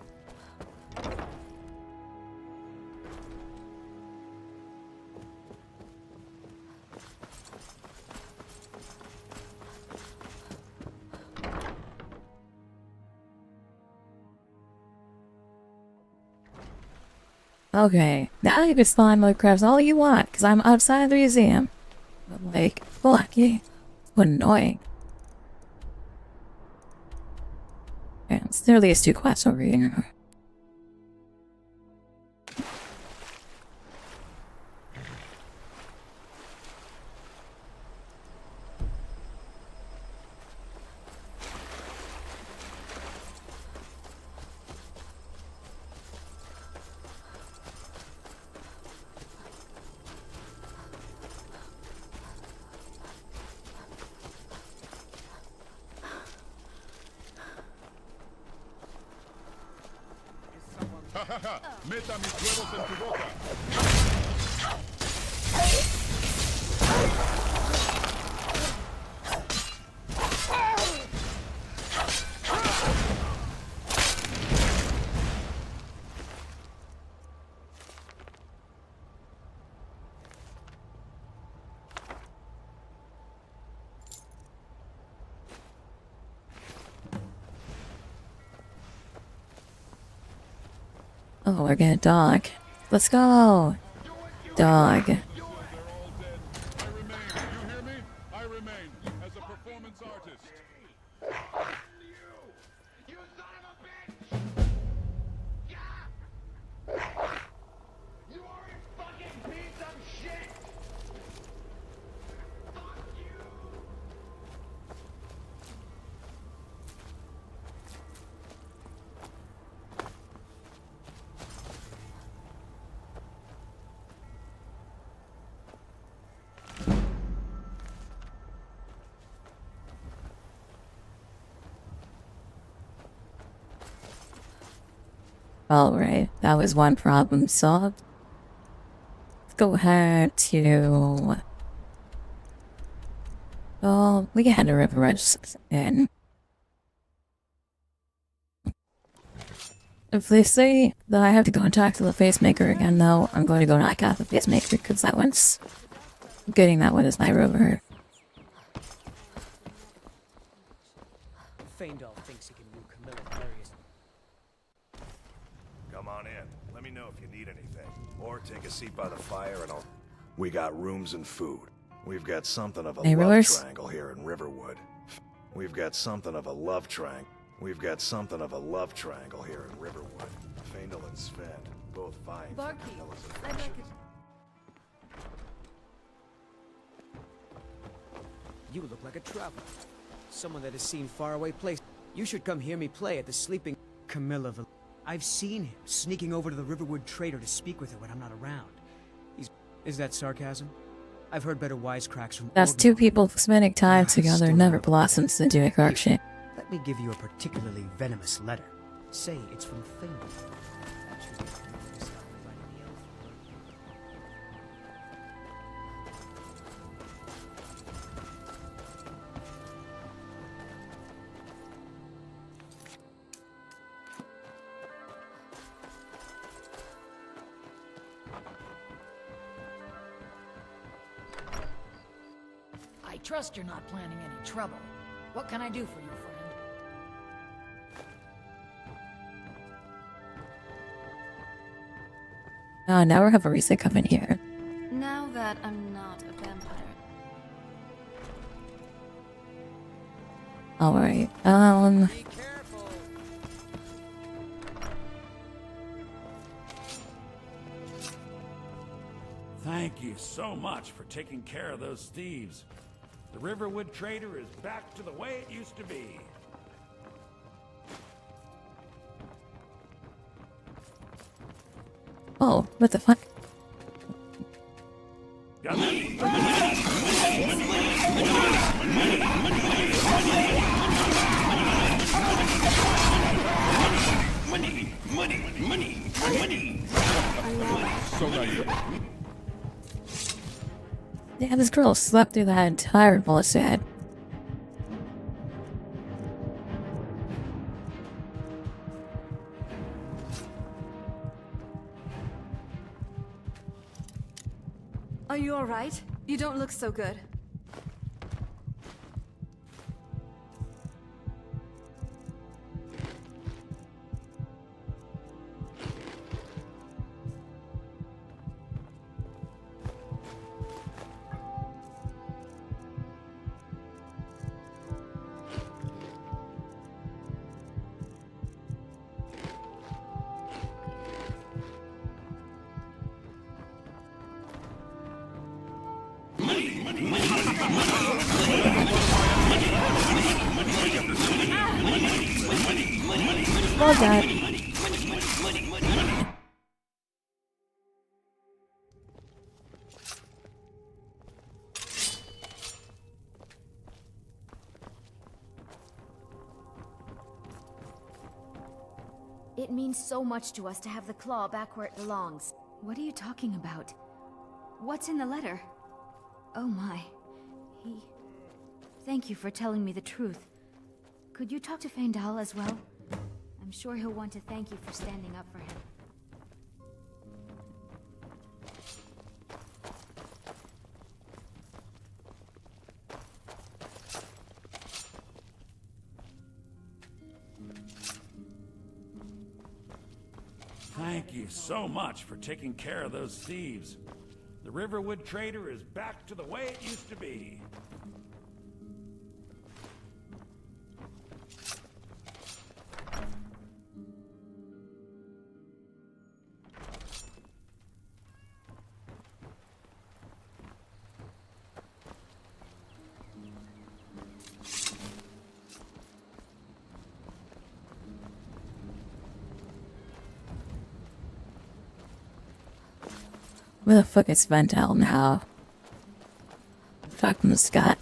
Okay, now you can spawn mud crabs all you want, because I'm outside the museum. But like, fuck you. What annoying. Okay, let's do these two quests over here. Meta mis huevos en tu boca. Oh, we're getting a dog. Let's go! Dog. Alright, that was one problem solved. Let's go ahead to... Well, we can head to Riverwood and... If they say that I have to go and talk to the facemaker again, though, I'm going to go knock out the facemaker because that one's... Getting that one is my rover. Faendal thinks he can woo Camilla Valerius. Come on in. Let me know if you need anything. Or take a seat by the fire and I'll... We got rooms and food. We've got something of a love triangle here in Riverwood. We've got something of a love triangle. We've got something of a love triangle here in Riverwood. Faendal and Sven, both vying for Camilla's affections. You look like a traveler. Someone that has seen faraway places. You should come hear me play at the sleeping Camilla Valerius. I've seen him sneaking over to the Riverwood trader to speak with her when I'm not around. Is that sarcasm? I've heard better wisecracks from... That's two people spending time together never blossoms into a corruption. Let me give you a particularly venomous letter. Say it's from Faendal. I trust you're not planning any trouble. What can I do for you, friend? Now we have a reset coming here. Now that I'm not a vampire. Alright, Thank you so much for taking care of those thieves. The Riverwood trader is back to the way it used to be. Oh, what the fuck? Money. So naive. Yeah, this girl slept through that entire bullshit. Are you alright? You don't look so good. Well done. It means so much to us to have the claw back where it belongs. What are you talking about? What's in the letter? Oh my. Thank you for telling me the truth. Could you talk to Faendal as well? I'm sure he'll want to thank you for standing up for him. Thank you so much for taking care of those thieves. The Riverwood trader is back to the way it used to be. Where the fuck is Windhelm now? Fuck in the sky.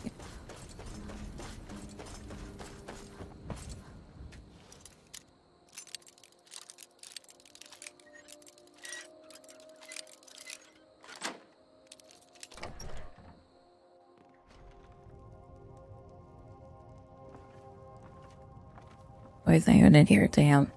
Why is anyone in here? Damn.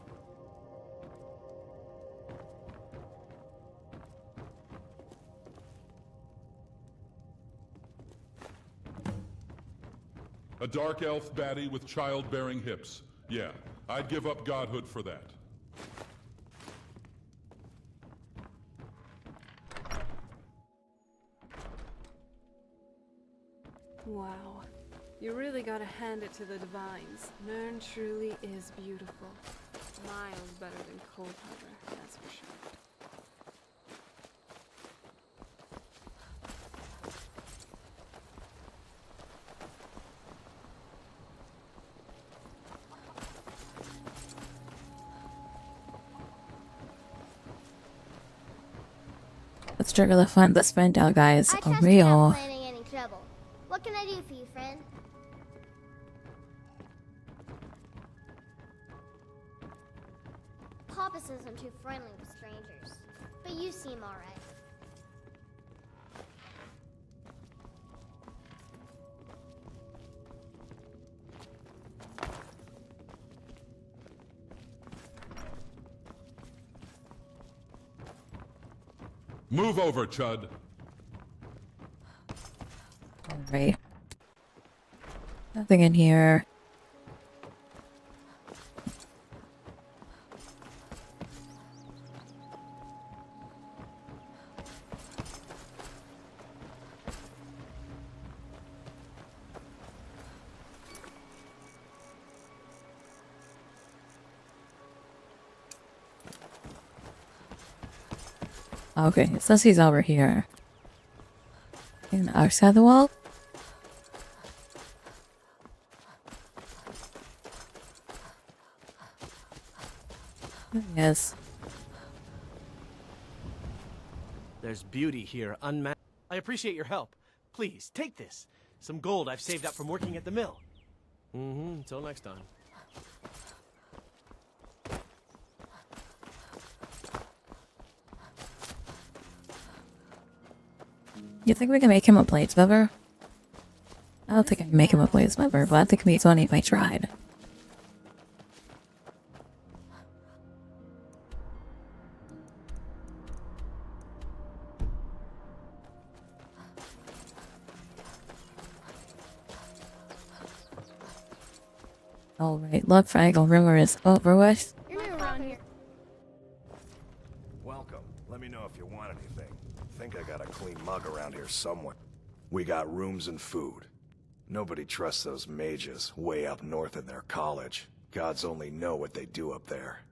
A dark elf baddie with childbearing hips. Yeah, I'd give up godhood for that. Wow. You really gotta hand it to the divines. Nern truly is beautiful. Miles better than cold harbor, that's for sure. Let's trigger the fun. Let's find out, guys. I A trust you're not real. planning any trouble. What can I do for you, friend? Papa says I'm too friendly with strangers, but you seem alright. Move over, Chud. Alright. Nothing in here. Okay, it says he's over here. In the other side of the wall? Yes. There's beauty here, unmatched. I appreciate your help. Please, take this. Some gold I've saved up from working at the mill. Until next time. You think we can make him a bladesmember? I don't think I can make him a bladesmember, but I think it's funny if I tried. Alright, look, Triangle River is over with. You're new around here. Welcome. Let me know if you want anything. Think I got a clean mug around here somewhere. We got rooms and food. Nobody trusts those mages way up north in their college. Gods only know what they do up there.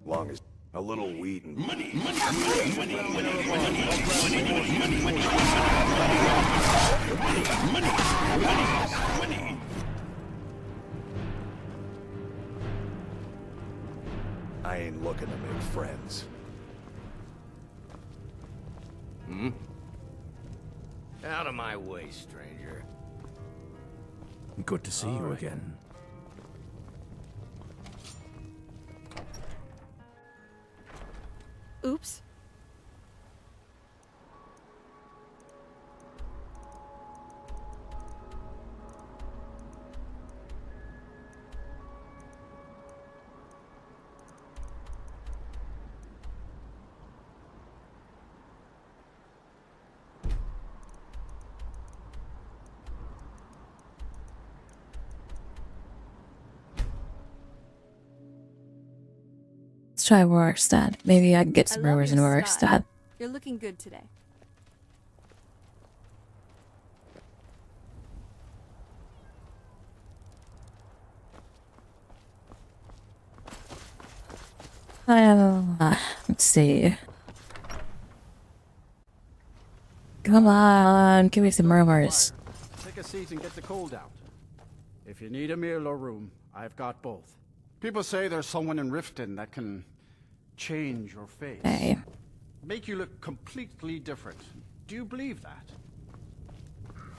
Long as a little wheat and money. I ain't looking to make friends. Out of my way, stranger. Good to see you again. Oops. Let's try Rorikstad. Maybe I can get some rumors in Rorikstad. You're looking good today. Let's see. Come on, give me some rumors. Take a seat and get the cold out. If you need a meal or room, I've got both. People say there's someone in Riften that can change your face. Hey. Make you look completely different. Do you believe that?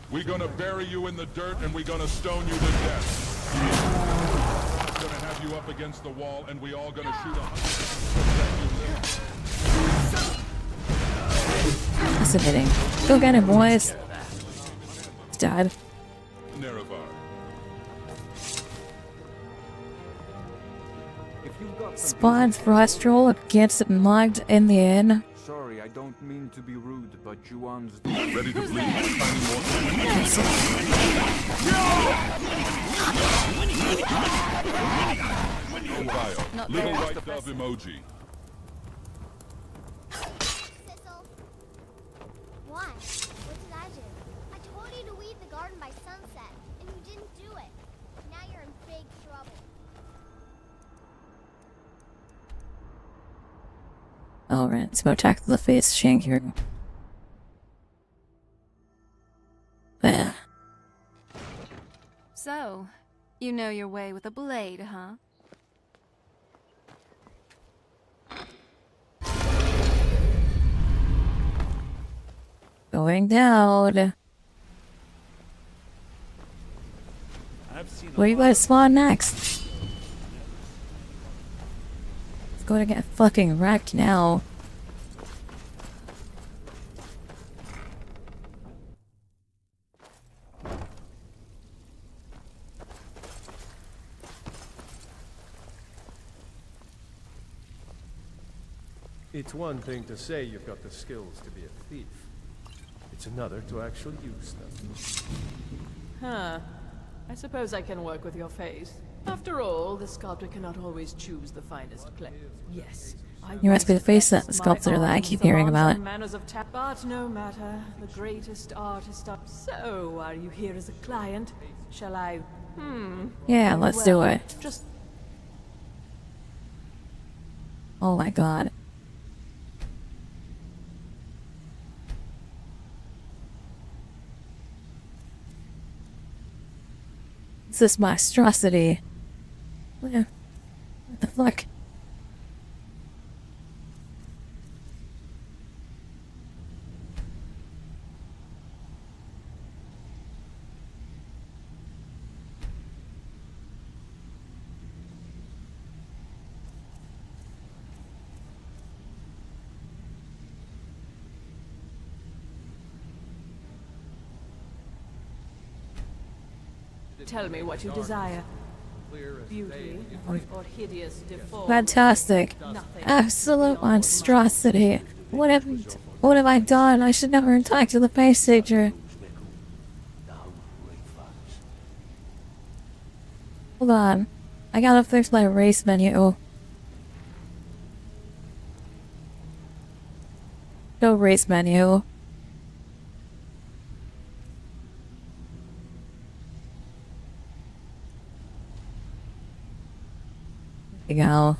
We're gonna bury you in the dirt and we're gonna stone you to death. We're gonna have you up against the wall and we all gonna shoot 100 Fascinating. Go get him, boys. He's dead. Spawn Frostral gets mugged in the inn. Sorry, I don't mean to be rude, but Juan's ready to bleed. Little white dove emoji. Why? What did I do? I told you to weed the garden by sunset, and you didn't do it. Now you're in big trouble. Alright, so attack the face shank here. There. So, you know your way with a blade, huh? Going down. Where you guys spawn next? Let's go to get fucking wrecked now. It's one thing to say you've got the skills to be a thief. It's another to actually use them. Huh. I suppose I can work with your face. After all, the sculptor cannot always choose the finest clay. Yes. You must be the face that sculptor that I keep hearing about. But no matter, the greatest artist up. So, are you here as a client? Shall I? Yeah, let's do it. Just. Oh my god. What's this monstrosity? What the fuck? Tell me what you desire. Beauty or hideous default. Fantastic. Absolute monstrosity. What have I done? I should never talk to the face teacher. Hold on. I gotta fix my race menu. Go race menu. There you go.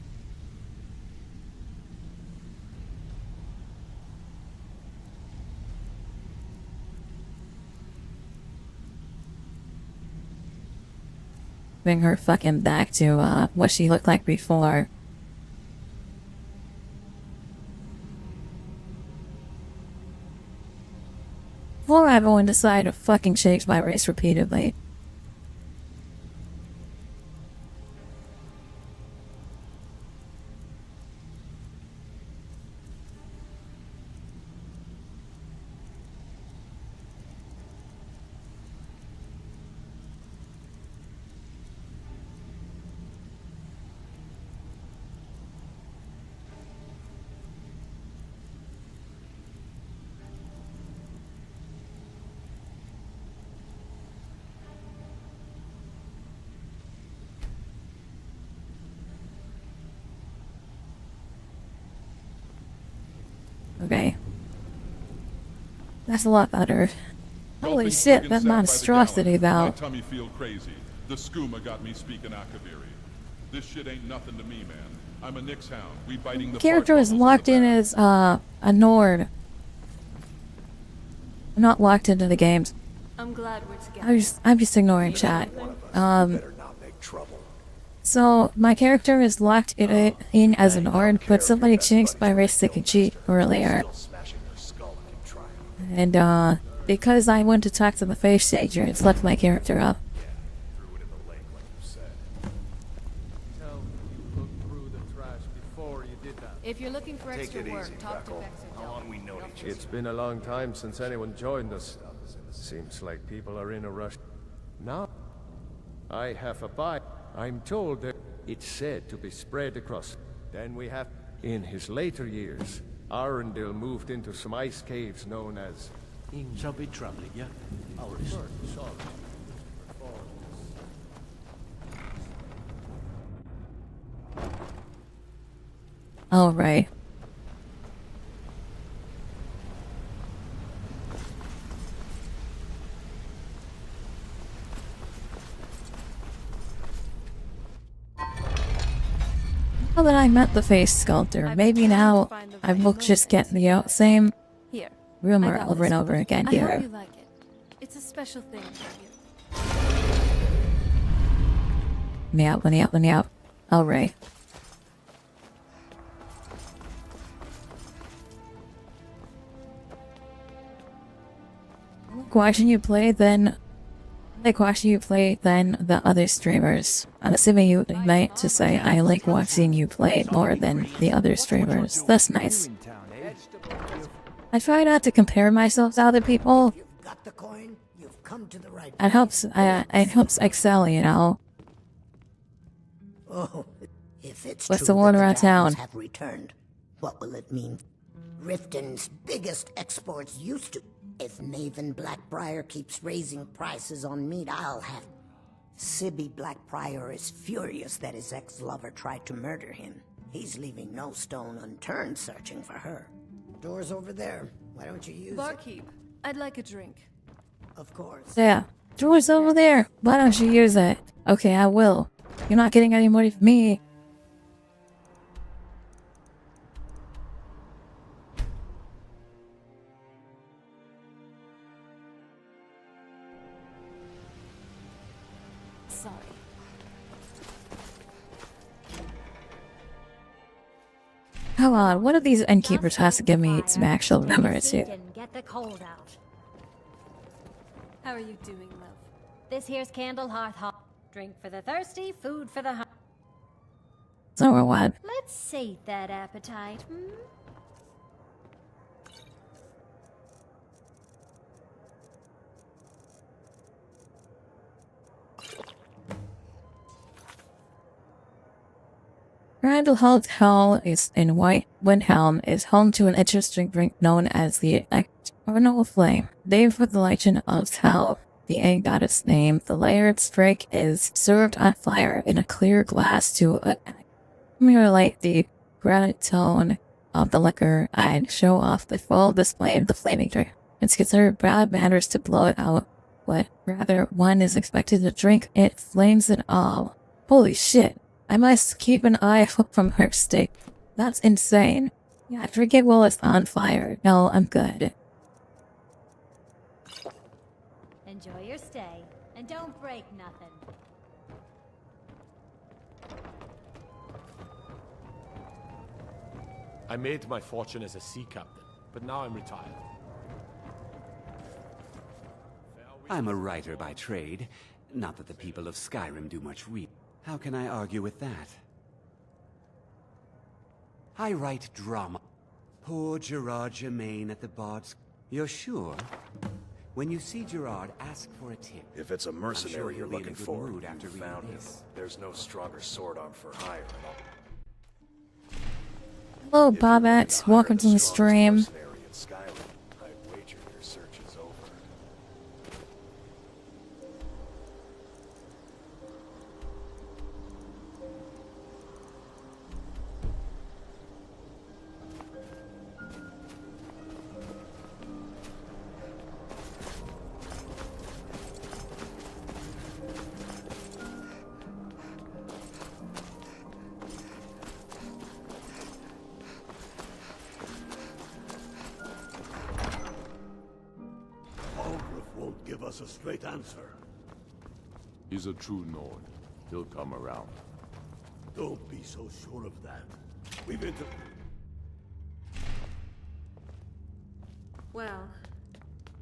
Bring her fucking back to what she looked like before. Before everyone decided to fucking change my race repeatedly. Okay. That's a lot better. Holy Gulping shit, friggin' that sap by the monstrosity gallon. though. My tummy feel crazy. The skooma got me speaking Akaviri. This shit ain't nothing to me, man. I'm a Nyx hound. We biting the Character is locked in as a Nord. I'm not locked into the games. I'm glad we're together. I'm just ignoring chat. So my character is locked in as an Nord, but somebody changed my race to cheat earlier. And because I went to talk to the face changer, it's left my character up. If you're looking for extra work, talk to Vex. It's been a long time since anyone joined us. Seems like people are in a rush. Now, I have a buy. I'm told that it's said to be spread across. Then we have, in his later years, Arundel moved into some ice caves known as... Shall be troubling, yeah? Our All right. Now that I met the face sculptor, maybe now I will just get the same rumor over and over again I here. hope you like it. It's a special thing for you. Let me out. All right. Watching you play, then watching you play than the other streamers. I'm assuming you meant to say I like watching you play more than the other streamers. That's nice. I try not to compare myself to other people. Got the coin? You've come to the right It helps excel, you know. Oh, if it's What's true the one that around town? Dragons have returned, what will it mean? Riften's biggest exports used to. If Maven Blackbriar keeps raising prices on meat, I'll have... Sibby Blackbriar is furious that his ex-lover tried to murder him. He's leaving no stone unturned searching for her. Door's over there. Why don't you use Barkeep, I'd like a drink. Of course. Yeah. Door's over there. Why don't you use it? Okay, I will. You're not getting any money from me. Sorry. Come on, one of these innkeepers has to give me some actual numbers here. Get the cold out. How are you doing, love? This here's Candle Hearth Hot. Drink for the thirsty, food for the hungry. So or what? Let's sate that appetite, Windhelm is in Windhelm is home to an interesting drink known as the Eternal Flame. Named for the legend of how the egg goddess name, the layered drink is served on fire in a clear glass to emulate the granite tone of the liquor and show off the full display of the flaming drink. It's considered bad manners to blow it out, but rather one is expected to drink it flames and all. Holy shit. I must keep an eye from her state. That's insane. Yeah, drink it while it's on fire. No, I'm good. Enjoy your stay, and don't break nothing. I made my fortune as a sea captain, but now I'm retired. I'm a writer by trade. Not that the people of Skyrim do much reading. How can I argue with that? I write drama. Poor Gerard Germain at the Bard's... You're sure? When you see Gerard, ask for a tip. If it's a mercenary you're looking for, mood after you found him. this. There's no stronger sword arm for hire at all. Hello, Bobette. Welcome to the stream. Mercenary in Skyrim, I'd wager your search is over. us a straight answer. He's a true Nord. He'll come around. Don't be so sure of that. We've Well,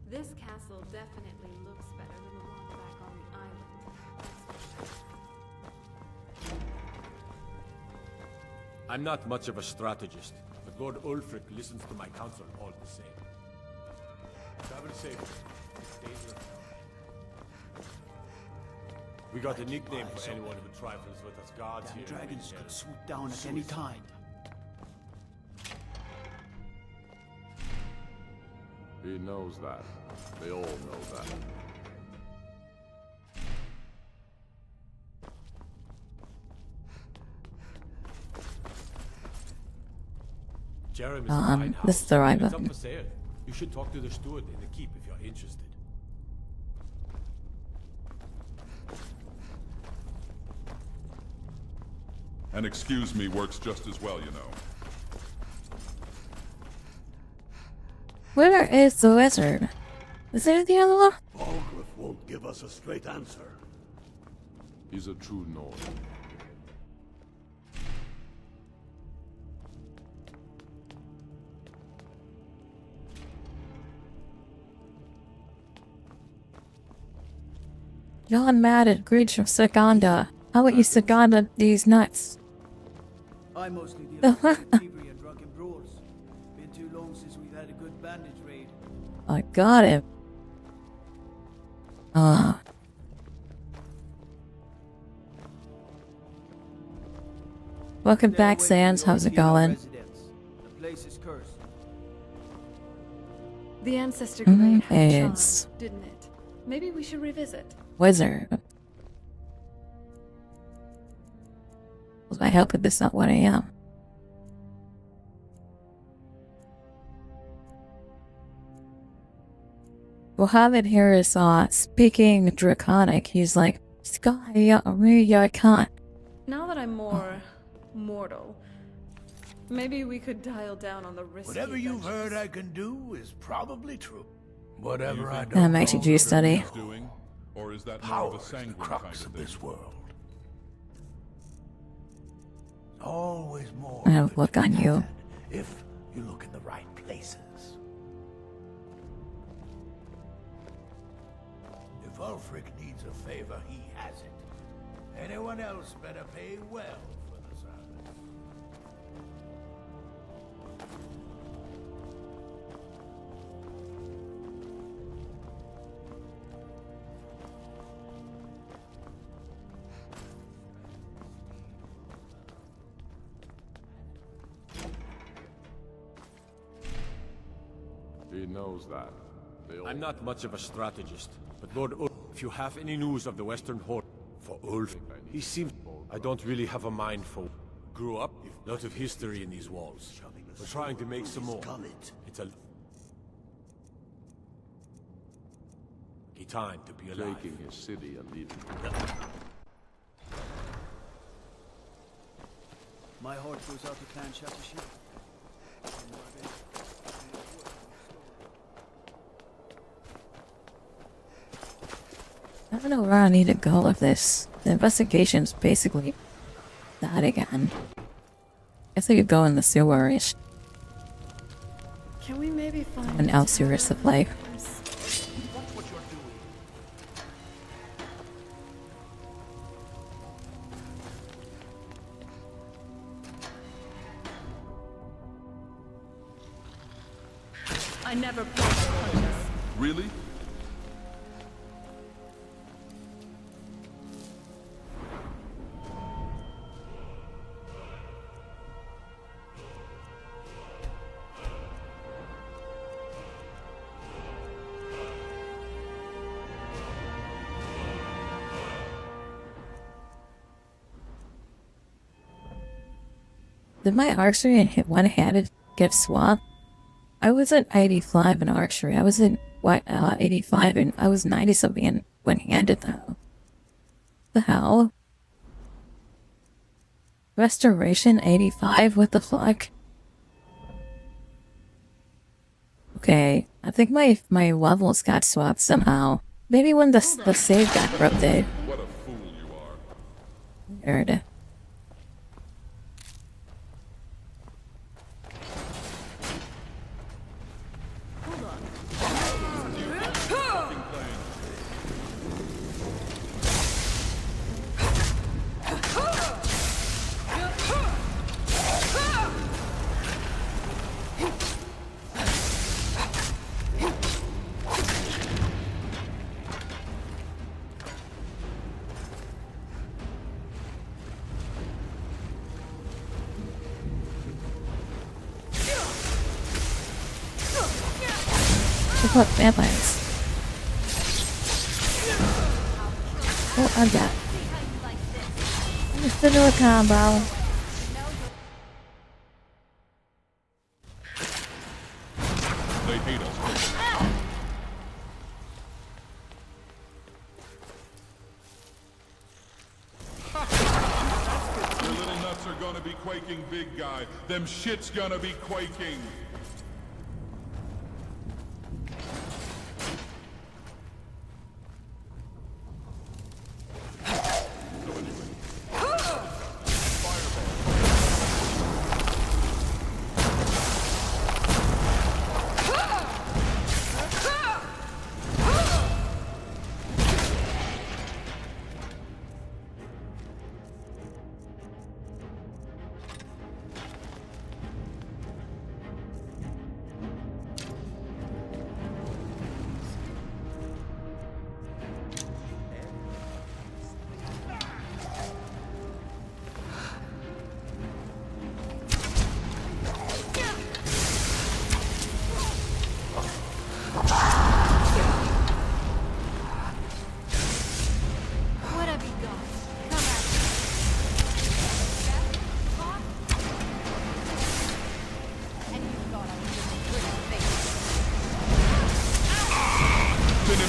this castle definitely looks better than the one back on the island. I'm not much of a strategist, but Lord Ulfric listens to my counsel all the same. Travel safe. Stay here. We got a nickname for anyone who trifles with us gods here. Dragons could swoop down at any time. He knows that. They all know that. Jeremy's a fine house. This is the right It's up button. for sale. You should talk to the steward in the keep if you're interested. And excuse me works just as well, you know. Where is the wizard? Is it the other one? Balgruuf won't give us a straight answer. He's a true Nord. John mad at Gridge from Sovngarde. How about you Sovngarde these nuts? I mostly deal with thievery and drunken brawls. Been too long since we've had a good bandit raid. I got him. Ah. Welcome back, Sans. How's it going? The place is cursed. The ancestor grave had charm, It's didn't it? Maybe we should revisit. wizard. Was my help if this not what I am? Mohammed here is speaking Draconic. He's like, Sky, I can't. Now that I'm more mortal, maybe we could dial down on the risky Whatever you've adventures. heard I can do is probably true. Whatever I don't That makes you know, G study. Doing, or is that more power of a is the sanguine crux kind of of thing? this world. Always more. I don't look on you. If you look in the right places. If Ulfric needs a favor, he has it. Anyone else better pay well for the service. He knows that. They all I'm not much of a strategist, but Lord Ulf, if you have any news of the Western Horde, for Ulf, he seems... I don't really have a mind for... Grew up, lot of history in these walls. We're trying to make some more. It's a... lucky time to be alive. taking his city and leaving. My heart goes out to Clan Shatashi. I don't know where I need to go with this. The investigation's basically that again. Guess I could go in the sewers. Can we maybe find An else sewers to play. I never punch. Really? Did my archery and one-handed get swapped? I was at 85 in archery. I was at 85 and I was 90 something in one-handed though. The hell? Restoration 85? What the fuck? Okay, I think my levels got swapped somehow. Maybe when the save got corrupted. What a fool you are. Weird. Look, vampires. Oh, I'm dead. Just to do a combo. They hate us. Your little nuts are gonna be quaking, big guy. Them shit's gonna be quaking.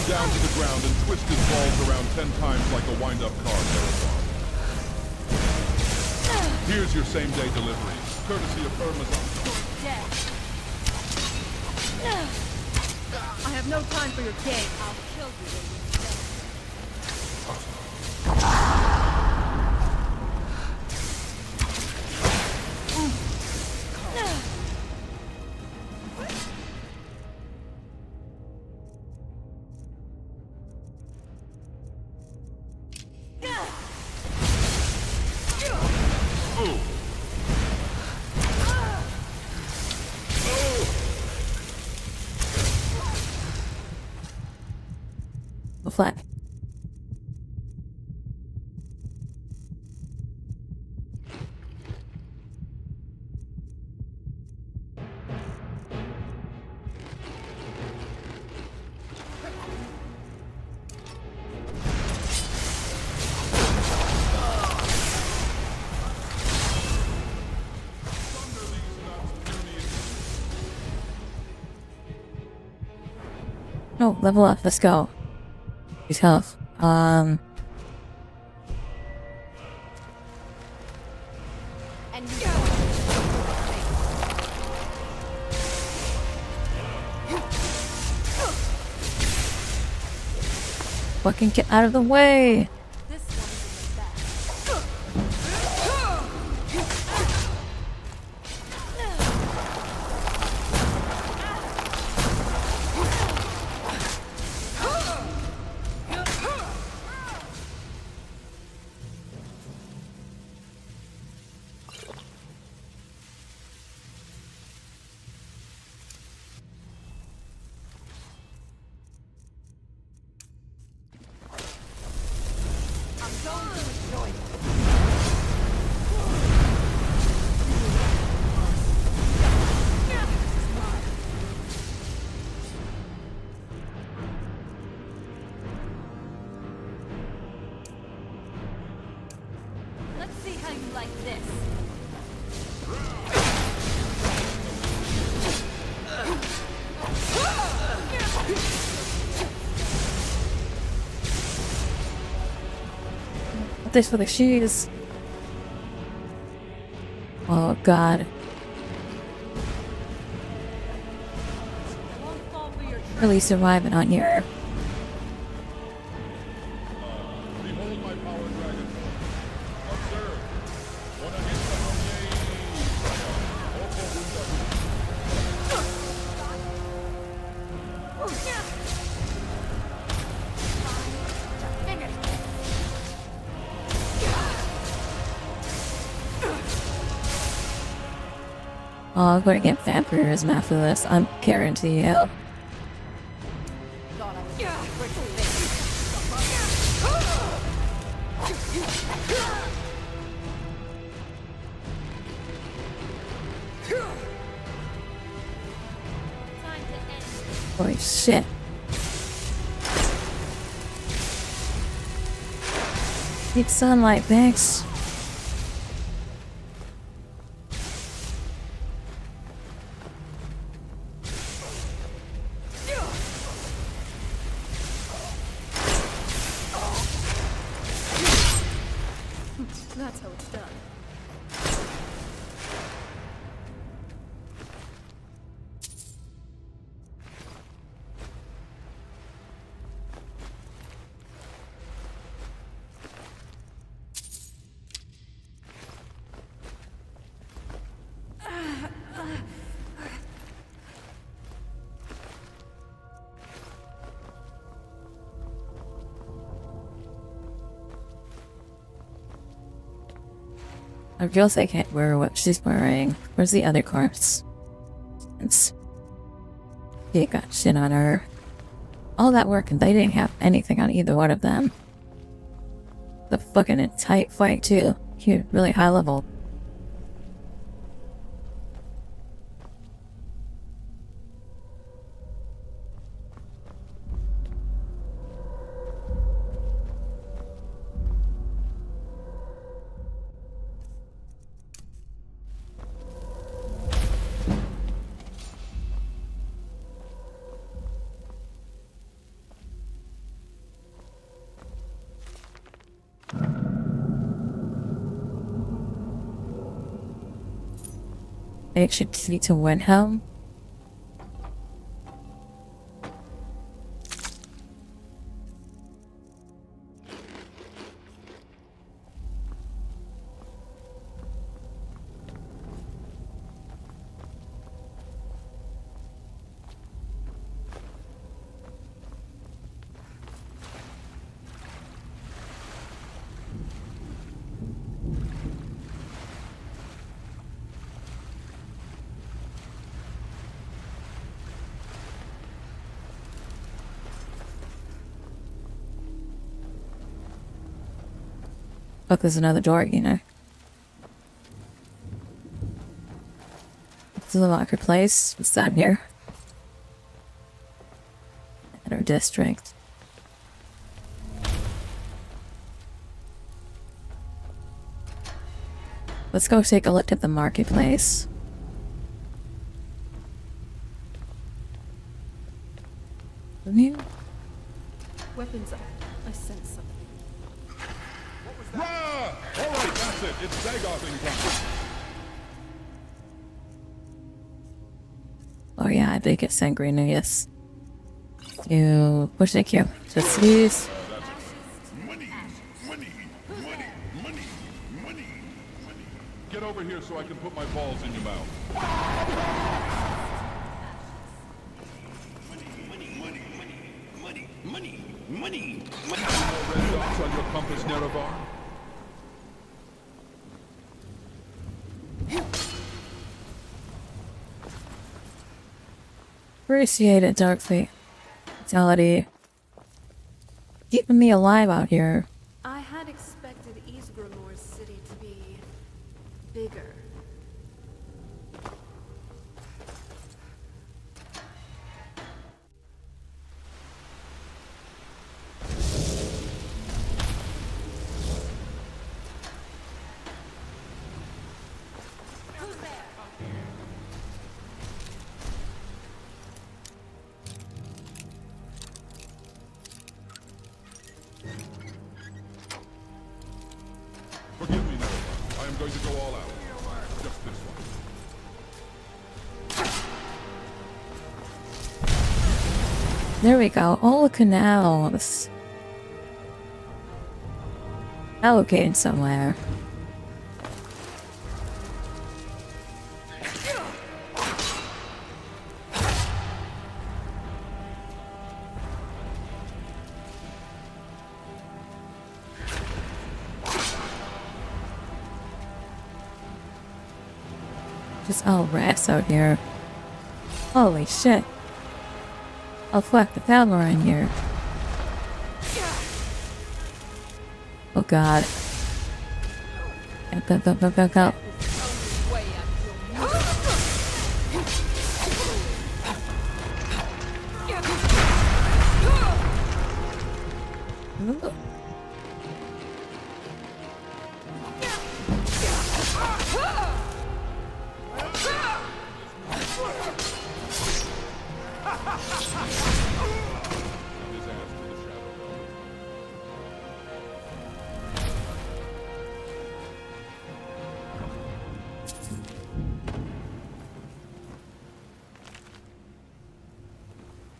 Down to the ground and twist his balls around 10 times like a wind-up car marathon. Here's your same-day delivery, courtesy of Amazon. I have no time for your game. I'll kill you. Flat. Oh, level up. Let's go. His health. Fucking get out of the way! This for the shoes. Oh god. Really surviving on here. power Dragonborn. Observe. Wanna hit the Opo Winterhold. Oh, I'm going to get vampirism after this. I'm guarantee you. Holy shit. Need sunlight, thanks. That's how it's done. I guess I can't wear what she's wearing. Where's the other corpse? She got shit on her. All that work and they didn't have anything on either one of them. The fucking tight fight too. Huge, really high level. I should see to Windhelm. Oh, there's another door, you know. It's the marketplace. What's that here? At our district. Let's go take a look at the marketplace. Weapons up. I sense something. Ah! Alright, that's it. It's Zagothing time. Oh yeah, I think it's sanguineous. You push it here. Just these. Get over here so I can put my balls in your mouth. Money. No red dots on your compass, Nerevar? Appreciate it, Darkfleet. Vitality. Keeping me alive out here. I had expected Ysgramor's city to be bigger. Forgive me, Nerevar. I am going to go all out. Just this one. There we go. All the canals. allocated somewhere. Just all rats out here. Holy shit. I'll fuck the Valor in here. Oh god. Go. Ooh.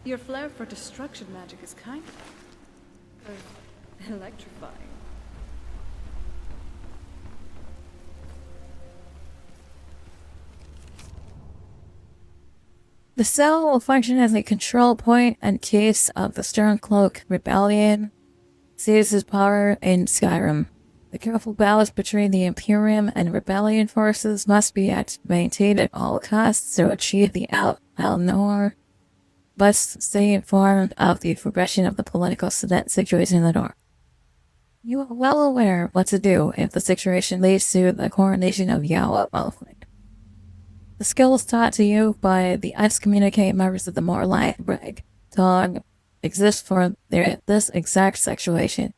Your flair for destruction magic is kind of electrifying. The cell will function as a control point in case of the Stormcloak rebellion seizes power in Skyrim. The careful balance between the Imperium and rebellion forces must be maintained at all costs to achieve the Al-Noor. Must stay informed of the progression of the political situation in the North. You are well aware what to do if the situation leads to the coronation of Yawa Malphite. The skills taught to you by the excommunicated members of the Morlight Reg Dog exist for this exact situation.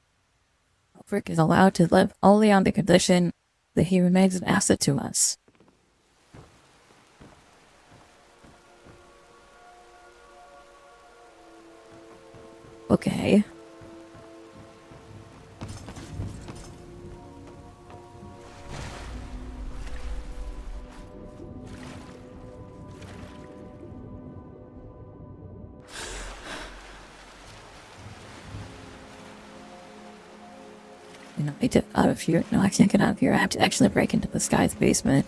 Ulfric is allowed to live only on the condition that he remains an asset to us. Okay. You know, I get out of here. No, I can't get out of here. I have to actually break into this guy's basement.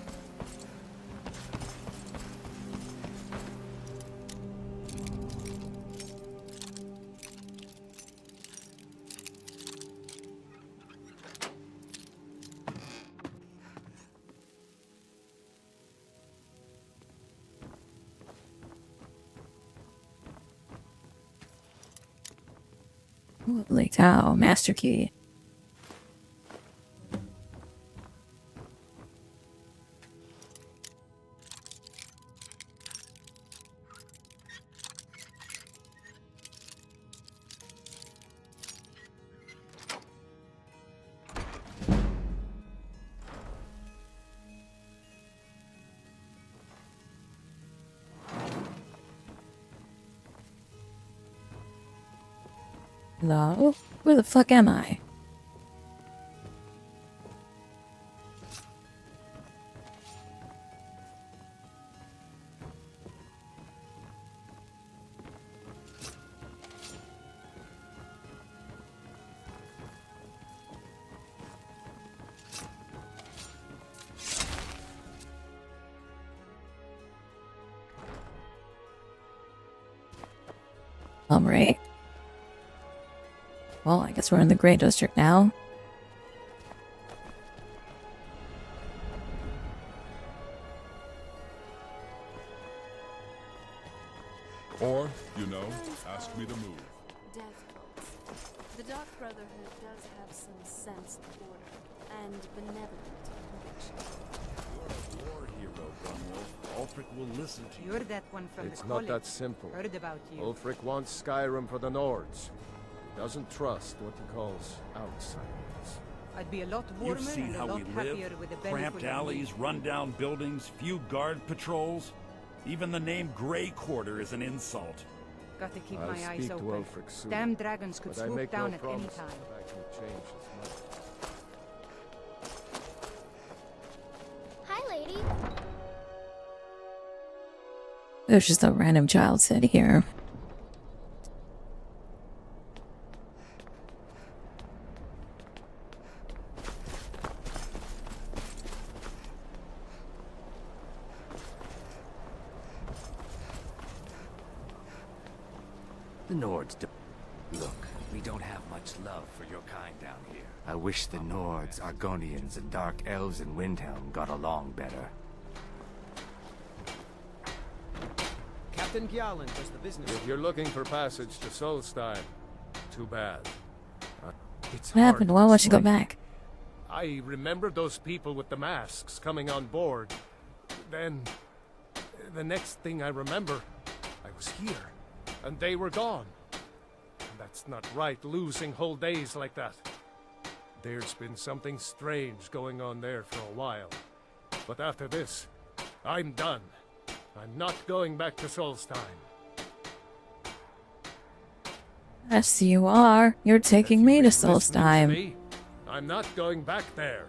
Holy cow, master key. Hello? Where the fuck am I? Alright. Well, I guess we're in the Grey District now. Or, you know, ask me to move. Death. The Dark Brotherhood does have some sense of order and benevolent conviction. You're a war hero, Gunwolf. Ulfric will listen to you. You're that one from It's the not college. that simple. Heard about you. Ulfric wants Skyrim for the Nords. He doesn't trust what he calls outsiders. I'd be a lot warmer You've seen and a how lot we happier live. with a belly Cramped full of alleys, meat. run-down buildings, few guard patrols. Even the name Grey Quarter is an insult. Got to keep I'll my eyes speak to open. Ulfric soon, Damn dragons could but I swoop make down no at any promise time. that I can change his mind. Hi, lady. There's just a random child sitting here. The Nords do. Look, we don't have much love for your kind down here. I wish the Nords, Argonians, and Dark Elves in Windhelm got along better. Captain Gjallan does the business. If you're looking for passage to Solstheim, too bad. It's What happened? Why won't you go back? I remember those people with the masks coming on board. Then, the next thing I remember, I was here, and they were gone. That's not right, losing whole days like that. There's been something strange going on there for a while. But after this, I'm done. I'm not going back to Solstheim. Yes, you are. You're taking me to Solstheim. I'm not going back there.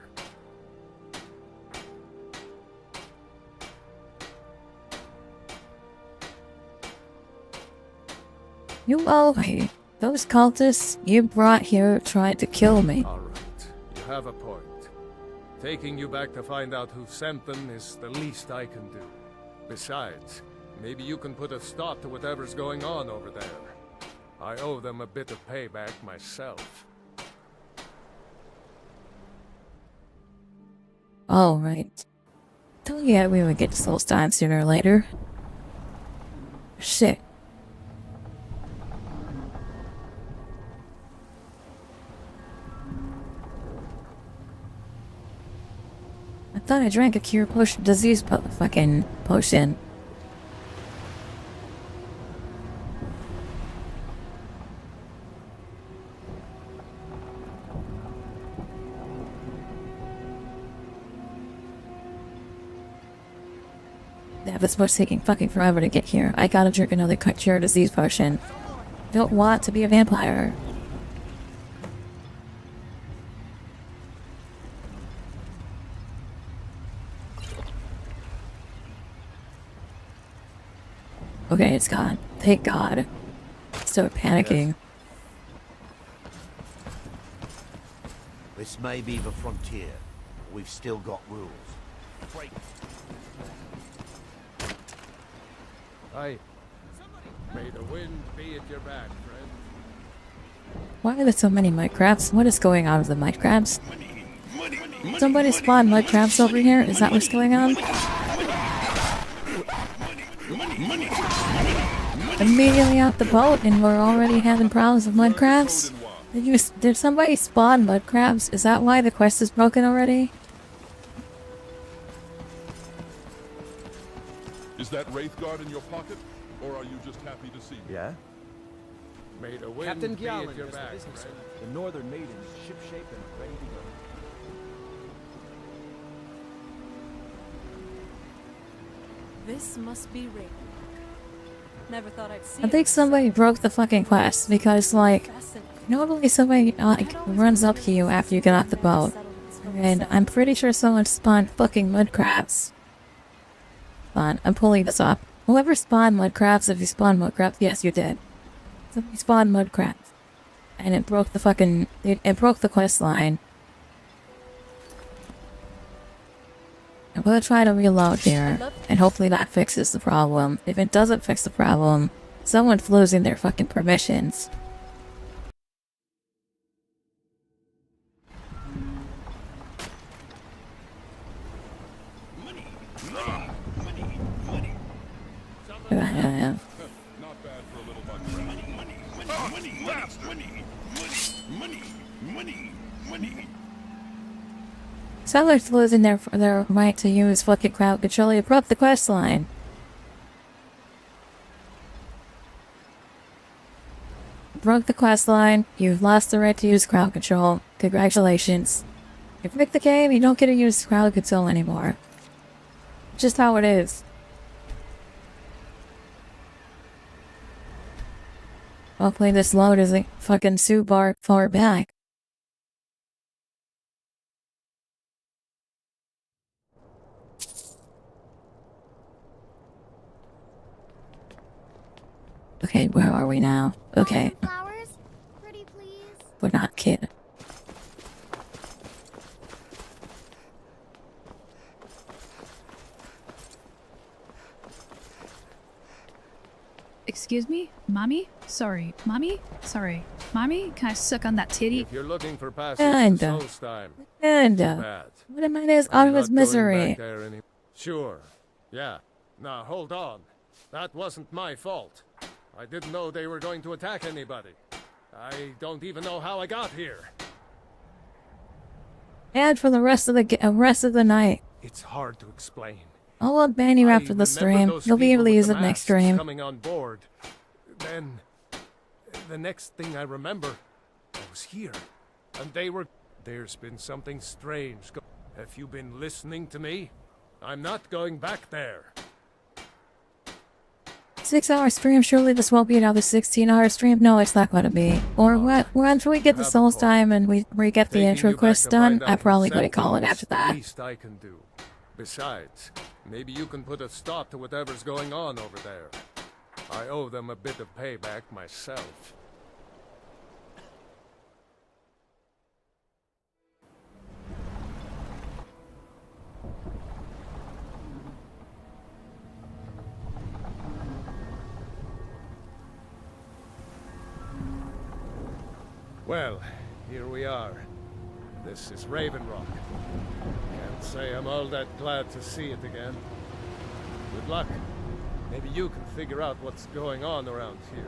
You owe me. Those cultists you brought here tried to kill me. Alright, you have a point. Taking you back to find out who sent them is the least I can do. Besides, maybe you can put a stop to whatever's going on over there. I owe them a bit of payback myself. Oh, right. Thought yeah, we would get to Solstheim sooner or later. Shit. I thought I drank a cure potion, disease fucking potion. Yeah, this was taking fucking forever to get here. I gotta drink another cure disease potion. Don't want to be a vampire. Okay, it's gone. Thank God. Start panicking. This may be the frontier. But we've still got rules. Break. Aye. May the wind be at your back, friend. Why are there so many mud crabs? What is going on with the mud crabs? Somebody spawned mud crabs over here? Is that what's going on? Immediately out the boat and we're already having problems with mud crabs? Did somebody spawn mud crabs? Is that why the quest is broken already? Is that Hrothgar in your pocket, or are you just happy to see me? Yeah? May the wind Captain be Gjallan at your does the back, business. friend. The Northern Maiden is shipshape and ready to go. This must be Riverwood. Never thought I'd see I think somebody broke the fucking quest because, like, normally somebody, like, runs up to you after you get off the boat. And I'm pretty sure someone spawned fucking mud crabs. Fine, I'm pulling this up. Whoever spawned mud crabs, if you spawned mud crabs, yes, you did. Somebody spawned mud crabs. And it broke the fucking, it broke the quest line. I'm gonna try to reload here, and hopefully that fixes the problem. If it doesn't fix the problem, someone's losing their fucking permissions. Someone's losing their right to use fucking crowd control. You broke the quest line. Broke the quest line. You've lost the right to use crowd control. Congratulations. You break the game, you don't get to use crowd control anymore. Just how it is. Hopefully this load isn't fucking too far back. Okay, where are we now? Okay. Flowers? Pretty please? We're not kidding. Excuse me? Mommy? Sorry. Mommy? Sorry. Mommy? Can I suck on that titty? If you're looking for passage to Solstheim, bad. What am I is out of his misery? Sure. Yeah. Now, hold on. That wasn't my fault. I didn't know they were going to attack anybody. I don't even know how I got here. And for the rest of the night. It's hard to explain. I'll ban you after the stream. You'll be able to use it next stream. Coming on board. Then, the next thing I remember, I was here, and they were... There's been something strange. Have you been listening to me? I'm not going back there. 6-hour stream, surely this won't be another 16-hour stream? No, it's not going to be. Or what? Once we get the Solstheim and we get the intro quest done, I'm probably going to call it after that. Least I can do. Besides, maybe you can put a stop to whatever's going on over there. I owe them a bit of payback myself. Well, here we are. This is Raven Rock. Can't say I'm all that glad to see it again. Good luck. Maybe you can figure out what's going on around here.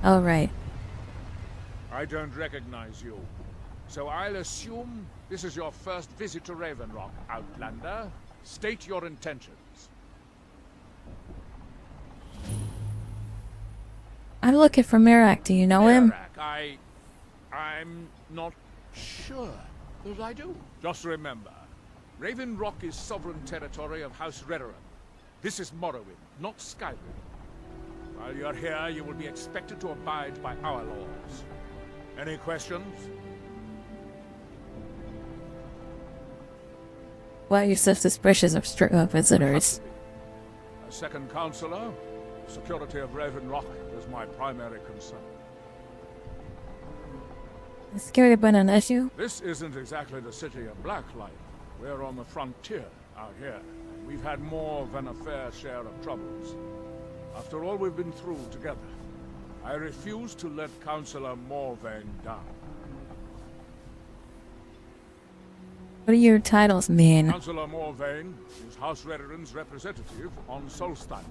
All right. I don't recognize you. So I'll assume this is your first visit to Raven Rock, Outlander. State your intentions. I'm looking for Merak. Do you know him? I'm not sure that I do. Just remember, Raven Rock is sovereign territory of House Redoran. This is Morrowind, not Skyrim. While you're here, you will be expected to abide by our laws. Any questions? Why are you so suspicious of visitors? As second counselor, security of Raven Rock is my primary concern. Has security been an issue? This isn't exactly the city of Blacklight. We're on the frontier out here. We've had more than a fair share of troubles. After all we've been through together, I refuse to let Councillor Morvain down. What do your titles mean? Councillor Morvain is House Redoran's representative on Solstheim.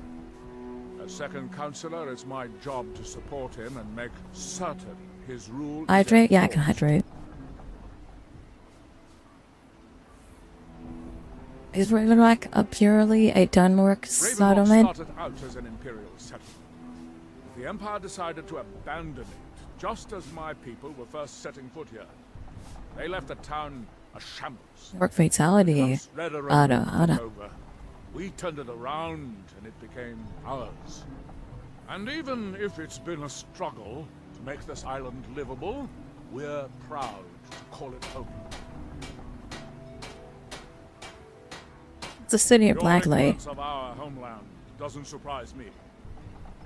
As second councillor, it's my job to support him and make certain his rule. Hydrate? Yeah, I can hydrate. Is Raven Rock purely a Dunwork settlement? Raven Rock started out as an Imperial settlement. The Empire decided to abandon it, just as my people were first setting foot here. They left the town a shambles. Work fatality. Ada. We turned it around and it became ours. And even if it's been a struggle to make this island livable, we're proud to call it home. It's the city of Blacklight. The of our homeland doesn't surprise me.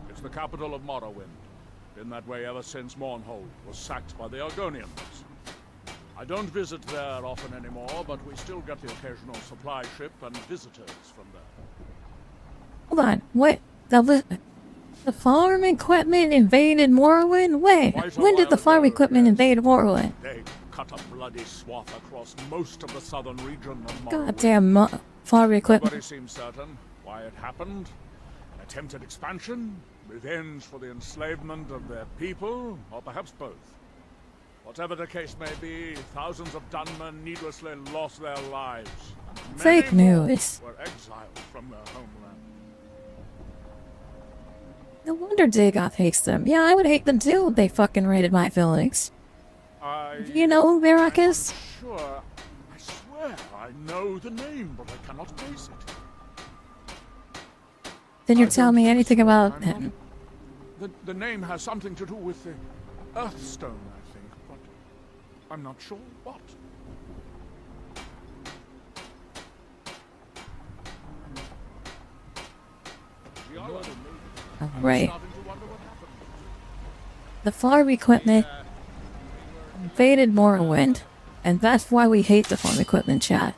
It's the capital of Morrowind. Been that way ever since Mournhold was sacked by the Argonians. I don't visit there often anymore, but we still get the occasional supply ship and visitors from there. Hold on, what? The farm equipment invaded Morrowind? Wait, when did the farm equipment invade Morrowind? They cut a bloody swath across most of the southern region of Morrowind. Goddamn farm equipment. Nobody seems certain why it happened. An attempted expansion, revenge for the enslavement of their people, or perhaps both. Whatever the case may be, thousands of Dunmen needlessly lost their lives. Fake news. Were exiled from their homeland. No wonder Dagoth hates them. Yeah, I would hate them too if they fucking raided my village. Do you know who Merak is? Sure. I swear I know the name, but I cannot place it. Then you're telling me anything about him. The name has something to do with the Earthstone, I think, but I'm not sure what. Right. The farm equipment invaded Morrowind, and that's why we hate the farm equipment, chat.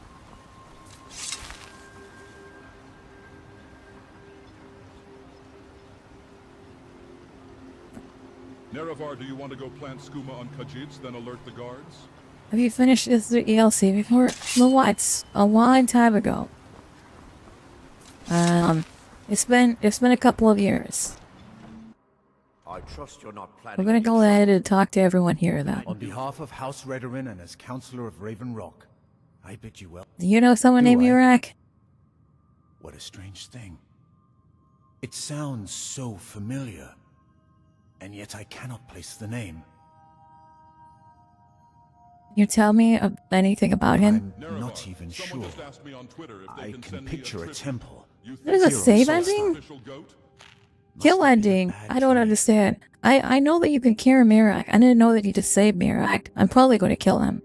Nerevar, do you want to go plant skooma on Khajiits, then alert the guards? Have you finished this ELC before? No, what? A long time ago. It's been a couple of years. I trust you're not planning. We're gonna go ahead and talk to everyone here, though. On behalf of House Redorin and as Counselor of Raven Rock, I bid you well. Do you know someone named Murak? What a strange thing. It sounds so familiar, and yet I cannot place the name. You tell me anything about him? I'm not even sure. I can picture a temple. There's a save ending? Kill ending? I don't understand. I know that you can cure Murak. I didn't know that you just saved Murak. I'm probably going to kill him.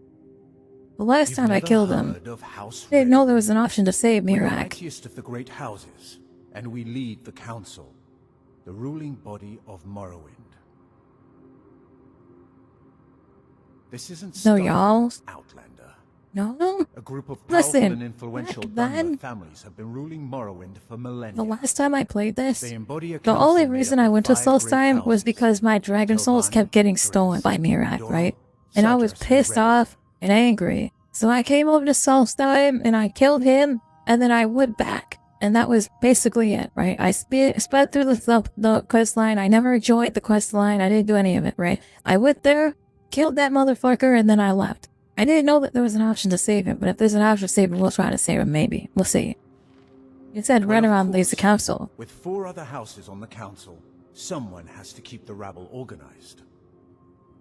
The last time I killed him, I didn't know there was an option to save We're the Murak. mightiest of the great houses, and we lead the council, the ruling body of Morrowind. This isn't So y'all? Outlander. No? A group of powerful Listen, and influential back Dunmer then, families have been ruling Morrowind for millennia. the last time I played this, They embody a the council only made reason up I of went to 5 great Solstheim was because my dragon souls kept getting stolen by Murak, right? And I was pissed off and angry. So I came over to Solstheim and I killed him, and then I went back. And that was basically it, right? I sped through the quest line. I never enjoyed the quest line. I didn't do any of it, right? I went there, killed that motherfucker, and then I left. I didn't know that there was an option to save him, but if there's an option to save him, we'll try to save him, maybe. We'll see. It said Redoran leads the council. With 4 other houses on the council, someone has to keep the rabble organized.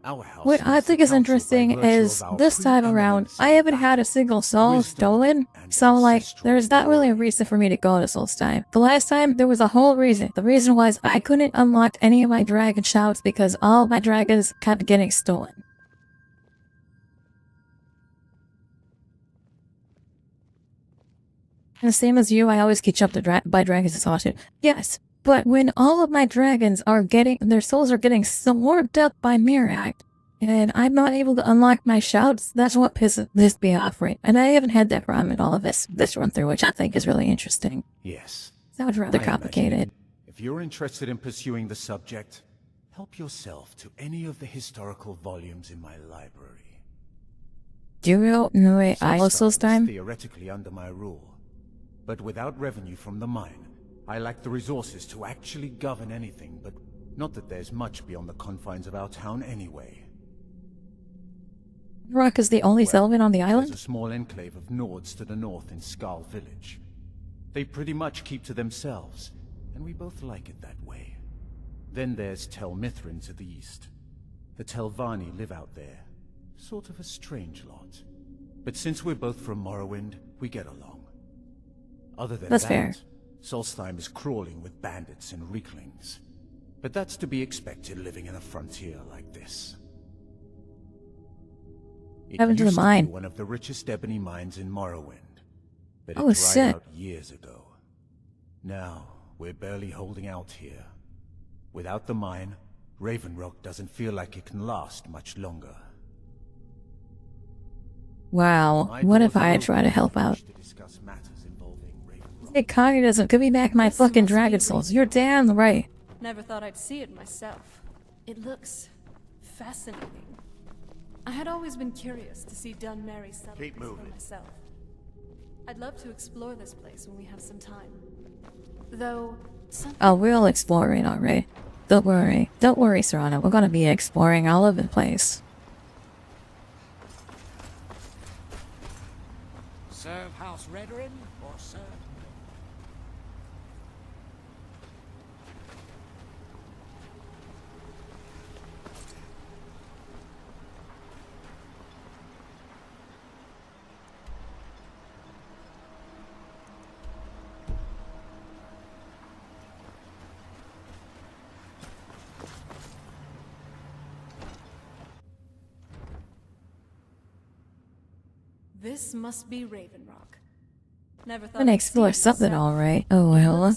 Our house What I think is interesting is, this time around, I haven't had a single soul stolen, so like, there's not really a reason for me to go to Solstheim. The last time, there was a whole reason. The reason was, I couldn't unlock any of my dragon shouts because all my dragons kept getting stolen. And the same as you, I always get jumped by dragons exhausted. Yes, but when all of my dragons are their souls are getting swarmed up by Murak, and I'm not able to unlock my shouts, that's what pisses me off, right? And I haven't had that problem in all of this run through, which I think is really interesting. Yes. Sounds rather I complicated. imagine if you're interested in pursuing the subject, help yourself to any of the historical volumes in my library. Do you know I was Solstheim? Theoretically under my rule. But without revenue from the mine, I lack the resources to actually govern anything, but not that there's much beyond the confines of our town anyway. Rock is the only settlement on the island? There's a small enclave of Nords to the north in Skull Village. They pretty much keep to themselves, and we both like it that way. Then there's Tel Mithrin to the east. The Telvanni live out there. Sort of a strange lot. But since we're both from Morrowind, we get along. Other than That's that, fair. Solstheim is crawling with bandits and reeklings. But that's to be expected living in a frontier like this. It Happened to the used be mine. one of the richest ebony mines in Morrowind, but Oh, it dried shit. out years ago. Now, we're barely holding out here. Without the mine, Raven Rock doesn't feel like it can last much longer. Wow, what if I try to help out? Hey, Connie doesn't give me back my fucking dragon souls. You're damn right. Never thought I'd see it myself. It looks fascinating. I had always been curious to see Dunmerry settlements for myself. I'd love to explore this place when we have some time. Though, Oh, we'll explore it, alright. Don't worry. Don't worry, Serrano. We're gonna be exploring all over the place. Serve House Redoran or serve... this must be Raven Rock. Never thought I'm gonna I'd explore see it something, myself. alright. Oh well.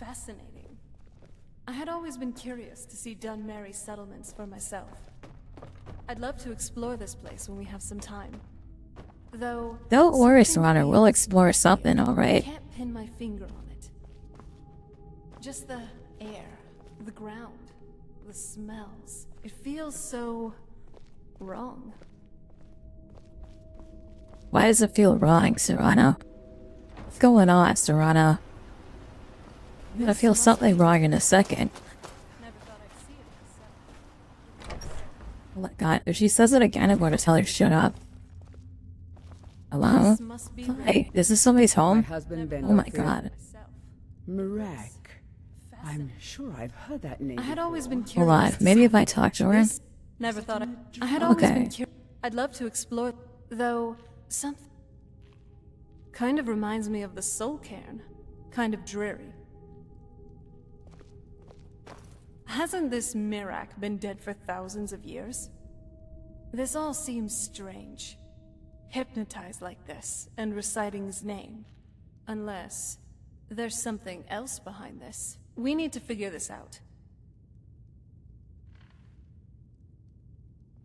fascinating. I had always been curious to see Dunmerry settlements for myself. I'd love to explore this place when we have some time. Though... Don't worry, Serrano. We'll explore something, I alright? can't pin my finger on it. Just the air, the ground, the smells. It feels so... wrong. Why does it feel wrong, Serrano? What's going on, Serrano? I'm gonna feel something wrong in a second. Oh my god, if she says it again, I'm going to tell her to shut up. Hello? Hi, is this somebody's home? Oh my god. Marek. I'm sure I've heard that name. I had always been Hold on, curious. maybe if I talk to her? Never thought I had always been Okay. curious. I'd love to explore, though something kind of reminds me of the Soul Cairn. Kind of dreary. Hasn't this Mirak been dead for thousands of years? This all seems strange. Hypnotized like this, and reciting his name. Unless there's something else behind this. We need to figure this out.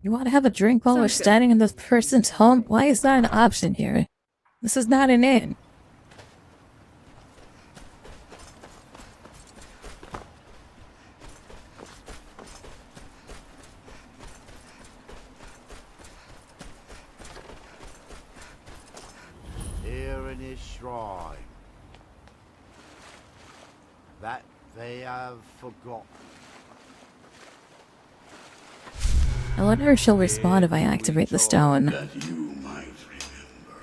You want to have a drink while we're standing in this person's home? Why is that an option here? This is not an inn. Here in his shrine, that they have forgotten. I wonder if she'll respond if I activate the stone. That you might remember.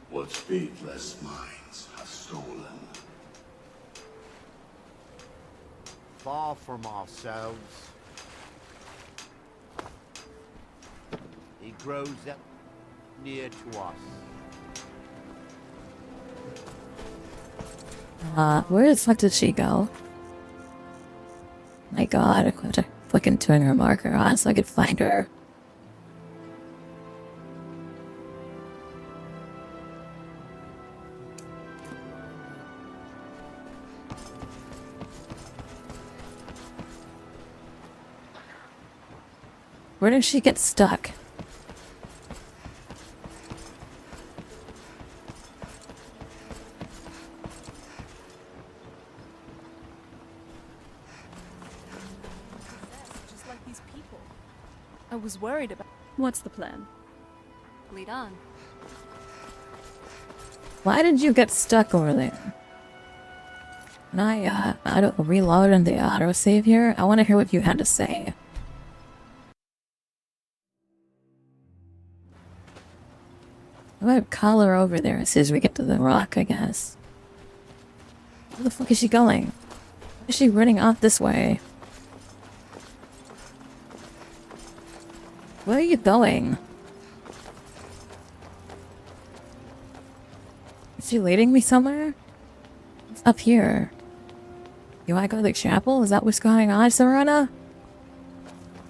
What faithless minds have stolen. Far from ourselves, he grows up near to us. Where the fuck did she go? My god, I have to fucking turn her marker on so I could find her. Where did she get stuck? Just like these people. I was worried about... What's the plan? Lead on. Why did you get stuck over there? Can I don't reload in the autosave here? I want to hear what you had to say. I'm gonna call her over there as soon as we get to the rock, I guess. Where the fuck is she going? Why is she running off this way? Where are you going? Is she leading me somewhere? It's up here. Do I go to the chapel? Is that what's going on, Serena?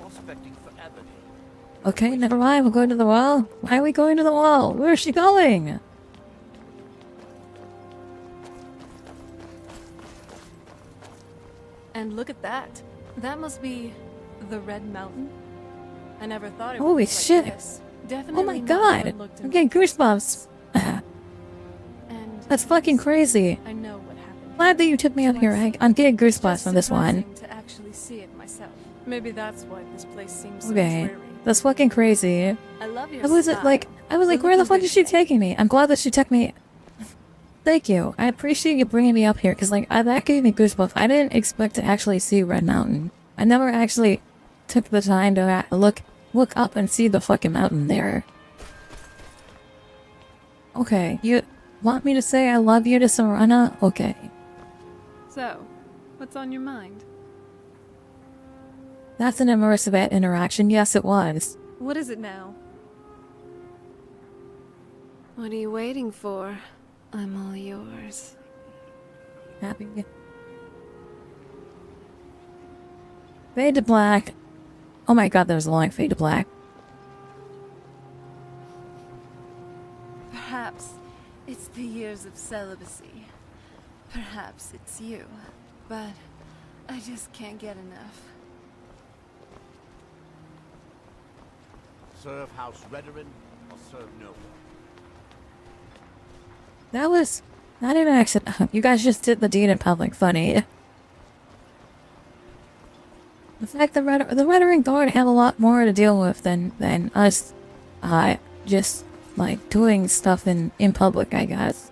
Prospecting for ebony. Okay, never mind. We'll go to the wall. Why are we going to the wall? Where is she going? And look at that. That must be the Red Mountain. I never thought it Holy would be like shit. this. Definitely Oh my not god. what looked I'm getting goosebumps. And That's fucking crazy. I know what happened. Glad that you took me up here. I'm getting goosebumps from this one. Surprising to actually see it myself. Maybe that's why this place seems so Okay. dreary. That's fucking crazy. I love your I was style. like, where the fuck is she taking me? I'm glad that she took me. Thank you. I appreciate you bringing me up here, because, like, that gave me goosebumps. I didn't expect to actually see Red Mountain. I never actually took the time to look up and see the fucking mountain there. Okay, you want me to say I love you to Serena? Okay. So, what's on your mind? That's an immersive interaction. Yes, it was. What is it now? What are you waiting for? I'm all yours. Happy. Fade to black. Oh my god, there's a long fade to black. The years of celibacy. Perhaps it's you, but I just can't get enough. Serve House Redoran or serve no one? That was not an accident. You guys just did the deed in public. Funny. The fact the Redoran Guard have a lot more to deal with than us, just like doing stuff in public, I guess.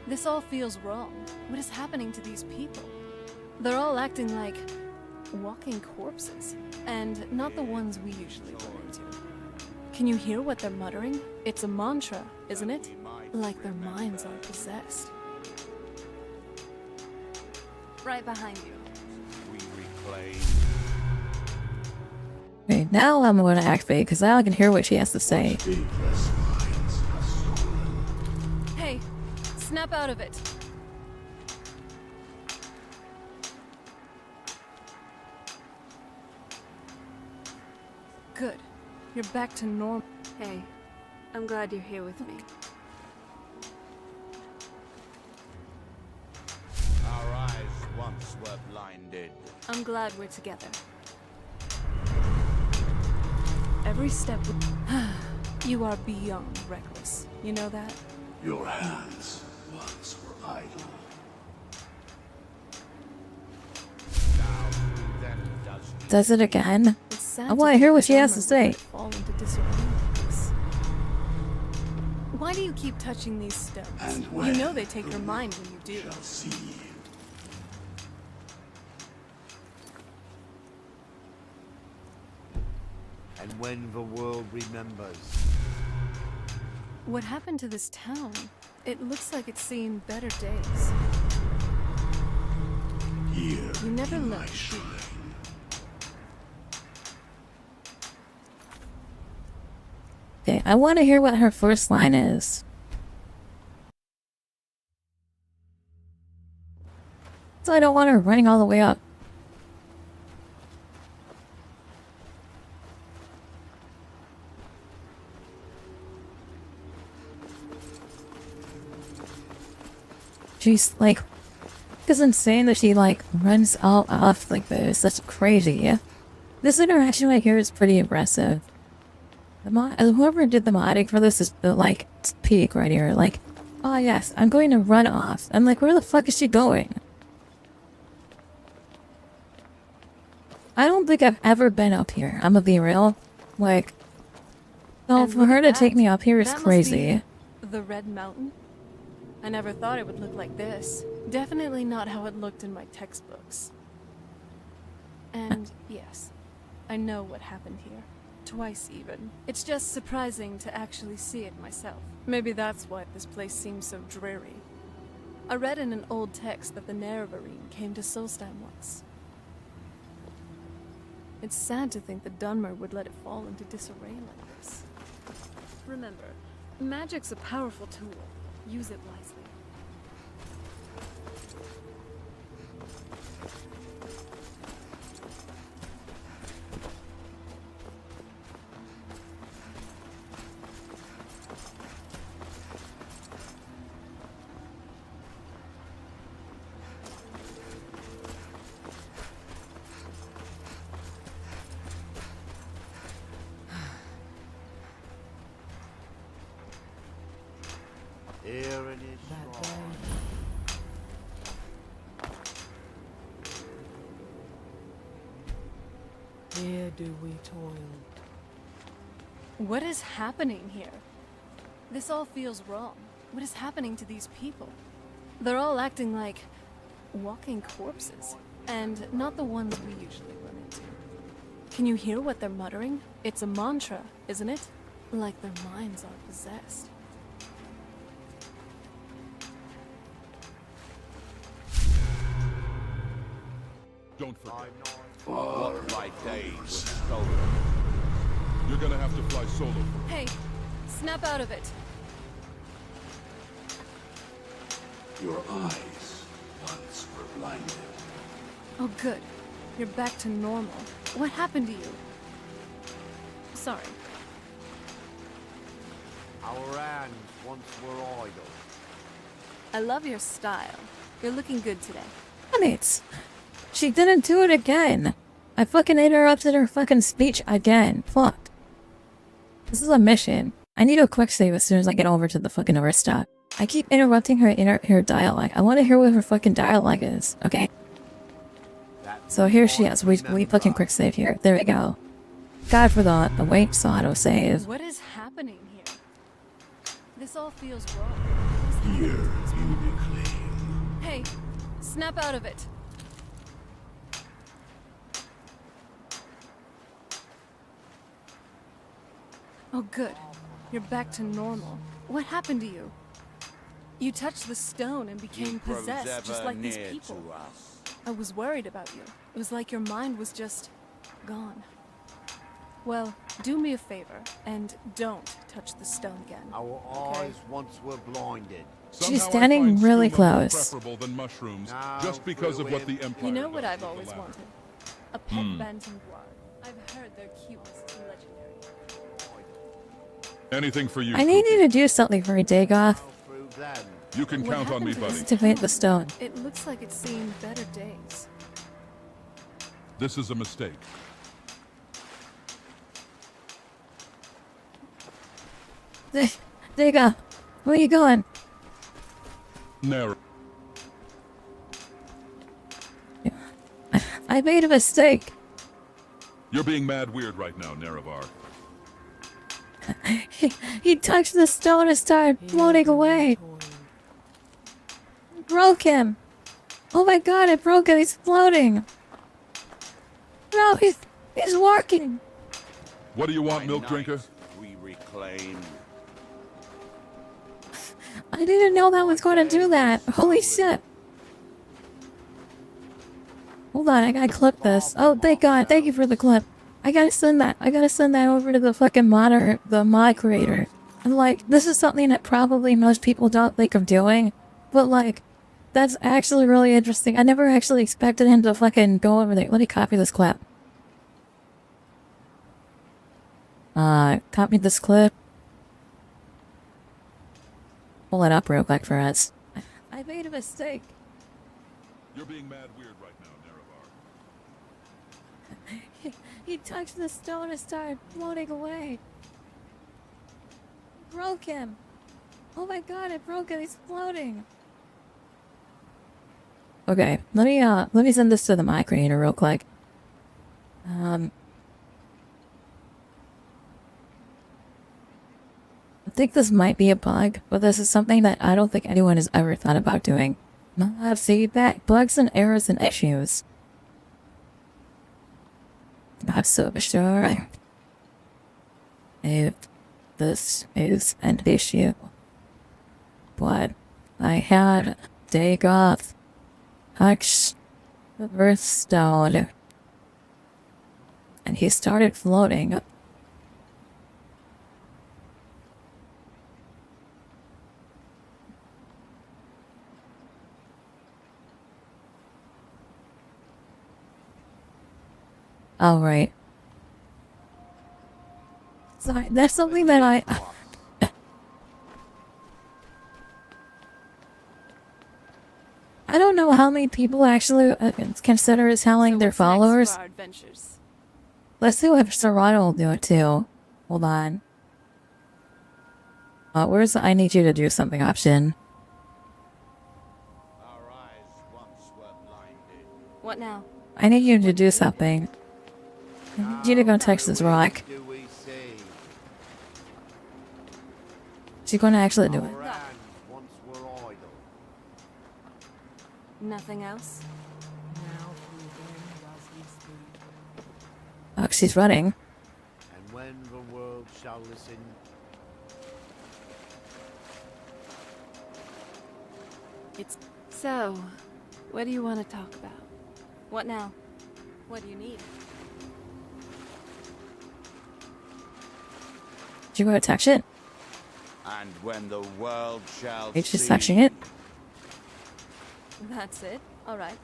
This all feels wrong. What is happening to these people? They're all acting like walking corpses, and not the ones we usually run into. Can you hear what they're muttering? It's a mantra, isn't it? Like their minds are possessed. Right behind you. We reclaim. Okay, now I'm going to activate because now I can hear what she has to say. Hey, snap out of it. Good. You're back to normal. Hey, I'm glad you're here with me. Our eyes once were blinded. I'm glad we're together. Every step you are beyond reckless. You know that? Your hands once were idle. Does it again? I want to hear what she has to say. Fall into disarray. Why do you keep touching these stones? You know they take your mind when you do. And when the world remembers. What happened to this town? It looks like it's seen better days. Here you never in look. my shrine. Okay, I want to hear what her first line is. So I don't want her running all the way up. She's like, it's insane that she like runs all off like this. That's crazy. This interaction right here is pretty impressive. Whoever did the modding for this is like peak right here. Like, oh yes, I'm going to run off. I'm like, where the fuck is she going? I don't think I've ever been up here. I'm gonna be real. Like, so for her to take me up here is crazy. The Red Mountain? I never thought it would look like this. Definitely not how it looked in my textbooks. And yes, I know what happened here. Twice even. It's just surprising to actually see it myself. Maybe that's why this place seems so dreary. I read in an old text that the Nerevarine came to Solstheim once. It's sad to think that Dunmer would let it fall into disarray like this. Remember, magic's a powerful tool. Use it wisely. Here it is. Here do we toil. What is happening here? This all feels wrong. What is happening to these people? They're all acting like walking corpses, and not the ones we usually run into. Can you hear what they're muttering? It's a mantra, isn't it? Like their minds are possessed. Don't forget. What right days? You're gonna have to fly solo. Hey, snap out of it. Your eyes once were blinded. Oh, good. You're back to normal. What happened to you? Sorry. Our hands once were idle. I love your style. You're looking good today. Damn it. She didn't do it again. I fucking interrupted her fucking speech again. Fuck. This is a mission. I need a quick save as soon as I get over to the fucking Arista. I keep interrupting her dialogue. I want to hear what her fucking dialogue is. Okay. So here she is. We fucking quick save here. There we go. God for the wait, so auto save. What is happening here? This all feels wrong. Here you reclaim. Hey, snap out of it. Oh, good. You're back to normal. What happened to you? You touched the stone and became possessed, just like these people. I was worried about you. It was like your mind was just gone. Well, do me a favor and don't touch the stone again. Our eyes once were blinded. She's standing really close. Preferable than mushrooms, just because of what the Empire. You know what I've always wanted? A pet bantam guard. I've heard they're cute and legendary. Anything for you. I need you to do something for a Dagoth. You can count on me, buddy. Activate the stone. It looks like it's seen better days. This is a mistake. Dagoth, where are you going? Narrow. I made a mistake. You're being mad weird right now, Nerevar. He touched the stone and started floating away. Broke him. Oh my god, it broke him. He's floating. No, he's working. What do you want, milk drinker? We reclaim. I didn't know that was going to do that. Holy shit. Hold on, I gotta clip this. Oh, thank god. Thank you for the clip. I gotta send that. I gotta send that over to the fucking modder, the mod creator. And like, this is something that probably most people don't think of doing. But like, that's actually really interesting. I never actually expected him to fucking go over there. Let me copy this clip. Copy this clip. Pull it up real quick for us. I made a mistake. You're being mad weird right now, Nerevar. He touched the stone and started floating away. Broke him. Oh my god, it broke him. He's floating. Okay, let me send this to the my creator real quick. I think this might be a bug, but this is something that I don't think anyone has ever thought about doing. Mod feedback, bugs and errors and issues. I'm so sure if this is an issue, but I had Dagoth touch the birthstone and he started floating. All right. Sorry, that's something that I don't know how many people actually consider telling their followers. Let's see if Serrano will do it too. Hold on. Where's the I need you to do something option? What now? I need you to do something. I need you to go text this rock. She's going to actually do it. Nothing else? Oh, she's running. And when the world shall listen. So, what do you want to talk about? What now? What do you need? Did you go to touch it? And when the world shall It's just see. touching it. That's it? Alright.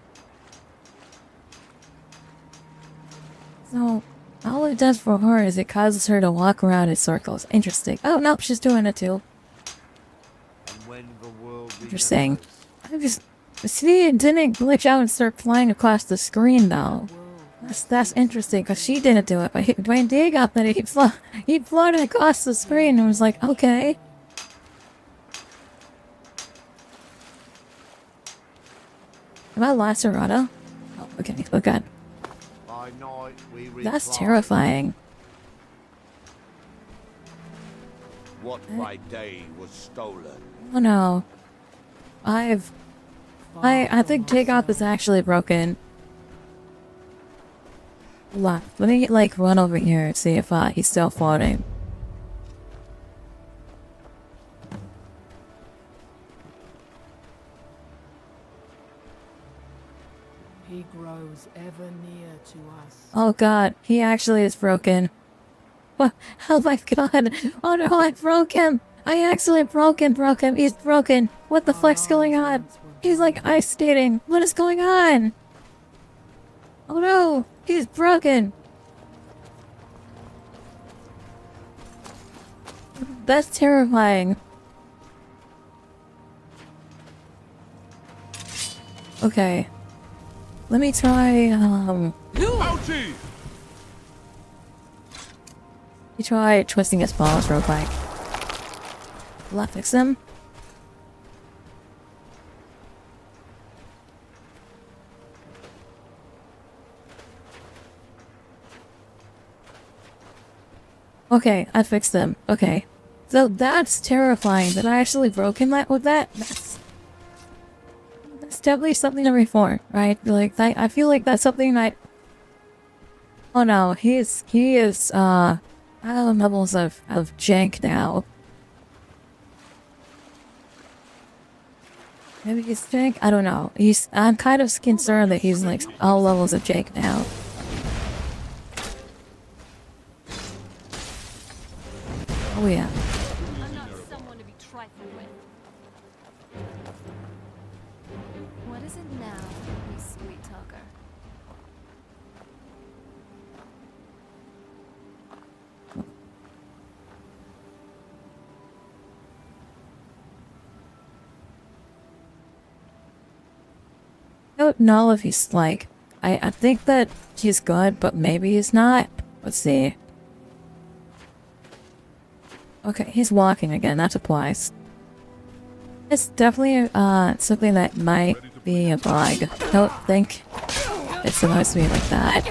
So, all it does for her is it causes her to walk around in circles. Interesting. Oh, nope, she's doing it too. And when the world Interesting. I just... See, it didn't glitch out and start flying across the screen, though. That's interesting, because she didn't do it, but Dwayne D got that he floated across the screen and was like, okay. Am I Lacerado? Oh, okay, oh god. By night we That's reply. terrifying. What by day was stolen. Oh no. I think Takeoff is actually broken. Hold on. Let me, like, run over here and see if he's still floating. He grows ever near to us. Oh god, he actually is broken. What? Oh my god. Oh no, I broke him. I actually broke him. He's broken. What the fuck's going on? He's like ice skating. What is going on? Oh no, he's broken. That's terrifying. Okay. Let me try, Ouchie! you try twisting his balls real quick. Will that fix them? Okay, I fixed them. Okay. So that's terrifying that I actually broke him with that. That's definitely something to reform, right? Like, I feel like that's something I... Oh no, he is, high levels of jank now. Maybe he's jank? I don't know. I'm kind of concerned that he's like all levels of jank now. Oh yeah. I'm not someone to be trifled with. What is it now, you sweet talker? I don't know if he's like... I think that he's good, but maybe he's not. Let's see. Okay, he's walking again. That applies. It's definitely something that might be a bug. I don't think it's supposed to be like that.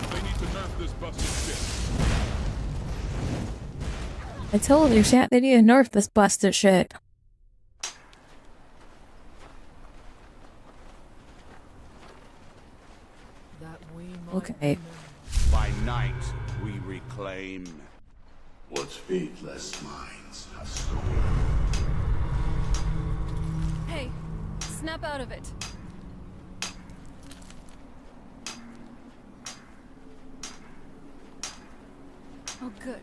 They need to nerf this busted shit. I told you, chat, they need to nerf this busted shit. Okay. By night we reclaim. What faithless minds have stolen. Hey, snap out of it. Oh good.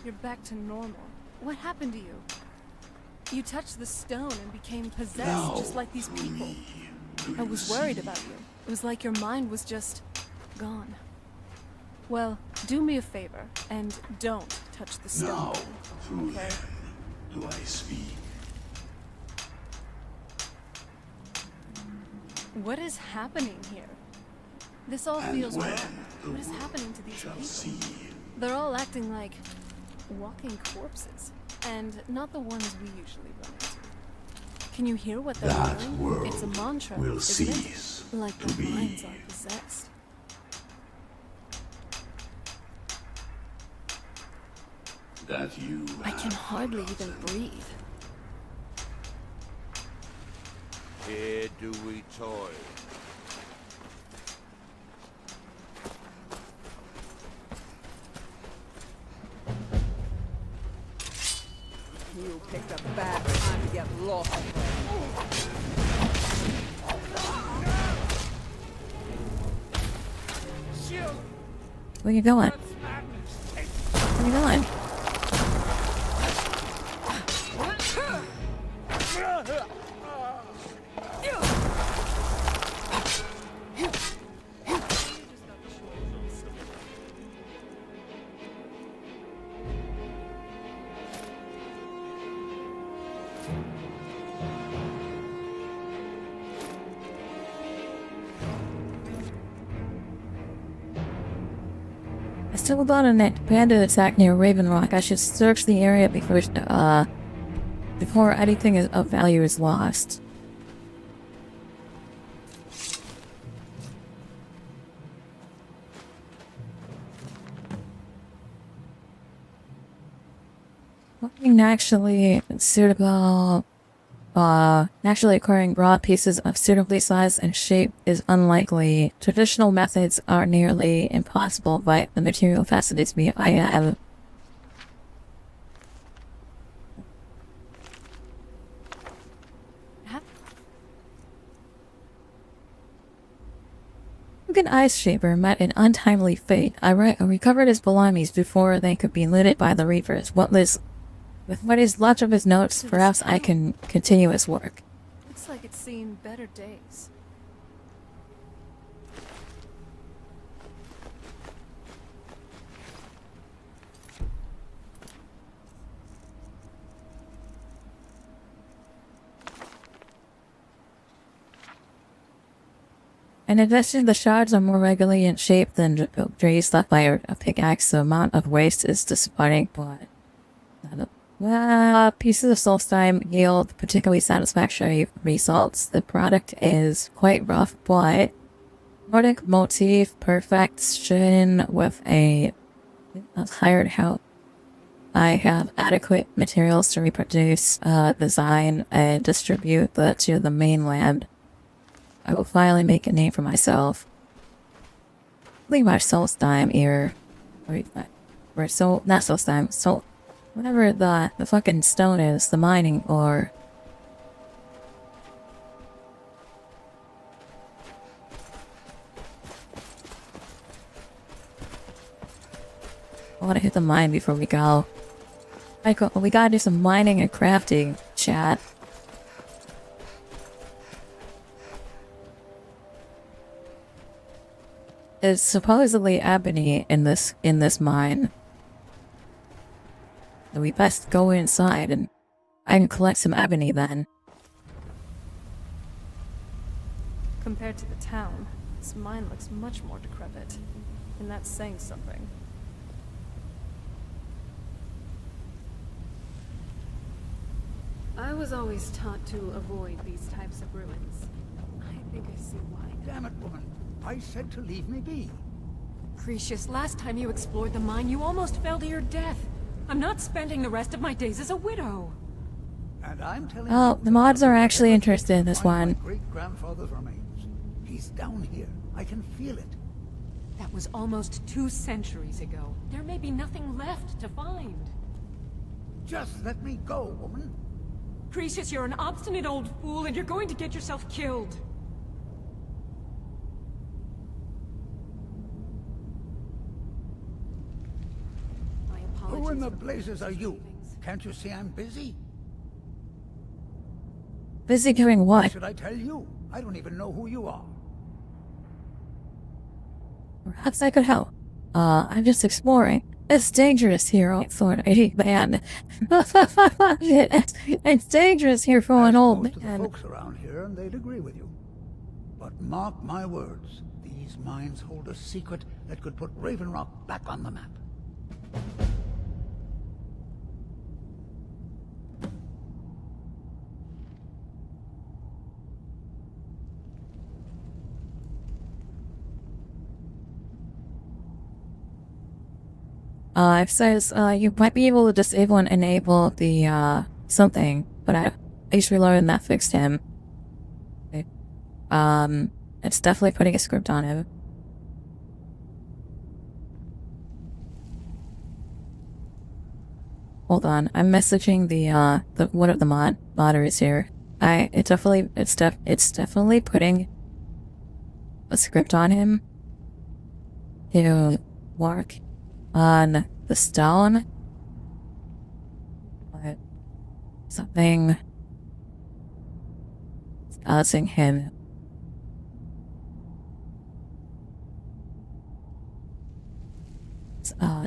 You're back to normal. What happened to you? You touched the stone and became possessed Now just like these people. I was worried about you. It was like your mind was just gone. Well, do me a favor and don't touch the stone. Now, through okay? them do I speak. What is happening here? This all And feels when wrong. What is happening to these shall people? see. They're all acting like walking corpses, and not the ones we usually run into. Can you hear what they're That doing? world It's a mantra, will isn't cease it? Like to their be. minds are possessed. That you I can hardly even breathe. Here do we toil. You picked a bad time to get lost. Where you going? Where you going? Still about a bandit attack near Raven Rock. I should search the area before anything of value is lost. Nothing naturally suitable. Naturally occurring raw pieces of suitably size and shape is unlikely. Traditional methods are nearly impossible, but the material fascinates me. I have. An ice shaper met an untimely fate. I recovered his belongings before they could be looted by the reapers. With what is left of his notes, perhaps I can continue his work. Looks like it's seen better days. In addition, the shards are more regularly in shape than trees left by a pickaxe. The amount of waste is disappointing, but pieces of Solstheim yield particularly satisfactory results. The product is quite rough, but Nordic motif perfection with a hired help. I have adequate materials to reproduce, design, and distribute to the mainland. I will finally make a name for myself. Leave my Solstheim here. Not Solstheim, whatever the fucking stone is, the mining ore. I want to hit the mine before we go. We gotta do some mining and crafting, chat. There's supposedly ebony in this mine. We best go inside and I can collect some ebony then. Compared to the town, this mine looks much more decrepit. And that's saying something. I was always taught to avoid these types of ruins. I think I see why. Damn it, woman. I said to leave me be. Cretius, last time you explored the mine, you almost fell to your death. I'm not spending the rest of my days as a widow. And I'm telling Oh, the mods are actually interested in this one. My great-grandfather's remains. He's down here. I can feel it. That was almost 2 centuries ago. There may be nothing left to find. Just let me go, woman. Cretius, you're an obstinate old fool and you're going to get yourself killed. Who in the blazes are you? Can't you see I'm busy? Busy doing what? Why should I tell you? I don't even know who you are. Perhaps I could help. I'm just exploring. It's dangerous here, old authority man. It's dangerous here for an old man. Most of the folks around here, and they'd agree with you. But mark my words, these mines hold a secret that could put Raven Rock back on the map. It says, you might be able to disable and enable the, something, but I usually learned that fixed him. Okay. It's definitely putting a script on him. Hold on, I'm messaging the one of the moderators here. It's definitely putting a script on him to work on the stone, but something is causing him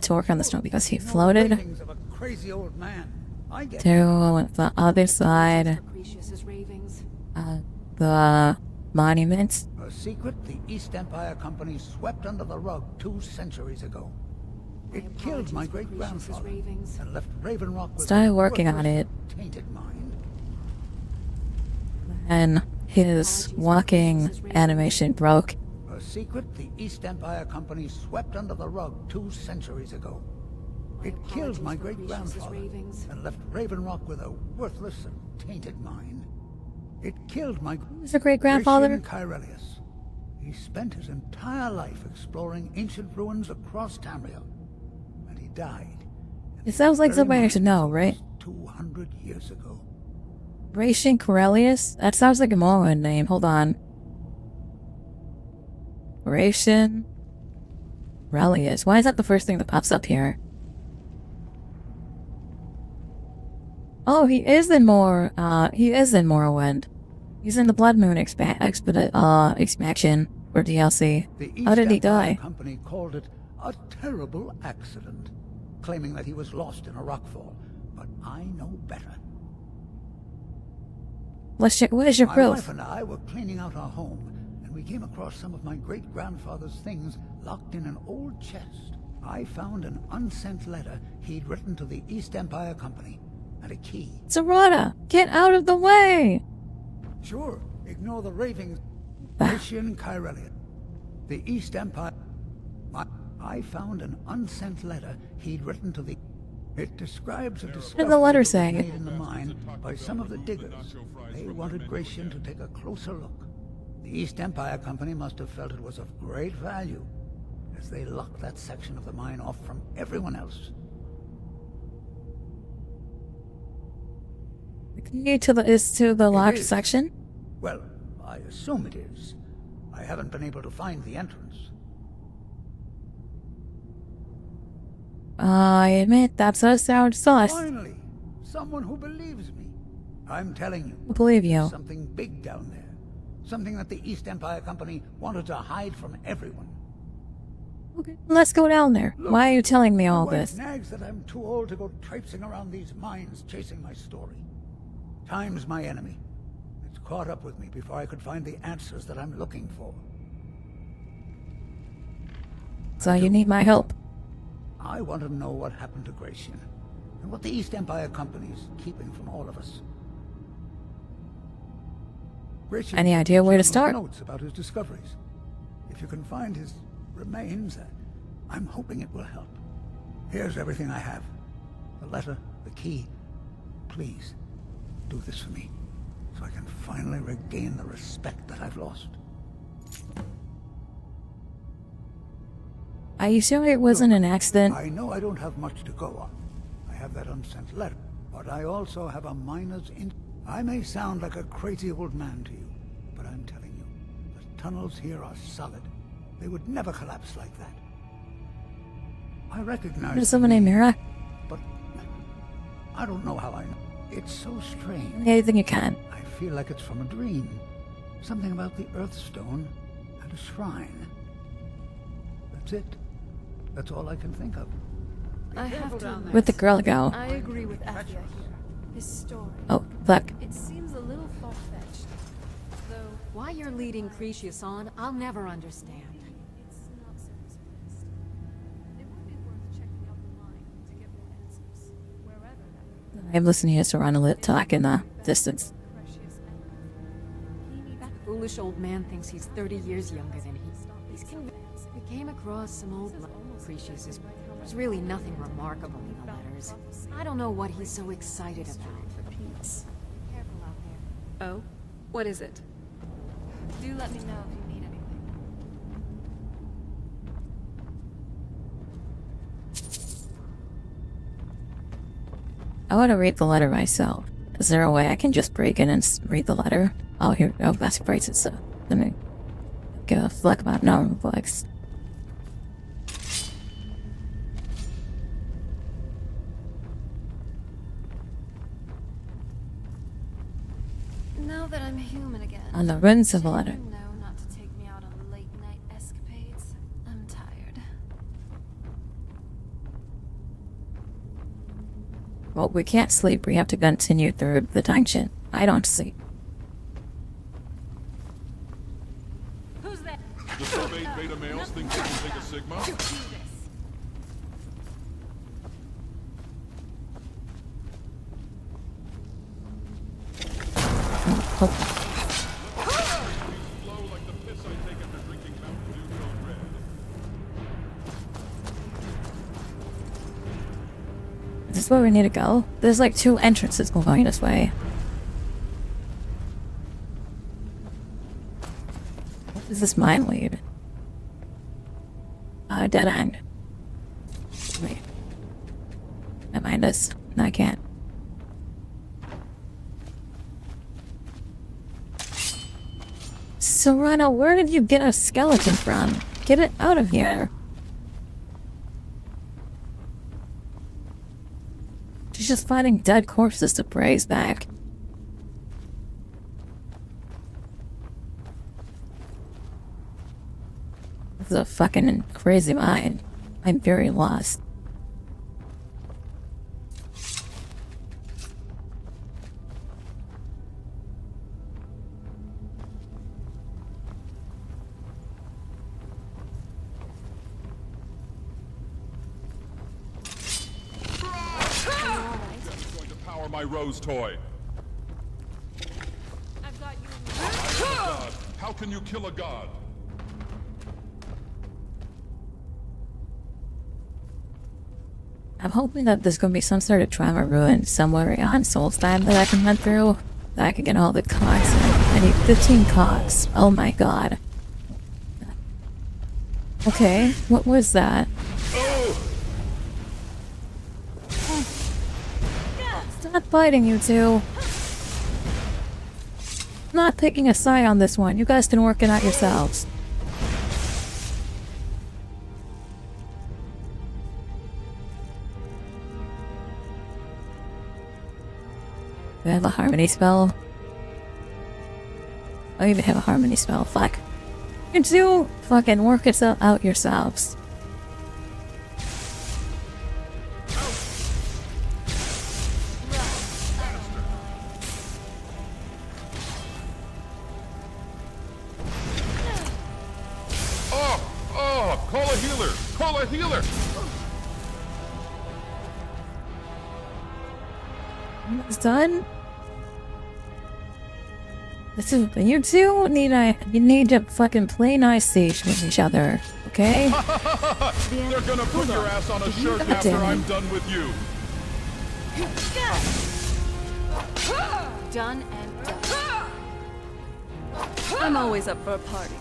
to work on the stone because he floated Crazy old man. I get to the other side the monument. a secret the East Empire Company swept under the rug 2 centuries ago. It killed my great-grandfather and left Raven Rock with Started a working on worthless, it, tainted mind. and his walking animation broke. A secret the East Empire Company swept under the rug 2 centuries ago. It killed my great-grandfather and left Raven Rock with a worthless and tainted mind. It killed my Who's your great-grandfather? Kyrelius. He spent his entire life exploring ancient ruins across Tamriel, and he died. It sounds like somebody I should know, right? 200 years ago. Gratian Corellius? That sounds like a Morrowind name. Hold on. Gratian Corellius. Why is that the first thing that pops up here? Oh, he is in Morrowind. He's in the Blood Moon expansion or DLC. How did he die? The company called it a terrible accident, claiming that he was lost in a rockfall. But I know better. Let's check. What is your My proof? wife and I were cleaning out our home, and we came across some of my great-grandfather's things locked in an old chest. I found an unsent letter he'd written to the East Empire Company, and a key. Zarada, get out of the way! Sure, ignore the ravings. Gratian Kyrelius. The East Empire... I found an unsent letter he'd written to the... It describes a discovery What did the letter say? made in the mine by some of the diggers. They wanted Gratian to take a closer look. The East Empire Company must have felt it was of great value, as they locked that section of the mine off from everyone else. The key to the locked section? Well, I assume it is. I haven't been able to find the entrance. I admit that does sound sus. Finally, someone who believes me. I'm telling you. I believe you. There's something big down there. Something that the East Empire Company wanted to hide from everyone. Okay, let's go down there. Look, Why are you telling me all my wife this? nags that I'm too old to go traipsing around these mines chasing my story. Time's my enemy. It's caught up with me before I could find the answers that I'm looking for. So you need my help. I want to know what happened to Gratian, and what the East Empire Company's keeping from all of us. Gratian Any idea where to start? Notes about his discoveries. If you can find his remains, I'm hoping it will help. Here's everything I have. The letter, the key. Please, do this for me, so I can finally regain the respect that I've lost. Are you sure it wasn't an accident? I know I don't have much to go on. I have that unsent letter, but I also have a miner's I may sound like a crazy old man to you, but I'm telling you, the tunnels here are solid. They would never collapse like that. I recognize... There's someone named Mira. But I don't know how I know. It's so strange. Anything you can. I feel like it's from a dream. Something about the Earthstone and a shrine. That's it. That's all I can think of. I have to admit, Where'd the girl go? I agree with Athia here. His story. Oh, fuck. It seems a little far-fetched. Though why you're leading Cretius on, I'll never understand. It's not so dismissed. It would be worth checking out the mine to get more answers. Wherever that I'm listening to Serrano talk in the distance. That foolish old man thinks he's 30 years younger than he. He's convinced. We came across some old Cretius. There's really nothing remarkable in the letters. I don't know what he's so excited about. Careful out there. Oh? What is it? Do let me know if you need anything. I want to read the letter myself. Is there a way I can just break in and read the letter? Oh, here. Oh, that's great. So let me give a flick about normal flicks. Now that I'm human again. On the runes of the letter. No, not to take me out on late night escapades. I'm tired. Well, we can't sleep. We have to continue through the dungeon. I don't sleep. Who's that? The sub-8 beta males think they can take a Sigma? Is this where we need to go? There's like 2 entrances going this way. What does this mine lead? Dead end. Wait. Can I mine this? No, I can't. Serena, where did you get a skeleton from? Get it out of here. She's just finding dead corpses to praise back. This is a fucking crazy mind. I'm very lost. My rose toy. I've got you. I am a god. How can you kill a god? I'm hoping that there's gonna be some sort of trauma ruin somewhere on Solstheim that I can run through. That I can get all the cogs. I need 15 cogs. Oh my god. Okay, what was that? Stop fighting, you two. I'm not picking a side on this one. You guys can work it out yourselves. Do I have a harmony spell? I don't even have a harmony spell. Fuck. You two fucking work it out yourselves. Call a healer! Call a healer! It's done? This is you two need to fucking play nice siege with each other, okay? They're gonna put your ass on a shirt after I'm done with you. Done and done. I'm always up for a party.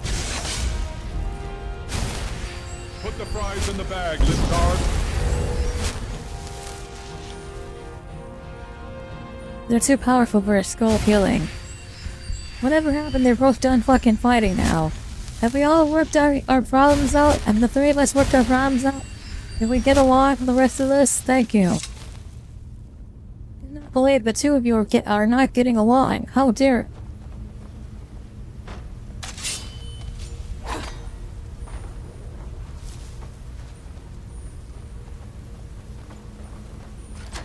Put the fries in the bag, Liptard. They're too powerful for a skull healing. Whatever happened, they're both done fucking fighting now. Have we all worked our problems out? Have the 3 of us worked our problems out? Can we get along for the rest of this? Thank you. I cannot believe the 2 of you are not getting along. How dare...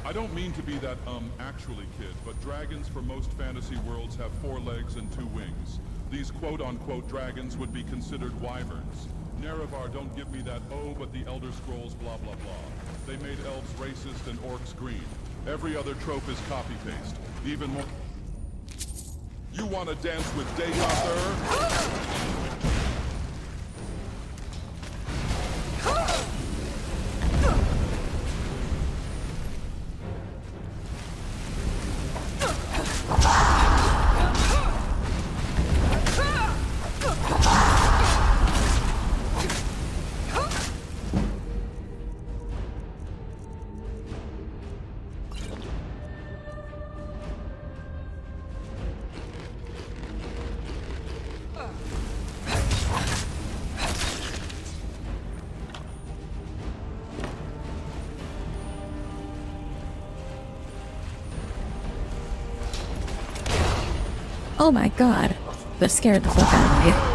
I don't mean to be that, actually, kid, but dragons for most fantasy worlds have 4 legs and 2 wings. These quote-unquote dragons would be considered wyverns. Nerevar don't give me that, oh, but the Elder Scrolls blah blah blah. They made elves racist and orcs green. Every other trope is copy-paste. Even more... You wanna dance with Dagoth? Oh my god. That scared the fuck out of me.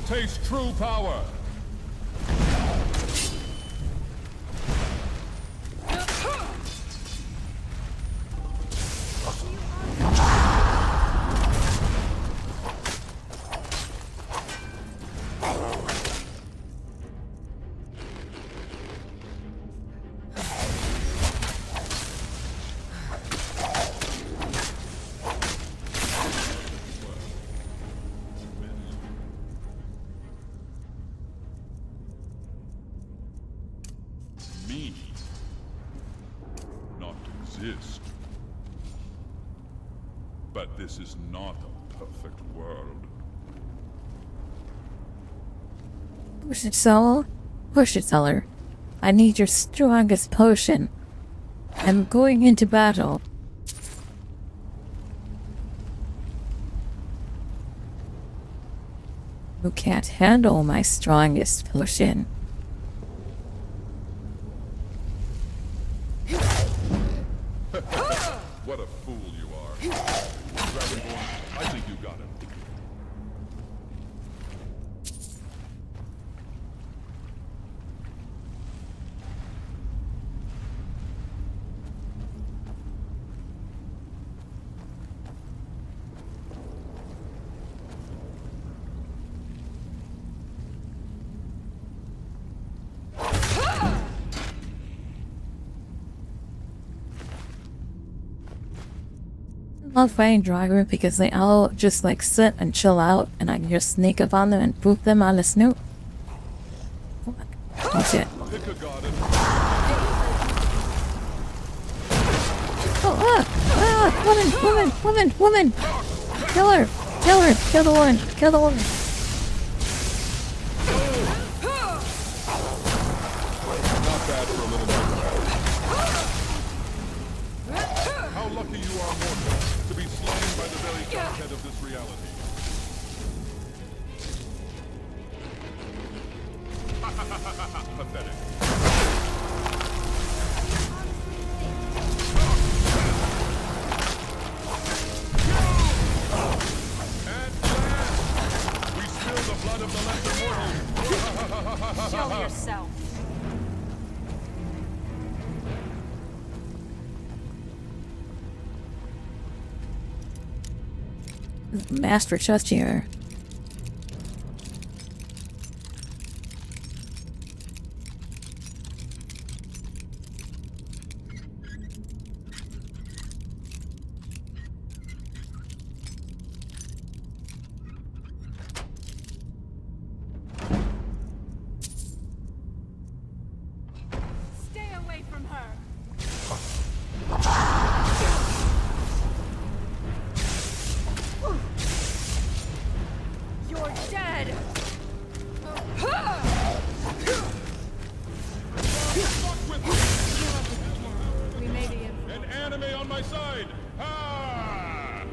Taste true power. But this is not a perfect world. Push it, Soul. Push it, Seller. I need your strongest potion. I'm going into battle. You can't handle my strongest potion. What a fool you are. Dragonborn, I think you got it. I love fighting Dragonborn because they all just like sit and chill out and I can just sneak up on them and boop them on the snoot. Oh shit. Oh, woman! Kill her! Kill the woman! Not bad for a little bit. How lucky you are, mortal, to be slain by the very godhead of this reality. Pathetic. At last, we spill the blood of the lesser mortal. Show yourself. Master chest here. Stay away from her. You're dead! We may be in. An anime on my side! Ha!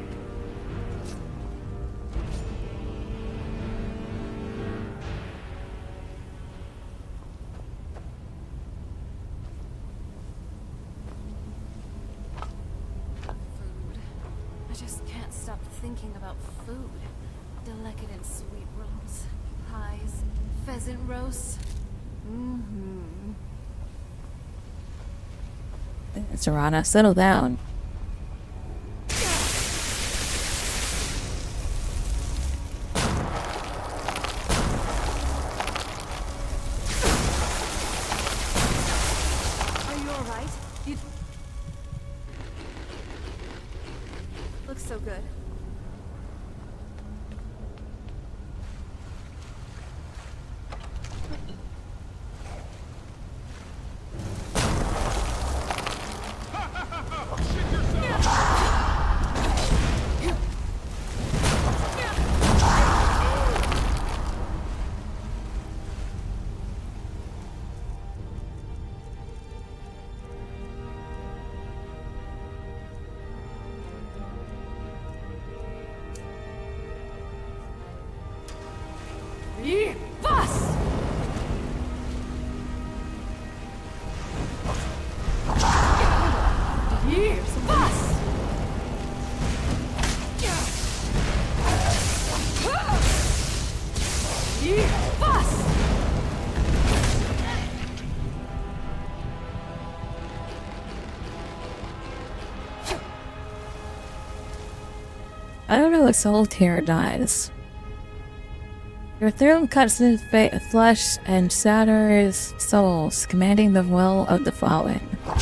I just can't stop thinking about food. Delicate sweet rolls, pies, pheasant roasts. Serana, settle down. Are you alright? You look so good. I don't know if Solstheim dies. Your throne cuts his flesh and shatters souls, commanding the will of the fallen. I'm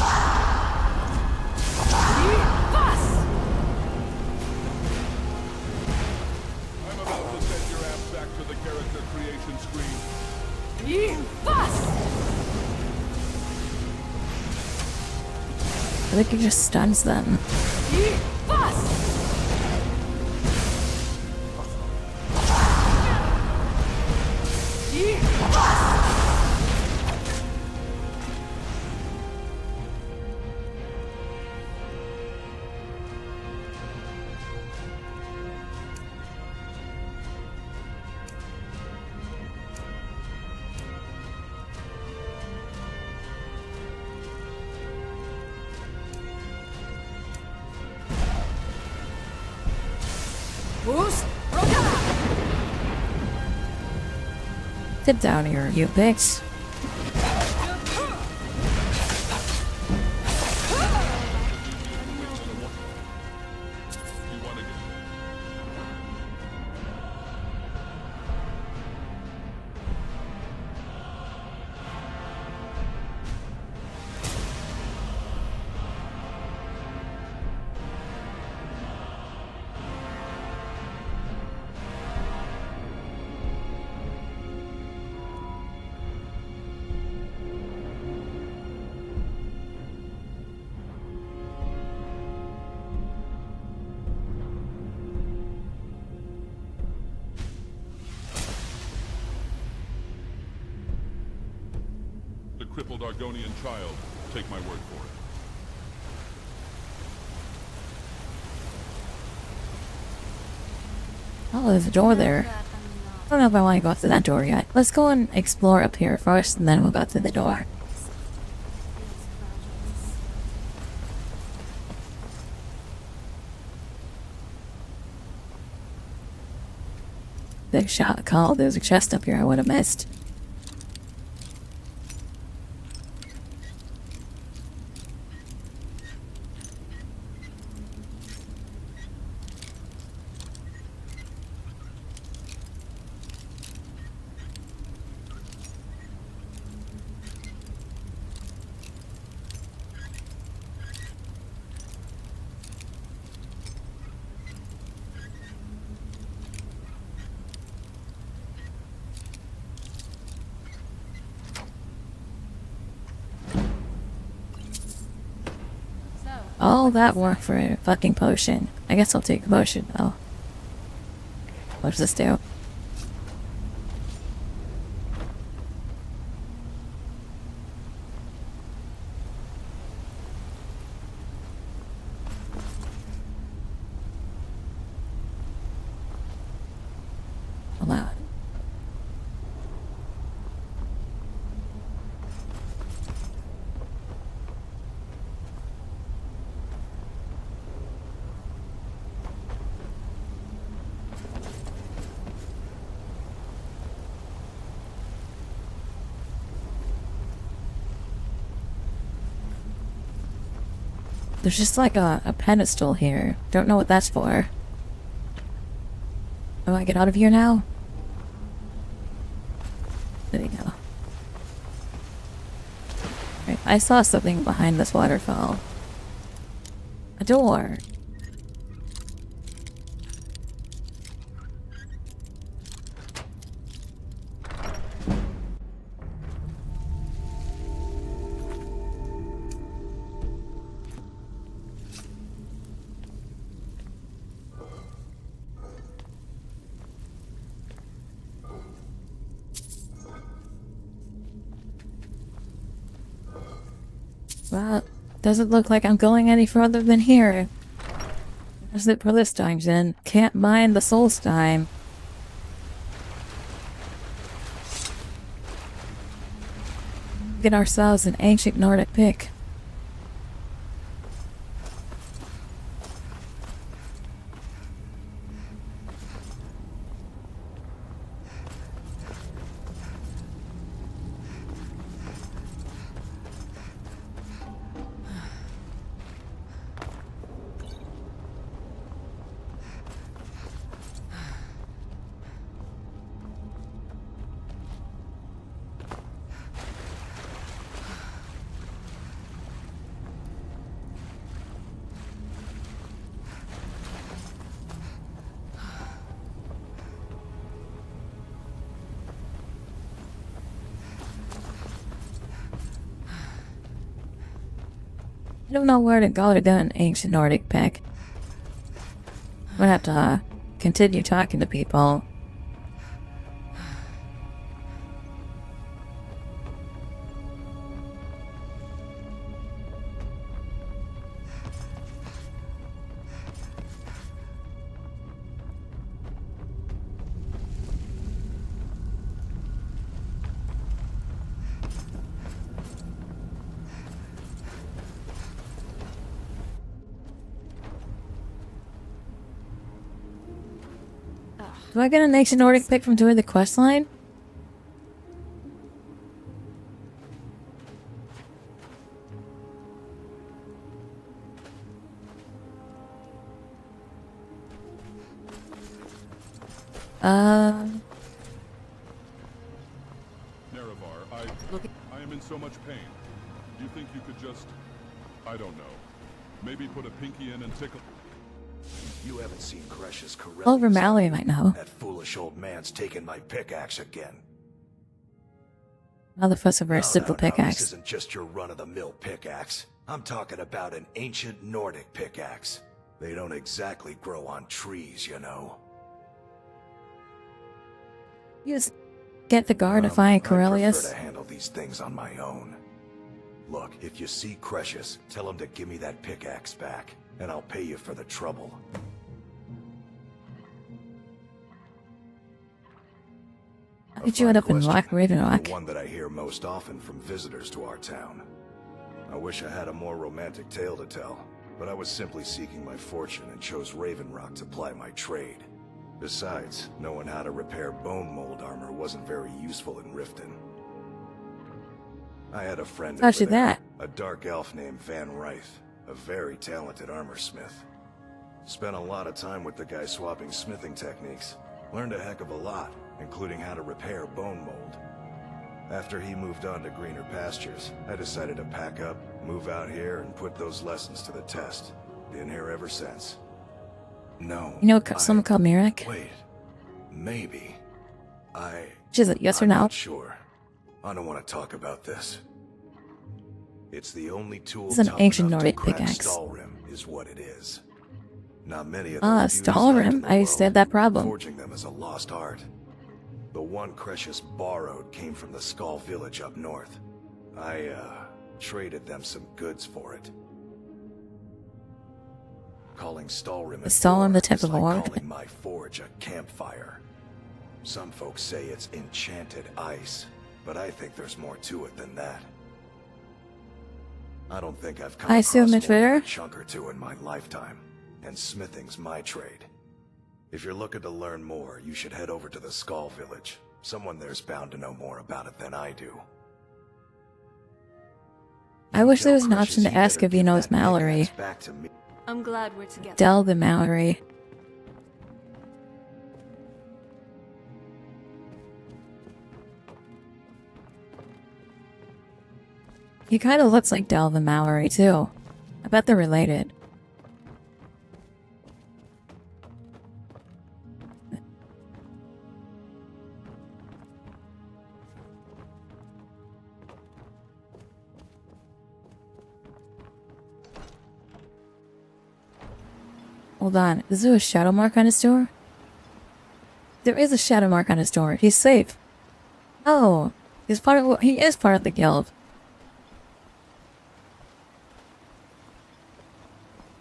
about to send your ass back to the character creation screen. I think he just stuns them. Sit down here, you bitch. Crippled Argonian child. Take my word for it. Oh, there's a door there. I don't know if I want to go through that door yet. Let's go and explore up here first, and then we'll go through the door. Big shot call. There's a chest up here I would have missed. All that work for a fucking potion. I guess I'll take the potion though. What does this do? Allow it. There's just like a pedestal here. Don't know what that's for. Do I get out of here now? There you go. Right, I saw something behind this waterfall. A door. Well, doesn't look like I'm going any further than here. That's it for this dungeon. Can't mine the Solstheim. get ourselves an ancient Nordic pick. I don't know where to go to get an ancient Nordic pick. I'm gonna have to continue talking to people. Do I get an ancient Nordic pick from doing the quest line? Nerevar, I am in so much pain. Do you think you could just, I don't know, maybe put a pinky in and tickle? You haven't seen Cresh's Corellius. Oliver Mallory might know. That foolish old man's taken my pickaxe again. Now the fuss of our simple pickaxe. This isn't just your run-of-the-mill pickaxe. I'm talking about an ancient Nordic pickaxe. They don't exactly grow on trees, you know. You just get the guard to find I prefer Corellius. to handle these things on my own. Look, if you see Creshus, tell him to give me that pickaxe back, and I'll pay you for the trouble. How did you end up in Raven Rock? The one that I hear most often from visitors to our town. I wish I had a more romantic tale to tell, but I was simply seeking my fortune and chose Raven Rock to ply my trade. Besides, knowing how to repair bone mold armor wasn't very useful in Riften. I had a friend over there, a dark elf named Van Ryth, a very talented armor smith. Spent a lot of time with the guy swapping smithing techniques. Learned a heck of a lot, including how to repair bone mold. After he moved on to greener pastures, I decided to pack up, move out here, and put those lessons to the test. Been here ever since. No. You know someone called Mirek? Wait. Maybe. Is it yes or I'm no? not sure. I don't want to talk about this. It's the only tool It's an tough ancient enough to Nordic crack pickaxe. Stalrim is what it is. Not many of Ah, Stalrim. I used to have that problem. Forging them is a lost art. The one Creshus borrowed came from the Skull village up north. I traded them some goods for it. Calling Stalrim Is Stalrim the type is of like orc? calling my forge a campfire. Some folks say it's enchanted ice, but I think there's more to it than that. I don't think I've come I assume across it's more than rare. a chunk or two in my lifetime, and smithing's my trade. If you're looking to learn more, you should head over to the Skull village. Someone there's bound to know more about it than I do. I wish there was an option to ask if he knows Mallory. Back to me. I'm glad we're together. Del the Mallory. He kind of looks like Del the Mallory, too. I bet they're related. Hold on, is there a shadow mark on his door? There is a shadow mark on his door. He's safe. Oh, he is part of the guild.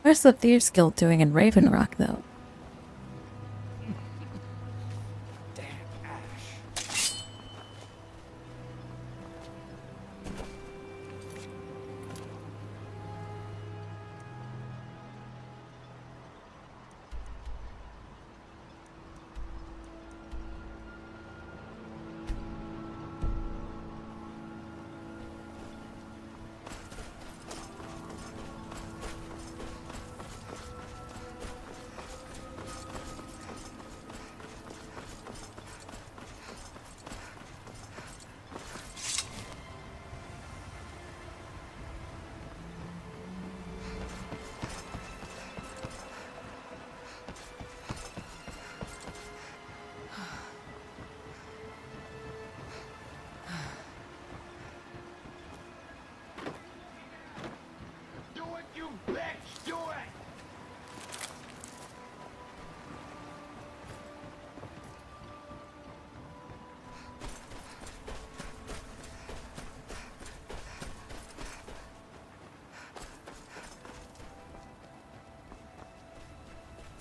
What's the Thieves Guild doing in Raven Rock, though?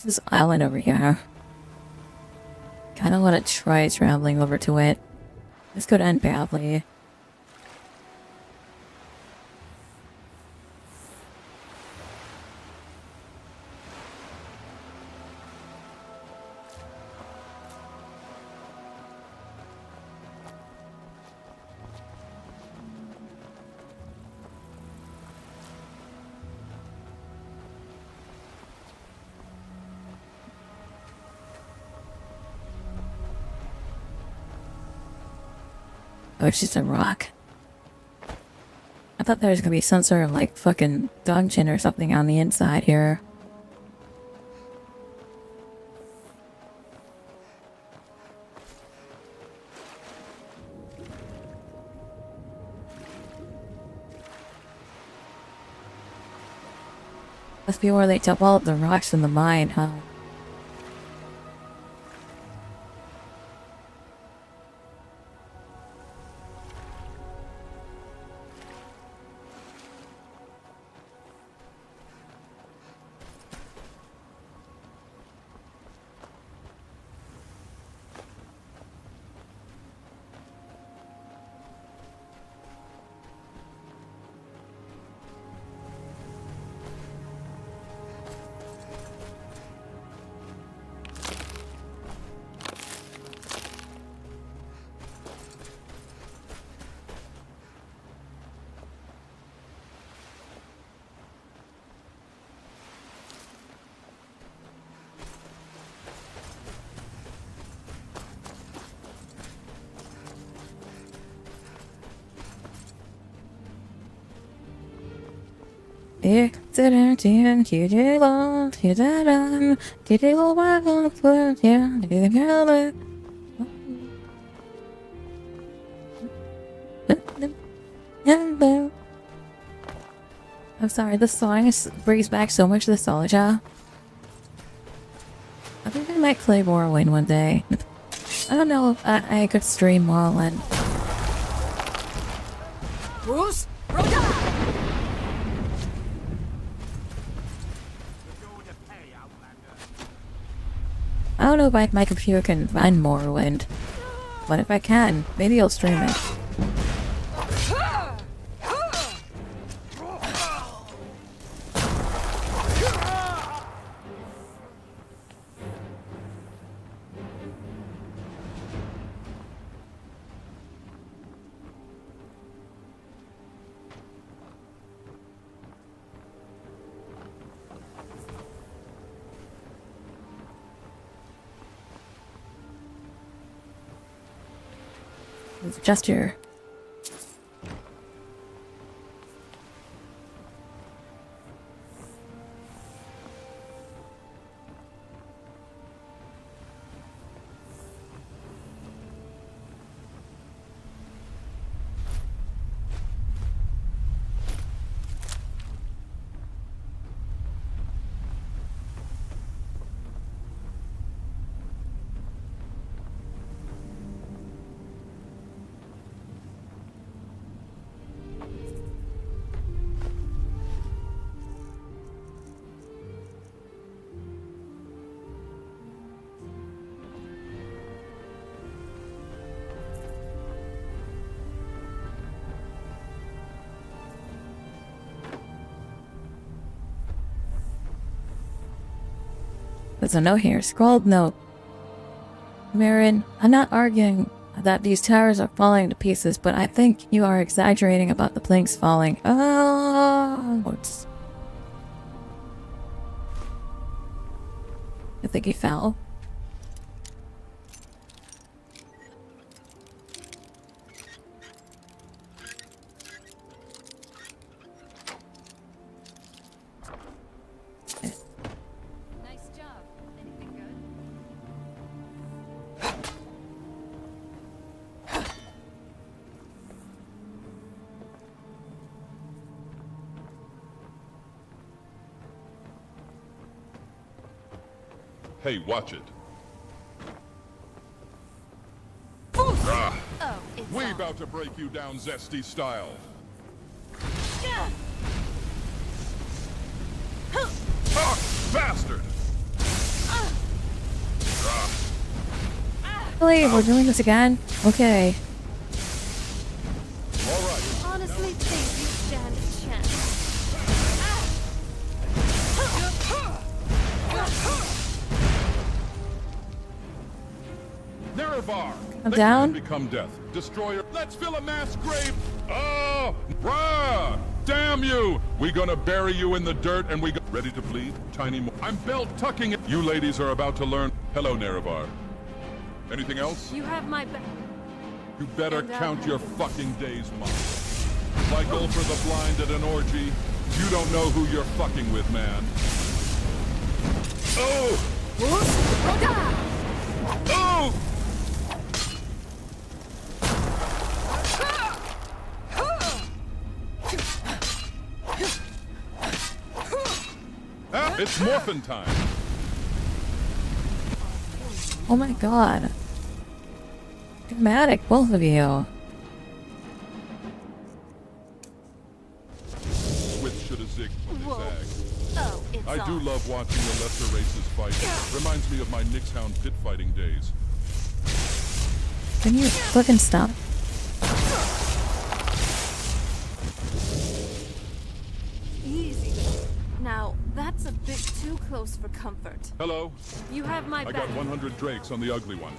This island over here. Kinda wanna try traveling over to it. This could end badly. Oh, it's just a rock. I thought there was gonna be some sort of like fucking dungeon or something on the inside here. Must be where they dump all of the rocks in the mine, huh? I'm sorry, this song brings back so much nostalgia. I think I might play Morrowind one day. I don't know if I could stream Morrowind. Bruce, I don't know if my computer can run Morrowind, but if I can, maybe I'll stream it. It's just here. There's a note here, scrawled note. Marin, I'm not arguing that these towers are falling to pieces, but I think you are exaggerating about the planks falling. Oh, I think he fell. Hey, watch it. We about to break you down zesty style. Ah, bastard! Really? We're doing this again? Okay. Honestly think you stand a chance. Nerevar! I'm down. Become death. Destroyer. Let's fill a mass grave. Oh! Rah! Damn you! We gonna bury you in the dirt and we go ready to bleed? Tiny mo I'm belt tucking it. You ladies are about to learn. Hello, Nerevar. Anything else? You have my back. You better count your fucking days, Mom. Like Ulfr the Blind at an orgy. You don't know who you're fucking with, man. Oh! Oh! Ah, it's morphin' time. Oh my god. Dramatic, both of you. Switch should have zigged when they zagged. Oh, it's I do love watching the lesser races fight. Reminds me of my Nixhound pit fighting days. Can you fucking stop? Easy. Now, that's a bit too close for comfort. Hello? You have my I back. got 100 drakes on the ugly one.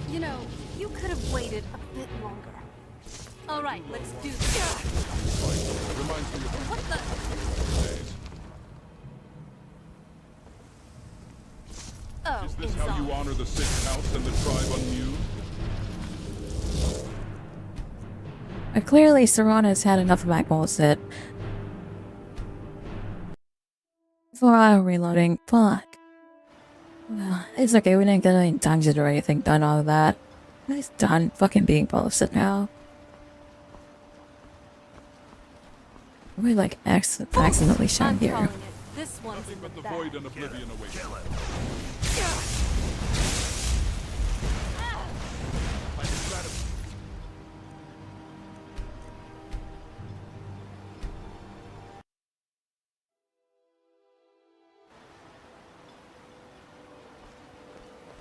You know, you could have waited a bit longer. All right, let's do this. Reminds me of What the? days. Oh, Is this it's how on. you honor the sixth house and the tribe unmewed? Clearly, Serana's had enough of my bullshit. For reloading. Fuck. It's okay, we didn't get any dungeons or anything done all of that. It's done fucking being bullshit now. We like accidentally shot here. Calling it. This one's in the But the back. void and oblivion await.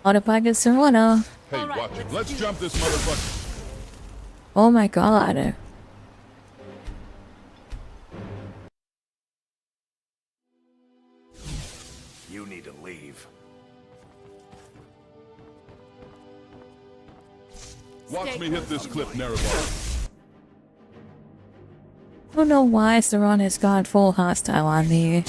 Autopilot Serana. Hey, watch it. Let's jump this motherfucker. Oh my god. You need to leave. Watch me hit this clip, Nerevar. I don't know why Serana's gone full hostile on me.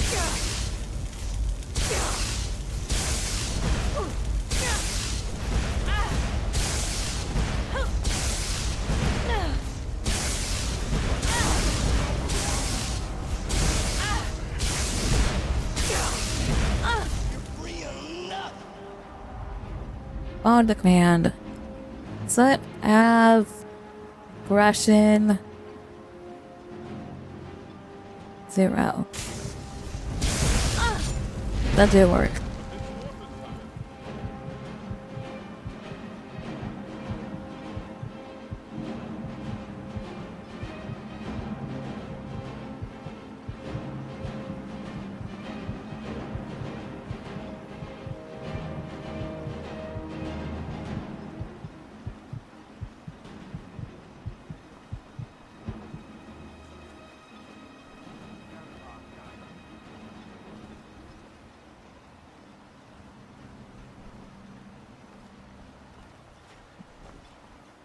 On the command. Set av aggression 0. That did work.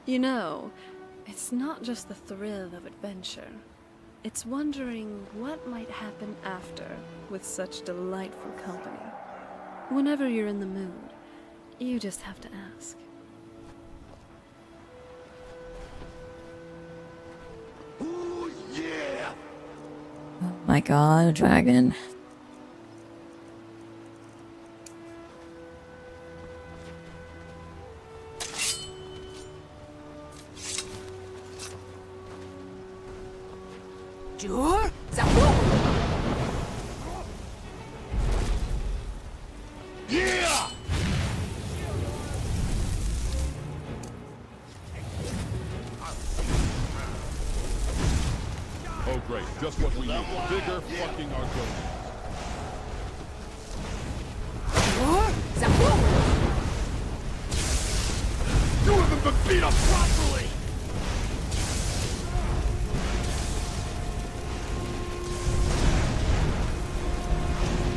You know, it's not just the thrill of adventure. It's wondering what might happen after with such delightful company. Whenever you're in the mood, you just have to ask. Ooh, yeah! Oh my god, dragon. Yeah! Oh great, just what we need. Bigger fucking Argonians. You haven't been beat up properly!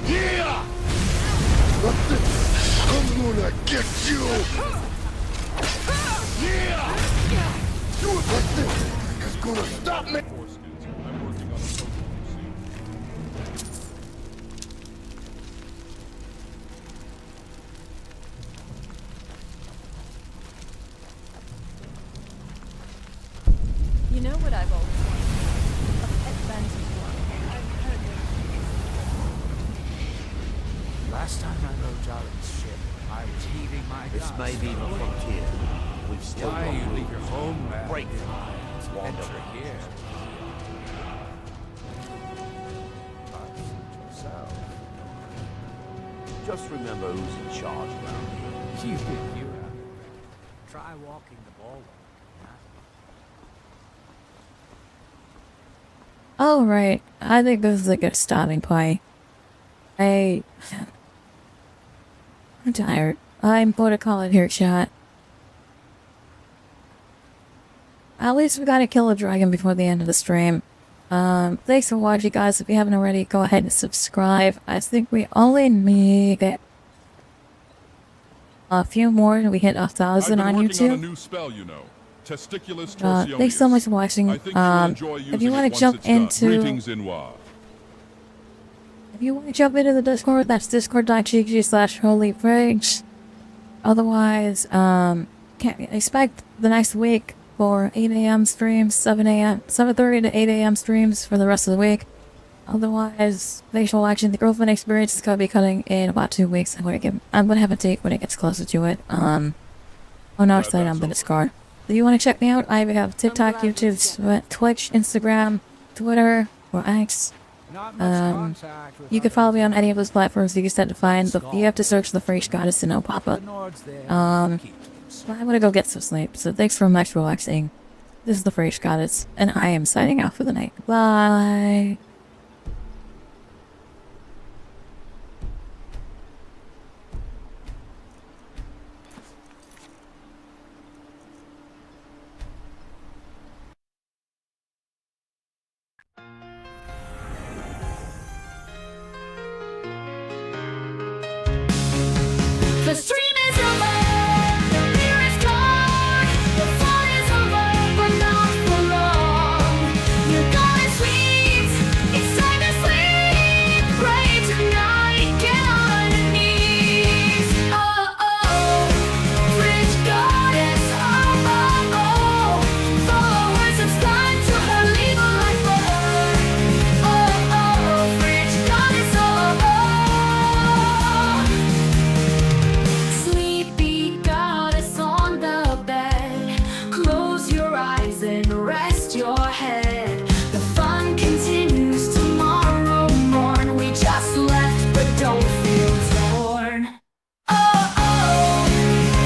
Yeah! I'm gonna get you! Yeah! Nothing is gonna stop me! I'm working on a social scene. You know what I've always wanted? A pet bandit. I've heard of Last time I rode Jaren's ship, I was heaving my guns. This may be the frontier. We've still Why got you room leave your home, to man? break the It's wander here. Just remember who's in charge around here. You think you have it. Try walking the ballroom. Alright, I think this is a good starting point. I'm tired. I'm going to call it here, chat. At least we gotta kill a dragon before the end of the stream. Thanks for watching, guys. If you haven't already, go ahead and subscribe. I think we only need a few more and we hit 1,000 on YouTube. On a new spell, you know. Testiculus torsionis. Thanks so much for watching. I think you'll enjoy If you using want it to jump once it's done. into Greetings, Inwa. if you want to jump into the Discord, that's discord.gg/holyfridge. Otherwise, can't expect the next week for 8 a.m. streams, 7:30 to 8 a.m. streams for the rest of the week. Otherwise, thanks for watching. The Girlfriend Experience is gonna be cutting in about 2 weeks. I'm gonna have a date when it gets closer to it. On our site on the Discord. If you want to check me out, I have TikTok, YouTube, Twitch, Instagram, Twitter, or X. You can follow me on any of those platforms you can set to find, but you have to search the AshTheFridgeGoddess and it'll pop up. I'm gonna go get some sleep, so thanks so much for watching. This is the AshTheFridgeGoddess, and I am signing out for the night. Bye! The stream is over, the beer is gone, the fun is over, but not for long. You're gonna sleep, it's time to sleep. Pray tonight, get on your knees. Oh, oh, Fridge Goddess, oh, oh, oh. Follow her, subscribe to her, leave a like for her. Oh, oh, Fridge Goddess, oh, oh. Sleepy goddess on the bed, close your eyes and rest your head. The fun continues tomorrow morn. We just left but don't feel torn. Oh, oh,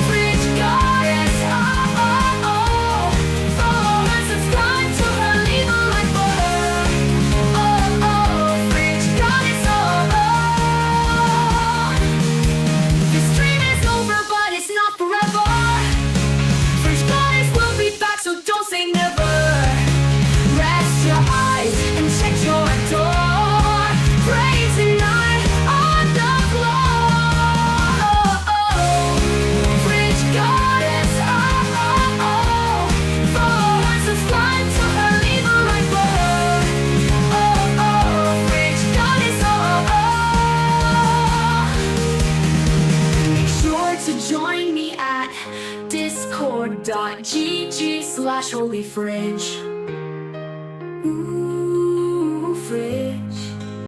Fridge Goddess, oh, oh, oh. Follow her, subscribe to her, leave a like for her. Oh, oh, Fridge Goddess, oh, oh. This dream is over, but it's not forever. Fridge Goddess will be back, so don't say never. Rest your eyes and check your door. Pray tonight on the floor. Oh, oh, Fridge Goddess, oh, oh, oh. Follow her, subscribe to her, leave a like for her. Oh, oh, Fridge Goddess, oh, oh. Make sure to join me at discord.gg/holyfridge. Ooh.